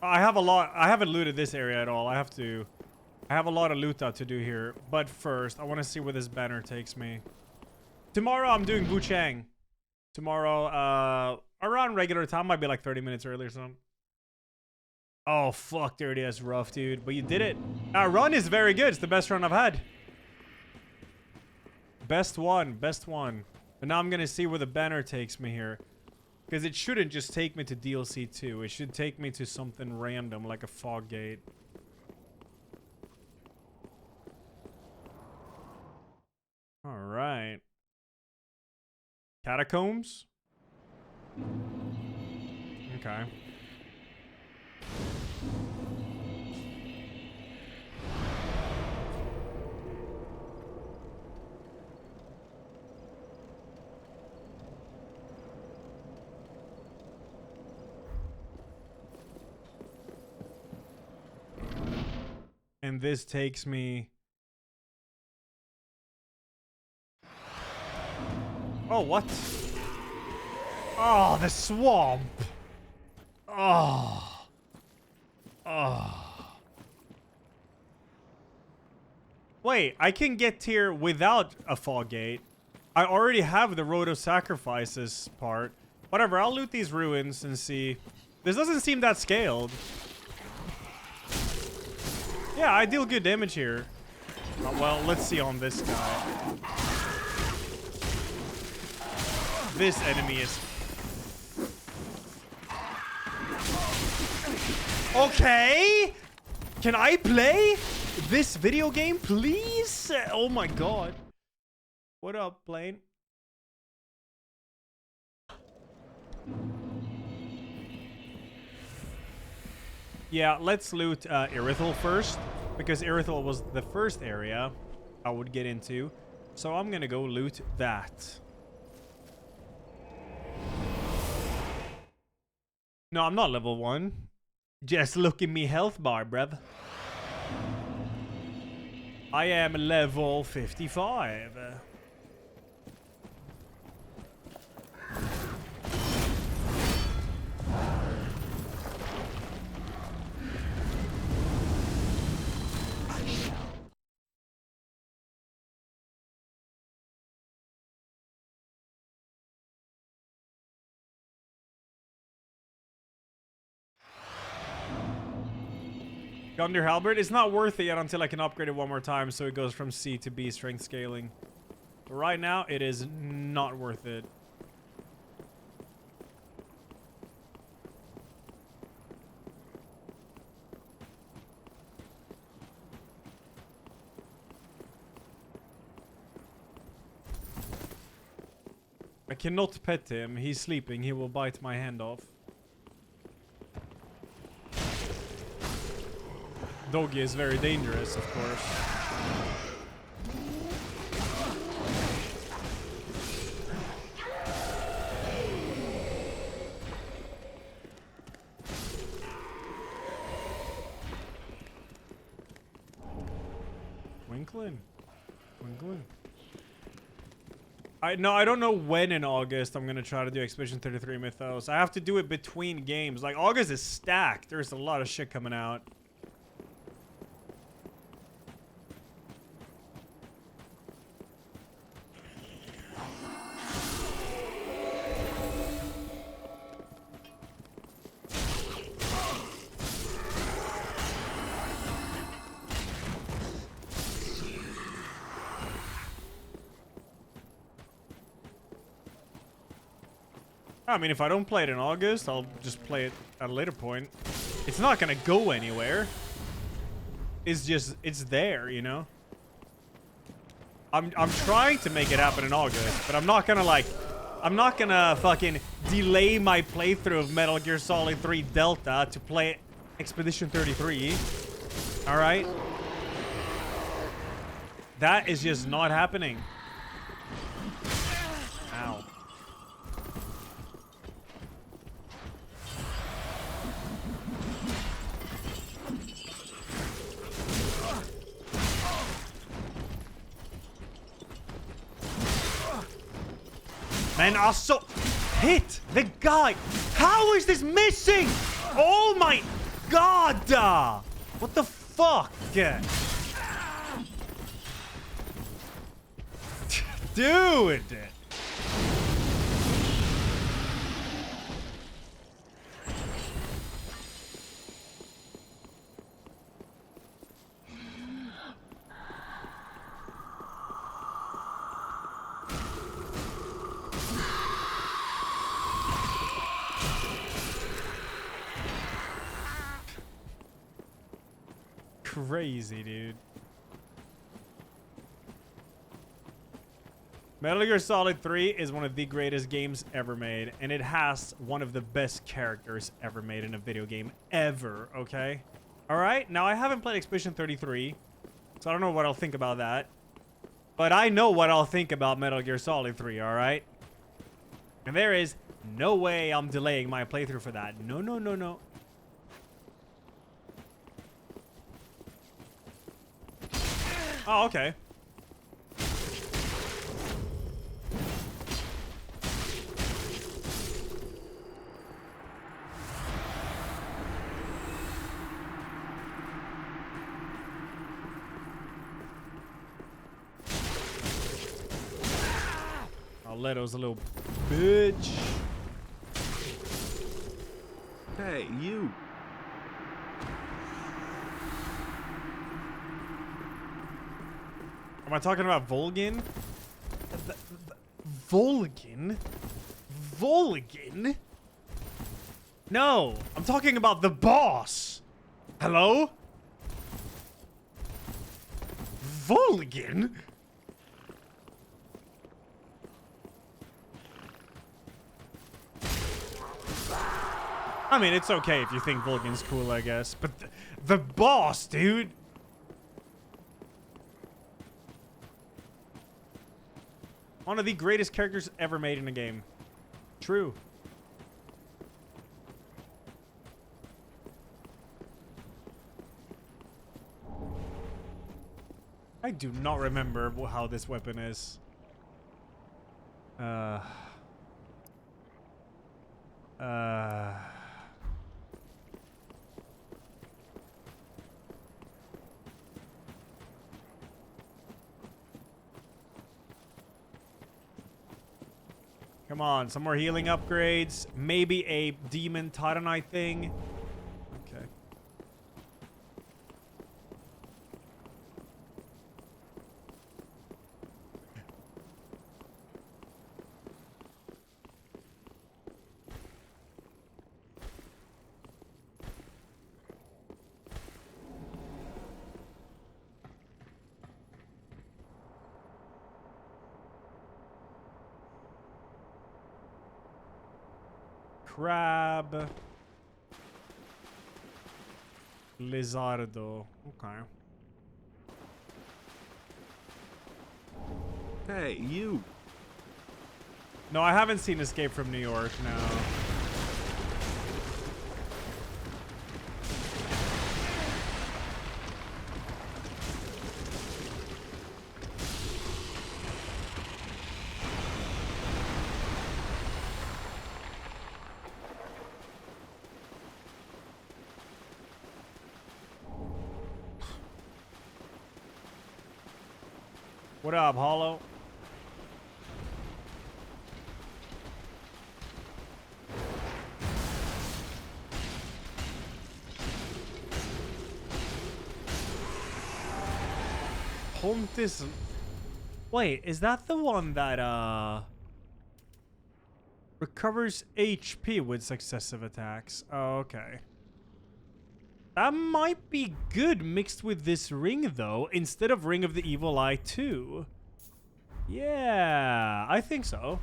I have a lot. I haven't looted this area at all. I have a lot of loot to do here. But first, I want to see where this banner takes me. Tomorrow, I'm doing Wuchang. Tomorrow, around regular time. Might be like 30 minutes early or something. Oh, fuck, Dirty. That's rough, dude. But you did it. Our run is very good. It's the best run I've had. Best one. Best one. But now I'm going to see where the banner takes me here. Because it shouldn't just take me to DLC 2. It should take me to something random, like a fog gate. Alright. Catacombs? Okay. And this takes me... Oh, what? Oh, the swamp. Oh. Oh. Wait, I can get here without a fog gate. I already have the Road of Sacrifices part. Whatever, I'll loot these ruins and see. This doesn't seem that scaled. Yeah, I deal good damage here. Well, let's see on this guy. This enemy is... Okay! Can I play this video game, please? Oh my god. What up, Blaine? Yeah, let's loot Irithel first, because Irithel was the first area I would get into. So I'm gonna go loot that. No, I'm not level 1. Just look at me health bar, bruv. I am level 55. Gundir Halberd, it's not worth it yet until I can upgrade it one more time so it goes from C to B strength scaling. But right now, it is not worth it. I cannot pet him. He's sleeping. He will bite my hand off. Doggy is very dangerous, of course. Winklet? I don't know when in August I'm gonna try to do Expedition 33 Mythos. I have to do it between games. Like, August is stacked. There's a lot of shit coming out. I mean, if I don't play it in August, I'll just play it at a later point. It's not gonna go anywhere. It's just, it's there, you know? I'm trying to make it happen in August, but I'm not gonna fucking delay my playthrough of Metal Gear Solid 3 Delta to play Expedition 33. Alright? That is just not happening. Ow. Man, I so hit the guy. How is this missing? Oh my god! What the fuck? Dude! Crazy, dude. Metal Gear Solid 3 is one of the greatest games ever made, and it has one of the best characters ever made in a video game ever, okay? Alright, now I haven't played Expedition 33, so I don't know what I'll think about that. But I know what I'll think about Metal Gear Solid 3, alright? And there is no way I'm delaying my playthrough for that. No, no, no, no. Oh, okay. Leto's a little bitch. Hey, you. Am I talking about Volgin? Volgin? Volgin? No, I'm talking about the boss. Hello? Volgin? I mean, it's okay if you think Volgin's cool, I guess. But the boss, dude. One of the greatest characters ever made in a game. True. I do not remember how this weapon is. Come on, some more healing upgrades. Maybe a demon titanite thing. Okay. Crab. Lizardo. Okay. Hey, you. No, I haven't seen Escape from New York, no. What up, Hollow? Pontis. Wait, is that the one that recovers HP with successive attacks? Oh, okay. That might be good mixed with this ring, though, instead of Ring of the Evil Eye 2. Yeah, I think so.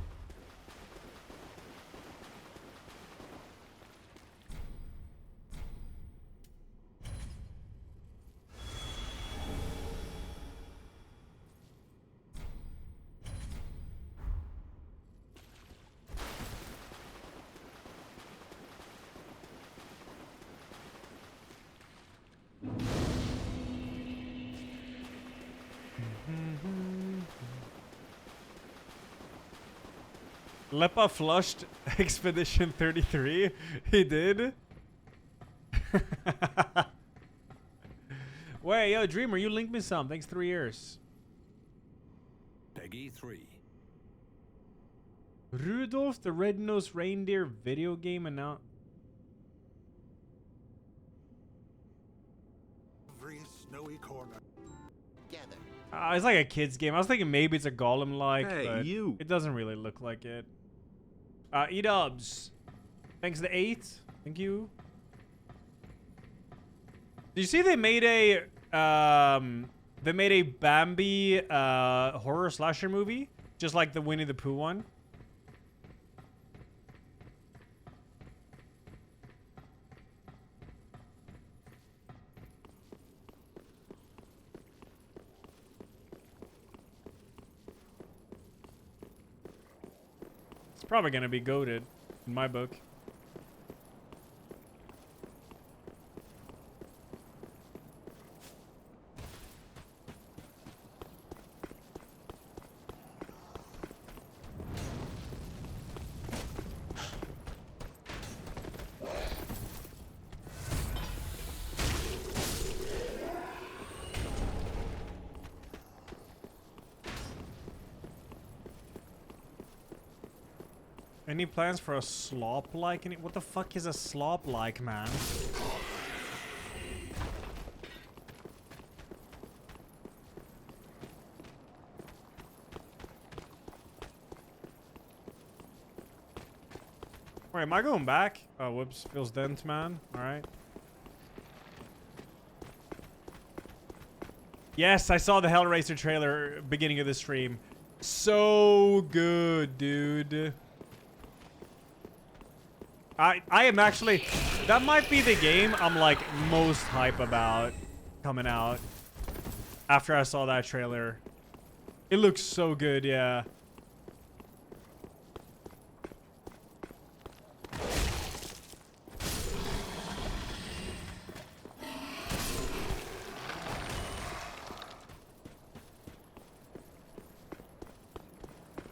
Lepa flushed Expedition 33. He did. Wait, yo, Dreamer, you linked me some. Thanks, 3 years. Peggy 3. Rudolph the Red-Nosed Reindeer video game announced. Every snowy corner. Gather. It's like a kid's game. I was thinking maybe it's a Golem-like, Hey, but you. it doesn't really look like it. E-dubs. Thanks to 8. Thank you. Did you see they made a Bambi horror slasher movie? Just like the Winnie the Pooh one? It's probably gonna be goated in my book. Any plans for a slop-like? What the fuck is a slop-like, man? Wait, am I going back? Oh, whoops. Feels dent, man. Alright. Yes, I saw the Hellraiser trailer beginning of the stream. So good, dude. I am actually, that might be the game I'm like most hype about coming out after I saw that trailer. It looks so good, yeah.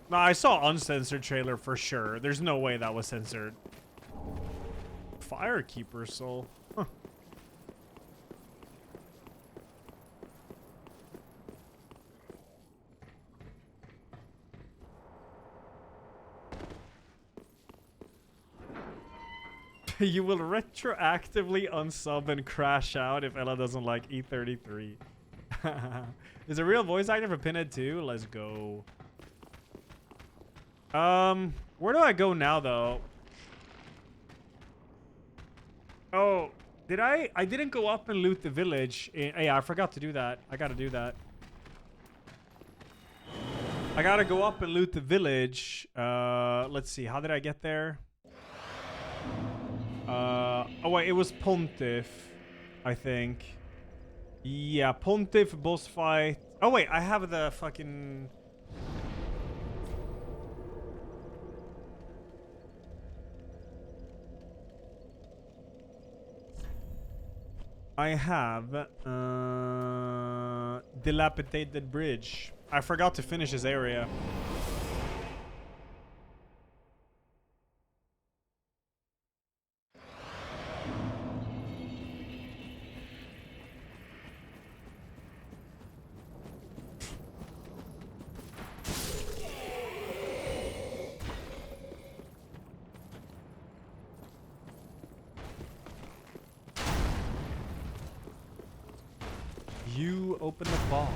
No, I saw uncensored trailer for sure. There's no way that was censored. Firekeeper soul. Huh. You will retroactively unsub and crash out if Ella doesn't like E33. Is a real voice actor for Pinhead 2? Let's go. Where do I go now though? Oh, did I didn't go up and loot the village. Yeah, I forgot to do that. I gotta do that. I gotta go up and loot the village. Let's see. How did I get there? Oh wait, it was Pontiff, I think. Yeah, Pontiff boss fight. Oh wait, I have the fucking... I have dilapidated bridge. I forgot to finish this area. You open the box.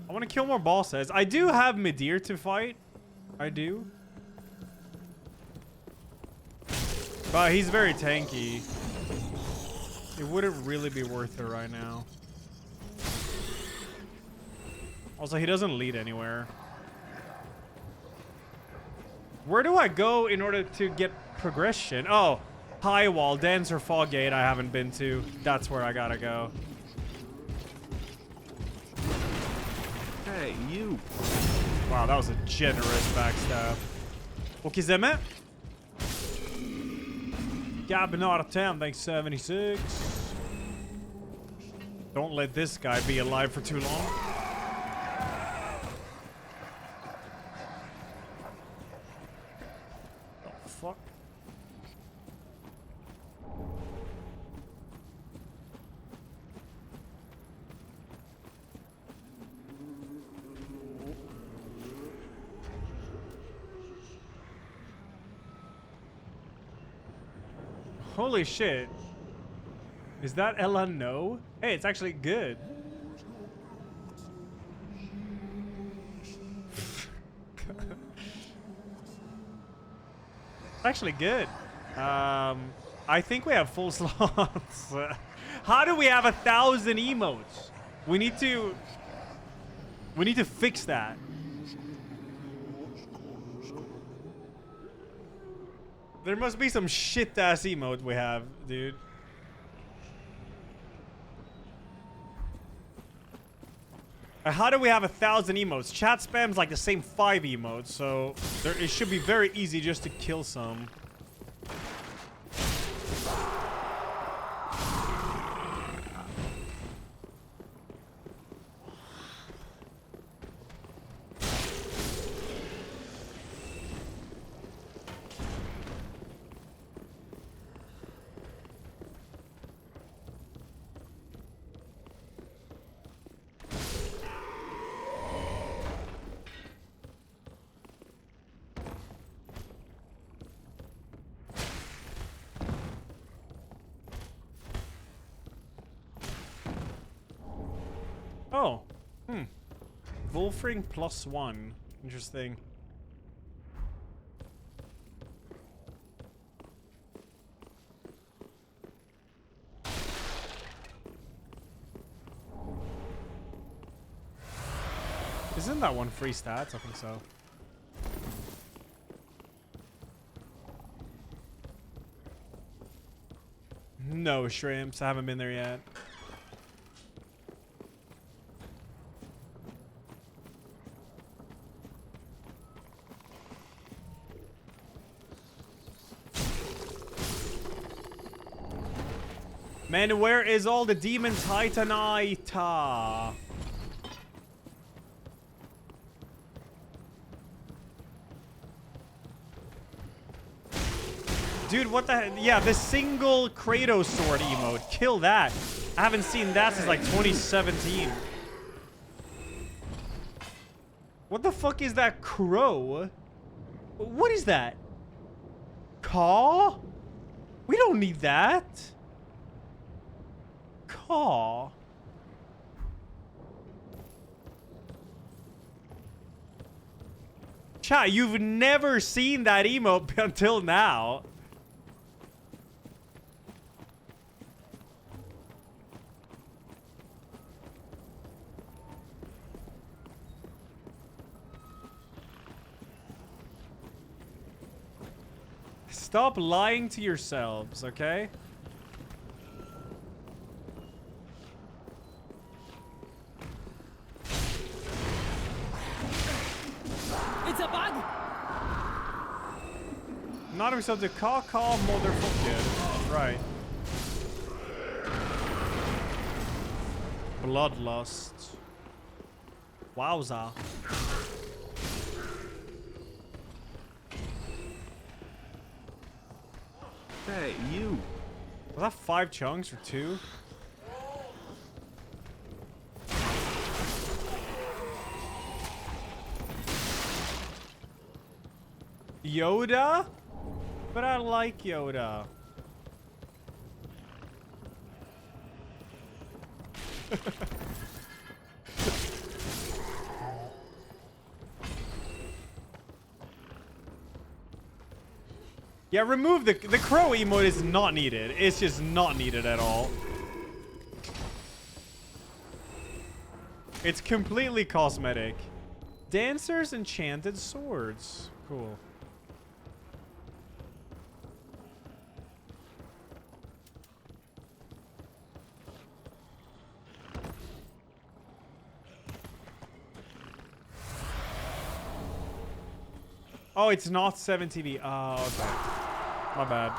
I want to kill more bosses. I do have Midir to fight. I do. But he's very tanky. It wouldn't really be worth it right now. Also, he doesn't lead anywhere. Where do I go in order to get progression? Oh, High Wall, Dancer Fog Gate I haven't been to. That's where I gotta go. Hey, you. Wow, that was a generous backstab. Åker Zemme? Gabbing out of town, thanks 76. Don't let this guy be alive for too long. Oh, fuck. Holy shit. Is that Ella no? Hey, it's actually good. It's actually good. I think we have full slots. How do we have 1,000 emotes? We need to fix that. There must be some shit-ass emote we have, dude. How do we have 1,000 emotes? Chat spam's like the same 5 emotes, so it should be very easy just to kill some. Oh. Wolfring +1. Interesting. Isn't that one free stats? I think so. No shrimps. I haven't been there yet. Man, where is all the demons Titanita? Dude, what the heck? Yeah, the single Kratos sword emote. Kill that. I haven't seen that since like 2017. What the fuck is that crow? What is that? Caw? We don't need that. Caw. Chat, you've never seen that emote until now. Stop lying to yourselves, okay? It's a bug! Not himself to call motherfucker. Right. Bloodlust. Wowza. Hey, you. Was that 5 chunks or 2? Yoda? But I like Yoda. Yeah, remove the crow emote is not needed. It's just not needed at all. It's completely cosmetic. Dancer's enchanted swords. Cool. Oh, it's not 7TV. Oh, okay. My bad.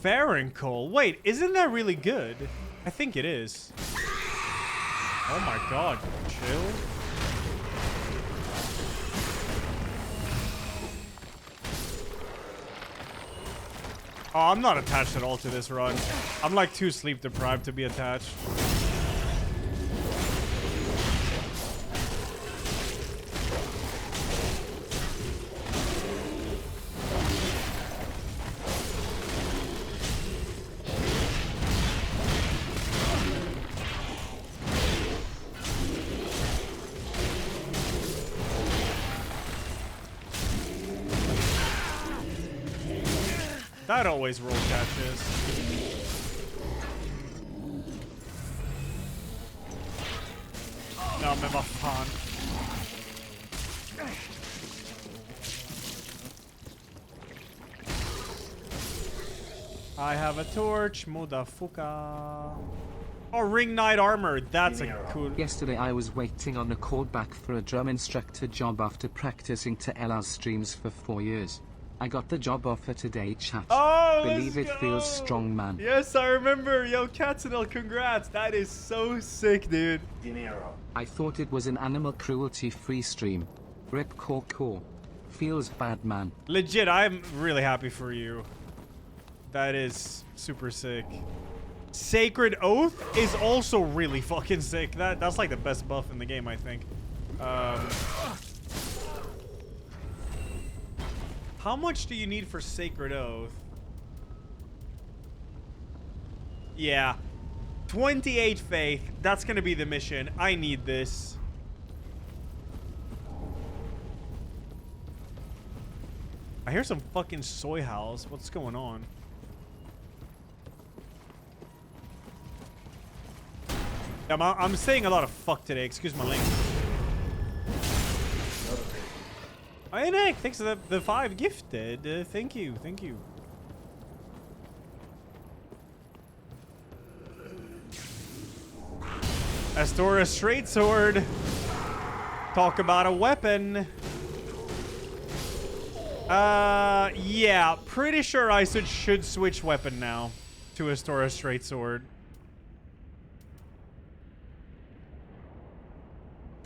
Firelink. Wait, isn't that really good? I think it is. Oh my god, chill. Oh, I'm not attached at all to this run. I'm like too sleep deprived to be attached. That always roll catches. No, men vad fan. I have a torch, motherfucker. Oh, ring knight armor. That's a cool. Yesterday I was waiting on a callback for a drum instructor job after practicing to Elajjaz streams for 4 years. I got the job offer today, chat. Oh, Believe it go. feels strong, man. Yes, I remember. Yo, Katzenel, congrats. That is so sick, dude. I thought it was an animal cruelty-free stream. Rip core. Feels bad, man. Legit, I'm really happy for you. That is super sick. Sacred Oath is also really fucking sick. That's like the best buff in the game, I think. How much do you need for Sacred Oath? Yeah. 28 faith. That's gonna be the mission. I need this. I hear some fucking soy howls. What's going on? I'm saying a lot of fuck today. Excuse my language. Hey Nick, thanks for the 5 gifted. Thank you, thank you. Astora straight sword. Talk about a weapon. Yeah, pretty sure I should switch weapon now to Astora straight sword.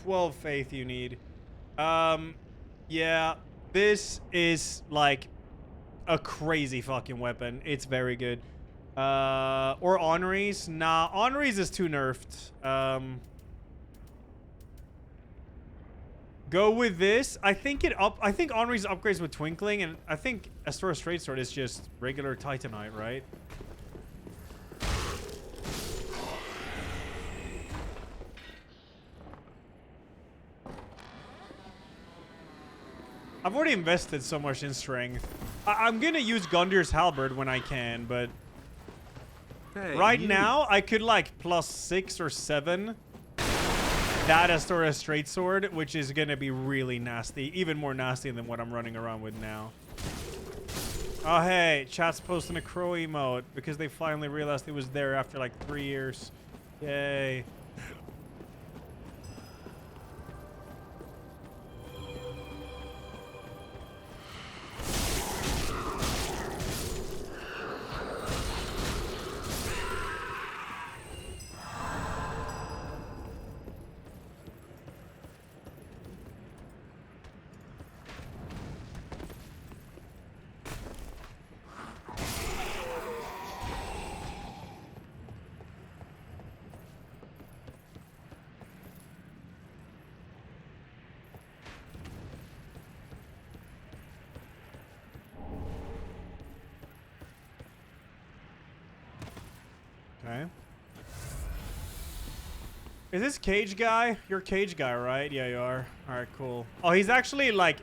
12 faith you need. Yeah, this is like a crazy fucking weapon. It's very good. Or Honories. Nah, Honories is too nerfed. Go with this. I think Honories upgrades with Twinkling, and I think Astora Straight Sword is just regular Titanite, right? I've already invested so much in strength. I'm gonna use Gundir's Halberd when I can, but right now I could like +6 or 7 that Astora Straight Sword, which is gonna be really nasty, even more nasty than what I'm running around with now. Oh hey, chat's posting a crow emote because they finally realized it was there after like 3 years. Yay. Is this Cage guy? You're Cage guy, right? Yeah, you are. All right, cool. Oh, he's actually like,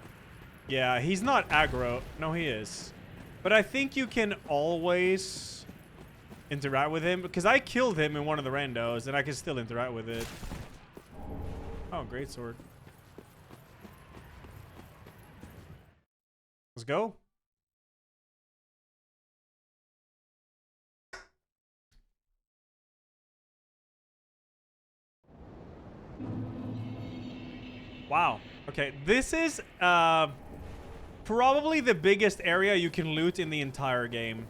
yeah, he's not aggro. No, he is. But I think you can always interact with him because I killed him in one of the randos and I can still interact with it. Oh, great sword. Let's go. Wow. Okay, this is probably the biggest area you can loot in the entire game.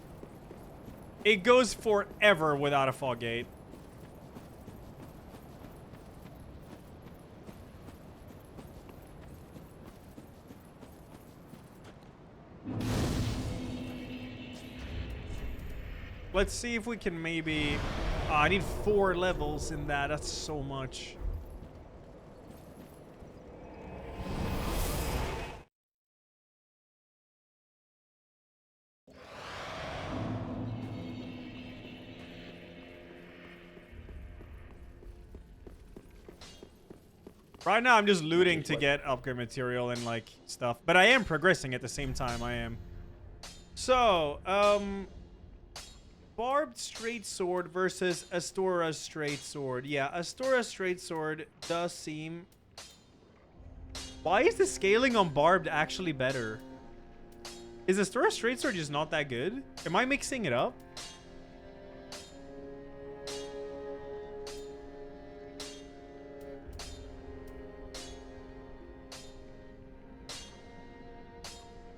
It goes forever without a fog gate. Let's see if we can maybe... Oh, I need 4 levels in that. That's so much. Right now, I'm just looting to get upgrade material and, like, stuff. But I am progressing at the same time, I am. So, Barbed straight sword versus Astora's straight sword. Yeah, Astora's straight sword does seem... Why is the scaling on Barbed actually better? Is Astora's straight sword just not that good? Am I mixing it up?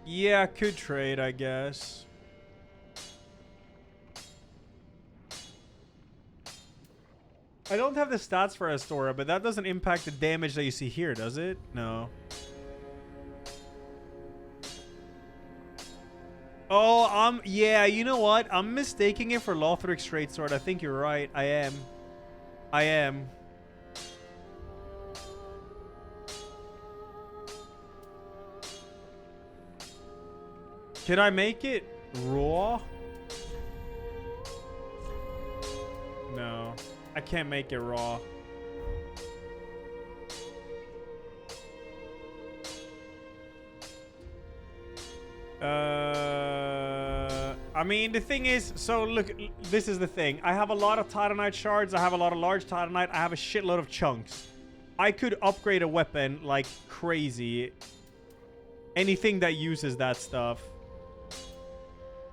Yeah, could trade, I guess. I don't have the stats for Astora, but that doesn't impact the damage that you see here, does it? No. Oh, yeah, you know what? I'm mistaking it for Lothric's straight sword. I think you're right. I am. I am. Can I make it raw? No, I can't make it raw. I mean, the thing is, so look, this is the thing. I have a lot of Titanite shards. I have a lot of large Titanite. I have a shitload of chunks. I could upgrade a weapon like crazy. Anything that uses that stuff.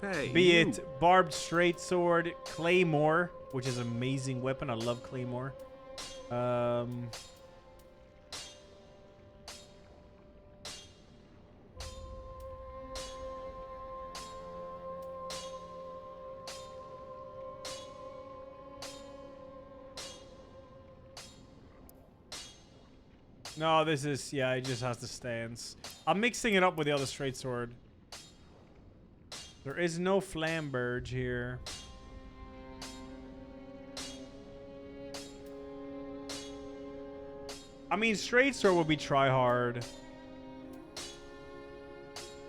Hey, Be it barbed straight sword, claymore, which is an amazing weapon. I love claymore. No, this is, yeah, it just has the stance. I'm mixing it up with the other straight sword. There is no flamberge here. I mean, straight sword would be try hard.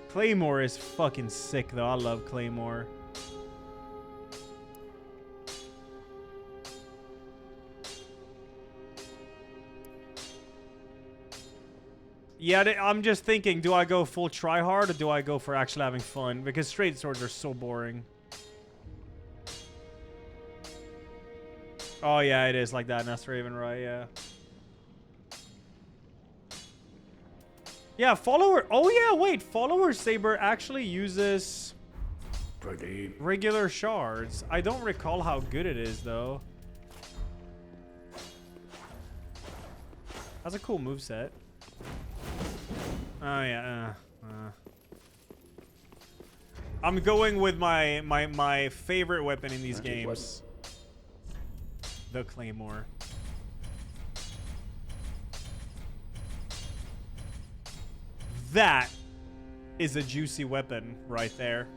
Claymore is fucking sick, though. I love Claymore. Yeah, I'm just thinking, do I go full try hard or do I go for actually having fun? Because straight swords are so boring. Oh, yeah, it is like that. That's Raven, right? Yeah. Yeah, follower. Oh, yeah, wait. Follower Saber actually uses regular shards. I don't recall how good it is, though. That's a cool moveset. Oh yeah. I'm going with my favorite weapon in these games. The Claymore. That is a juicy weapon right there.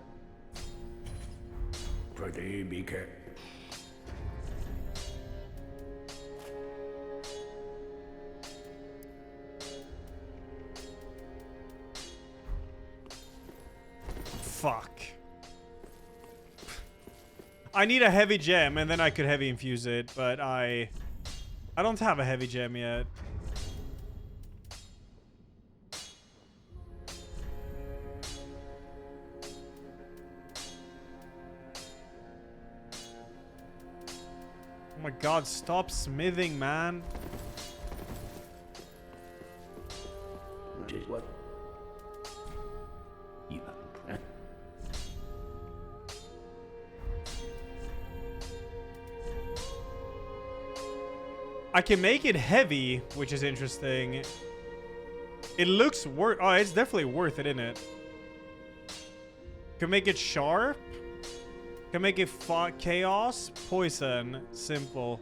Fuck. I need a heavy gem and then I could heavy infuse it, but I I don't have a heavy gem yet. Oh my god, stop smithing, man. Which is what you have. I can make it heavy, which is interesting. It looks worth... Oh, it's definitely worth it, isn't it? Can make it sharp. Can make it chaos, poison, simple.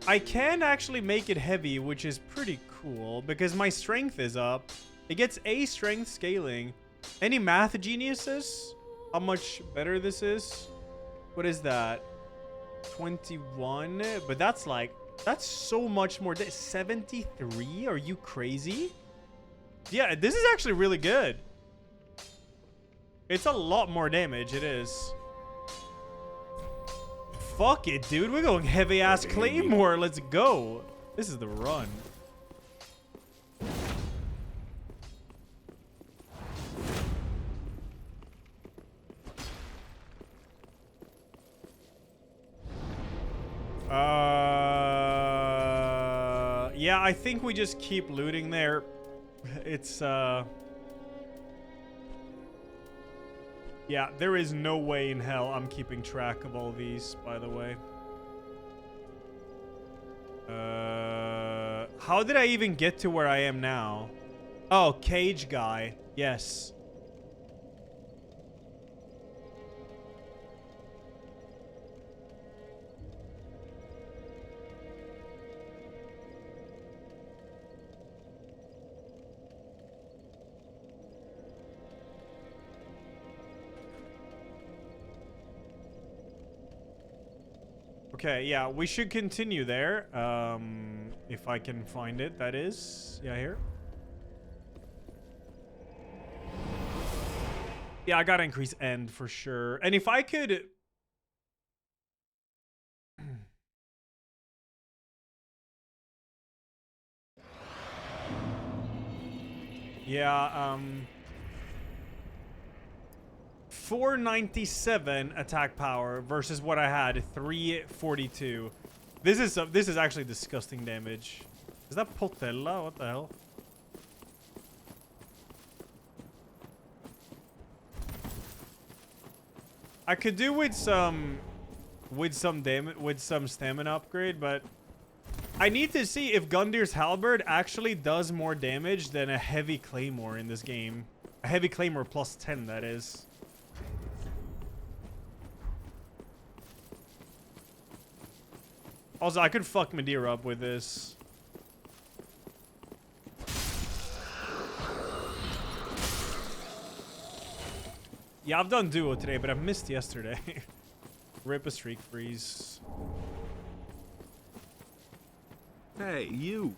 I can actually make it heavy, which is pretty cool because my strength is up. It gets a strength scaling. Any math geniuses? How much better this is? What is that? 21, but that's like... That's so much more. 73? Are you crazy? Yeah, this is actually really good. It's a lot more damage. It is. Fuck it, dude. We're going heavy ass claymore. Let's go. This is the run. Yeah, I think we just keep looting there. It's, yeah, there is no way in hell I'm keeping track of all these, by the way. How did I even get to where I am now? Oh, cage guy. Yes. Okay, yeah, we should continue there. If I can find it, that is. Yeah, here. Yeah, I gotta increase end for sure. And if I could... Yeah, 497 attack power versus what I had 342. This is actually disgusting damage. Is that Potella? What the hell? I could do with some stamina upgrade, but I need to see if Gundir's Halberd actually does more damage than a heavy claymore in this game. A heavy claymore plus 10, that is. Also, I could fuck Madeira up with this. Yeah, I've done duo today, but I missed yesterday. Rip a streak freeze. Hey, you.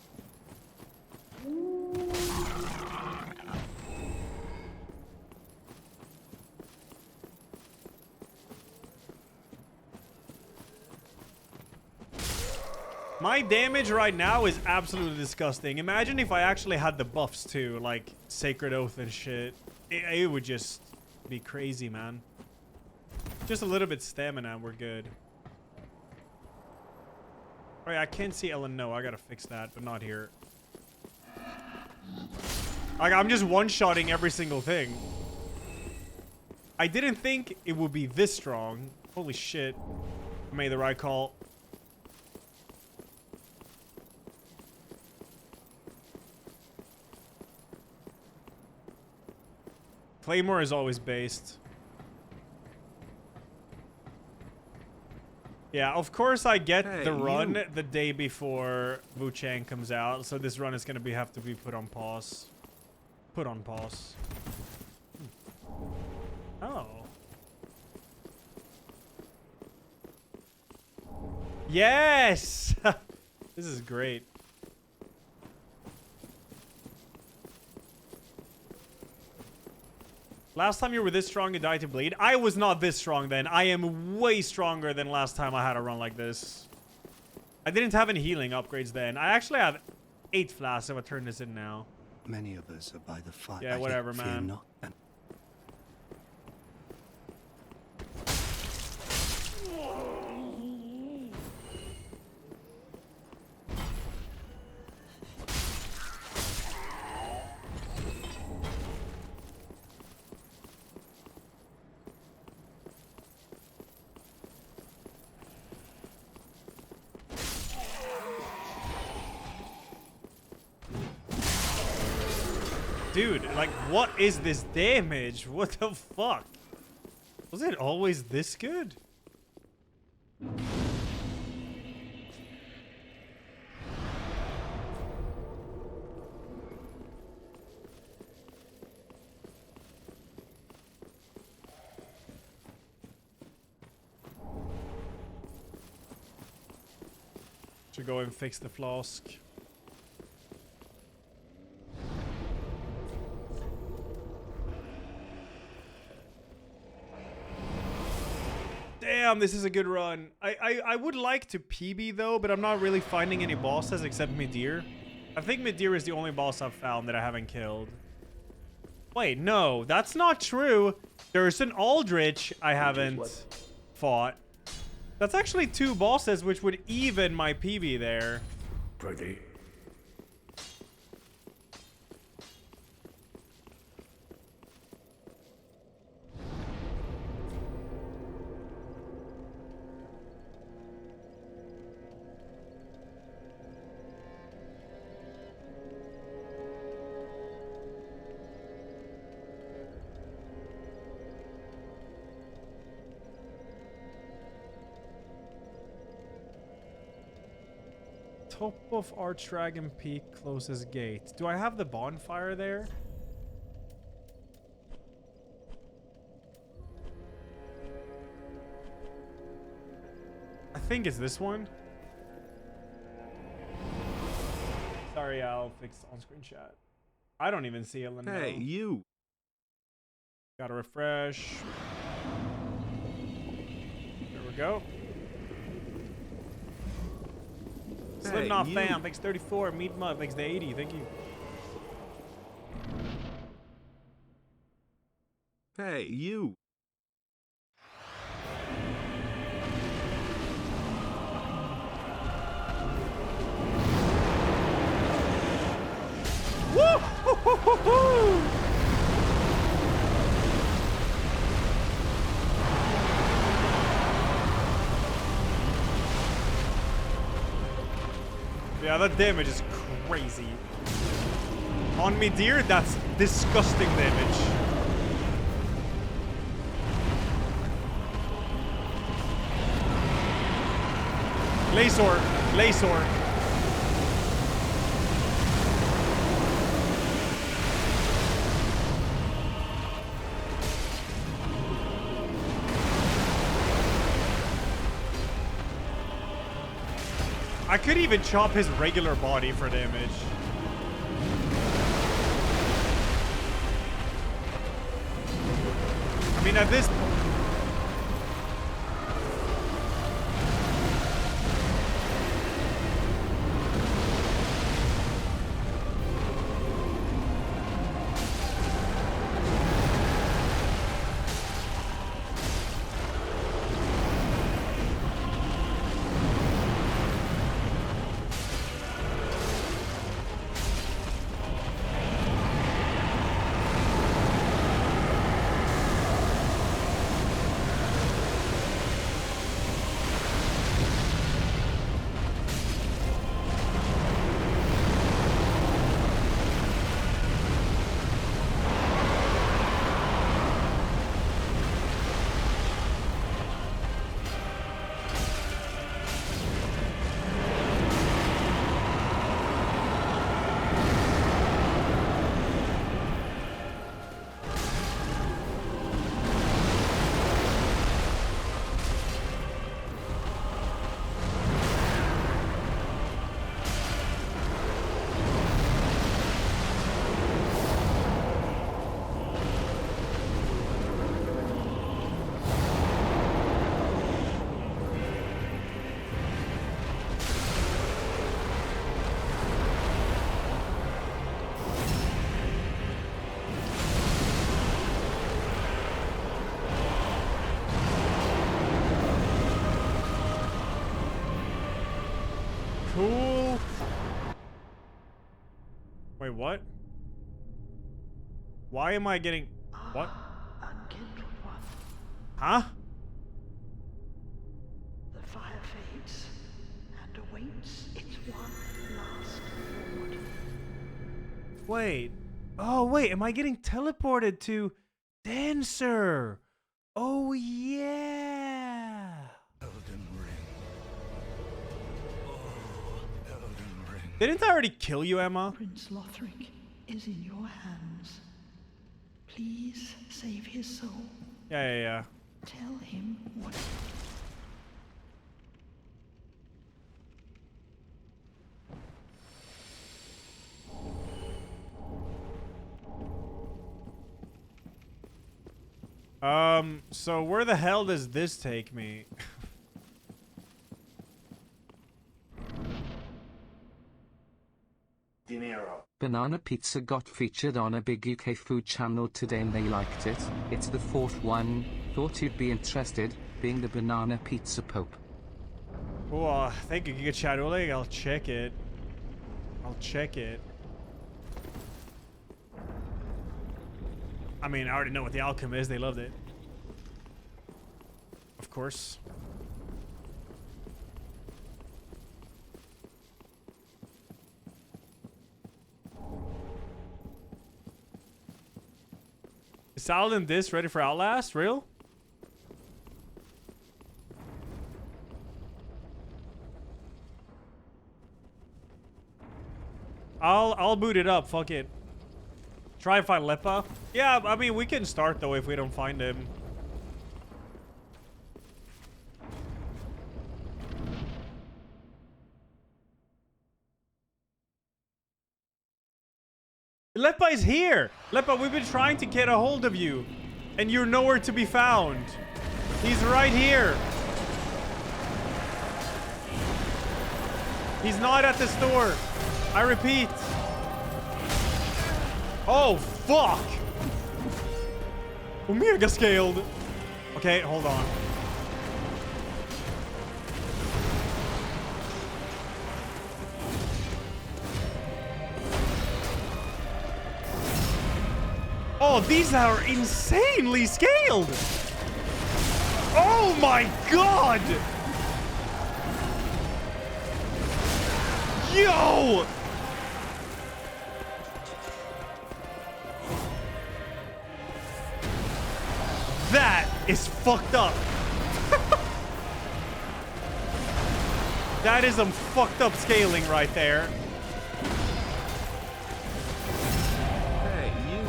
My damage right now is absolutely disgusting. Imagine if I actually had the buffs too, like Sacred Oath and shit. It would just be crazy, man. Just a little bit stamina and we're good. Oh yeah, I can't see Ellen. No, I gotta fix that, but not here. Like, I'm just one-shotting every single thing. I didn't think it would be this strong. Holy shit. I made the right call. Claymore is always based. Yeah, of course I get the run the day before Wu Chang comes out, so this run is gonna have to be put on pause. Put on pause. Oh. Yes! This is great. Last time you were this strong and died to bleed. I was not this strong then. I am way stronger than last time I had a run like this. I didn't have any healing upgrades then. I actually have 8 flasks if I turn this in now. Many of us are by the fire. Yeah, whatever, Fear man. not. And Dude, like, what is this damage? What the fuck? Was it always this good? Should go and fix the flask. Damn, this is a good run. I would like to PB though, but I'm not really finding any bosses except Midir. I think Midir is the only boss I've found that I haven't killed. Wait, no, that's not true. There's an Aldrich I haven't fought. That's actually 2 bosses, which would even my PB there. Ready. Top of Archdragon Peak closest gate. Do I have the bonfire there? I think it's this one. Sorry, I'll fix on-screen chat. I don't even see it. Hey, you. Gotta refresh. There we go. Slipknot fam, thanks 34. Meat Mud, thanks to 80. Thank you. Hey, you. Woo! Yeah, that damage is crazy. On Midir, that's disgusting damage. Laser, laser. I could even chop his regular body for damage. I mean, at this... Wait, what? Why am I getting... What? Unkindled one. Huh? The fire fades and awaits its one last reward. Wait. Oh, wait. Am I getting teleported to Dancer? Oh, yeah. Elden Ring. Oh, Elden Ring. Didn't I already kill you, Emma? Prince Lothric is in your hands. Please save his soul. Yeah. Tell him what. So where the hell does this take me? Banana pizza got featured on a big UK food channel today and they liked it. It's the fourth one. Thought you'd be interested, being the banana pizza pope. Oh, thank you, Giga Chatule. I'll check it. I mean, I already know what the outcome is. They loved it. Of course. Is Saladin this ready for Outlast? Real? I'll boot it up. Fuck it. Try and find Lepa. Yeah, I mean, we can start though if we don't find him. Lepa is here! Lepa, we've been trying to get a hold of you. And you're nowhere to be found. He's right here. He's not at the store. I repeat. Oh, fuck! Omega scaled. Okay, hold on. Oh, these are insanely scaled! Oh my god! Yo! That is fucked up. That is some fucked up scaling right there. Hey, you.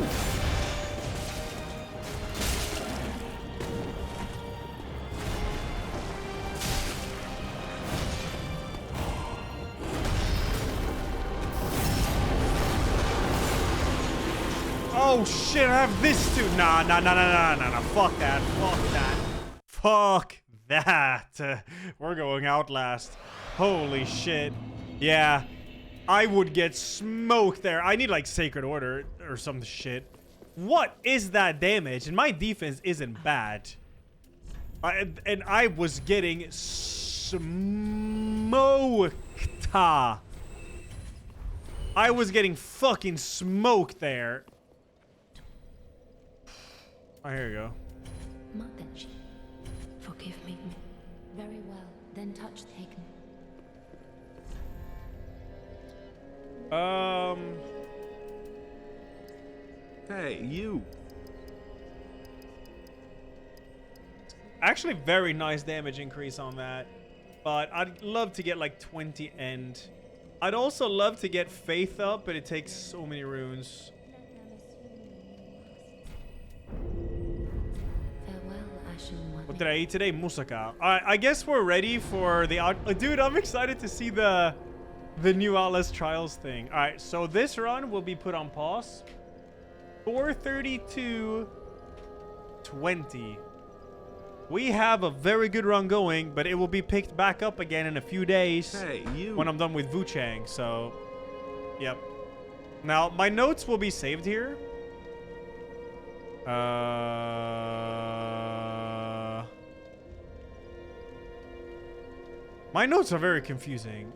Oh shit, I have this too. Nah. Fuck that. Fuck that. We're going Outlast. Holy shit. Yeah. I would get smoked there. I need like Sacred Order or some shit. What is that damage? And my defense isn't bad. And I was getting smoked. I was getting fucking smoked there. Oh, here you go. Mataji, forgive me. Very well, then touch taken. Hey, you. Actually, very nice damage increase on that. But I'd love to get like 20 end. I'd also love to get Faith up, but it takes so many runes. What did I eat today? Moussaka. I guess we're ready for the out. Dude, I'm excited to see the new Outlast Trials thing. All right, so this run will be put on pause. 4:32:20. We have a very good run going, but it will be picked back up again in a few days. Hey, you. When I'm done with Wuchang. So, yep. Now my notes will be saved here. My notes are very confusing.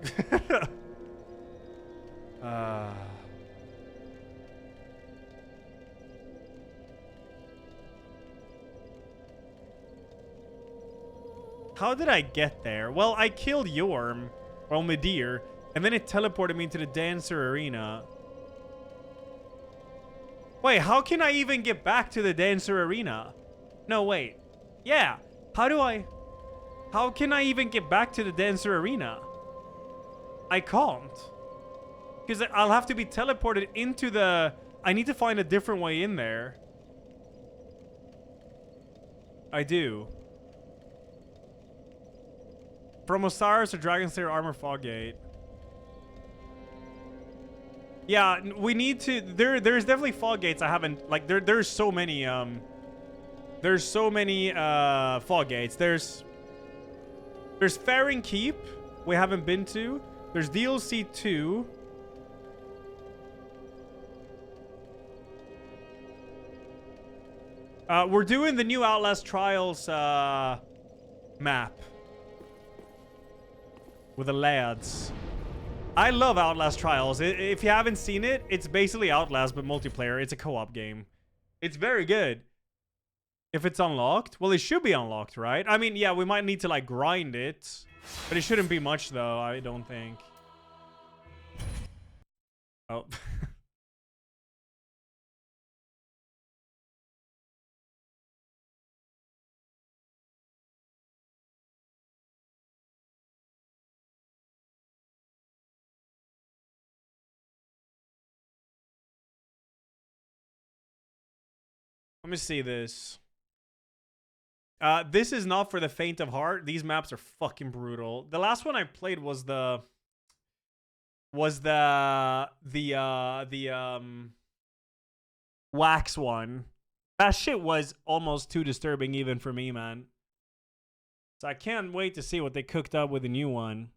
How did I get there? Well, I killed Yorm, or Medir, and then it teleported me to the dancer arena. Wait, how can I even get back to the dancer arena? No, wait. Yeah, how can I even get back to the dancer arena? I can't. Because I'll have to be teleported into the... I need to find a different way in there. I do. From Osiris to Dragon Slayer Armor Foggate. Yeah, we need to... There's definitely Foggates I haven't... Like, there's so many... There's so many Foggates. There's Faring Keep we haven't been to. There's DLC 2. We're doing the new Outlast Trials map with the lads. I love Outlast Trials. If you haven't seen it, it's basically Outlast but multiplayer. It's a co-op game. It's very good. If it's unlocked, well, it should be unlocked, right? I mean, yeah, we might need to like grind it, but it shouldn't be much though. I don't think. Oh. Let me see this. This is not for the faint of heart. These maps are fucking brutal. The last one I played was the wax one. That shit was almost too disturbing even for me, man. So I can't wait to see what they cooked up with the new one.